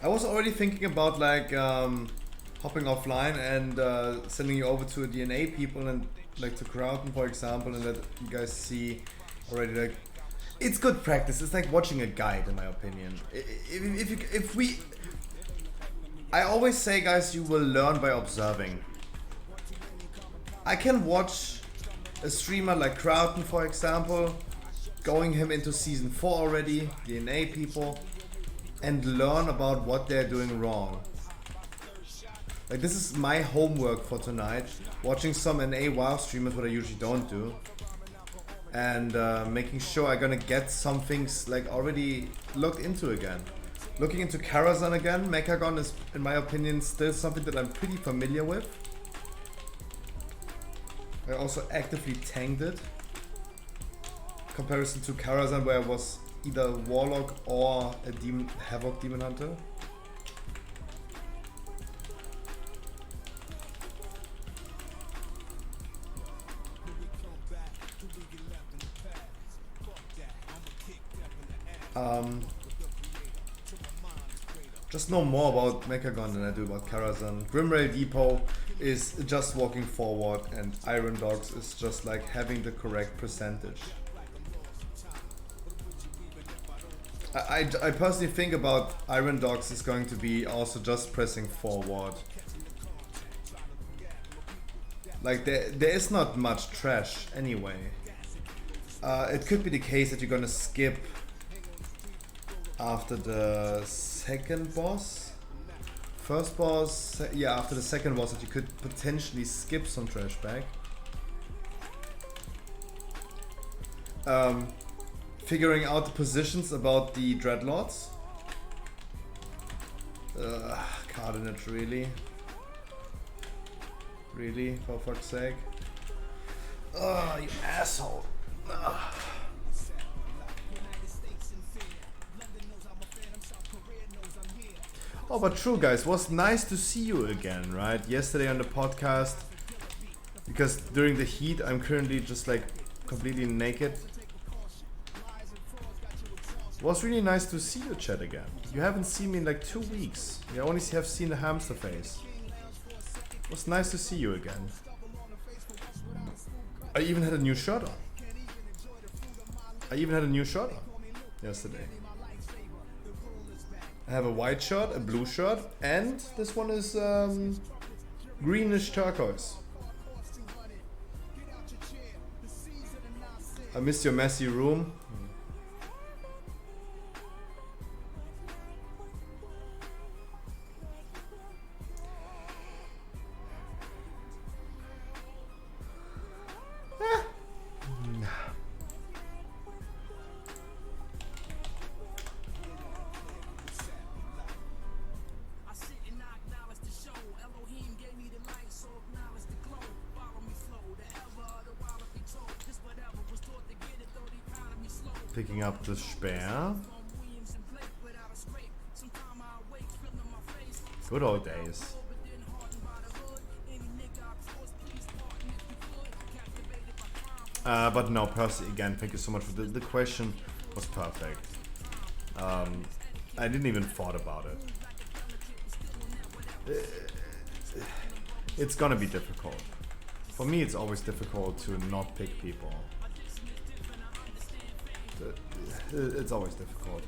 I was already thinking about like hopping offline and sending you over to DNA people and like to Krauten, for example, and that you guys see already like it's good practice. It's like watching a guide, in my opinion. I always say, guys, you will learn by observing. I can watch a streamer like Krauten, for example, going him into season 4 already, DNA people, and learn about what they're doing wrong. Like, this is my homework for tonight, watching some NA WoW streamers, what I usually don't do, and making sure I'm gonna get some things like already looked into again. Looking into Karazhan again. Mechagon is, in my opinion, still something that I'm pretty familiar with. I also actively tanked it. Comparison to Karazhan, where I was either Warlock or a Havoc Demon Hunter. Just know more about Mechagon than I do about Karazhan. Grimrail Depot is just walking forward, and Iron Dogs is just like having the correct percentage. I personally think about Iron Dogs is going to be also just pressing forward. Like there is not much trash anyway. It could be the case that you're gonna skip after the second boss. First boss, yeah, after the second boss, that you could potentially skip some trash bag. Figuring out the positions about the dreadlords. Cardinate, really? Really? For fuck's sake? Oh, you asshole. Ugh. Oh, but true, guys, was nice to see you again, right? Yesterday on the podcast, because during the heat, I'm currently just like completely naked. It was really nice to see you, chat, again. You haven't seen me in like 2 weeks. You only have seen the hamster face. It was nice to see you again. I even had a new shirt on. Yesterday. I have a white shirt, a blue shirt, and this one is greenish turquoise. I missed your messy room. Picking up the Speer. Good old days. But no, Percy, again, thank you so much for the question. Was perfect. I didn't even thought about it. It's gonna be difficult. For me, it's always difficult to not pick people. It's always difficult.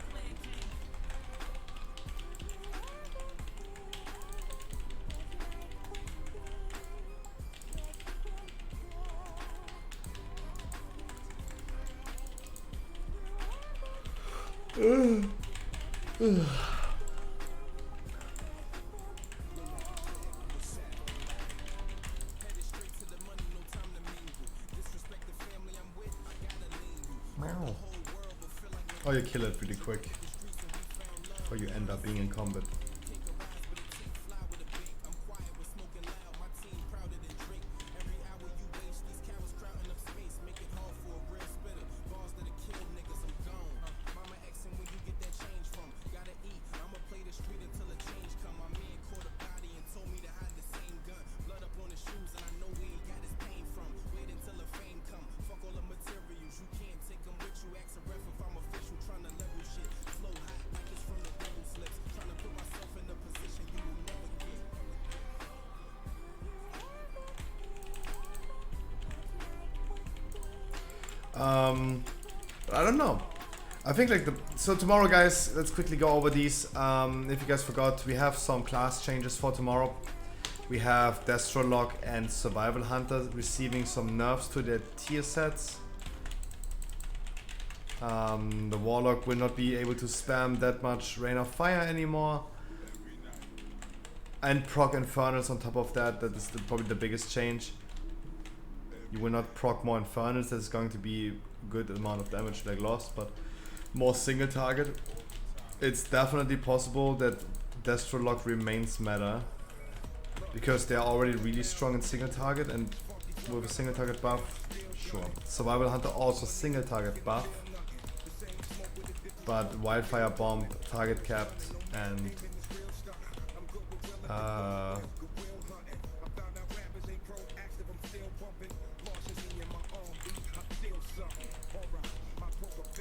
Oh, you kill it pretty quick. Or you end up being in combat. I don't know. I think like so tomorrow, guys, let's quickly go over these. If you guys forgot, we have some class changes for tomorrow. We have Destrolock and Survival Hunter receiving some nerfs to their tier sets. The Warlock will not be able to spam that much Rain of Fire anymore. And proc Infernals on top of that. That is probably the biggest change. You will not proc more Infernals. That's going to be a good amount of damage like lost, but more single target. It's definitely possible that Destrolock remains meta because they are already really strong in single target, and with a single target buff, sure. Survival Hunter also single target buff, but Wildfire Bomb target capped and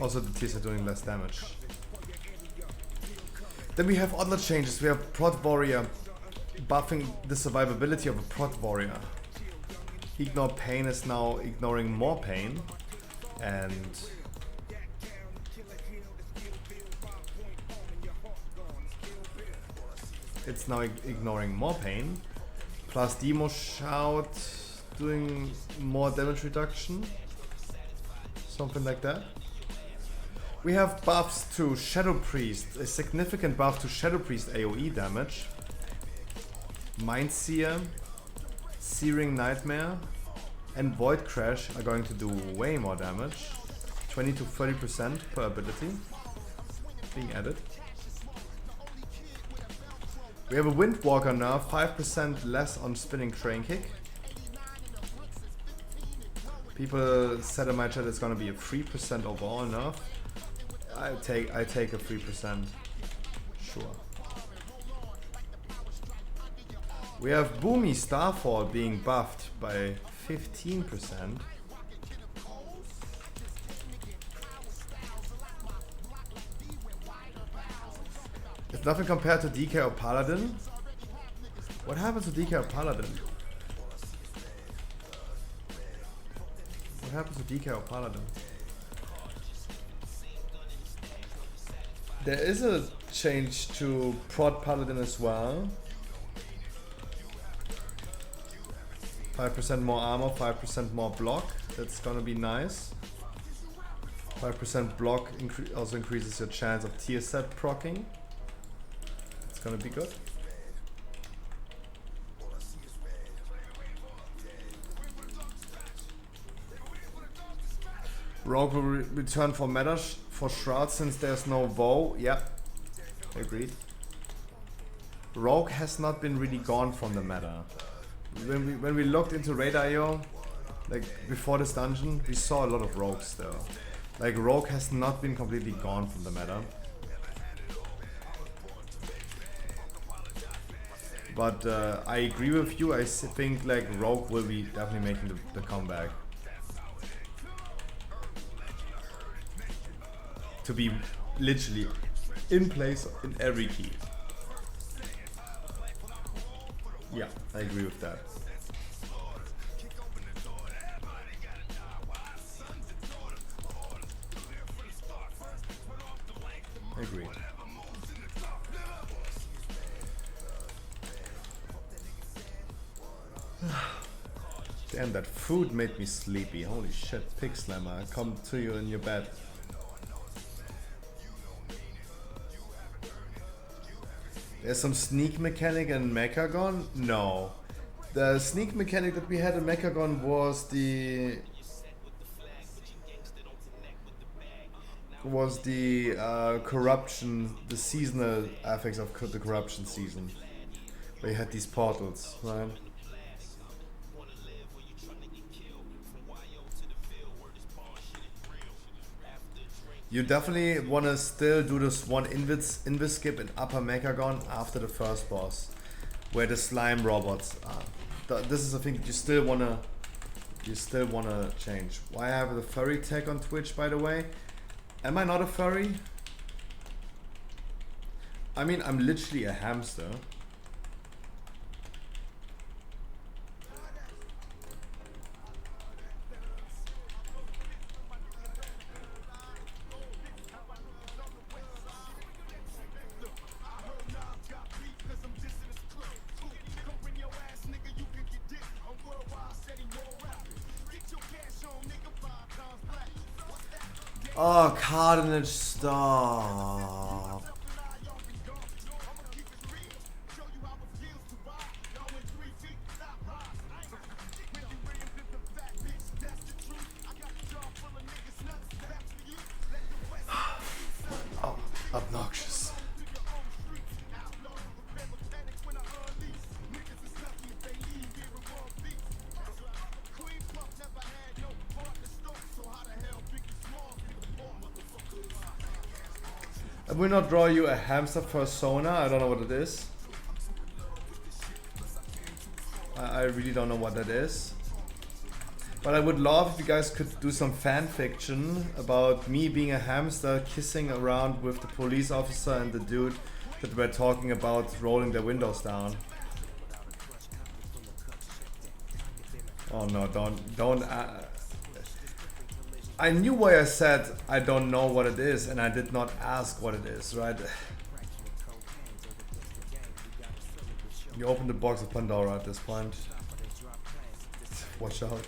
also the tiers are doing less damage. Then we have other changes. We have Prot Warrior buffing the survivability of a Prot Warrior. Ignore Pain is now ignoring more pain, and it's now ignoring more pain. Plus Demo Shout doing more damage reduction. Something like that. We have buffs to Shadow Priest, a significant buff to Shadow Priest AoE damage. Mind Seer, Searing Nightmare, and Void Crash are going to do way more damage. 20 to 30% per ability being added. We have a Windwalker nerf, 5% less on Spinning Train Kick. People said in my chat it's gonna be a 3% overall nerf. I take a 3%. Sure. We have Boomy Starfall being buffed by 15%. It's nothing compared to DK or Paladin. What happens to DK or Paladin? What happens to DK or Paladin? There is a change to Prod Paladin as well. 5% more armor, 5% more block. That's gonna be nice. 5% block also increases your chance of tier set proccing. It's gonna be good. Rogue will return for meta for Shroud since there's no VoD. Yep, agreed. Rogue has not been really gone from the meta. When we looked into Raid.io, like before this dungeon, we saw a lot of rogues though. Like Rogue has not been completely gone from the meta. But I agree with you. I think like Rogue will be definitely making the comeback. To be literally in place in every key. Yeah, I agree with that. Agreed. Damn, that food made me sleepy. Holy shit, Pig Slammer, I come to you in your bed. There's some sneak mechanic in Mechagon? No. The sneak mechanic that we had in Mechagon was the corruption, the seasonal effects of the corruption season. Where you had these portals, right? You definitely want to still do this one invis skip in Upper Mechagon after the first boss, where the slime robots are. This is a thing you still wanna change. Why I have the furry tag on Twitch, by the way? Am I not a furry? I mean, I'm literally a hamster. Oh, Carnage, stop. Oh, obnoxious. I will not draw you a hamster persona. I don't know what it is. I really don't know what that is. But I would love if you guys could do some fan fiction about me being a hamster kissing around with the police officer and the dude that were talking about rolling their windows down. Oh no, don't. I knew why I said I don't know what it is, and I did not ask what it is, right? You open the box of Pandora at this point. Watch out.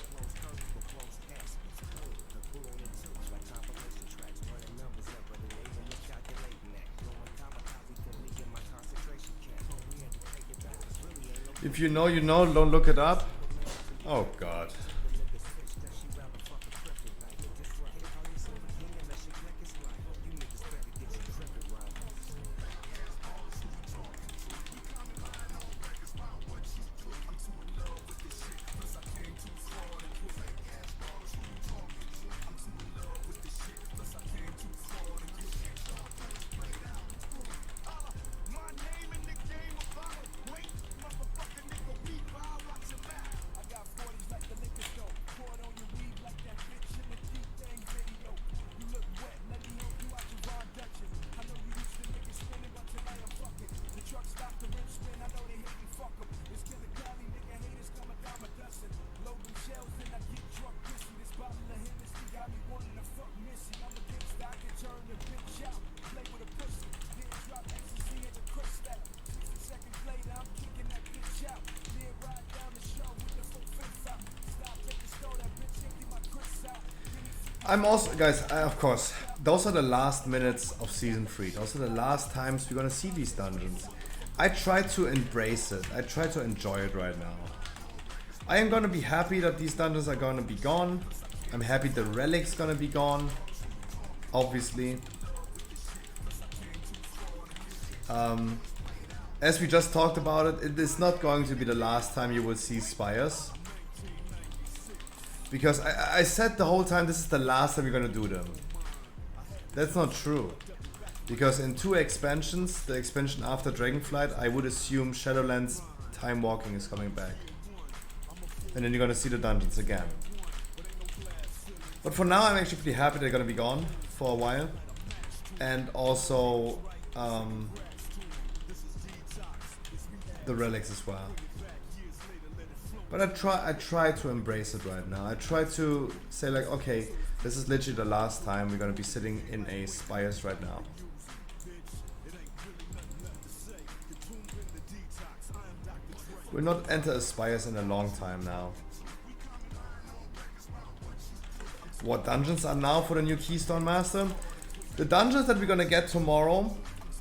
If you know, you know, don't look it up. Oh god. I'm also, guys, of course, those are the last minutes of Season 3. Those are the last times we're gonna see these dungeons. I try to embrace it. I try to enjoy it right now. I am gonna be happy that these dungeons are gonna be gone. I'm happy the relic's gonna be gone. Obviously. As we just talked about it, it is not going to be the last time you will see spires. Because I said the whole time this is the last time we're gonna do them. That's not true. Because in 2 expansions, the expansion after Dragonflight, I would assume Shadowlands Time Walking is coming back. And then you're gonna see the dungeons again. But for now, I'm actually pretty happy they're gonna be gone for a while. And also, the relics as well. But I try to embrace it right now. I try to say like, okay, this is literally the last time we're gonna be sitting in a spires right now. We'll not enter a spires in a long time now. What dungeons are now for the new Keystone Master? The dungeons that we're gonna get tomorrow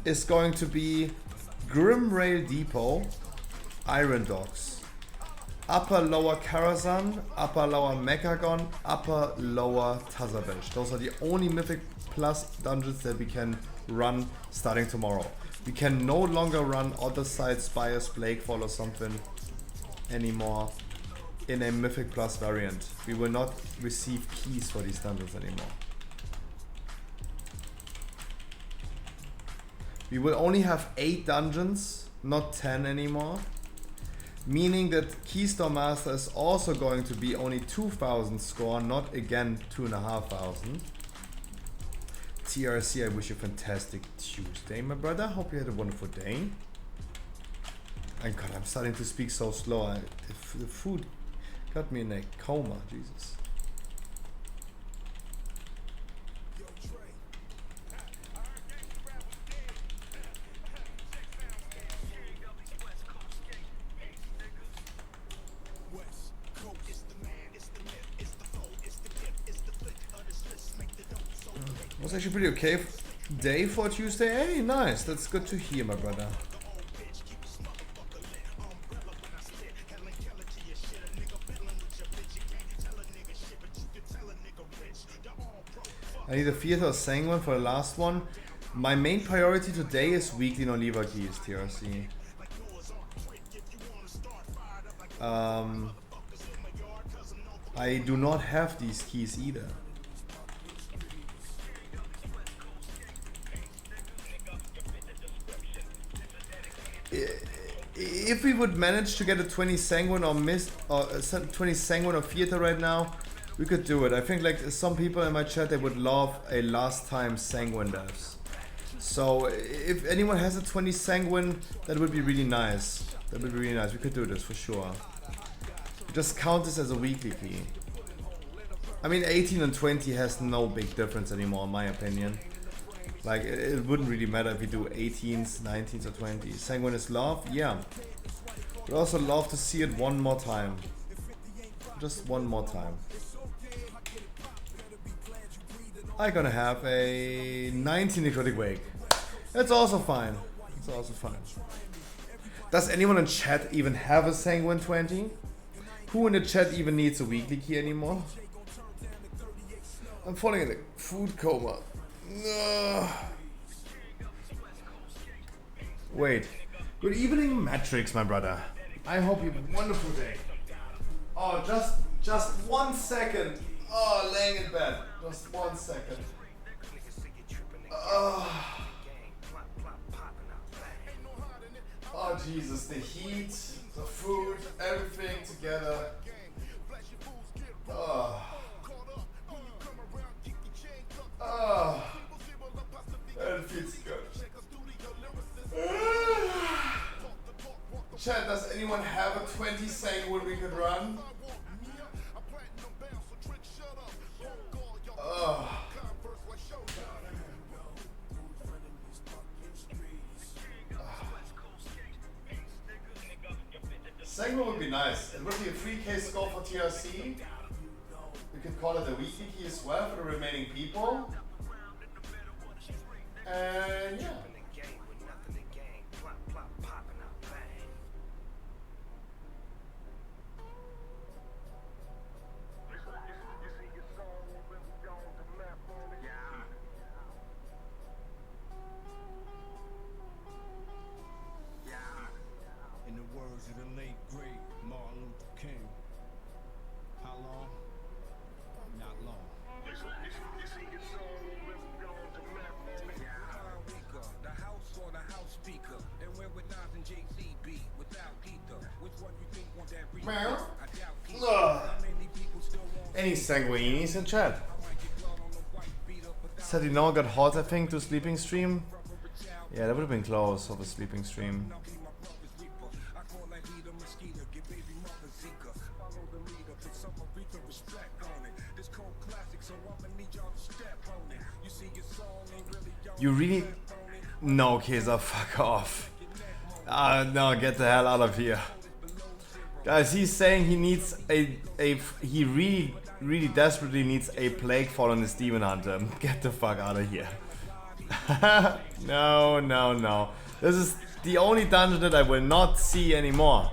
is going to be Grimrail Depot, Iron Docks, Upper Lower Karazhan, Upper Lower Mechagon, Upper Lower Tazabesh. Those are the only Mythic Plus dungeons that we can run starting tomorrow. We can no longer run other side Spires, Blakefall or something anymore in a Mythic Plus variant. We will not receive keys for these dungeons anymore. We will only have 8 dungeons, not 10 anymore. Meaning that Keystone Master is also going to be only 2000 score, not again 2500. TRC, I wish you a fantastic Tuesday, my brother. Hope you had a wonderful day. And God, I'm starting to speak so slow. The food got me in a coma, Jesus. Was actually pretty okay day for Tuesday. Hey, nice. That's good to hear, my brother. I need a theater or sanguine for the last one. My main priority today is weekly non-lever keys, TRC. I do not have these keys either. If we would manage to get a 20 sanguine or 20 sanguine or theater right now, we could do it. I think like some people in my chat, they would love a last time sanguine devs. So if anyone has a 20 sanguine, that would be really nice. That would be really nice. We could do this for sure. Just count this as a weekly key. I mean, 18 and 20 has no big difference anymore, in my opinion. Like, it wouldn't really matter if we do 18s, 19s, or 20s. Sanguine is love? Yeah. We'd also love to see it one more time. just one more time. I'm gonna have a 19 necrotic wake. That's also fine. It's also fine. Does anyone in chat even have a sanguine 20? Who in the chat even needs a weekly key anymore? I'm falling in a food coma. No. Wait. Good evening, Matrix, my brother. I hope you have a wonderful day. Oh, just 1 second. Oh, laying in bed. Just 1 second. Oh, Jesus, the heat, the food, everything together. Oh. Oh. That feels good. Chat, does anyone have a 20 sanguine we could run? Oh. Sanguine would be nice. It would be a 3k score for TRC. We could call it a weekly key as well for the remaining people. And yeah. In the words of the late great Martin Luther King, how long? Not long. The house or the house speaker, and where would Nas and Jay-Z be without ether? Which one you think want that reason? I doubt Any sanguinis in chat? Sadino got hot, I think, to sleeping stream. Yeah, that would have been close of a sleeping stream. You really... No, Kesa, fuck off. No, get the hell out of here. Guys, he's saying he needs he really desperately needs a plague fall on his demon hunter. Get the fuck out of here. No, no, no. This is the only dungeon that I will not see anymore.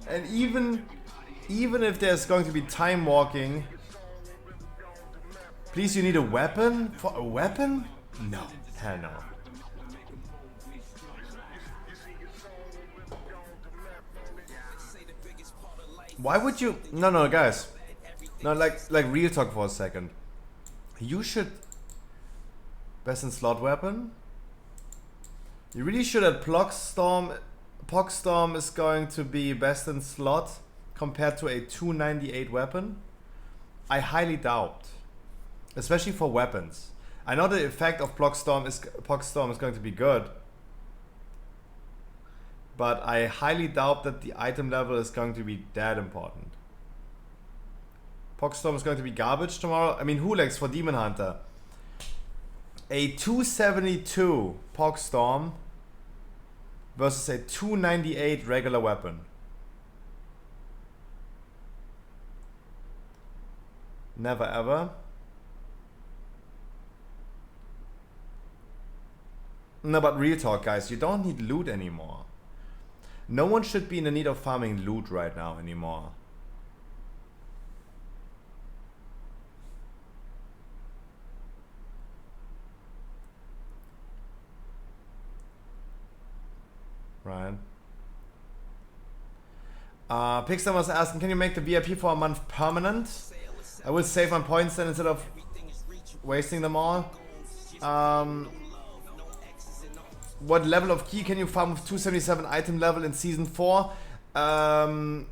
And even if there's going to be time walking, please, you need a weapon? For a weapon? No, hell no. Why would you? No, guys. No, like real talk for a second. You should best in slot weapon. You really should at Pogstorm is going to be best in slot compared to a 298 weapon. I highly doubt, especially for weapons. I know the effect of Pogstorm is going to be good, but I highly doubt that the item level is going to be that important. Pogstorm is going to be garbage tomorrow. I mean, Hulex for Demon Hunter. A 272 Pogstorm versus a 298 regular weapon. Never ever. No, but real talk, guys, you don't need loot anymore. No one should be in the need of farming loot right now anymore. Ryan. Pixar was asking, can you make the VIP for a month permanent? I will save my points then instead of wasting them all. What level of key can you farm with 277 item level in season 4? I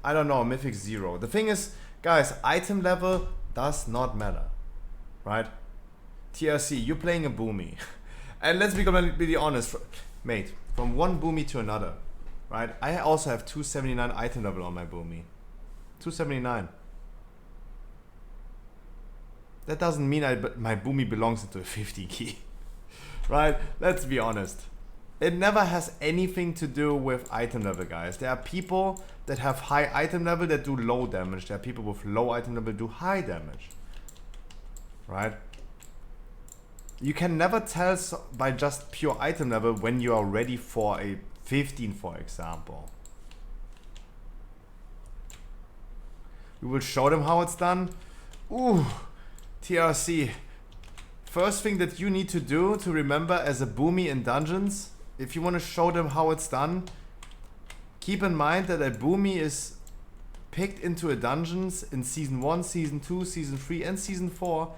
don't know, Mythic 0. The thing is, guys, item level does not matter, right? TRC, you're playing a boomy. And let's be completely honest, mate, from one boomy to another, right? I also have 279 item level on my boomy. 279. That doesn't mean my boomy belongs into a 50 key, right? Let's be honest. It never has anything to do with item level, guys. There are people that have high item level that do low damage. There are people with low item level do high damage. Right? You can never tell by just pure item level when you are ready for a 15, for example. We will show them how it's done. Ooh, TRC. First thing that you need to do to remember as a boomy in dungeons, if you want to show them how it's done, keep in mind that a boomy is picked into a dungeons in Season 1, Season 2, Season 3 and Season 4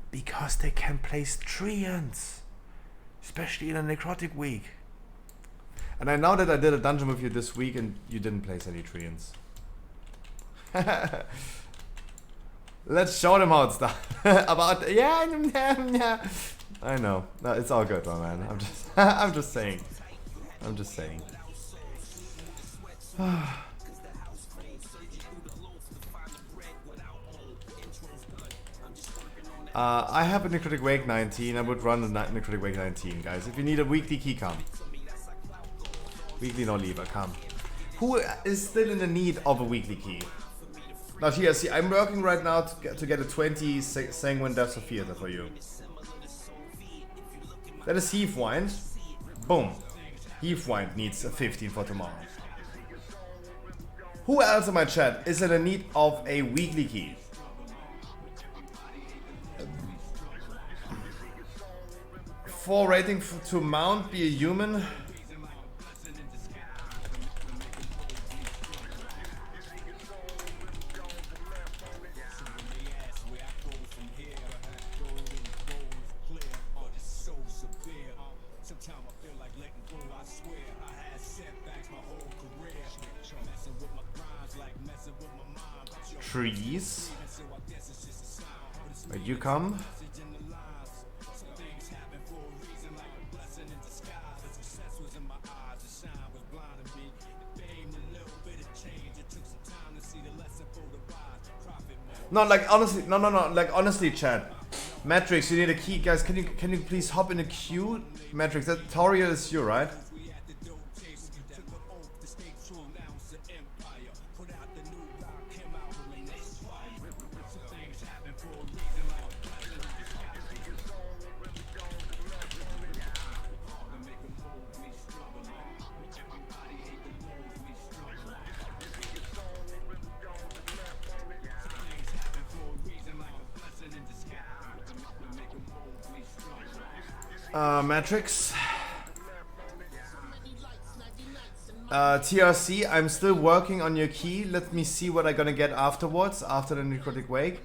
because they can place treants, especially in a necrotic week. And I know that I did a dungeon with you this week and you didn't place any treants. Let's show them how it's done. About yeah. I know. No, it's all good, my man. I'm just saying. I'm just saying. I have a Necrotic Wake 19. I would run a Necrotic Wake 19, guys. If you need a weekly key, come. Weekly no lever, come. Who is still in the need of a weekly key? Now here, see, I'm working right now to get a 20 Sanguine Depths of Theater for you. That is Heathwind. Boom. Heathwind needs a 15 for tomorrow. Who else in my chat is in the need of a weekly key? For rating to mount, be a human. Trees. Where you come? No, like honestly, no, like honestly, chat. Matrix, you need a key, guys. Can you please hop in a queue? Matrix, that Toriel is you, right? Matrix. TRC, I'm still working on your key. Let me see what I'm gonna get afterwards, after the Necrotic Wake.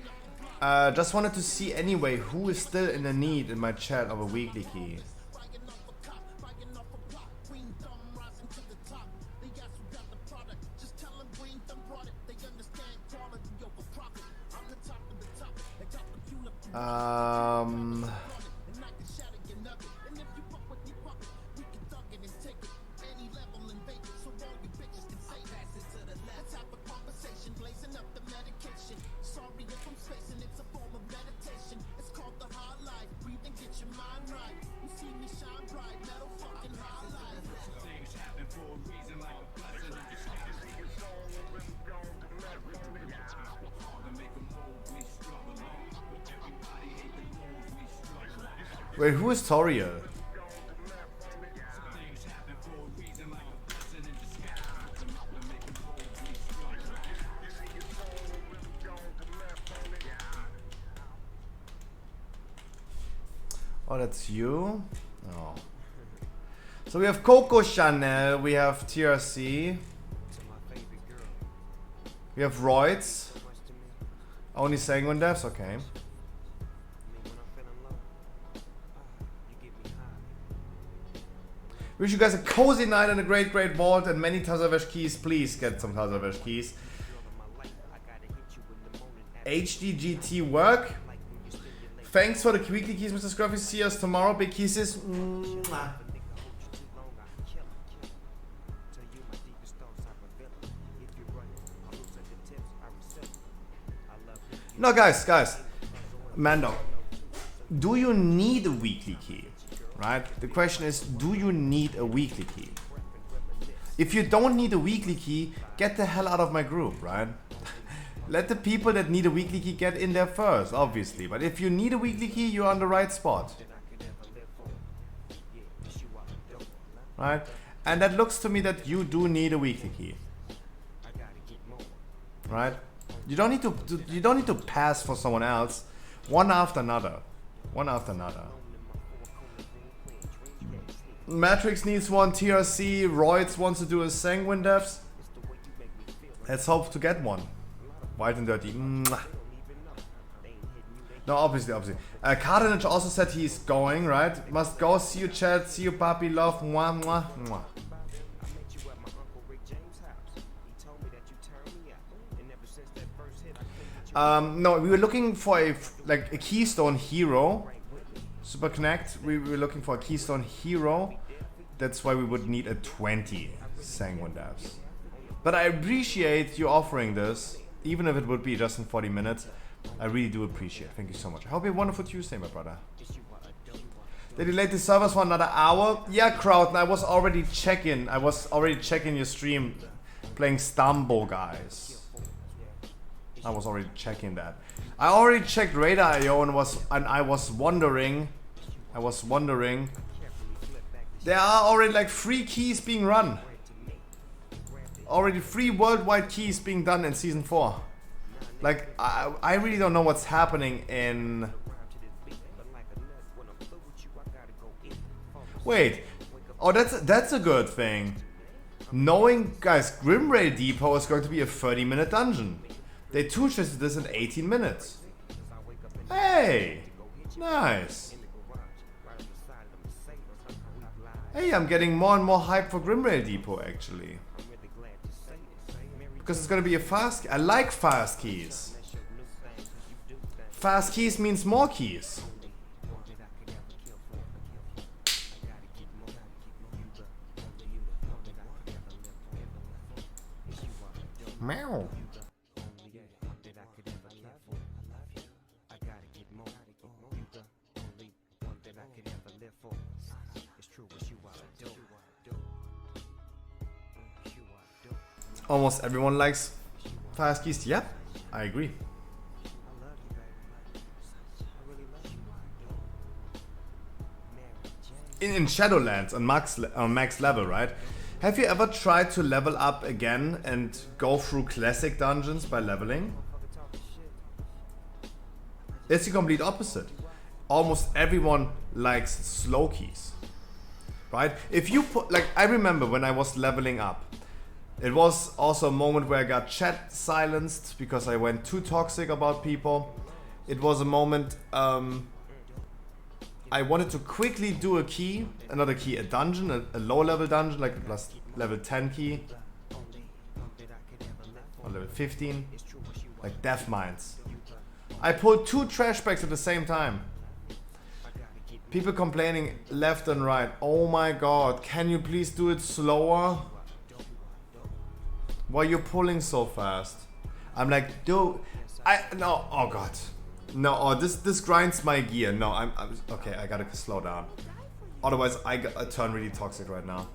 Just wanted to see anyway who is still in the need in my chat of a weekly key. Wait, who is Toriel? Oh, that's you? Oh. So we have Coco Chanel, we have TRC. We have Roids. Only Sanguine Devs, okay. Wish you guys a cozy night and a great vault and many Tazavesh keys. Please get some Tazavesh keys. HDGT work. Thanks for the weekly keys, Mr. Scruffy. See us tomorrow. Big kisses. No, guys. Mando, do you need a weekly key? right? The question is, do you need a weekly key? If you don't need a weekly key, get the hell out of my group, right? Let the people that need a weekly key get in there first, obviously. But if you need a weekly key, you're on the right spot. Right? And that looks to me that you do need a weekly key. Right? You don't need to pass for someone else. One after another. One after another. Matrix needs one, TRC, Royds wants to do a Sanguine Devs. Let's hope to get one. White and dirty. Mwah. No, obviously. Cardenage also said he's going, right? Must go. See you, chat. See you, puppy love. Mwah, mwah, mwah. No, we were looking for a Keystone Hero. Super Connect. We were looking for a Keystone Hero. That's why we would need a 20 Sanguine Devs. But I appreciate you offering this, even if it would be just in 40 minutes. I really do appreciate it. Thank you so much. I hope you have a wonderful Tuesday, my brother. They delayed the servers for another hour. Yeah, Crowd, I was already checking. I was already checking your stream, playing Stumble, guys. I was already checking that. I already checked Radar.io and I was wondering. There are already like 3 keys being run. Already 3 worldwide keys being done in season 4. Like I really don't know what's happening in. Wait. Oh, that's a good thing. Knowing, guys, Grimrail Depot is going to be a 30-minute dungeon. They two-shifted this in 18 minutes. Hey! Nice. Hey, I'm getting more and more hype for Grimrail Depot, actually. Because it's gonna be a fast... I like fast keys. Fast keys means more keys. Meow. Almost everyone likes fast keys. Yep, I agree. In Shadowlands on max level, right? Have you ever tried to level up again and go through classic dungeons by leveling? It's the complete opposite. Almost everyone likes slow keys, right? If you put, like, I remember when I was leveling up, it was also a moment where I got chat silenced because I went too toxic about people. It was a moment I wanted to quickly do a dungeon, a low level dungeon, like a plus level 10 key. Or level 15. Like Death Mines. I pulled 2 trash bags at the same time. People complaining left and right. Oh my god, can you please do it slower? Why are you pulling so fast? I'm like, dude, no, oh god. No, oh, this grinds my gear. No, I'm okay, I gotta slow down. Otherwise, I turn really toxic right now.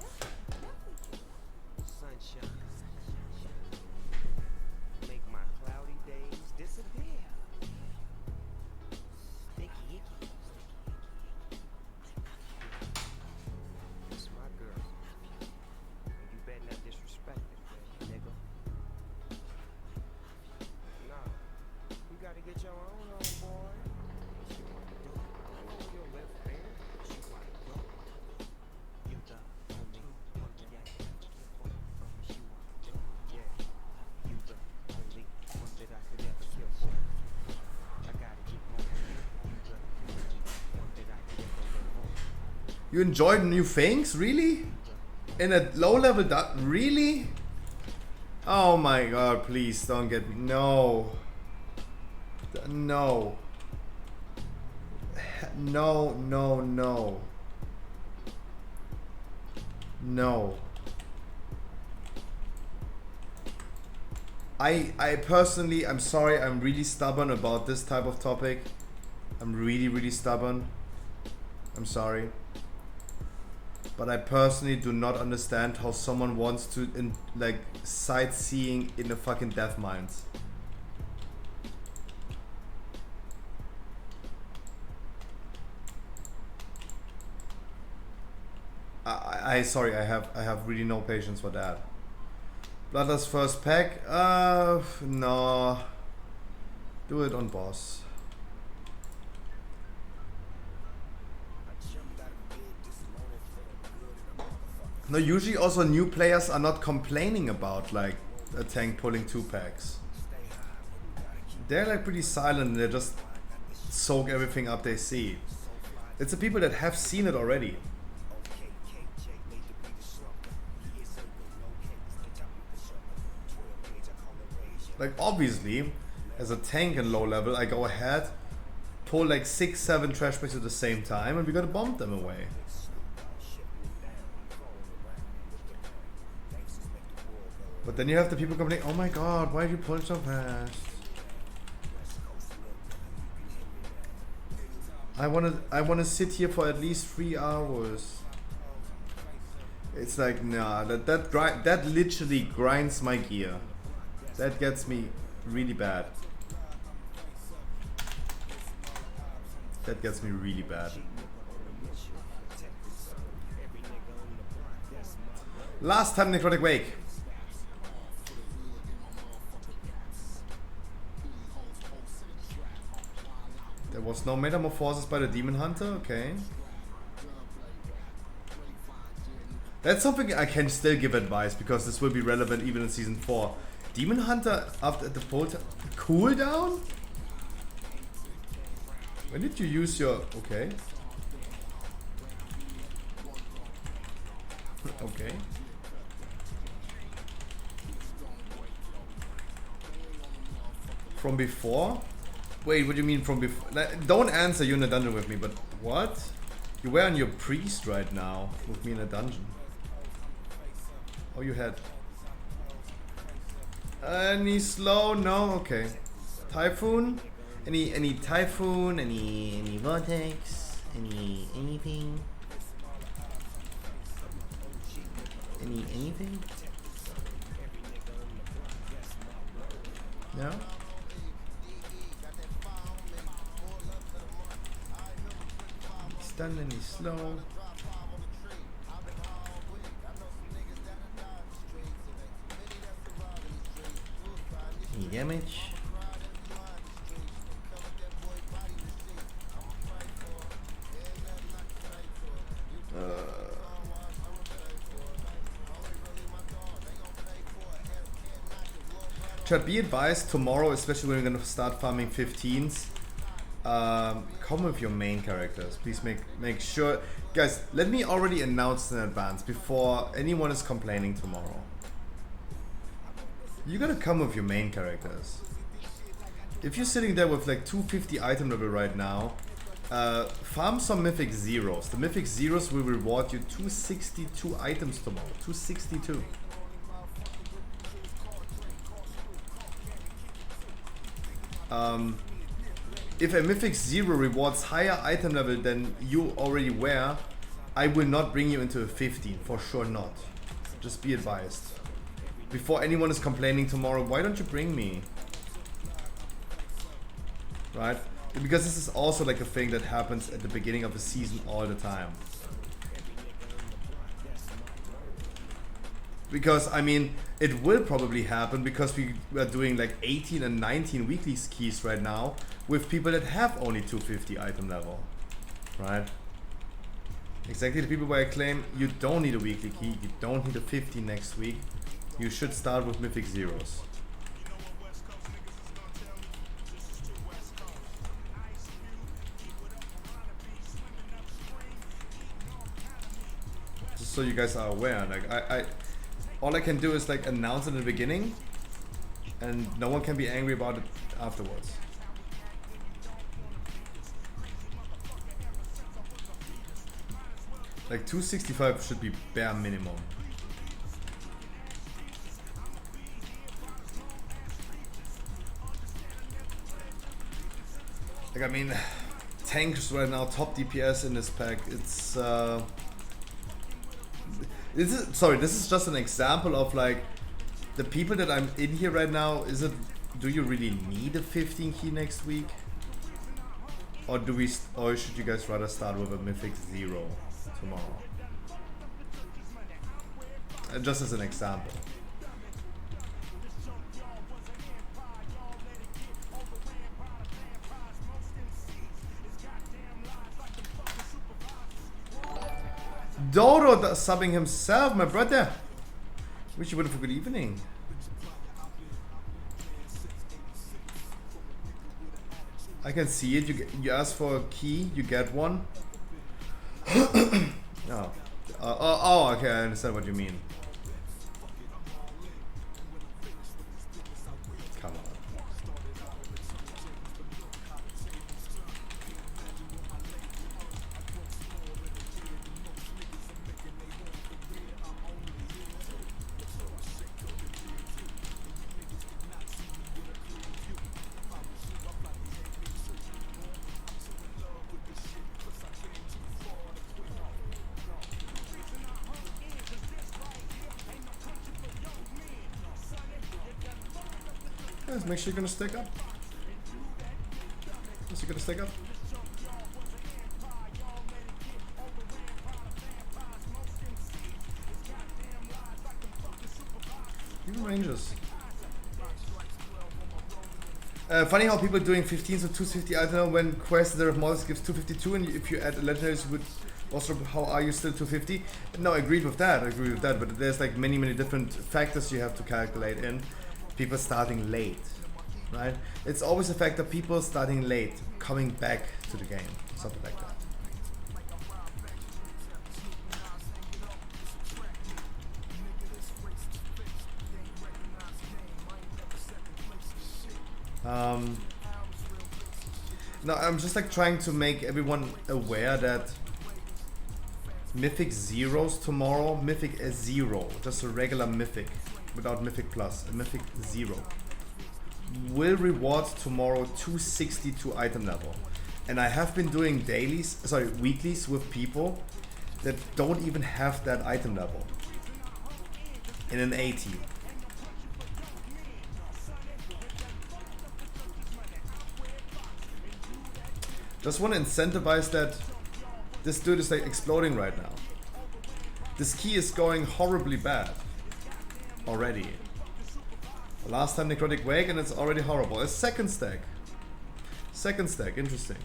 You enjoyed new things? Really? In a low level really? Oh my god, please don't get... No. No. No, no, no. No. I personally, I'm sorry, I'm really stubborn about this type of topic. I'm really, really stubborn. I'm sorry. But I personally do not understand how someone wants to like sightseeing in the fucking death mines. Sorry, I have really no patience for that. Bloodlust first pack? No. Do it on boss. No, usually also new players are not complaining about like a tank pulling 2 packs. They're like pretty silent and they just soak everything up they see. It's the people that have seen it already. Like obviously, as a tank in low level, I go ahead, pull like 6-7 trash packs at the same time, and we gotta bomb them away. But then you have the people complaining, oh my god, why did you pull so fast? I wanna sit here for at least 3 hours. It's like, nah, that literally grinds my gear. That gets me really bad. That gets me really bad. Last time Necrotic Wake. There was no metamorphosis by the Demon Hunter, okay. That's something I can still give advice because this will be relevant even in Season 4. Demon Hunter after the cooldown? When did you use your... okay. Okay. From before? Wait, what do you mean from before? Don't answer, you're in a dungeon with me, but what? You were on your priest right now with me in a dungeon. Oh, you had... any slow? No? Okay. Typhoon? Any Typhoon? Any Vortex? Anything? Anything? No? Stun any slow? Any damage? Chat, be advised tomorrow, especially when we're gonna start farming 15s. Come with your main characters. Please make sure, guys. Let me already announce in advance before anyone is complaining tomorrow. You gotta come with your main characters. If you're sitting there with like 250 item level right now, farm some mythic zeros. The mythic zeros will reward you 262 items tomorrow. 262. If a mythic zero rewards higher item level than you already were, I will not bring you into a 15, for sure not. Just be advised. Before anyone is complaining tomorrow, why don't you bring me? Right? Because this is also like a thing that happens at the beginning of a season all the time. Because, I mean, it will probably happen because we are doing like 18 and 19 weekly keys right now with people that have only 250 item level. Right? Exactly the people where I claim you don't need a weekly key, you don't need a 50 next week. You should start with mythic zeros. Just so you guys are aware, like all I can do is like announce it in the beginning and no one can be angry about it afterwards. Like 265 should be bare minimum. Like, I mean, tanks right now, top DPS in this pack, it's This is just an example of like the people that I'm in here right now. Do you really need a 15 key next week? Or should you guys rather start with a Mythic 0 tomorrow? Just as an example. Dodo subbing himself, my brother. Wish you would have a good evening. I can see it. You ask for a key, you get one. Oh. Oh, okay, I understand what you mean. Come on. Guys, make sure you're gonna stick up. Yes, you're gonna stick up. Even ranges. Funny how people doing 15s with 250 item when quest there models gives 252, and if you add legendaries you would also, how are you still 250? No, I agree with that, but there's like many different factors you have to calculate in. People starting late, right? It's always a factor, people starting late, coming back to the game, something like that. No, I'm just like trying to make everyone aware that Mythic Zeros tomorrow, Mythic Zero, just a regular Mythic, without Mythic Plus, a Mythic Zero, will reward tomorrow 262 item level. And I have been doing weeklies with people that don't even have that item level in an 80. Just want to incentivize that this dude is like exploding right now. This key is going horribly bad already. Last time Necrotic Wake and it's already horrible. A second stack. Interesting.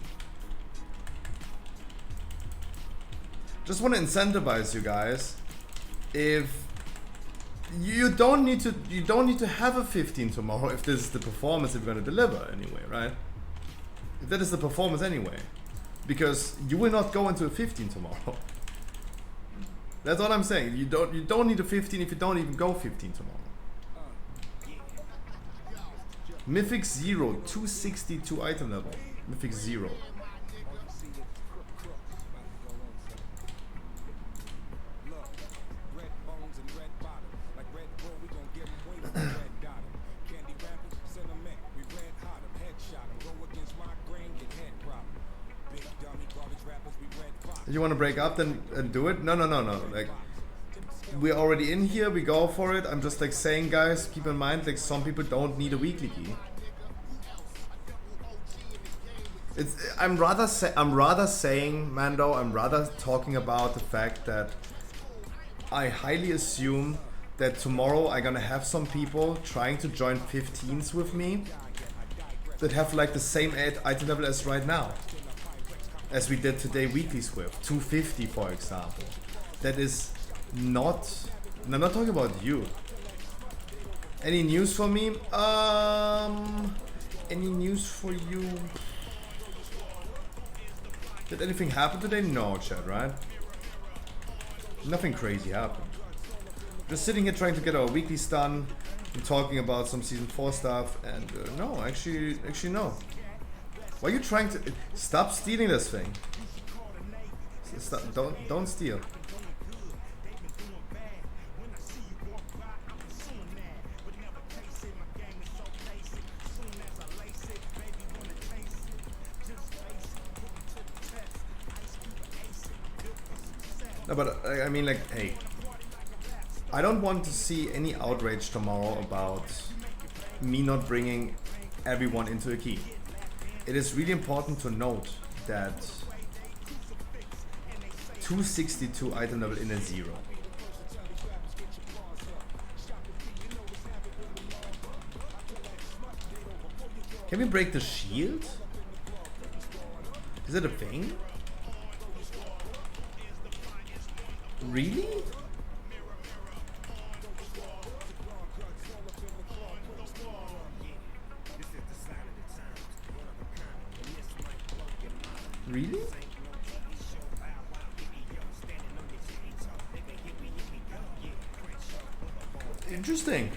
Just want to incentivize you guys. If you don't need to have a 15 tomorrow if this is the performance that we're gonna deliver anyway, right? If that is the performance anyway. Because you will not go into a 15 tomorrow. That's all I'm saying. You don't need a 15 if you don't even go 15 tomorrow. Mythic Zero, 262 item level. Mythic Zero. You want to break up then and do it? No. Like, we're already in here, we go for it. I'm just like saying, guys, keep in mind, like, some people don't need a weekly key. I'm rather saying, Mando, I'm rather talking about the fact that I highly assume that tomorrow I'm gonna have some people trying to join 15s with me that have like the same item level as right now. As we did today weeklies with 250, for example. That is not, and I'm not talking about you. Any news for me? Any news for you? Did anything happen today? No, chat, right? Nothing crazy happened. Just sitting here trying to get our weeklies done and talking about some season 4 stuff, and no, actually no. Why are you trying to stop stealing this thing? Stop, don't steal. No, but I mean, like, hey, I don't want to see any outrage tomorrow about me not bringing everyone into a key. It is really important to note that 262 item level in a 0. Can we break the shield? Is it a thing? Really? Really? Interesting.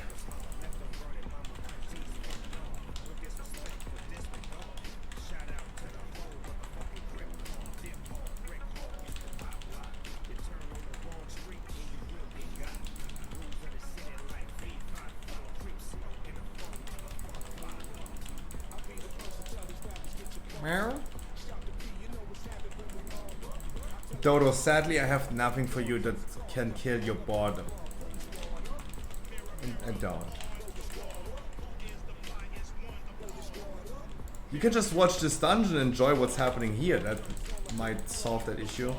Dodo, sadly I have nothing for you that can kill your boredom. I don't. You can just watch this dungeon and enjoy what's happening here. That might solve that issue.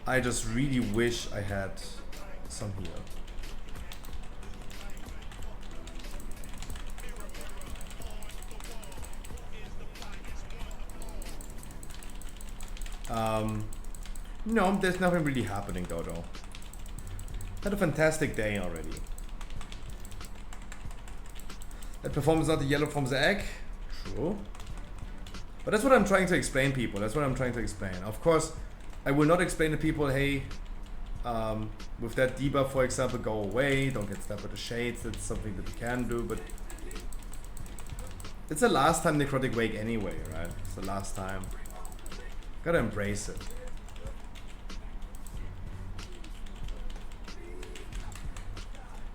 I just really wish I had some here. No, there's nothing really happening, Dodo. Had a fantastic day already. That performance is not the yellow from the egg. True. But that's what I'm trying to explain, people. That's what I'm trying to explain. Of course, I will not explain to people, hey, with that debuff, for example, go away. Don't get stabbed with the shades. That's something that you can do, but it's the last time Necrotic Wake anyway, right? It's the last time. Gotta embrace it.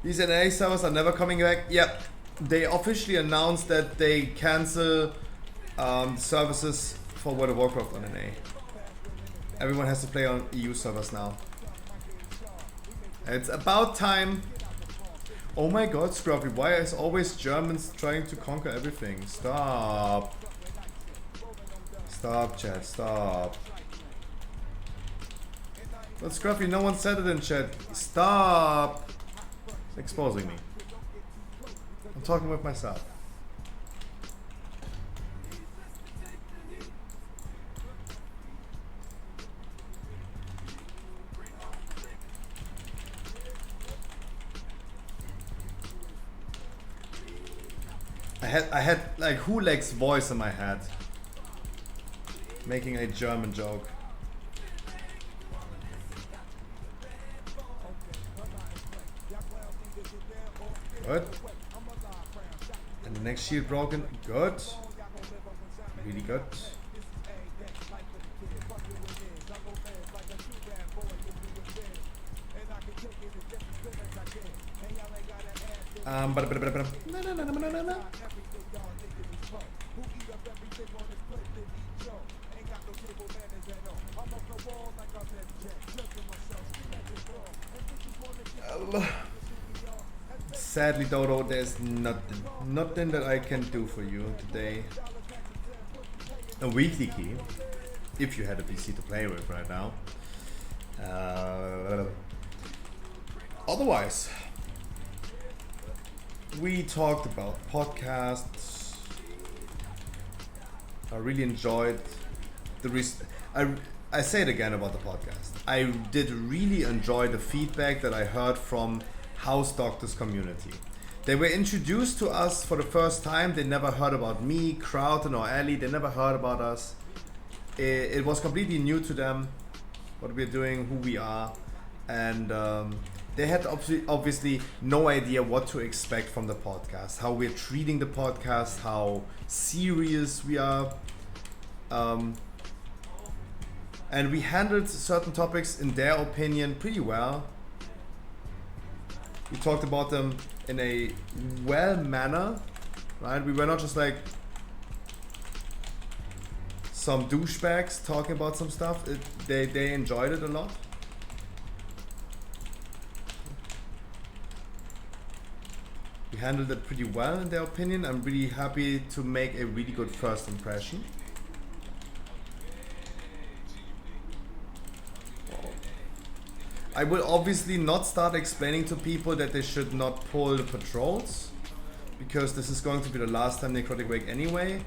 These NA servers are never coming back. Yep, they officially announced that they cancel services for World of Warcraft on NA. Everyone has to play on EU servers now. It's about time. Oh my god, Scruffy, why is always Germans trying to conquer everything? Stop. Stop, chat, stop. But Scruffy, no one said it in chat. Stop exposing me. I'm talking with myself. I had like Huleg's voice in my head, making a German joke. Good. And the next shield broken. Good. Really good. No. Sadly, Dodo, there's nothing that I can do for you today. A weekly key, if you had a PC to play with right now. Otherwise, we talked about podcasts. I really enjoyed the I say it again about the podcast. I did really enjoy the feedback that I heard from House Doctors community. They were introduced to us for the first time. They never heard about me, Crowton or Ellie. They never heard about us. It was completely new to them, what we're doing, who we are. And they had obviously no idea what to expect from the podcast, how we're treating the podcast, how serious we are. And we handled certain topics, in their opinion, pretty well. We talked about them in a well manner, right? We were not just like, some douchebags talking about some stuff. They enjoyed it a lot. We handled it pretty well in their opinion. I'm really happy to make a really good first impression. I will obviously not start explaining to people that they should not pull the patrols, because this is going to be the last time Necrotic Wake anyway.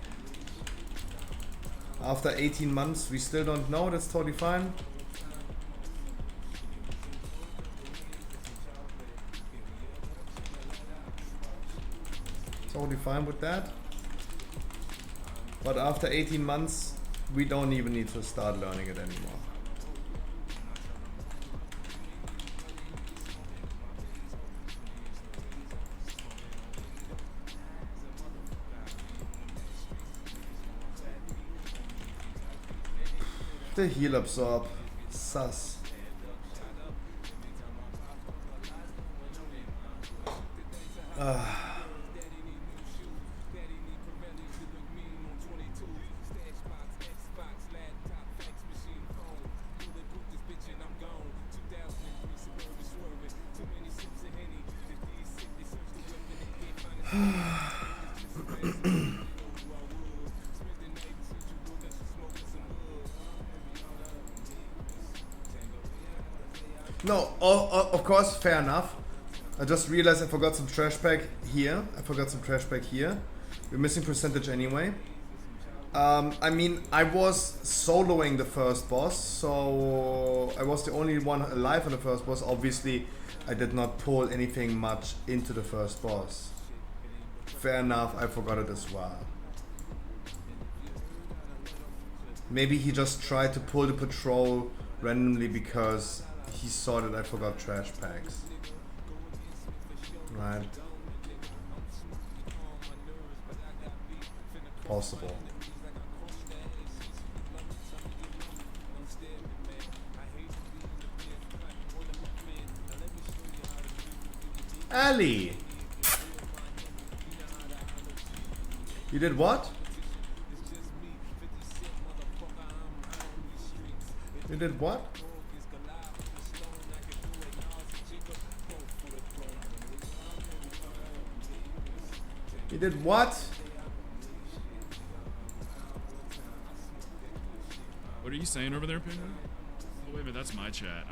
After 18 months, we still don't know. That's totally fine. Totally fine with that. But after 18 months, we don't even need to start learning it anymore. The heal absorb. Sus. No, of course, fair enough. I just realized I forgot some trash bag here. We're missing percentage anyway. I mean, I was soloing the first boss, so I was the only one alive on the first boss. Obviously, I did not pull anything much into the first boss. Fair enough, I forgot it as well. Maybe he just tried to pull the patrol randomly because he saw that I forgot trash packs. Right. Possible. Ali! You did what? You did what? You did what? What are you saying over there, Pingu? Oh, wait a minute, that's my chat.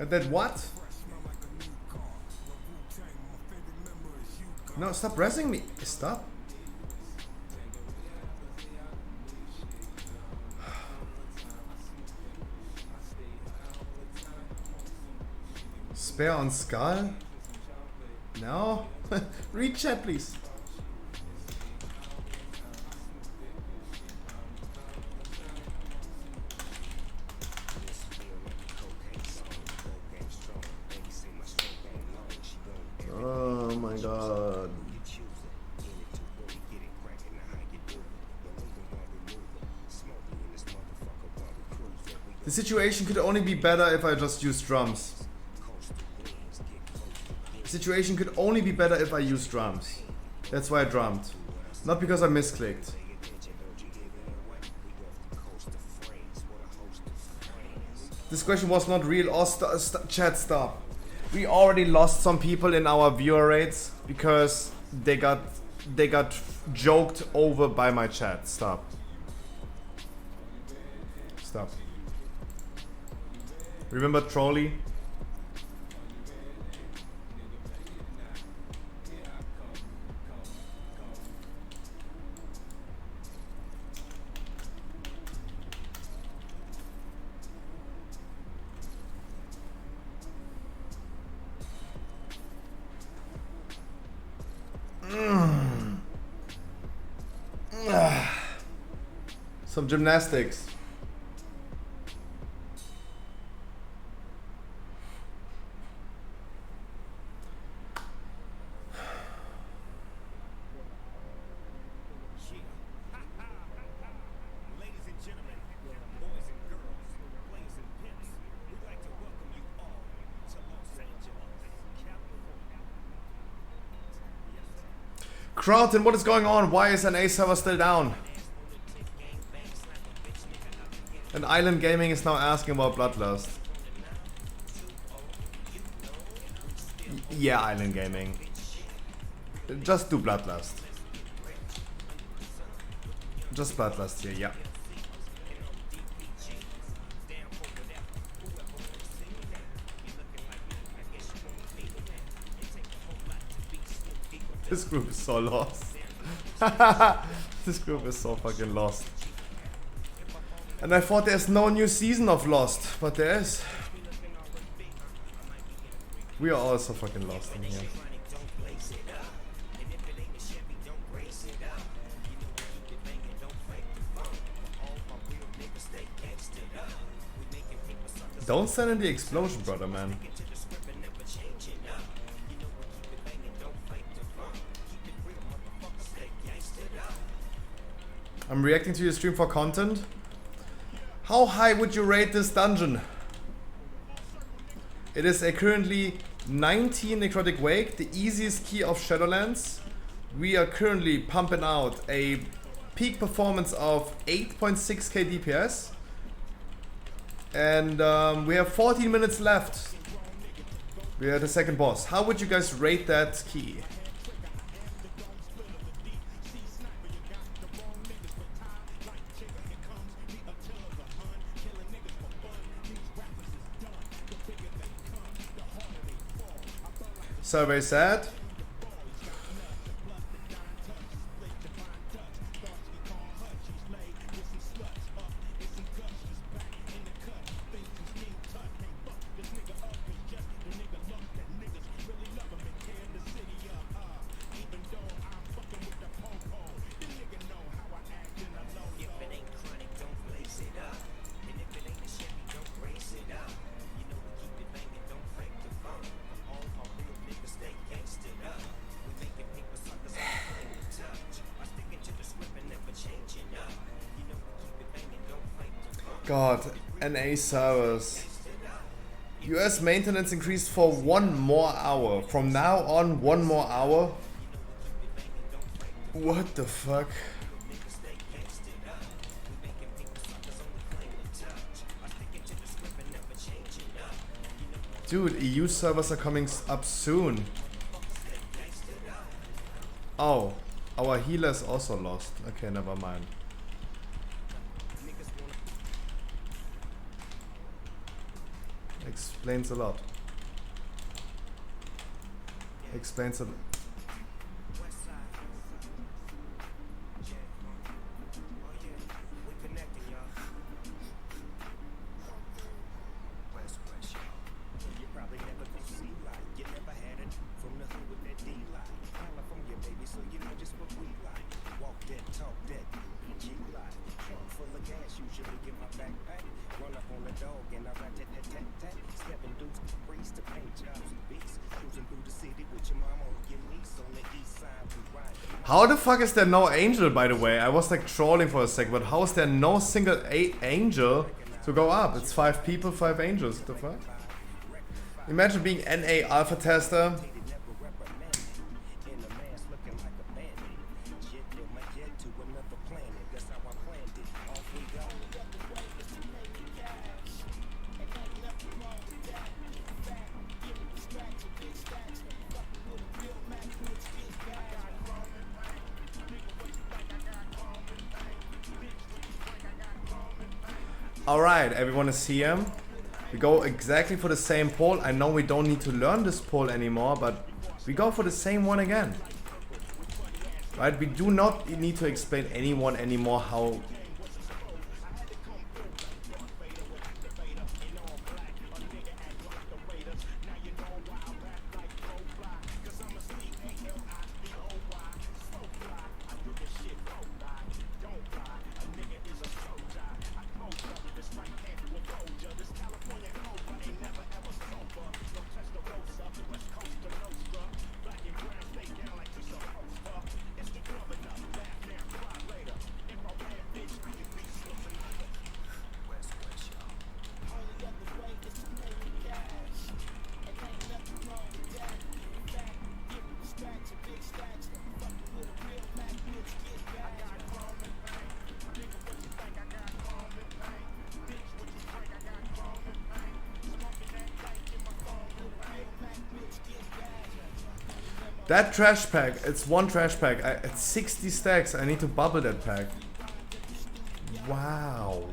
That what? No, stop pressing me. Stop. Spare on skull? No. Read chat, please. Oh my god. The situation could only be better if I just use drums. The situation could only be better if I use drums. That's why I drummed. Not because I misclicked. This question was not real. Oh, chat, stop. We already lost some people in our viewer rates because they got joked over by my chat. Stop. Stop. Remember Trolley? Some gymnastics. Crowton, what is going on? Why is NA server still down? And Island Gaming is now asking about Bloodlust. Yeah, Island Gaming. Just do Bloodlust. Just Bloodlust here, yeah. This group is so lost. This group is so fucking lost. And I thought there's no new season of Lost, but there is. We are all so fucking lost in here. Don't send in the explosion, brother, man. I'm reacting to your stream for content. How high would you rate this dungeon? It is a currently 19 Necrotic Wake, the easiest key of Shadowlands. We are currently pumping out a peak performance of 8.6k DPS. And we have 14 minutes left. We are the second boss. How would you guys rate that key? Survey said. God, NA servers. US maintenance increased for 1 more hour. From now on, 1 more hour? What the fuck? Dude, EU servers are coming up soon. Oh, our healer is also lost. Okay, never mind. Explains a lot. Explains a lot. How the fuck is there no angel, by the way? I was like trolling for a sec, but how is there no single angel to go up? It's 5 people, 5 angels. What the fuck? Imagine being NA alpha tester. Alright, everyone is here. We go exactly for the same poll. I know we don't need to learn this poll anymore, but we go for the same one again. Right, we do not need to explain anyone anymore how... That trash pack, it's one trash pack. It's 60 stacks. I need to bubble that pack. Wow.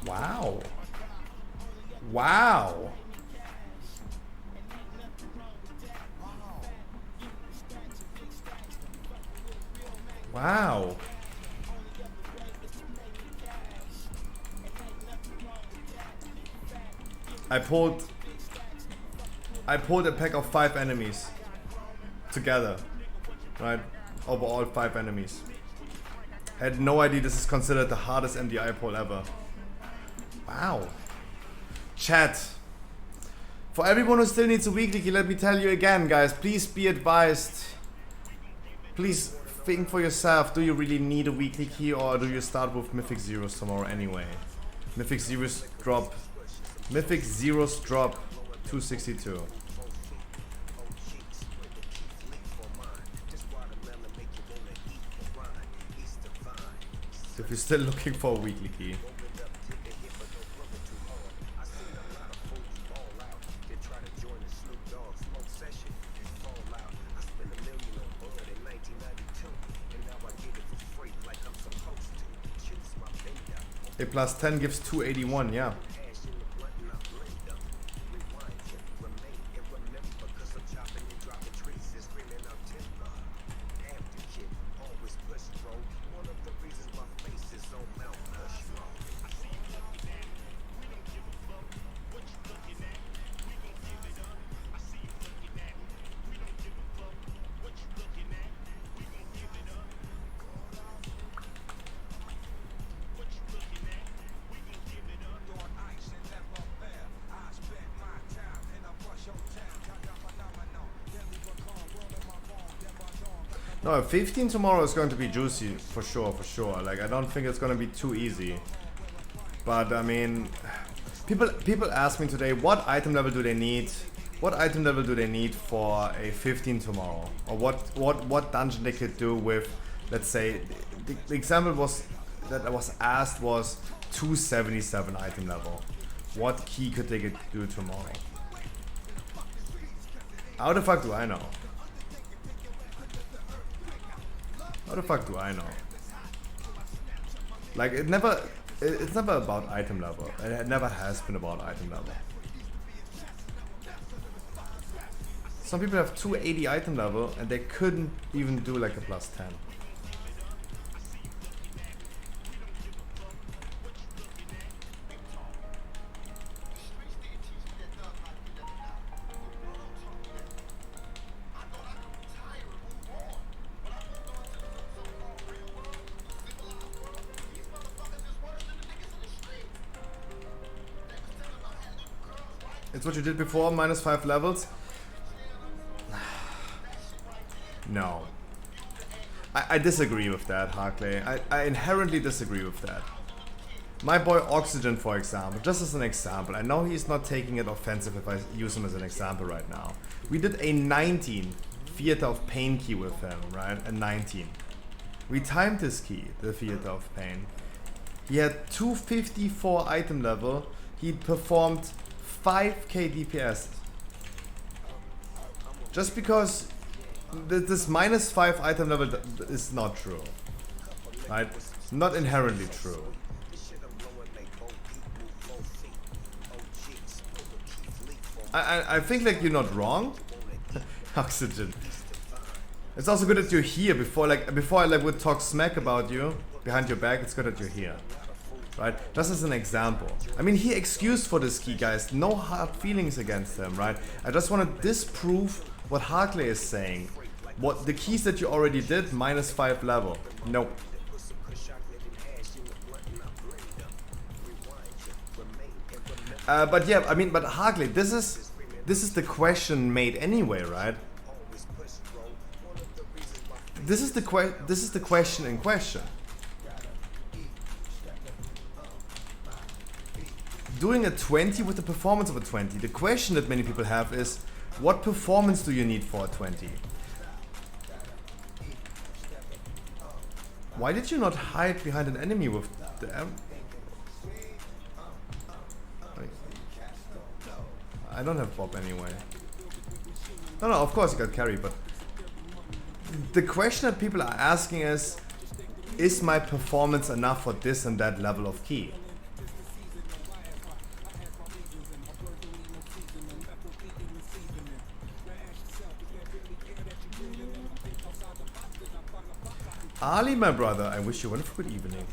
Wow. Wow. Wow. Wow. I pulled a pack of 5 enemies together, right? Over all 5 enemies. Had no idea this is considered the hardest MDI pull ever. Wow. Chat. For everyone who still needs a weekly key, let me tell you again, guys, please be advised. Please think for yourself, do you really need a weekly key or do you start with Mythic Zeros tomorrow anyway? Mythic Zeros drop 262. If you're still looking for a weekly key. A plus 10 gives 281, yeah. No, 15 tomorrow is going to be juicy, for sure, for sure. Like, I don't think it's going to be too easy. But, I mean, people ask me today, what item level do they need? What item level do they need for a 15 tomorrow? Or what dungeon they could do with, let's say, the example was that I was asked was 277 item level. What key could they do tomorrow? How the fuck do I know? How the fuck do I know? Like, it's never about item level. It never has been about item level. Some people have 280 item level and they couldn't even do like a plus 10. It's what you did before, minus 5 levels? No. I disagree with that, Harkley. I inherently disagree with that. My boy Oxygen, for example, just as an example, I know he's not taking it offensive if I use him as an example right now. We did a 19 Theater of Pain key with him, right? A 19. We timed this key, the Theater of Pain. He had 254 item level. He performed 5k DPS. Just because this minus 5 item level is not true. Right? Not inherently true. I think like you're not wrong. Oxygen. It's also good that you're here before I would talk smack about you behind your back. It's good that you're here. Right? Just as an example. I mean, he excused for this key, guys. No hard feelings against him, right? I just want to disprove what Harkley is saying. What the keys that you already did, minus 5 level. Nope. But yeah, I mean, but Harkley, this is the question made anyway, right? This is the question in question. doing a 20 with the performance of a 20. The question that many people have is, what performance do you need for a 20? Why did you not hide behind an enemy with the I don't have Bob anyway. No, of course you got carry, but the question that people are asking is my performance enough for this and that level of key? Ali, my brother, I wish you a wonderful good evening.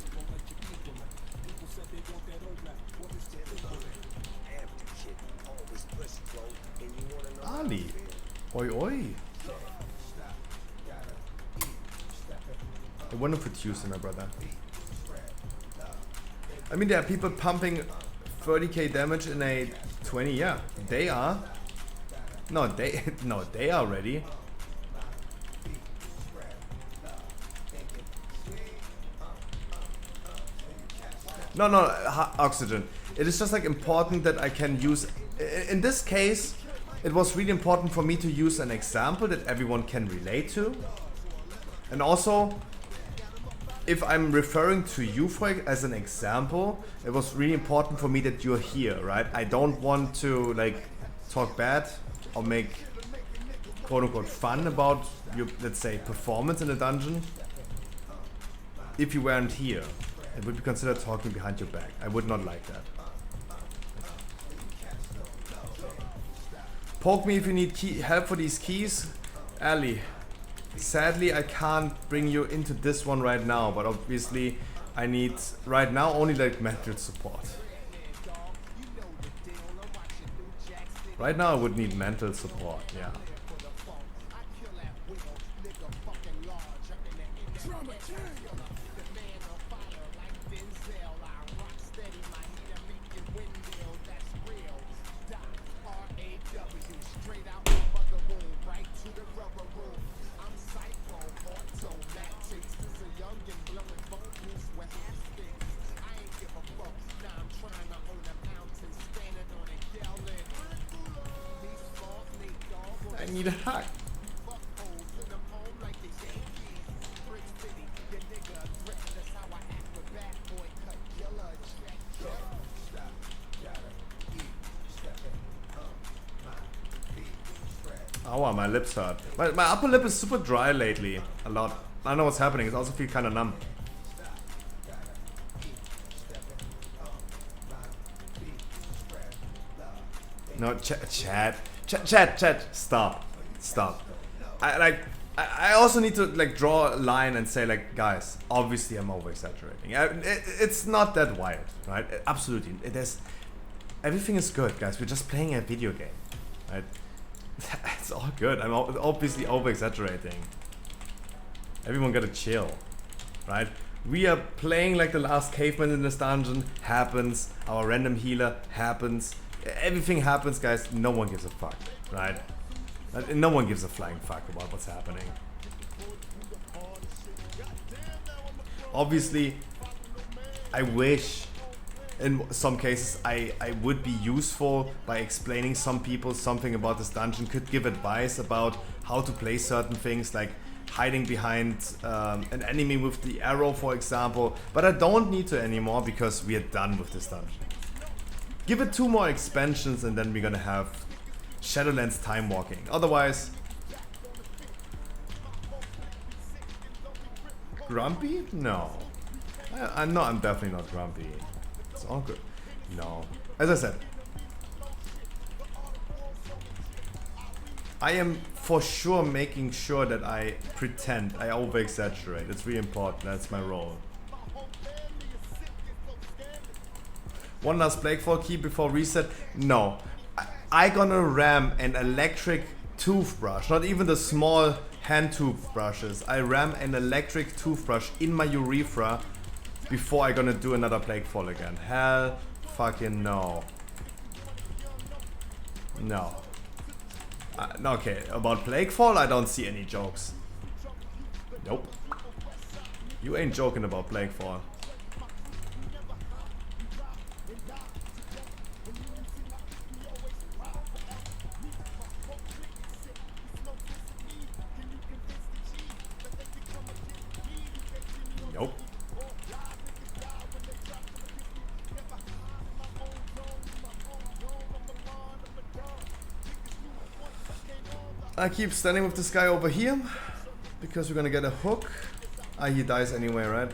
Ali, oi oi. A wonderful Tuesday, my brother. I mean, there are people pumping 30k damage in a 20. Yeah, they are. No, they are ready. No, Oxygen. It is just like important that I can use. In this case, it was really important for me to use an example that everyone can relate to. And also, if I'm referring to you as an example, it was really important for me that you're here, right? I don't want to like talk bad or make quote unquote fun about your, let's say, performance in a dungeon. If you weren't here, it would be considered talking behind your back. I would not like that. Poke me if you need help for these keys. Ali, sadly I can't bring you into this one right now, but obviously I need right now only like mental support. Right now I would need mental support, yeah. I need a hack. Ow, my lips hurt. My upper lip is super dry lately. A lot. I don't know what's happening. It also feels kind of numb. No, chat. Stop. I also need to like draw a line and say like, guys, obviously I'm over exaggerating. It's not that wild, right? Absolutely. Everything is good, guys. We're just playing a video game, right? It's all good. I'm obviously over exaggerating. Everyone gotta chill, right? We are playing like the last caveman in this dungeon. Happens. Our random healer happens. Everything happens, guys. No one gives a fuck, right? No one gives a flying fuck about what's happening. Obviously, I wish in some cases I would be useful by explaining some people something about this dungeon, could give advice about how to play certain things, like hiding behind an enemy with the arrow, for example. But I don't need to anymore because we are done with this dungeon. Give it 2 more expansions and then we're gonna have Shadowlands time walking. Otherwise, grumpy? No. I'm definitely not grumpy. It's all good. No. As I said, I am for sure making sure that I pretend, I over exaggerate. It's really important. That's my role. One last Blakefall key before reset? No. I gonna ram an electric toothbrush, not even the small hand toothbrushes. I ram an electric toothbrush in my urethra before I gonna do another Blakefall again. Hell fucking no. No. Okay, about Blakefall I don't see any jokes. Nope. You ain't joking about Blakefall. I keep standing with this guy over here because we're gonna get a hook. Ah, he dies anyway, right?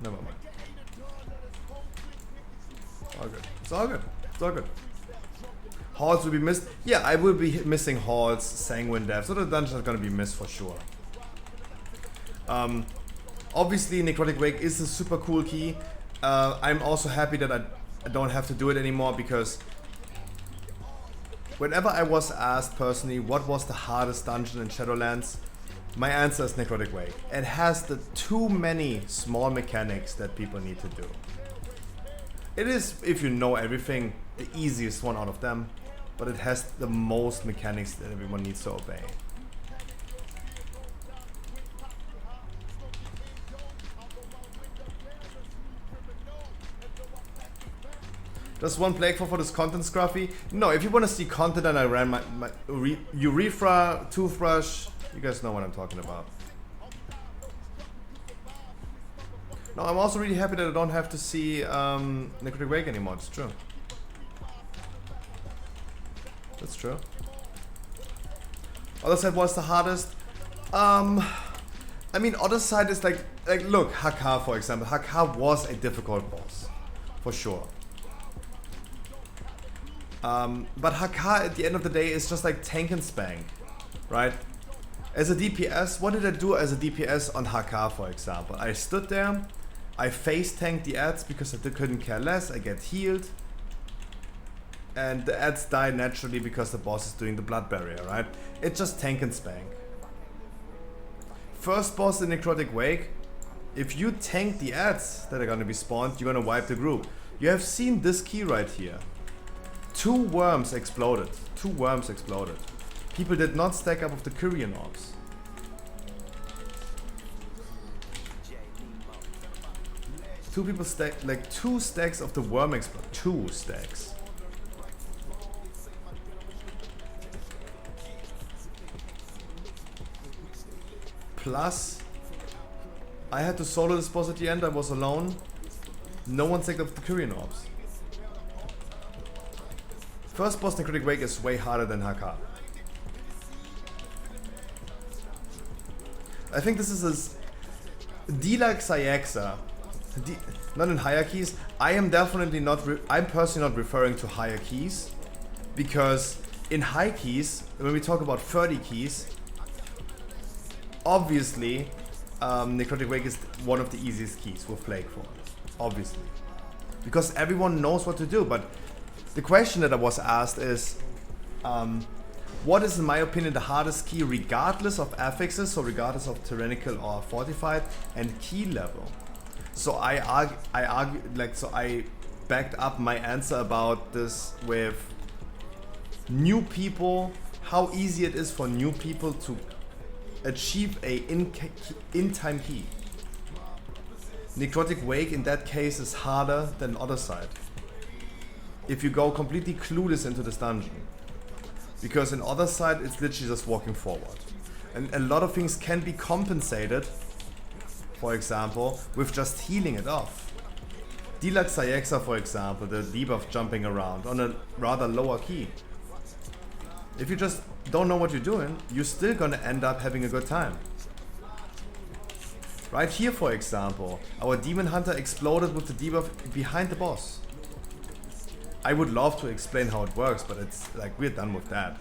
Never mind. All good. It's all good. It's all good. Halls will be missed. Yeah, I will be missing Halls, Sanguine Death. So the dungeons are gonna be missed for sure. Obviously, Necrotic Wake is a super cool key. I'm also happy that I don't have to do it anymore because whenever I was asked personally what was the hardest dungeon in Shadowlands, my answer is Necrotic Wake. It has the too many small mechanics that people need to do. It is, if you know everything, the easiest one out of them, but it has the most mechanics that everyone needs to obey. Does one play for this content, Scruffy? No, if you want to see content, then I ran my Urethra, Toothbrush. You guys know what I'm talking about. No, I'm also really happy that I don't have to see Necrotic Wake anymore. It's true. That's true. Other side was the hardest. I mean, other side is like look, Hakar for example. Hakar was a difficult boss, for sure. But Hakar at the end of the day is just like tank and spank, right? As a DPS, what did I do as a DPS on Hakar, for example? I stood there, I face tanked the ads because I couldn't care less, I get healed, and the ads die naturally because the boss is doing the blood barrier, right? It's just tank and spank. First boss in Necrotic Wake, if you tank the ads that are gonna be spawned, you're gonna wipe the group. You have seen this key right here. 2 worms exploded. 2 worms exploded. People did not stack up with the Kyrian orbs. Two people stack, like 2 stacks of the worm explode. 2 stacks. Plus, I had to solo this boss at the end. I was alone. No one stacked up the Kyrian orbs. First boss Necrotic Wake is way harder than Hakar. I think this is a D-like Cyaxa. Not in higher keys. I am definitely not. I'm personally not referring to higher keys, because in high keys, when we talk about 30 keys, obviously Necrotic Wake is one of the easiest keys with Plague for, obviously, because everyone knows what to do. But the question that I was asked is, what is in my opinion the hardest key regardless of affixes, so regardless of tyrannical or fortified, and key level? So I backed up my answer about this with new people, how easy it is for new people to achieve a in-time key. Necrotic Wake in that case is harder than other side, if you go completely clueless into this dungeon. Because in other side, it's literally just walking forward. And a lot of things can be compensated, for example, with just healing it off. D-like Cyaxa, for example, the debuff jumping around on a rather lower key. If you just don't know what you're doing, you're still gonna end up having a good time. Right here, for example, our Demon Hunter exploded with the debuff behind the boss. I would love to explain how it works, but it's like we're done with that.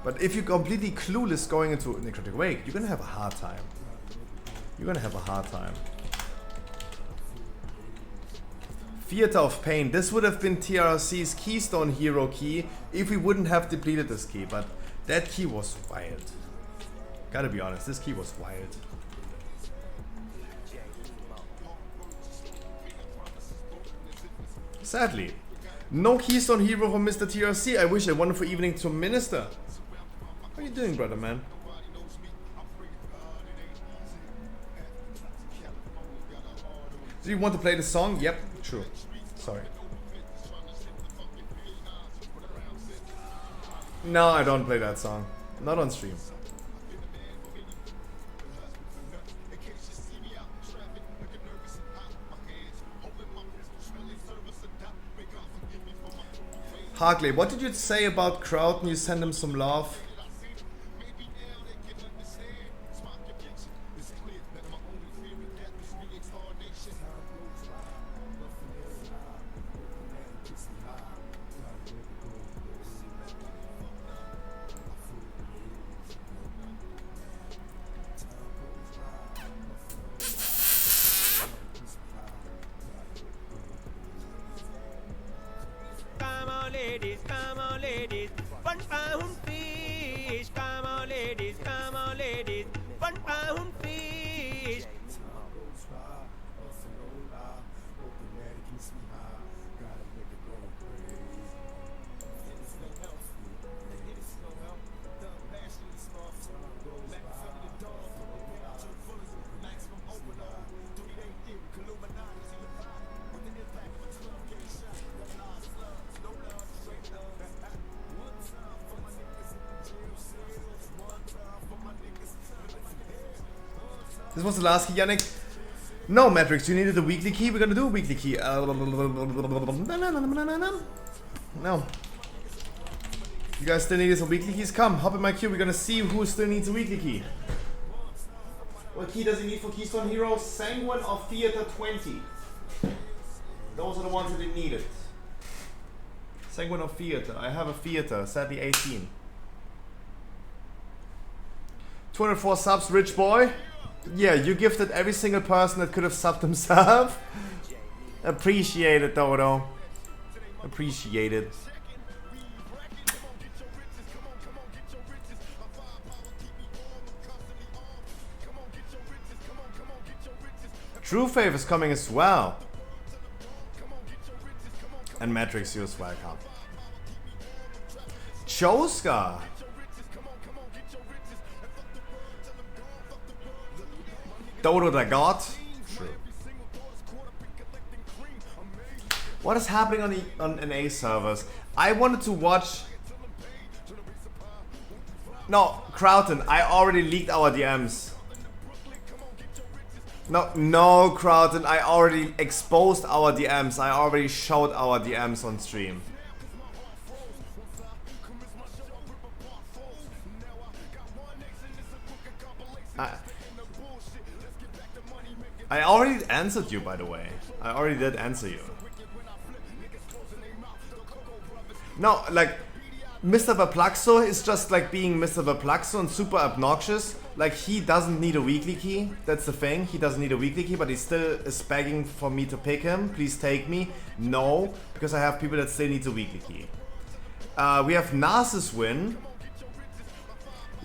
But if you're completely clueless going into Necrotic Wake, you're gonna have a hard time. You're gonna have a hard time. Theater of Pain. This would have been TRC's Keystone Hero key if we wouldn't have depleted this key, but that key was wild. Gotta be honest, this key was wild. Sadly, no Keystone Hero from Mr. TRC. I wish a wonderful evening to Minister. How are you doing, brother man? Do you want to play the song? Yep, true. Sorry. No, I don't play that song. Not on stream. Harkley, what did you say about Crowd? You send him some love. Come on, ladies, come on, ladies. 1 pound fish. Come on, ladies, come on, ladies. 1 pound fish. This was the last key, Yannick. No, Matrix, you needed a weekly key. We're gonna do a weekly key. No. You guys still need some weekly keys? Come, hop in my queue. We're gonna see who still needs a weekly key. What key does he need for Keystone Heroes? Sanguine or Theater 20? Those are the ones that he needed. Sanguine or Theater? I have a Theater, sadly 18. 204 subs, rich boy. Yeah, you gifted every single person that could have subbed himself. Appreciate it, Dodo. Appreciate it. True Faith is coming as well. And Matrix, you're welcome. Choska. Dodo the God. True. What is happening on NA servers? I wanted to watch. No, Crowton, I already leaked our DMs. No, Crowton, I already exposed our DMs. I already showed our DMs on stream. I already answered you, by the way. I already did answer you. No, like, Mr. Verplaxo is just like being Mr. Verplaxo and super obnoxious. Like, he doesn't need a weekly key. That's the thing. He doesn't need a weekly key, but he still is begging for me to pick him. Please take me. No, because I have people that still need a weekly key. We have Narcissus win.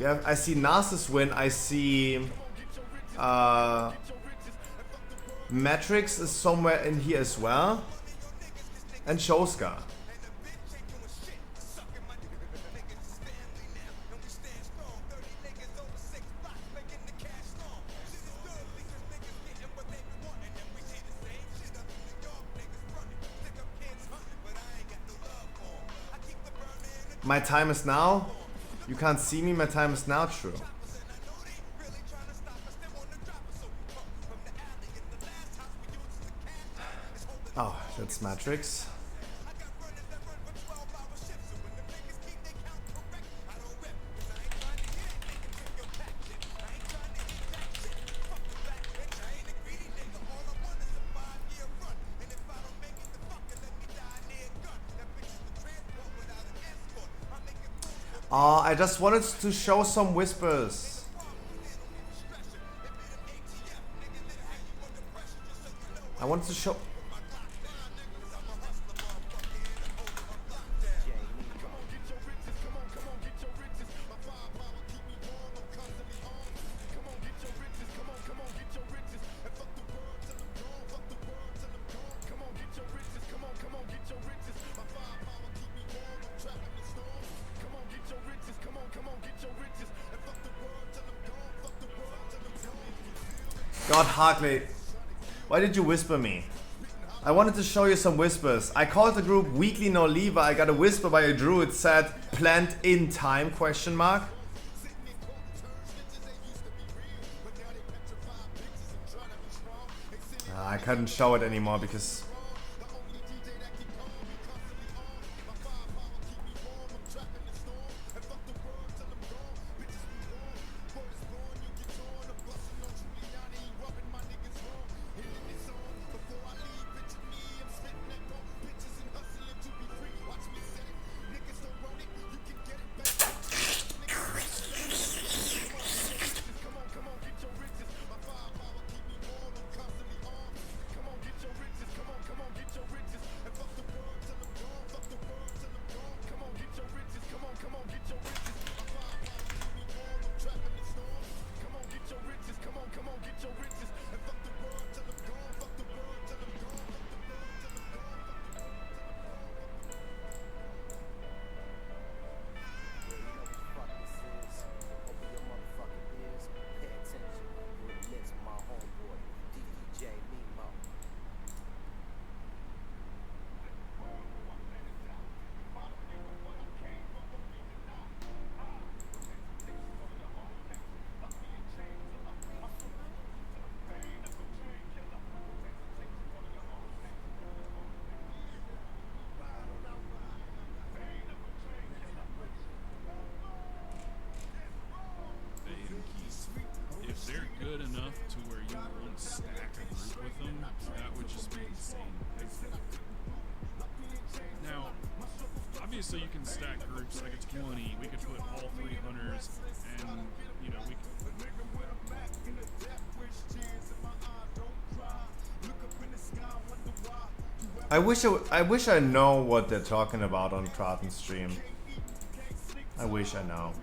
I see Narcissus win. I see... Matrix is somewhere in here as well. And Shoska. My time is now? You can't see me, my time is now, true. Oh, that's Matrix. I just wanted to show some whispers. I wanted to show... God, Harkley, why did you whisper me? I wanted to show you some whispers. I called the group Weekly No Lever. I got a whisper by a druid said planned in time question mark. I couldn't show it anymore because good enough to where you won't stack a group with them, that would just be insane. Now, obviously you can stack groups like it's 20. We could put all 3 hunters, and you know we could. I wish I know what they're talking about on Kraten's stream. I wish I know.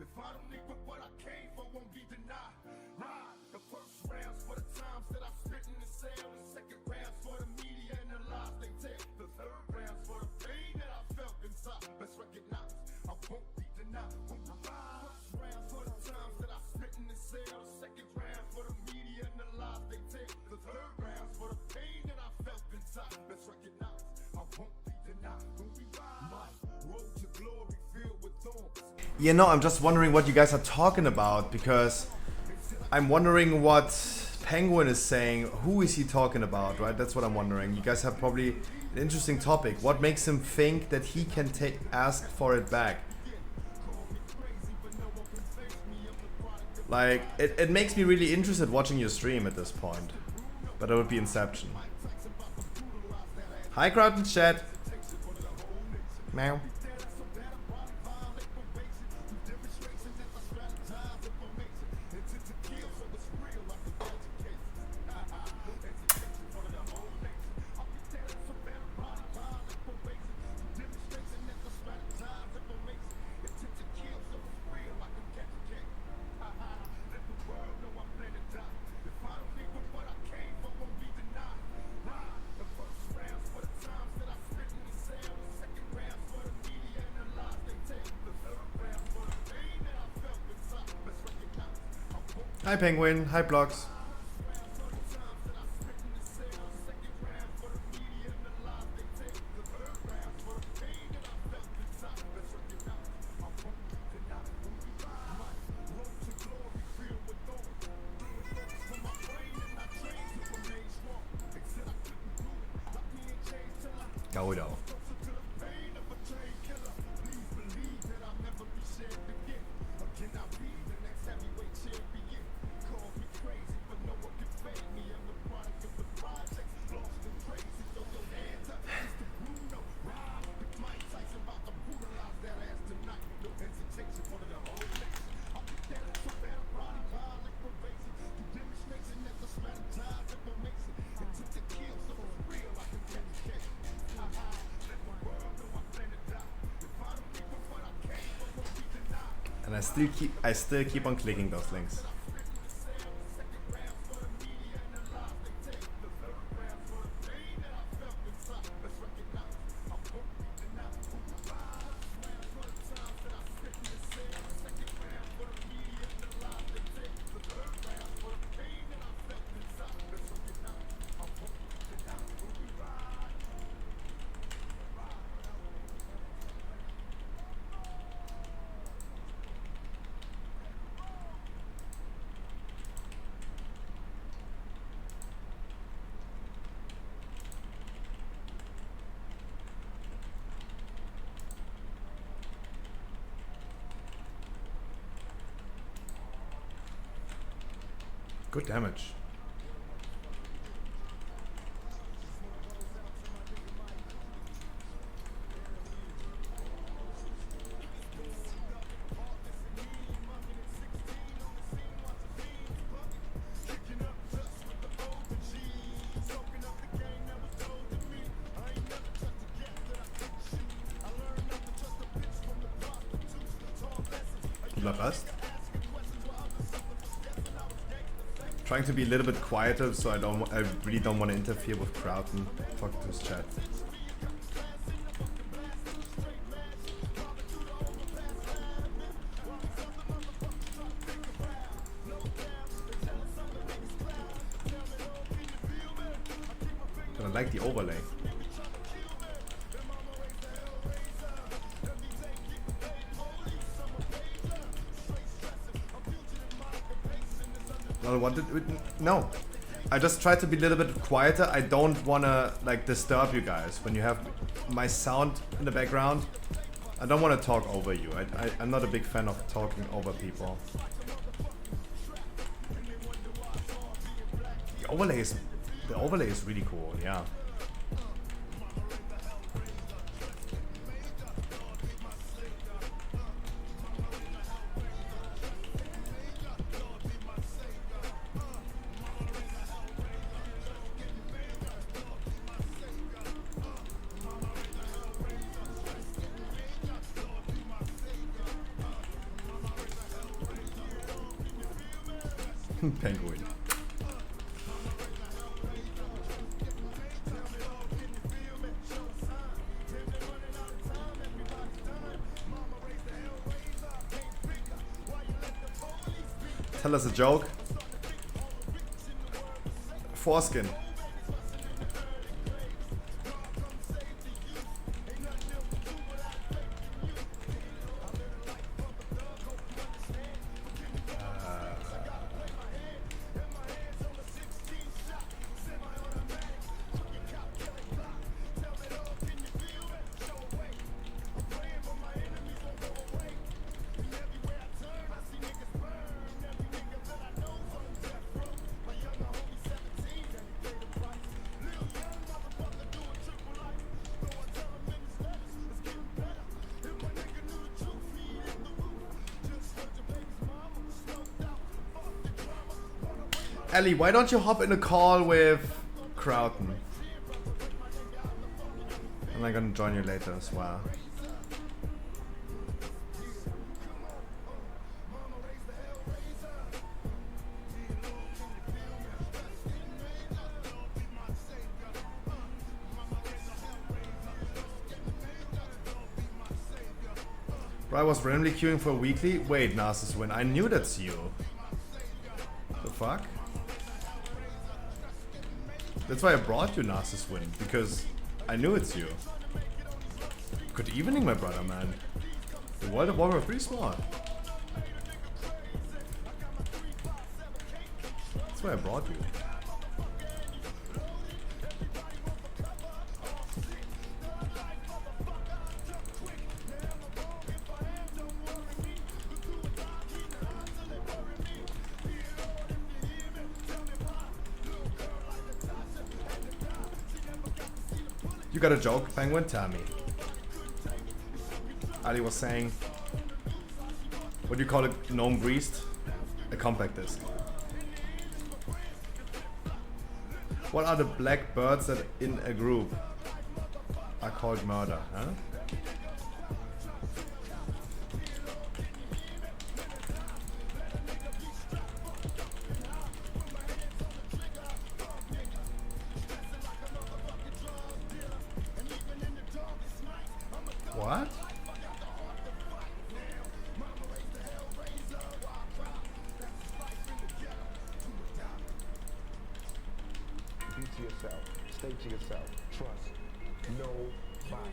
If I don't leave with what I came for, won't be denied. Ride. The first rounds for the times that I spit in the cell. The second rounds for the media and the lies they tell. The third rounds for the pain that I felt inside. Let's recognize I won't be denied. When we ride. First rounds for the times that I spit in the cell. The second round for the media and the lies they tell. The third rounds for the pain that I felt inside. Let's recognize I won't be denied. When we ride. My road to glory filled with thorns. You know, I'm just wondering what you guys are talking about, because I'm wondering what Penguin is saying. Who is he talking about, right? That's what I'm wondering. You guys have probably an interesting topic. What makes him think that he can ask for it back? Like, it makes me really interested watching your stream at this point. But it would be Inception. Hi, Kraten chat. Meow. Hi Penguin, hi Blocks. Go it off. And I still keep on clicking those links. Good damage. La Rust. Trying to be a little bit quieter, so I really don't want to interfere with crowd and talk to his chat. But I like the overlay. Oh, what did we, no. I just tried to be a little bit quieter. I don't wanna like disturb you guys when you have my sound in the background. I don't want to talk over you. I'm not a big fan of talking over people. The overlay is really cool, yeah. Penguin. Tell us a joke. Foreskin. Ellie, why don't you hop in a call with Crowton? And I'm gonna join you later as well. Bro, I was randomly queuing for a weekly. Wait, Narcissus Win, I knew that's you. The fuck? That's why I brought you Narcissus Win, because I knew it's you. Good evening, my brother, man. The world of Warhammer 3 small. That's why I brought you. You got a joke, Penguin? Tell me. Ali was saying, what do you call it? Gnome greased? A compact disc. What are the black birds that in a group are called murder, huh? What? Be to yourself. Stay to yourself. Trust. Nobody.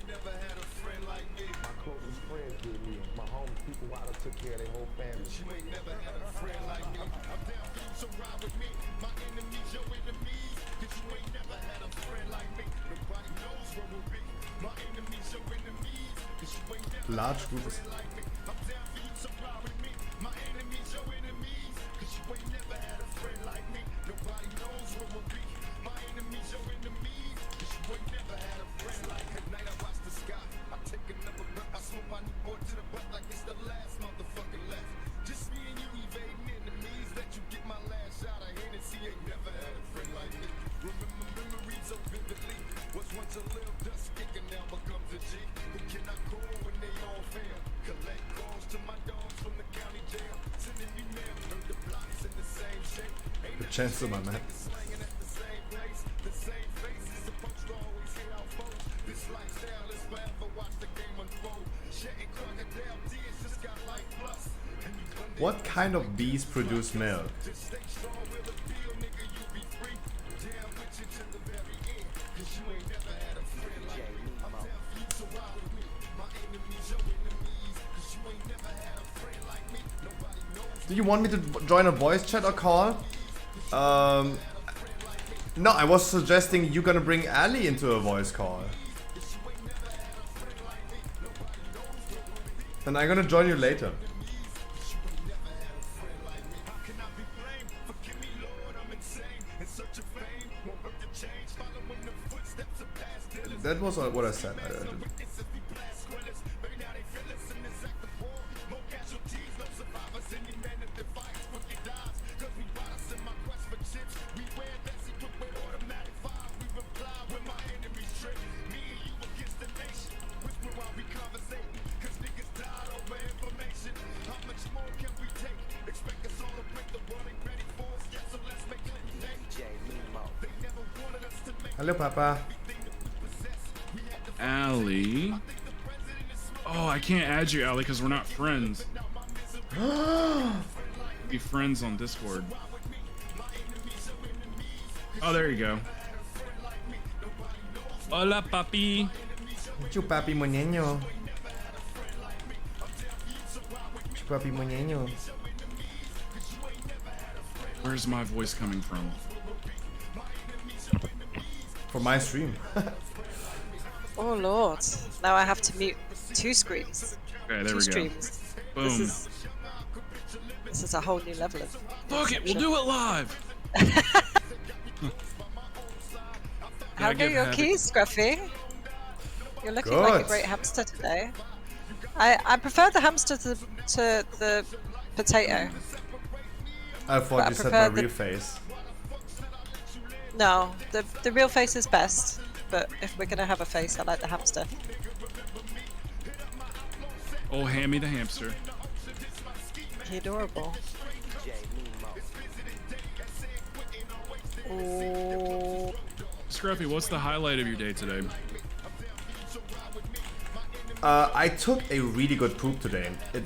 Never had a friend like me. My closest friends did me. My homies, people out took care of their whole family. You ain't never had a friend like me. I'm down for you, so ride with me. My enemies, your enemies. Cause you ain't never had a friend like me. Nobody knows where we'll be. My enemies, your enemies. Cause you ain't never Large group is like me. I'm down for you, so ride with me. My enemies, your enemies. Cause you ain't never had a friend like me. Nobody knows where we'll be. My enemies, your enemies. Cause you ain't never had a friend like me. At night I watch the sky. I take another breath. I smoke my Newport to the butt like it's the last motherfucking left. Just me and you evading enemies. Let you get my last shot. I ain't see ain't never had a friend like me. Remember memories so vividly. Was once a little dust kicking, now becomes a G. Who cannot call when they all fail? Collect calls to my dogs from the county jail. Sending me mail. Heard the blocks in the same shape. the chance of my man. Slanging at the same place. The same faces supposed to always hear our foes. This lifestyle is forever. Watch the game unfold. Shedding crocodile tears just got life plus. What kind of bees produce milk? Do you want me to join a voice chat or call? No, I was suggesting you're gonna bring Ali into a voice call. And I'm gonna join you later. That was what I said. I didn't. Hello, Papa. Allie. Oh, I can't add you, Allie, because we're not friends. Be friends on Discord. Oh, there you go. Hola, papi. Chupapi moñeño. Chupapi moñeño. Where's my voice coming from? For my stream. Oh lord! Now I have to mute 2 screens. Okay, there two we streams. go. Boom. This is a whole new level of. Fuck it, we'll do it live. How go your keys, Scruffy? You're looking like a great hamster today. I prefer the hamster to the potato. I thought you said my real face. No, the real face is best. But if we're gonna have a face, I like the hamster. Oh, Hammy the hamster. He's adorable. Oh. Scruffy, what's the highlight of your day today? I took a really good poop today. It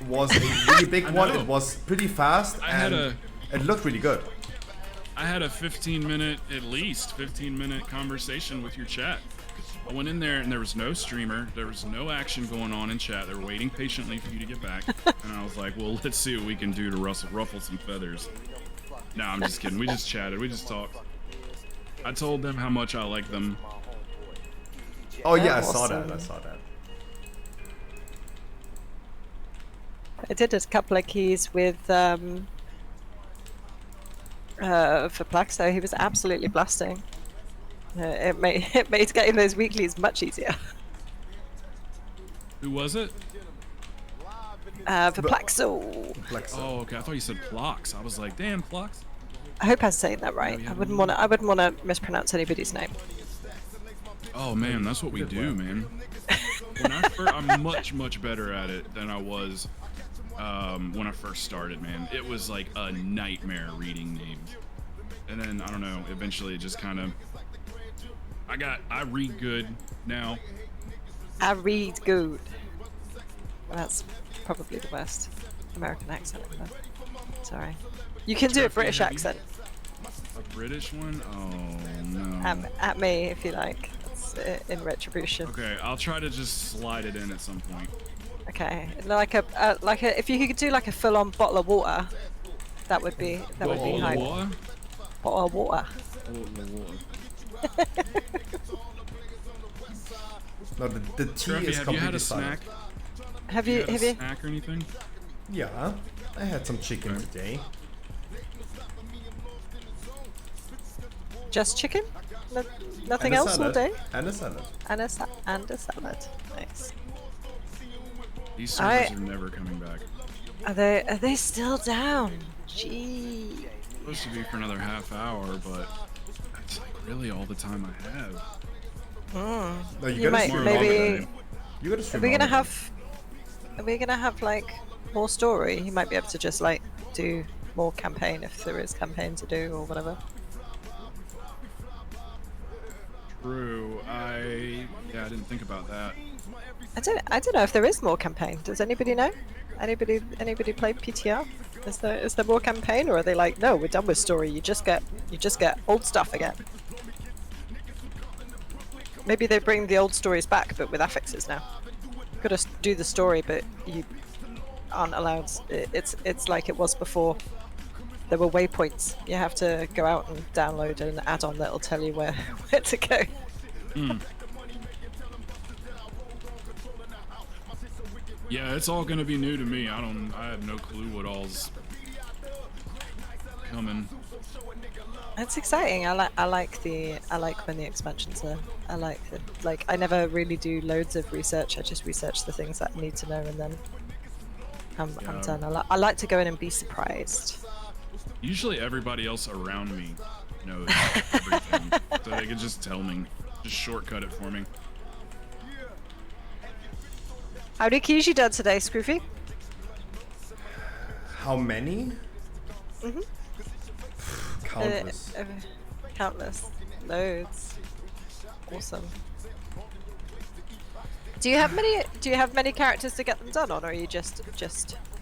was a really big one. It was pretty fast and it looked really good. I had a 15-minute, at least 15-minute conversation with your chat. I went in there and there was no streamer, there was no action going on in chat. They were waiting patiently for you to get back. And I was like, well, let's see what we can do to ruffle some feathers. No, I'm just kidding. We just chatted. We just talked. I told them how much I like them. Oh yeah, I saw that. I saw that. I did a couple of keys with for Plaxo. He was absolutely blasting. It made getting those weeklies much easier. Who was it? For Plaxo. Oh, okay. I thought you said Plox. I was like, damn, Plox. I hope I'm saying that right. I wouldn't want to mispronounce anybody's name. Oh man, that's what we do, man. When I'm much better at it than I was when I first started, man. It was like a nightmare reading names. And then, I don't know, eventually it just kind of... I read good now. I read good. Well, that's probably the worst American accent ever. Sorry. You can do a British accent. A British one? Oh, no. At me, if you like. It's in retribution. Okay, I'll try to just slide it in at some point. Okay, like a if you could do like a full-on bottle of water, that would be high. Water? Bottle of water. No, the tea Scruffy, is have you had completely a silent. snack? Have you had a snack or anything? Yeah, I had some chicken today. Just chicken? Nothing And a else all salad. day? And a salad. And a salad. Nice. These servers are never coming back. Are they still down? Gee. Supposed to be for another half hour, but that's like really all the time I have. No, You might maybe. You gotta Are stream we gonna longer. have like more story? You might be able to just like do more campaign if there is campaign to do or whatever. True. I didn't think about that. I don't know if there is more campaign. Does anybody know? Anybody play PTR? Is there more campaign, or are they like, no, we're done with story. You just get old stuff again. Maybe they bring the old stories back, but with affixes now. You've got to do the story, but you aren't allowed. It's like it was before. there were waypoints. You have to go out and download an add-on that'll tell you where to go. Yeah, it's all gonna be new to me. I have no clue what all's coming. It's exciting. I like when the expansions are. I never really do loads of research. I just research the things that I need to know, and then I'm done. I like to go in and be surprised. Usually everybody else around me knows everything, so they can just tell me, just shortcut it for me. How many keys you done today, Scroofy? How many? Mhm. Countless. Countless. Loads. Awesome. Do you have many characters to get them done on, or are you just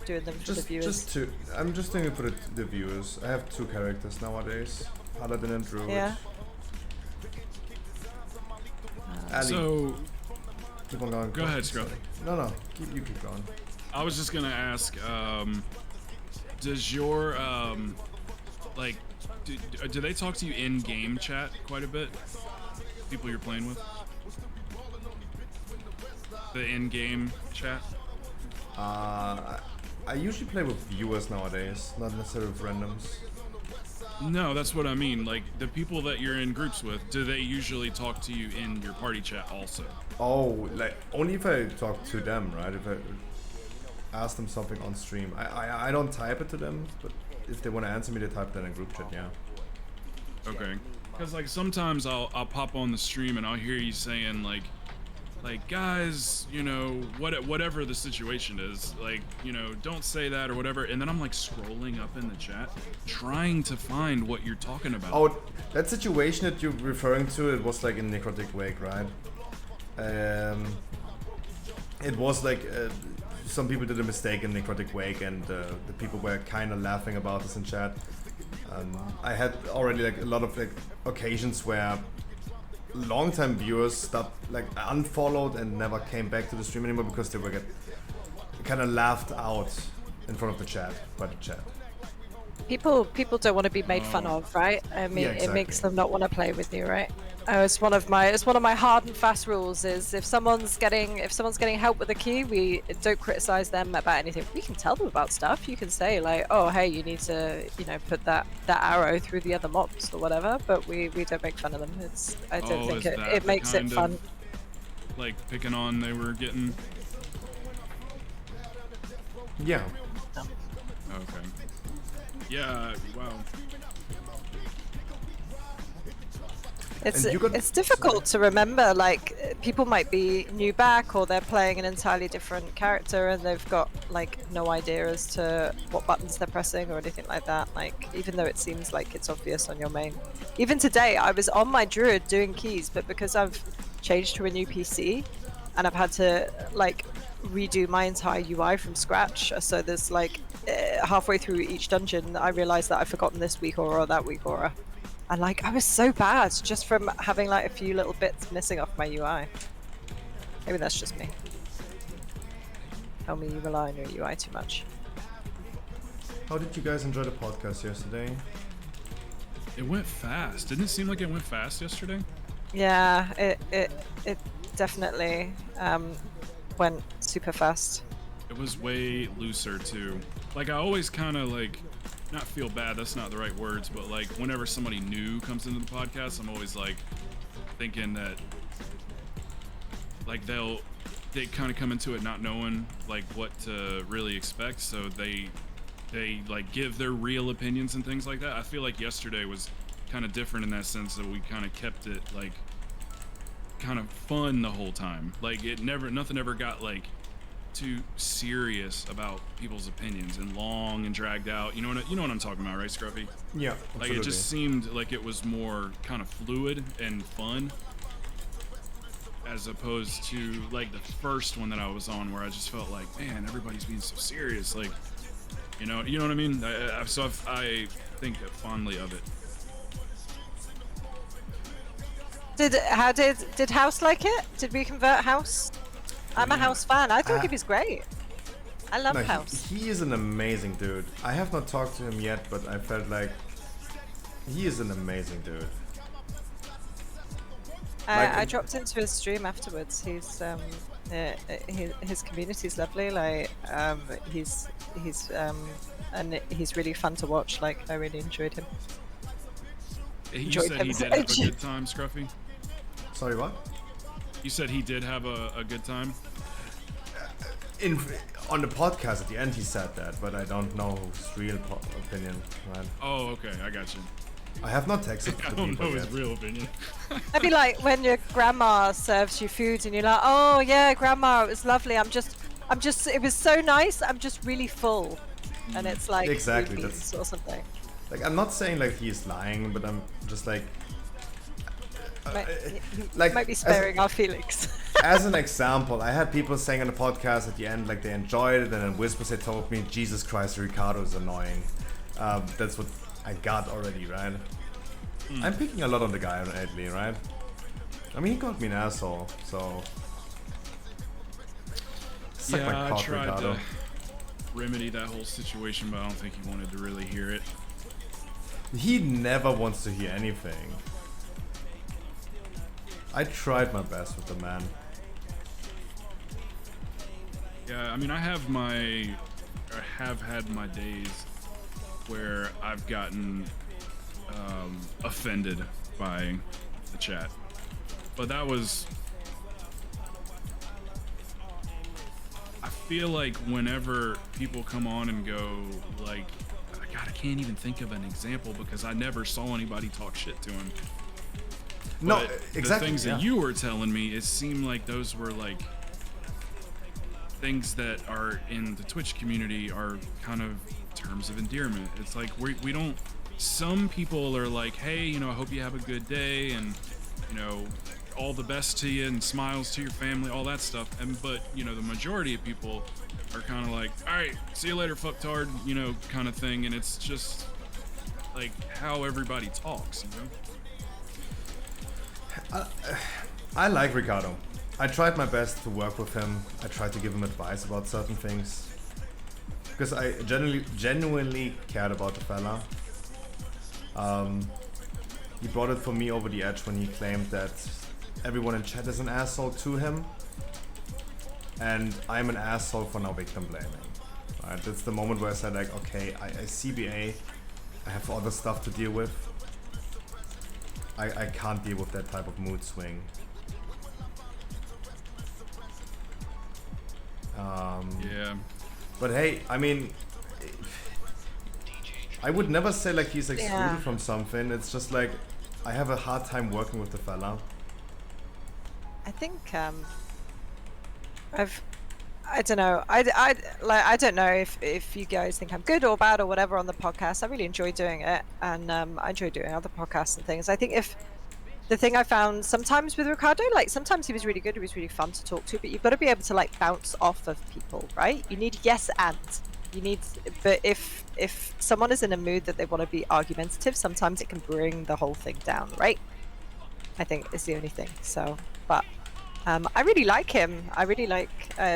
doing them for the viewers? Just two. I'm just doing it for the viewers. I have 2 characters nowadays. Paladin and Druid. Yeah. Ali, So, keep on going. go ahead, Scruff. No. You keep going. I was just gonna ask, does your do they talk to you in game chat quite a bit? People you're playing with? The in-game chat? I usually play with viewers nowadays, not necessarily with randoms. No, that's what I mean. Like, the people that you're in groups with, do they usually talk to you in your party chat also? Oh, like only if I talk to them, right? If I ask them something on stream. I don't type it to them, but if they want to answer me, they type that in group chat, yeah. Okay. Because, like, sometimes I'll pop on the stream and I'll hear you saying, like guys, you know, whatever the situation is, like, you know, don't say that or whatever, and then I'm like scrolling up in the chat trying to find what you're talking about. Oh, that situation that you're referring to, it was like in Necrotic Wake, right? It was like some people did a mistake in Necrotic Wake, and the people were kind of laughing about this in chat. I had already like a lot of like occasions where long-time viewers stopped, like unfollowed and never came back to the stream anymore because they were kind of laughed out in front of the chat, by the chat. People don't want to be made fun of, right? I mean, Yeah, exactly. It makes them not want to play with you, right? It's one of my hard and fast rules is if someone's getting help with a key, we don't criticize them about anything. We can tell them about stuff. You can say like, oh hey, you need to, you know, put that arrow through the other mobs or whatever, but we don't make fun of them. I don't think it makes it fun. Like picking on they were getting. Yeah. Okay. Yeah. Wow. It's difficult to remember, like people might be new back or they're playing an entirely different character and they've got like no idea as to what buttons they're pressing or anything like that, like even though it seems like it's obvious on your main. Even today I was on my druid doing keys, but because I've changed to a new PC and I've had to like redo my entire UI from scratch, so there's like halfway through each dungeon I realized that I've forgotten this weak aura or that weak aura. And like, I was so bad just from having like a few little bits missing off my UI. Maybe that's just me. Tell me you rely on your UI too much. How did you guys enjoy the podcast yesterday? It went fast. Didn't it seem like it went fast yesterday? Yeah, it definitely went super fast. It was way looser too. Like I always kind of like, not feel bad, that's not the right words, but like whenever somebody new comes into the podcast, I'm always like thinking that like they kind of come into it not knowing like what to really expect, so they like give their real opinions and things like that. I feel like yesterday was kind of different in that sense, that we kind of kept it like kind of fun the whole time. Like nothing ever got like too serious about people's opinions and long and dragged out. You know what I'm talking about, right, Scruffy? Yeah, like absolutely. it just seemed like it was more kind of fluid and fun, as opposed to like the first one that I was on, where I just felt like, man, everybody's being so serious. Like, you know what I mean? I think fondly of it. Did House like it? Did we convert House? I'm a House fan. I thought he was great. I love No, House. he is an amazing dude. I have not talked to him yet, but I felt like he is an amazing dude. I dropped into his stream afterwards. His community's lovely. Like he's and he's really fun to watch. Like I really enjoyed him. You said he did have a good time, Scruffy? Sorry, what? You said he did have a good time? On the podcast at the end he said that, but I don't know his real opinion, right? Oh, okay, I got you. I have not texted I the don't people know his yet. real opinion. I'd be like when your grandma serves you food and you're like, oh yeah, grandma, it was lovely. I'm just, it was so nice. I'm just really full, and it's like Exactly, green that's- beans or something. Like, I'm not saying like he's lying, but I'm just like, Might be sparing our feelings. as an example, I had people saying on the podcast at the end like they enjoyed it, and in whispers they told me, Jesus Christ, Ricardo is annoying. That's what I got already, right? I'm picking a lot on the guy lately, right? I mean, he called me an asshole, so... Suck my Yeah, I cock, tried Ricardo. to remedy that whole situation, but I don't think he wanted to really hear it. He never wants to hear anything. I tried my best with the man. Yeah, I mean, I have had my days where I've gotten offended by the chat, but that was. I feel like whenever people come on and go like, God, I can't even think of an example because I never saw anybody talk shit to him. No, But exactly. The things that yeah. you were telling me, it seemed like those were like things that are in the Twitch community are kind of terms of endearment. It's like we don't. Some people are like, hey, you know, I hope you have a good day, and you know, all the best to you, and smiles to your family, all that stuff. But you know, the majority of people are kind of like, all right, see you later, fucktard, you know, kind of thing. And it's just like how everybody talks, you know. I like Ricardo. I tried my best to work with him. I tried to give him advice about certain things. Because I genuinely cared about the fella. He brought it for me over the edge when he claimed that everyone in chat is an asshole to him. And I'm an asshole for now victim blaming. Right? That's the moment where I said like, okay, I CBA. I have other stuff to deal with. I can't deal with that type of mood swing. Yeah. But hey, I mean, I would never say like he's excluded Yeah. from something. It's just like I have a hard time working with the fella. I think I don't know. I don't know if you guys think I'm good or bad or whatever on the podcast. I really enjoy doing it, and I enjoy doing other podcasts and things. I think if the thing I found sometimes with Ricardo, like sometimes he was really good, he was really fun to talk to, but you've got to be able to like bounce off of people, right? You need yes and. You need, but if someone is in a mood that they want to be argumentative, sometimes it can bring the whole thing down, right? I think is the only thing. So, but I really like him. I really like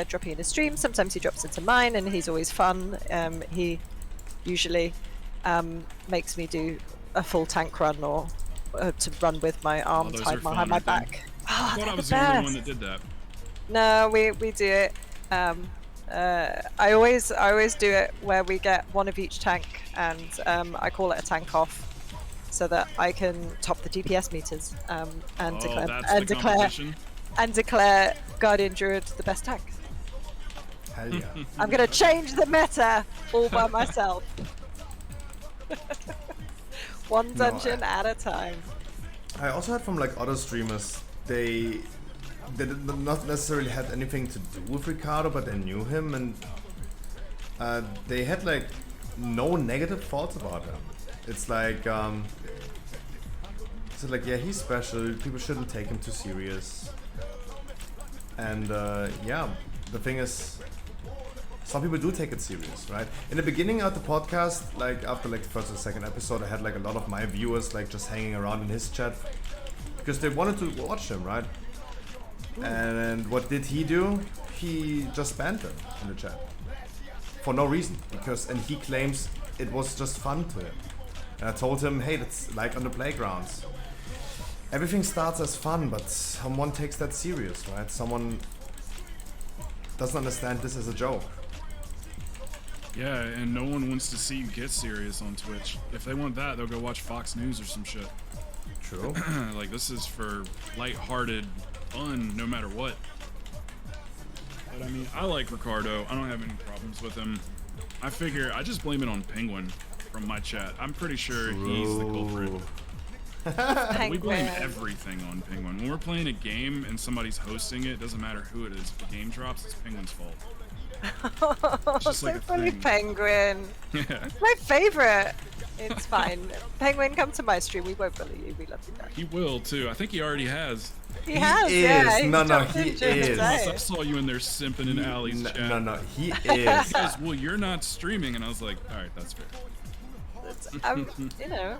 dropping in his stream. Sometimes he drops into mine, and he's always fun. He usually makes me do a full tank run or to run with my arm those tied are behind fun, my aren't they? back. I thought they're I was the the only best. one that did that. No, we do it. I always do it where we get one of each tank, and I call it a tank off, so that I can top the DPS meters and declare Guardian Druid the best tank. Hell yeah. I'm gonna change the meta all by myself. One No, dungeon at a time. I also heard from like other streamers, they did not necessarily had anything to do with Ricardo, but they knew him, and they had like no negative thoughts about him. It's like yeah, he's special, people shouldn't take him too serious. And yeah, the thing is, some people do take it serious, right? In the beginning of the podcast, like after like the first or second episode, I had like a lot of my viewers like just hanging around in his chat because they wanted to watch him, right? And what did he do? He just banned them in the chat. for no reason, and he claims it was just fun to him. And I told him, hey, that's like on the playgrounds. Everything starts as fun, but someone takes that serious, right? Someone doesn't understand this as a joke. Yeah, and no one wants to see you get serious on Twitch. If they want that, they'll go watch Fox News or some shit. True. Like, this is for lighthearted fun, no matter what. But I mean, I like Ricardo. I don't have any problems with him. I figure I just blame it on Penguin from my chat. I'm pretty sure he's the culprit. We blame everything on Penguin. When we're playing a game and somebody's hosting it, doesn't matter who it is. If the game drops, it's Penguin's fault. It's just like so a funny, thing. Penguin. Yeah. It's my favorite. It's fine. Penguin, come to my stream. We won't bully you. We love you guys. He will too. I think he already has. He has, is. yeah. He is. I saw you in there simping in Allie's chat. No, he is. He goes, well, you're not streaming, and I was like, all right, that's fair. You know,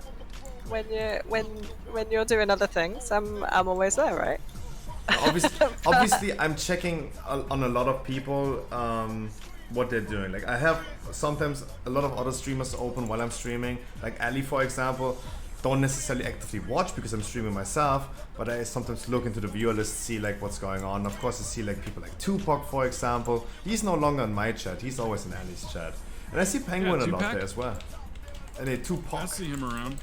when you're doing other things, I'm always there, right? Obviously, I'm checking on a lot of people what they're doing. Like, I have sometimes a lot of other streamers open while I'm streaming. Like Ali, for example, don't necessarily actively watch because I'm streaming myself, but I sometimes look into the viewer list, see like what's going on. Of course, I see like people like Tupac, for example. He's no longer in my chat. He's always in Ali's chat. And I see Penguin a lot there as well. And a Tupac. I see him around.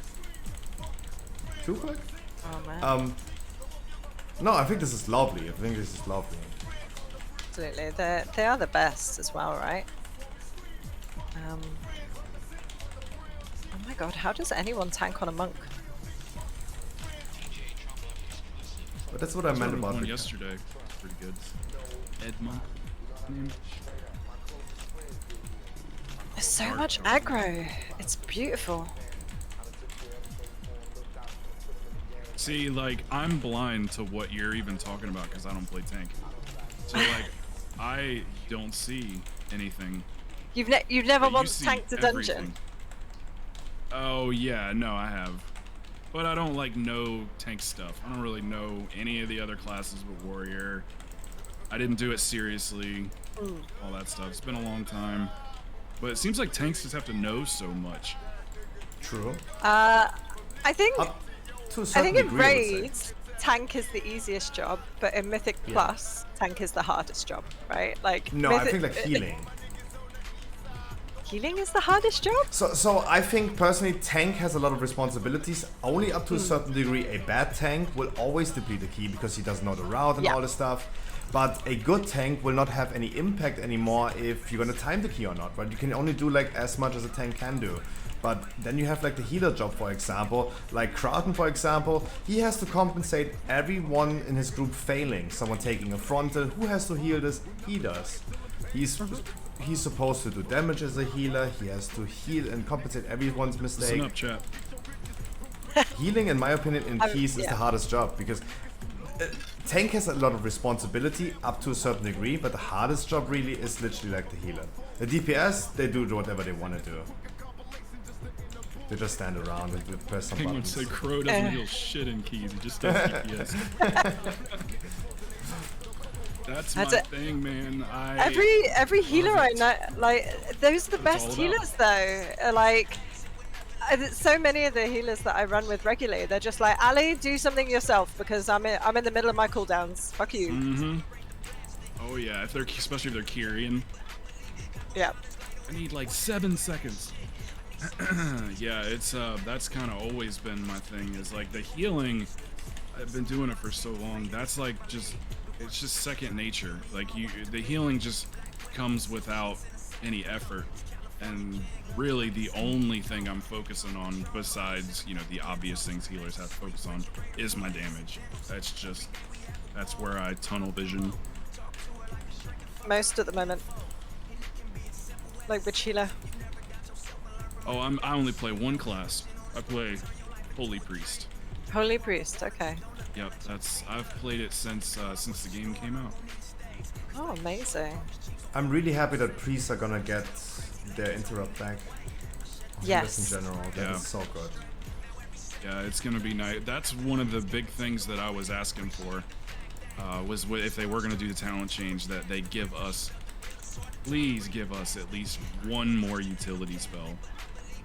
Tupac? Oh man. No, I think this is lovely. Absolutely, they are the best as well, right? Oh my god, how does anyone tank on a monk? But that's what I meant about one it. yesterday. Pretty good. Ed Monk. There's so much aggro. It's beautiful. See, like, I'm blind to what you're even talking about because I don't play tank. So, like, I don't see anything. You've never But you once see tanked a dungeon. everything. Oh yeah, no, I have. But I don't like know tank stuff. I don't really know any of the other classes but warrior. I didn't do it seriously. All that stuff. It's been a long time. But it seems like tanks just have to know so much. True. I think to a I certain think in degree, I would say. raids, tank is the easiest job, but in Mythic Yeah. Plus, tank is the hardest job, right? Like No, I think like healing. Healing is the hardest job? So I think personally tank has a lot of responsibilities, only up to a certain degree. A bad tank will always deplete the key because he doesn't know the route and all this stuff. But a good tank will not have any impact anymore if you're gonna time the key or not, right? You can only do like as much as a tank can do. But then you have like the healer job, for example, like Kraken, for example, he has to compensate everyone in his group failing. Someone taking a frontal, who has to heal this? He does. He's supposed to do damage as a healer, he has to heal and compensate everyone's mistake. Listen up, chat. Healing, in my opinion, in keys is the hardest job because tank has a lot of responsibility up to a certain degree, but the hardest job really is literally like the healer. The DPS, they do whatever they want to do. They just stand around and press some Penguin buttons. said Crow doesn't heal shit in keys, he just does DPS. That's my thing, man. Every healer I know, like those are the That's all best about. healers though. Like so many of the healers that I run with regularly, they're just like, Ali, do something yourself because I'm in the middle of my cooldowns. Fuck you. Mm-hmm. Oh yeah, if they're especially if they're Kyrian. Yeah. I need like 7 seconds. Yeah, it's that's kind of always been my thing. Is like the healing. I've been doing it for so long. That's like it's just second nature. Like the healing just comes without any effort. And really, the only thing I'm focusing on, besides the obvious things healers have to focus on, is my damage. That's where I tunnel vision. Most at the moment. Like which healer? Oh, I only play one class. I play Holy Priest. Holy Priest. Okay. Yep, I've played it since the game came out. Oh, amazing. I'm really happy that priests are gonna get their interrupt back. Yes. In general, that is so good. Yeah, it's gonna be nice. That's one of the big things that I was asking for. Was if they were gonna do the talent change, that they give us please give us at least one more utility spell.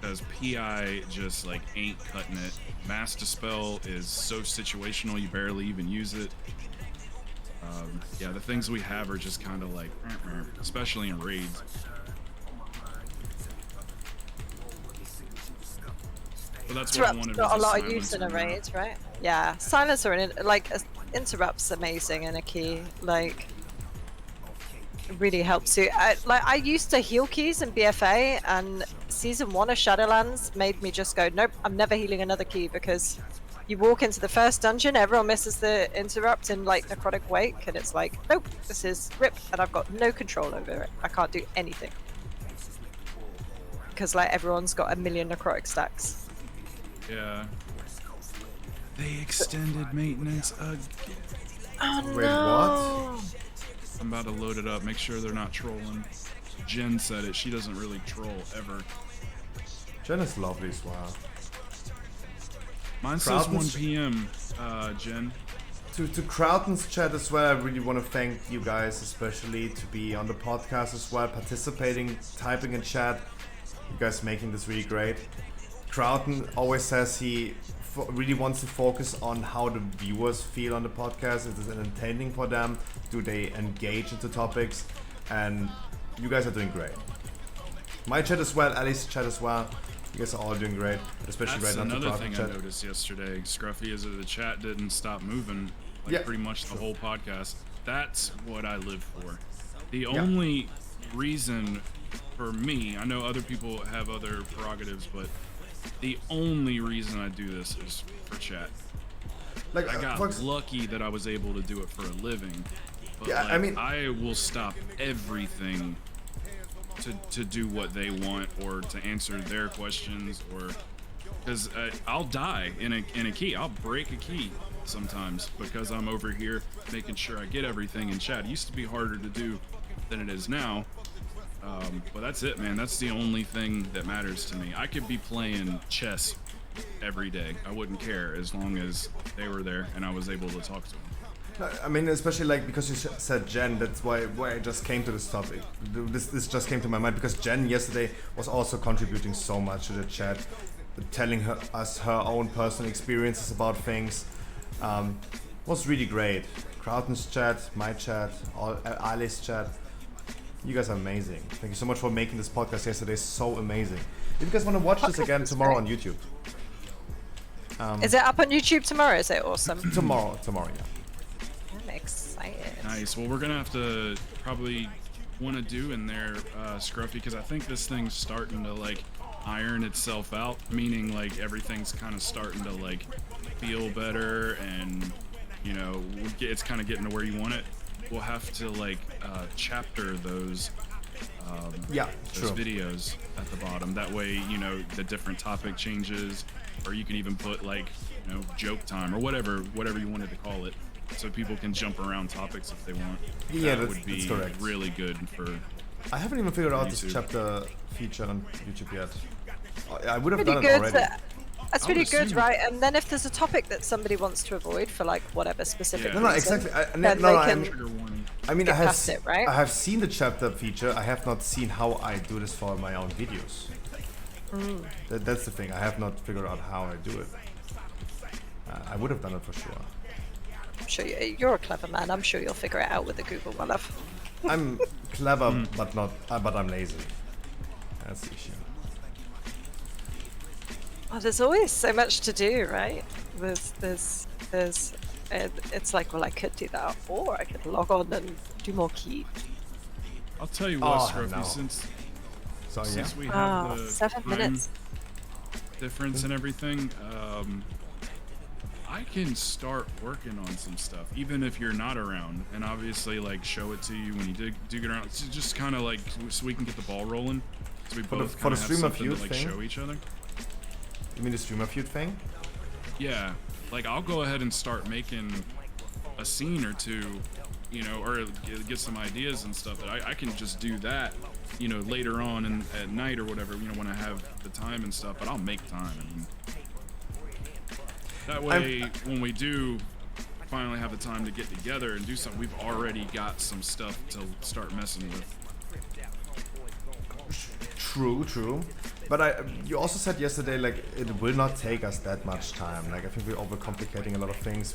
Because PI just like ain't cutting it. Mass Dispel is so situational, you barely even use it. Yeah, the things we have are just kind of like, especially in raids. But that's what I wanted. Got a was lot of use in a raid, right? Yeah, silencer and interrupts amazing in a key. Like, it really helps you. I used to heal keys in BFA, and season 1 of Shadowlands made me just go, nope, I'm never healing another key, because you walk into the first dungeon, everyone misses the interrupt in like Necrotic Wake, and it's like, nope, this is RIP, and I've got no control over it. I can't do anything because like everyone's got a million necrotic stacks. Yeah. They extended maintenance again. Oh Wait, no. what? I'm about to load it up. Make sure they're not trolling. Jen said it. She doesn't really troll ever. Jen is lovely as well. Mine says 1 p.m. Jen. To Crowton's chat as well, I really want to thank you guys, especially to be on the podcast as well, participating, typing in chat. You guys making this really great. Crowton always says he really wants to focus on how the viewers feel on the podcast. Is it entertaining for them? Do they engage into topics? And you guys are doing great. My chat as well, Ali's chat as well. You guys are all doing great, especially That's right now. another thing I noticed yesterday, Scruffy, is that the chat didn't stop moving. Like Yeah. pretty much the whole podcast. That's what I live for. The only reason for me, I know other people have other prerogatives, but the only reason I do this is for chat. Like, I got lucky that I was able to do it for a living. But Yeah, like, I mean- I will stop everything to do what they want or to answer their questions, or because I'll die in a key. I'll break a key sometimes because I'm over here making sure I get everything in chat. It used to be harder to do than it is now. But that's it, man. That's the only thing that matters to me. I could be playing chess every day. I wouldn't care as long as they were there and I was able to talk to them. I mean, especially like because you said Jen, that's why I just came to this topic. This just came to my mind because Jen yesterday was also contributing so much to the chat, telling us her own personal experiences about things. Was really great. Crowton's chat, my chat, Ali's chat. You guys are amazing. Thank you so much for making this podcast yesterday so amazing. If you guys want to watch this again tomorrow on YouTube. Is it up on YouTube tomorrow? Is it awesome? Tomorrow, yeah. I'm excited. Nice. Well, we're gonna have to probably want to do in there, Scruffy, because I think this thing's starting to like iron itself out. Meaning like everything's kind of starting to like feel better, and you know it's kind of getting to where you want it. We'll have to like chapter those true. videos at the bottom. That way, you know, the different topic changes, or you can even put like, you know, joke time or whatever you wanted to call it, so people can jump around topics if they want. Yeah, that that's would be correct. really good for. I haven't even figured out this YouTube. chapter feature on YouTube yet. I would have Pretty done it good. already. That's I would really good, assume- right? And then if there's a topic that somebody wants to avoid for like whatever specific No, reason, exactly. then No, they I'm- can I mean, get I have past it, right? I have seen the chapter feature. I have not seen how I do this for my own videos. Mm. That's the thing. I have not figured out how I do it. I would have done it for sure. I'm sure you're a clever man. I'm sure you'll figure it out with the Google, my love. I'm clever, but not. But I'm lazy. That's the issue. Oh, there's always so much to do, right? There's it's like, well, I could do that, or I could log on and do more key. I'll tell you what, Oh, Scruffy, no. since yeah. we have the 7 time minutes. difference and everything, I can start working on some stuff, even if you're not around, and obviously like show it to you when you do get around. It's just kind of like so we can get the ball rolling. So we For both the kind of have streamer something to feud like thing? show each other. You mean the streamer feud thing? Yeah, like I'll go ahead and start making a scene or two, you know, or get some ideas and stuff. That I can just do that, you know, later on and at night or whatever, you know, when I have the time and stuff. But I'll make time. I mean, that way, when we do finally have the time to get together and do something, we've already got some stuff to start messing with. True. But you also said yesterday, like, it will not take us that much time. Like, I think we're overcomplicating a lot of things.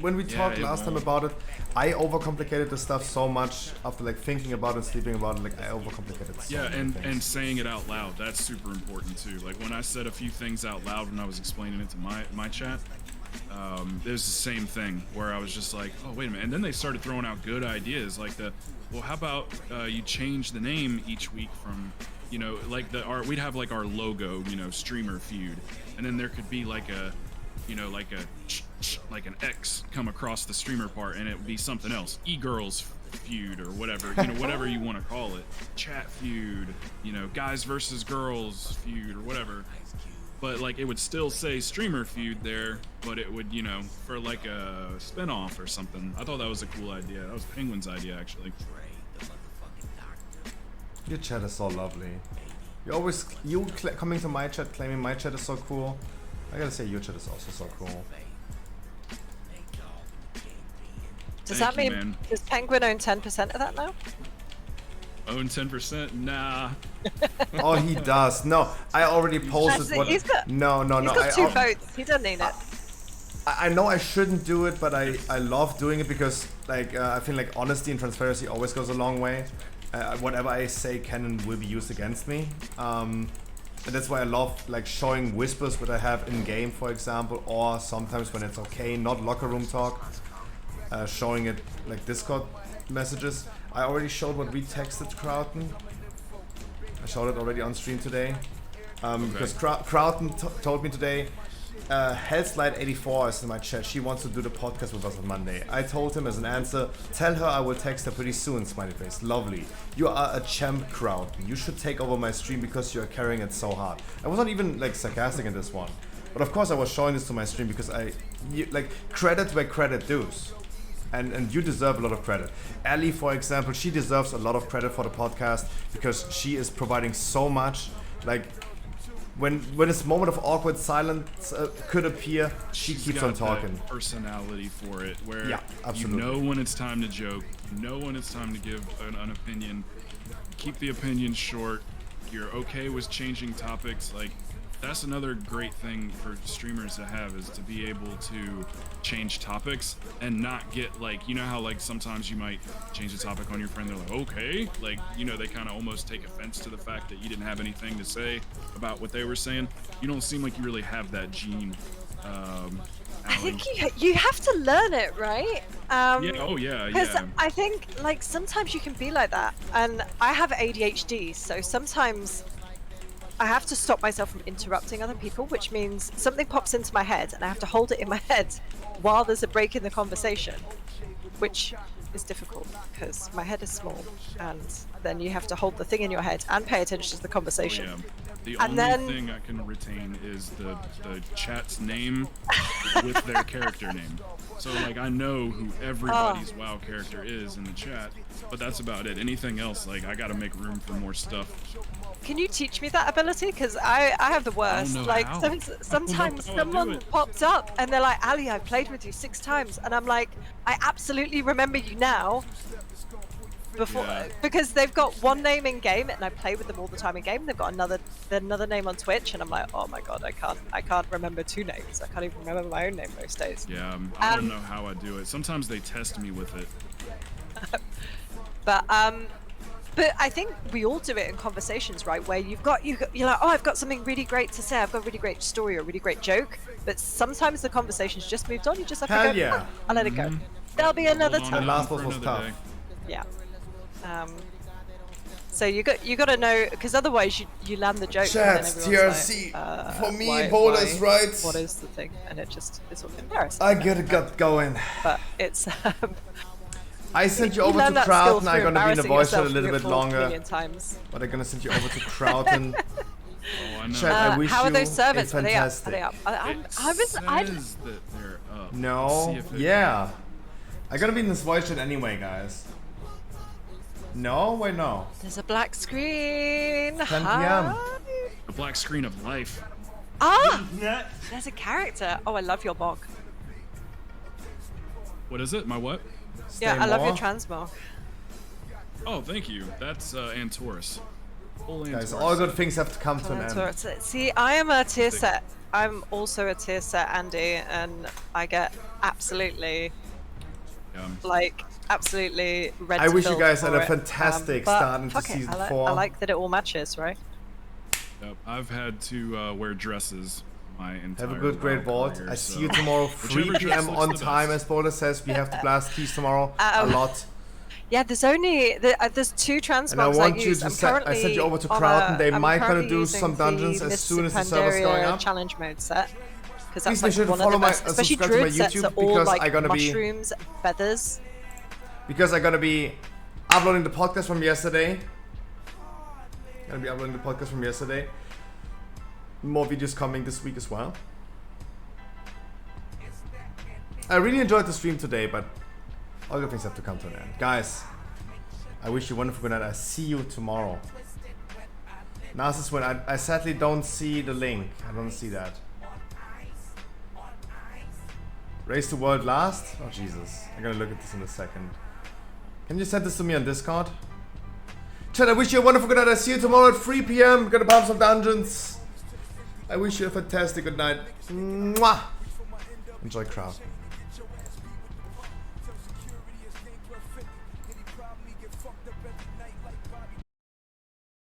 When we talked last time about it, I overcomplicated the stuff so much after, like, thinking about it and sleeping about it. Like, I overcomplicated so many things. And saying it out loud, that's super important too. Like, when I said a few things out loud when I was explaining it to my chat, it was the same thing where I was just like, oh, wait a minute. And then they started throwing out good ideas, like well, how about you change the name each week from, you know, like we'd have like our logo, you know, streamer feud, and then there could be like a, you know, like an X come across the streamer part, and it would be something else, e-girls feud or whatever, you know, whatever you want to call it, chat feud, you know, guys versus girls feud or whatever. But like it would still say streamer feud there, but it would, you know, for like a spin-off or something. I thought that was a cool idea. That was Penguin's idea, actually. Your chat is so lovely. You always coming to my chat claiming my chat is so cool. I gotta say your chat is also so cool. Does that mean does Penguin own 10% of that now? Own 10%? Nah. Oh, he does. No, I already posted what. He's got, no. He's got 2 votes. He doesn't need it. I know I shouldn't do it, but I love doing it because like I feel like honesty and transparency always goes a long way. Whatever I say can and will be used against me. And that's why I love like showing whispers that I have in game, for example, or sometimes when it's okay, not locker room talk, showing it like Discord messages. I already showed what we texted Crowton. I showed it already on stream today. Because Crowton told me today, Hellslide84 is in my chat. She wants to do the podcast with us on Monday. I told him as an answer, tell her I will text her pretty soon, smiley face. Lovely. You are a champ, Crowton. You should take over my stream because you are carrying it so hard. I was not even like sarcastic in this one. But of course I was showing this to my stream because like credit where credit dues. And you deserve a lot of credit. Ellie, for example, she deserves a lot of credit for the podcast because she is providing so much. Like, when this moment of awkward silence could appear, she keeps on talking. That personality for it, where yeah, absolutely. You know when it's time to joke, you know when it's time to give an opinion. Keep the opinion short. You're okay with changing topics. Like, that's another great thing for streamers to have, is to be able to change topics and not get like, you know how like sometimes you might change the topic on your friend, they're like, okay, like, you know, they kind of almost take offense to the fact that you didn't have anything to say about what they were saying. You don't seem like you really have that gene. I think you have to learn it, right? Yeah, because I think like sometimes you can be like that, and I have ADHD, so sometimes I have to stop myself from interrupting other people, which means something pops into my head and I have to hold it in my head while there's a break in the conversation, which is difficult because my head is small, and then you have to hold the thing in your head and pay attention to the conversation. Oh, yeah. The only thing I can retain is the chat's name with their character name. So like I know who everybody's WoW character is in the chat, but that's about it. Anything else, like I gotta make room for more stuff. Can you teach me that ability? Because I have the worst. Like sometimes someone pops up and they're like, Ali, I've played with you 6 times, and I'm like, I absolutely remember you now. Because they've got one name in game and I play with them all the time in game. They've got another name on Twitch, and I'm like, oh my god, I can't remember 2 names. I can't even remember my own name most days. Yeah, I don't know how I do it. Sometimes they test me with it. But I think we all do it in conversations, right? Where you're like, oh, I've got something really great to say. I've got a really great story or a really great joke. But sometimes the conversation's just moved on. You just have to go. Yeah. I'll let it go. There'll be another time. The last boss was tough. Yeah. So you got to know, because otherwise you land the joke. Chat, TRC, like, for me, bowler's right. What is the thing? And it's all embarrassing. I get going. But it's. I sent you over to Crowton. I'm gonna be in the voice chat a little bit longer. But I'm gonna send you over to Crowton. Oh, I know. Chat, I wish how are you those servers? a fantastic. Are they up? Says that they're up. No. Yeah. I'm gonna be in this voice chat anyway, guys. No? Wait, no. There's a black screen. 10 p.m. A black screen of life. Ah! There's a character. Oh, I love your bog. What is it? My what? Yeah, I love your transmog. Oh, thank you. That's Antorus. Full Guys, Antorus. all good things have to come to an end. See, I am a tier set. I'm also a tier set, Andy, and I get absolutely, absolutely red. I wish you guys had a for it. fantastic But start into fuck it, season I 4. like that it all matches, right? Yep, I've had to wear dresses my entire Have a good, great WoW VoD. career, I see so you tomorrow, whichever 3 dress PM looks on the time, best. as Boulder says. We have to blast keys tomorrow a lot. Yeah, there's only there's 2 transmogs And I want I you use. to I'm set, I sent you over to Crowd, they might gonna do some dungeons as soon as the server's going up. Challenge mode set. Because Please that's make like sure to one of follow the my best, especially subscribe to my druid sets are YouTube all because like I'm gonna be mushrooms, feathers. because I'm gonna be uploading the podcast from yesterday. More videos coming this week as well. I really enjoyed the stream today, but all good things have to come to an end. Guys, I wish you a wonderful good night. I see you tomorrow. Narcissus when I sadly don't see the link. I don't see that. Race the world last? Oh Jesus. I'm gonna look at this in a second. Can you send this to me on Discord? Chat, I wish you a wonderful good night. I see you tomorrow at 3 PM. We're gonna pump some dungeons. I wish you a fantastic good night. Mwah! Enjoy Crowd.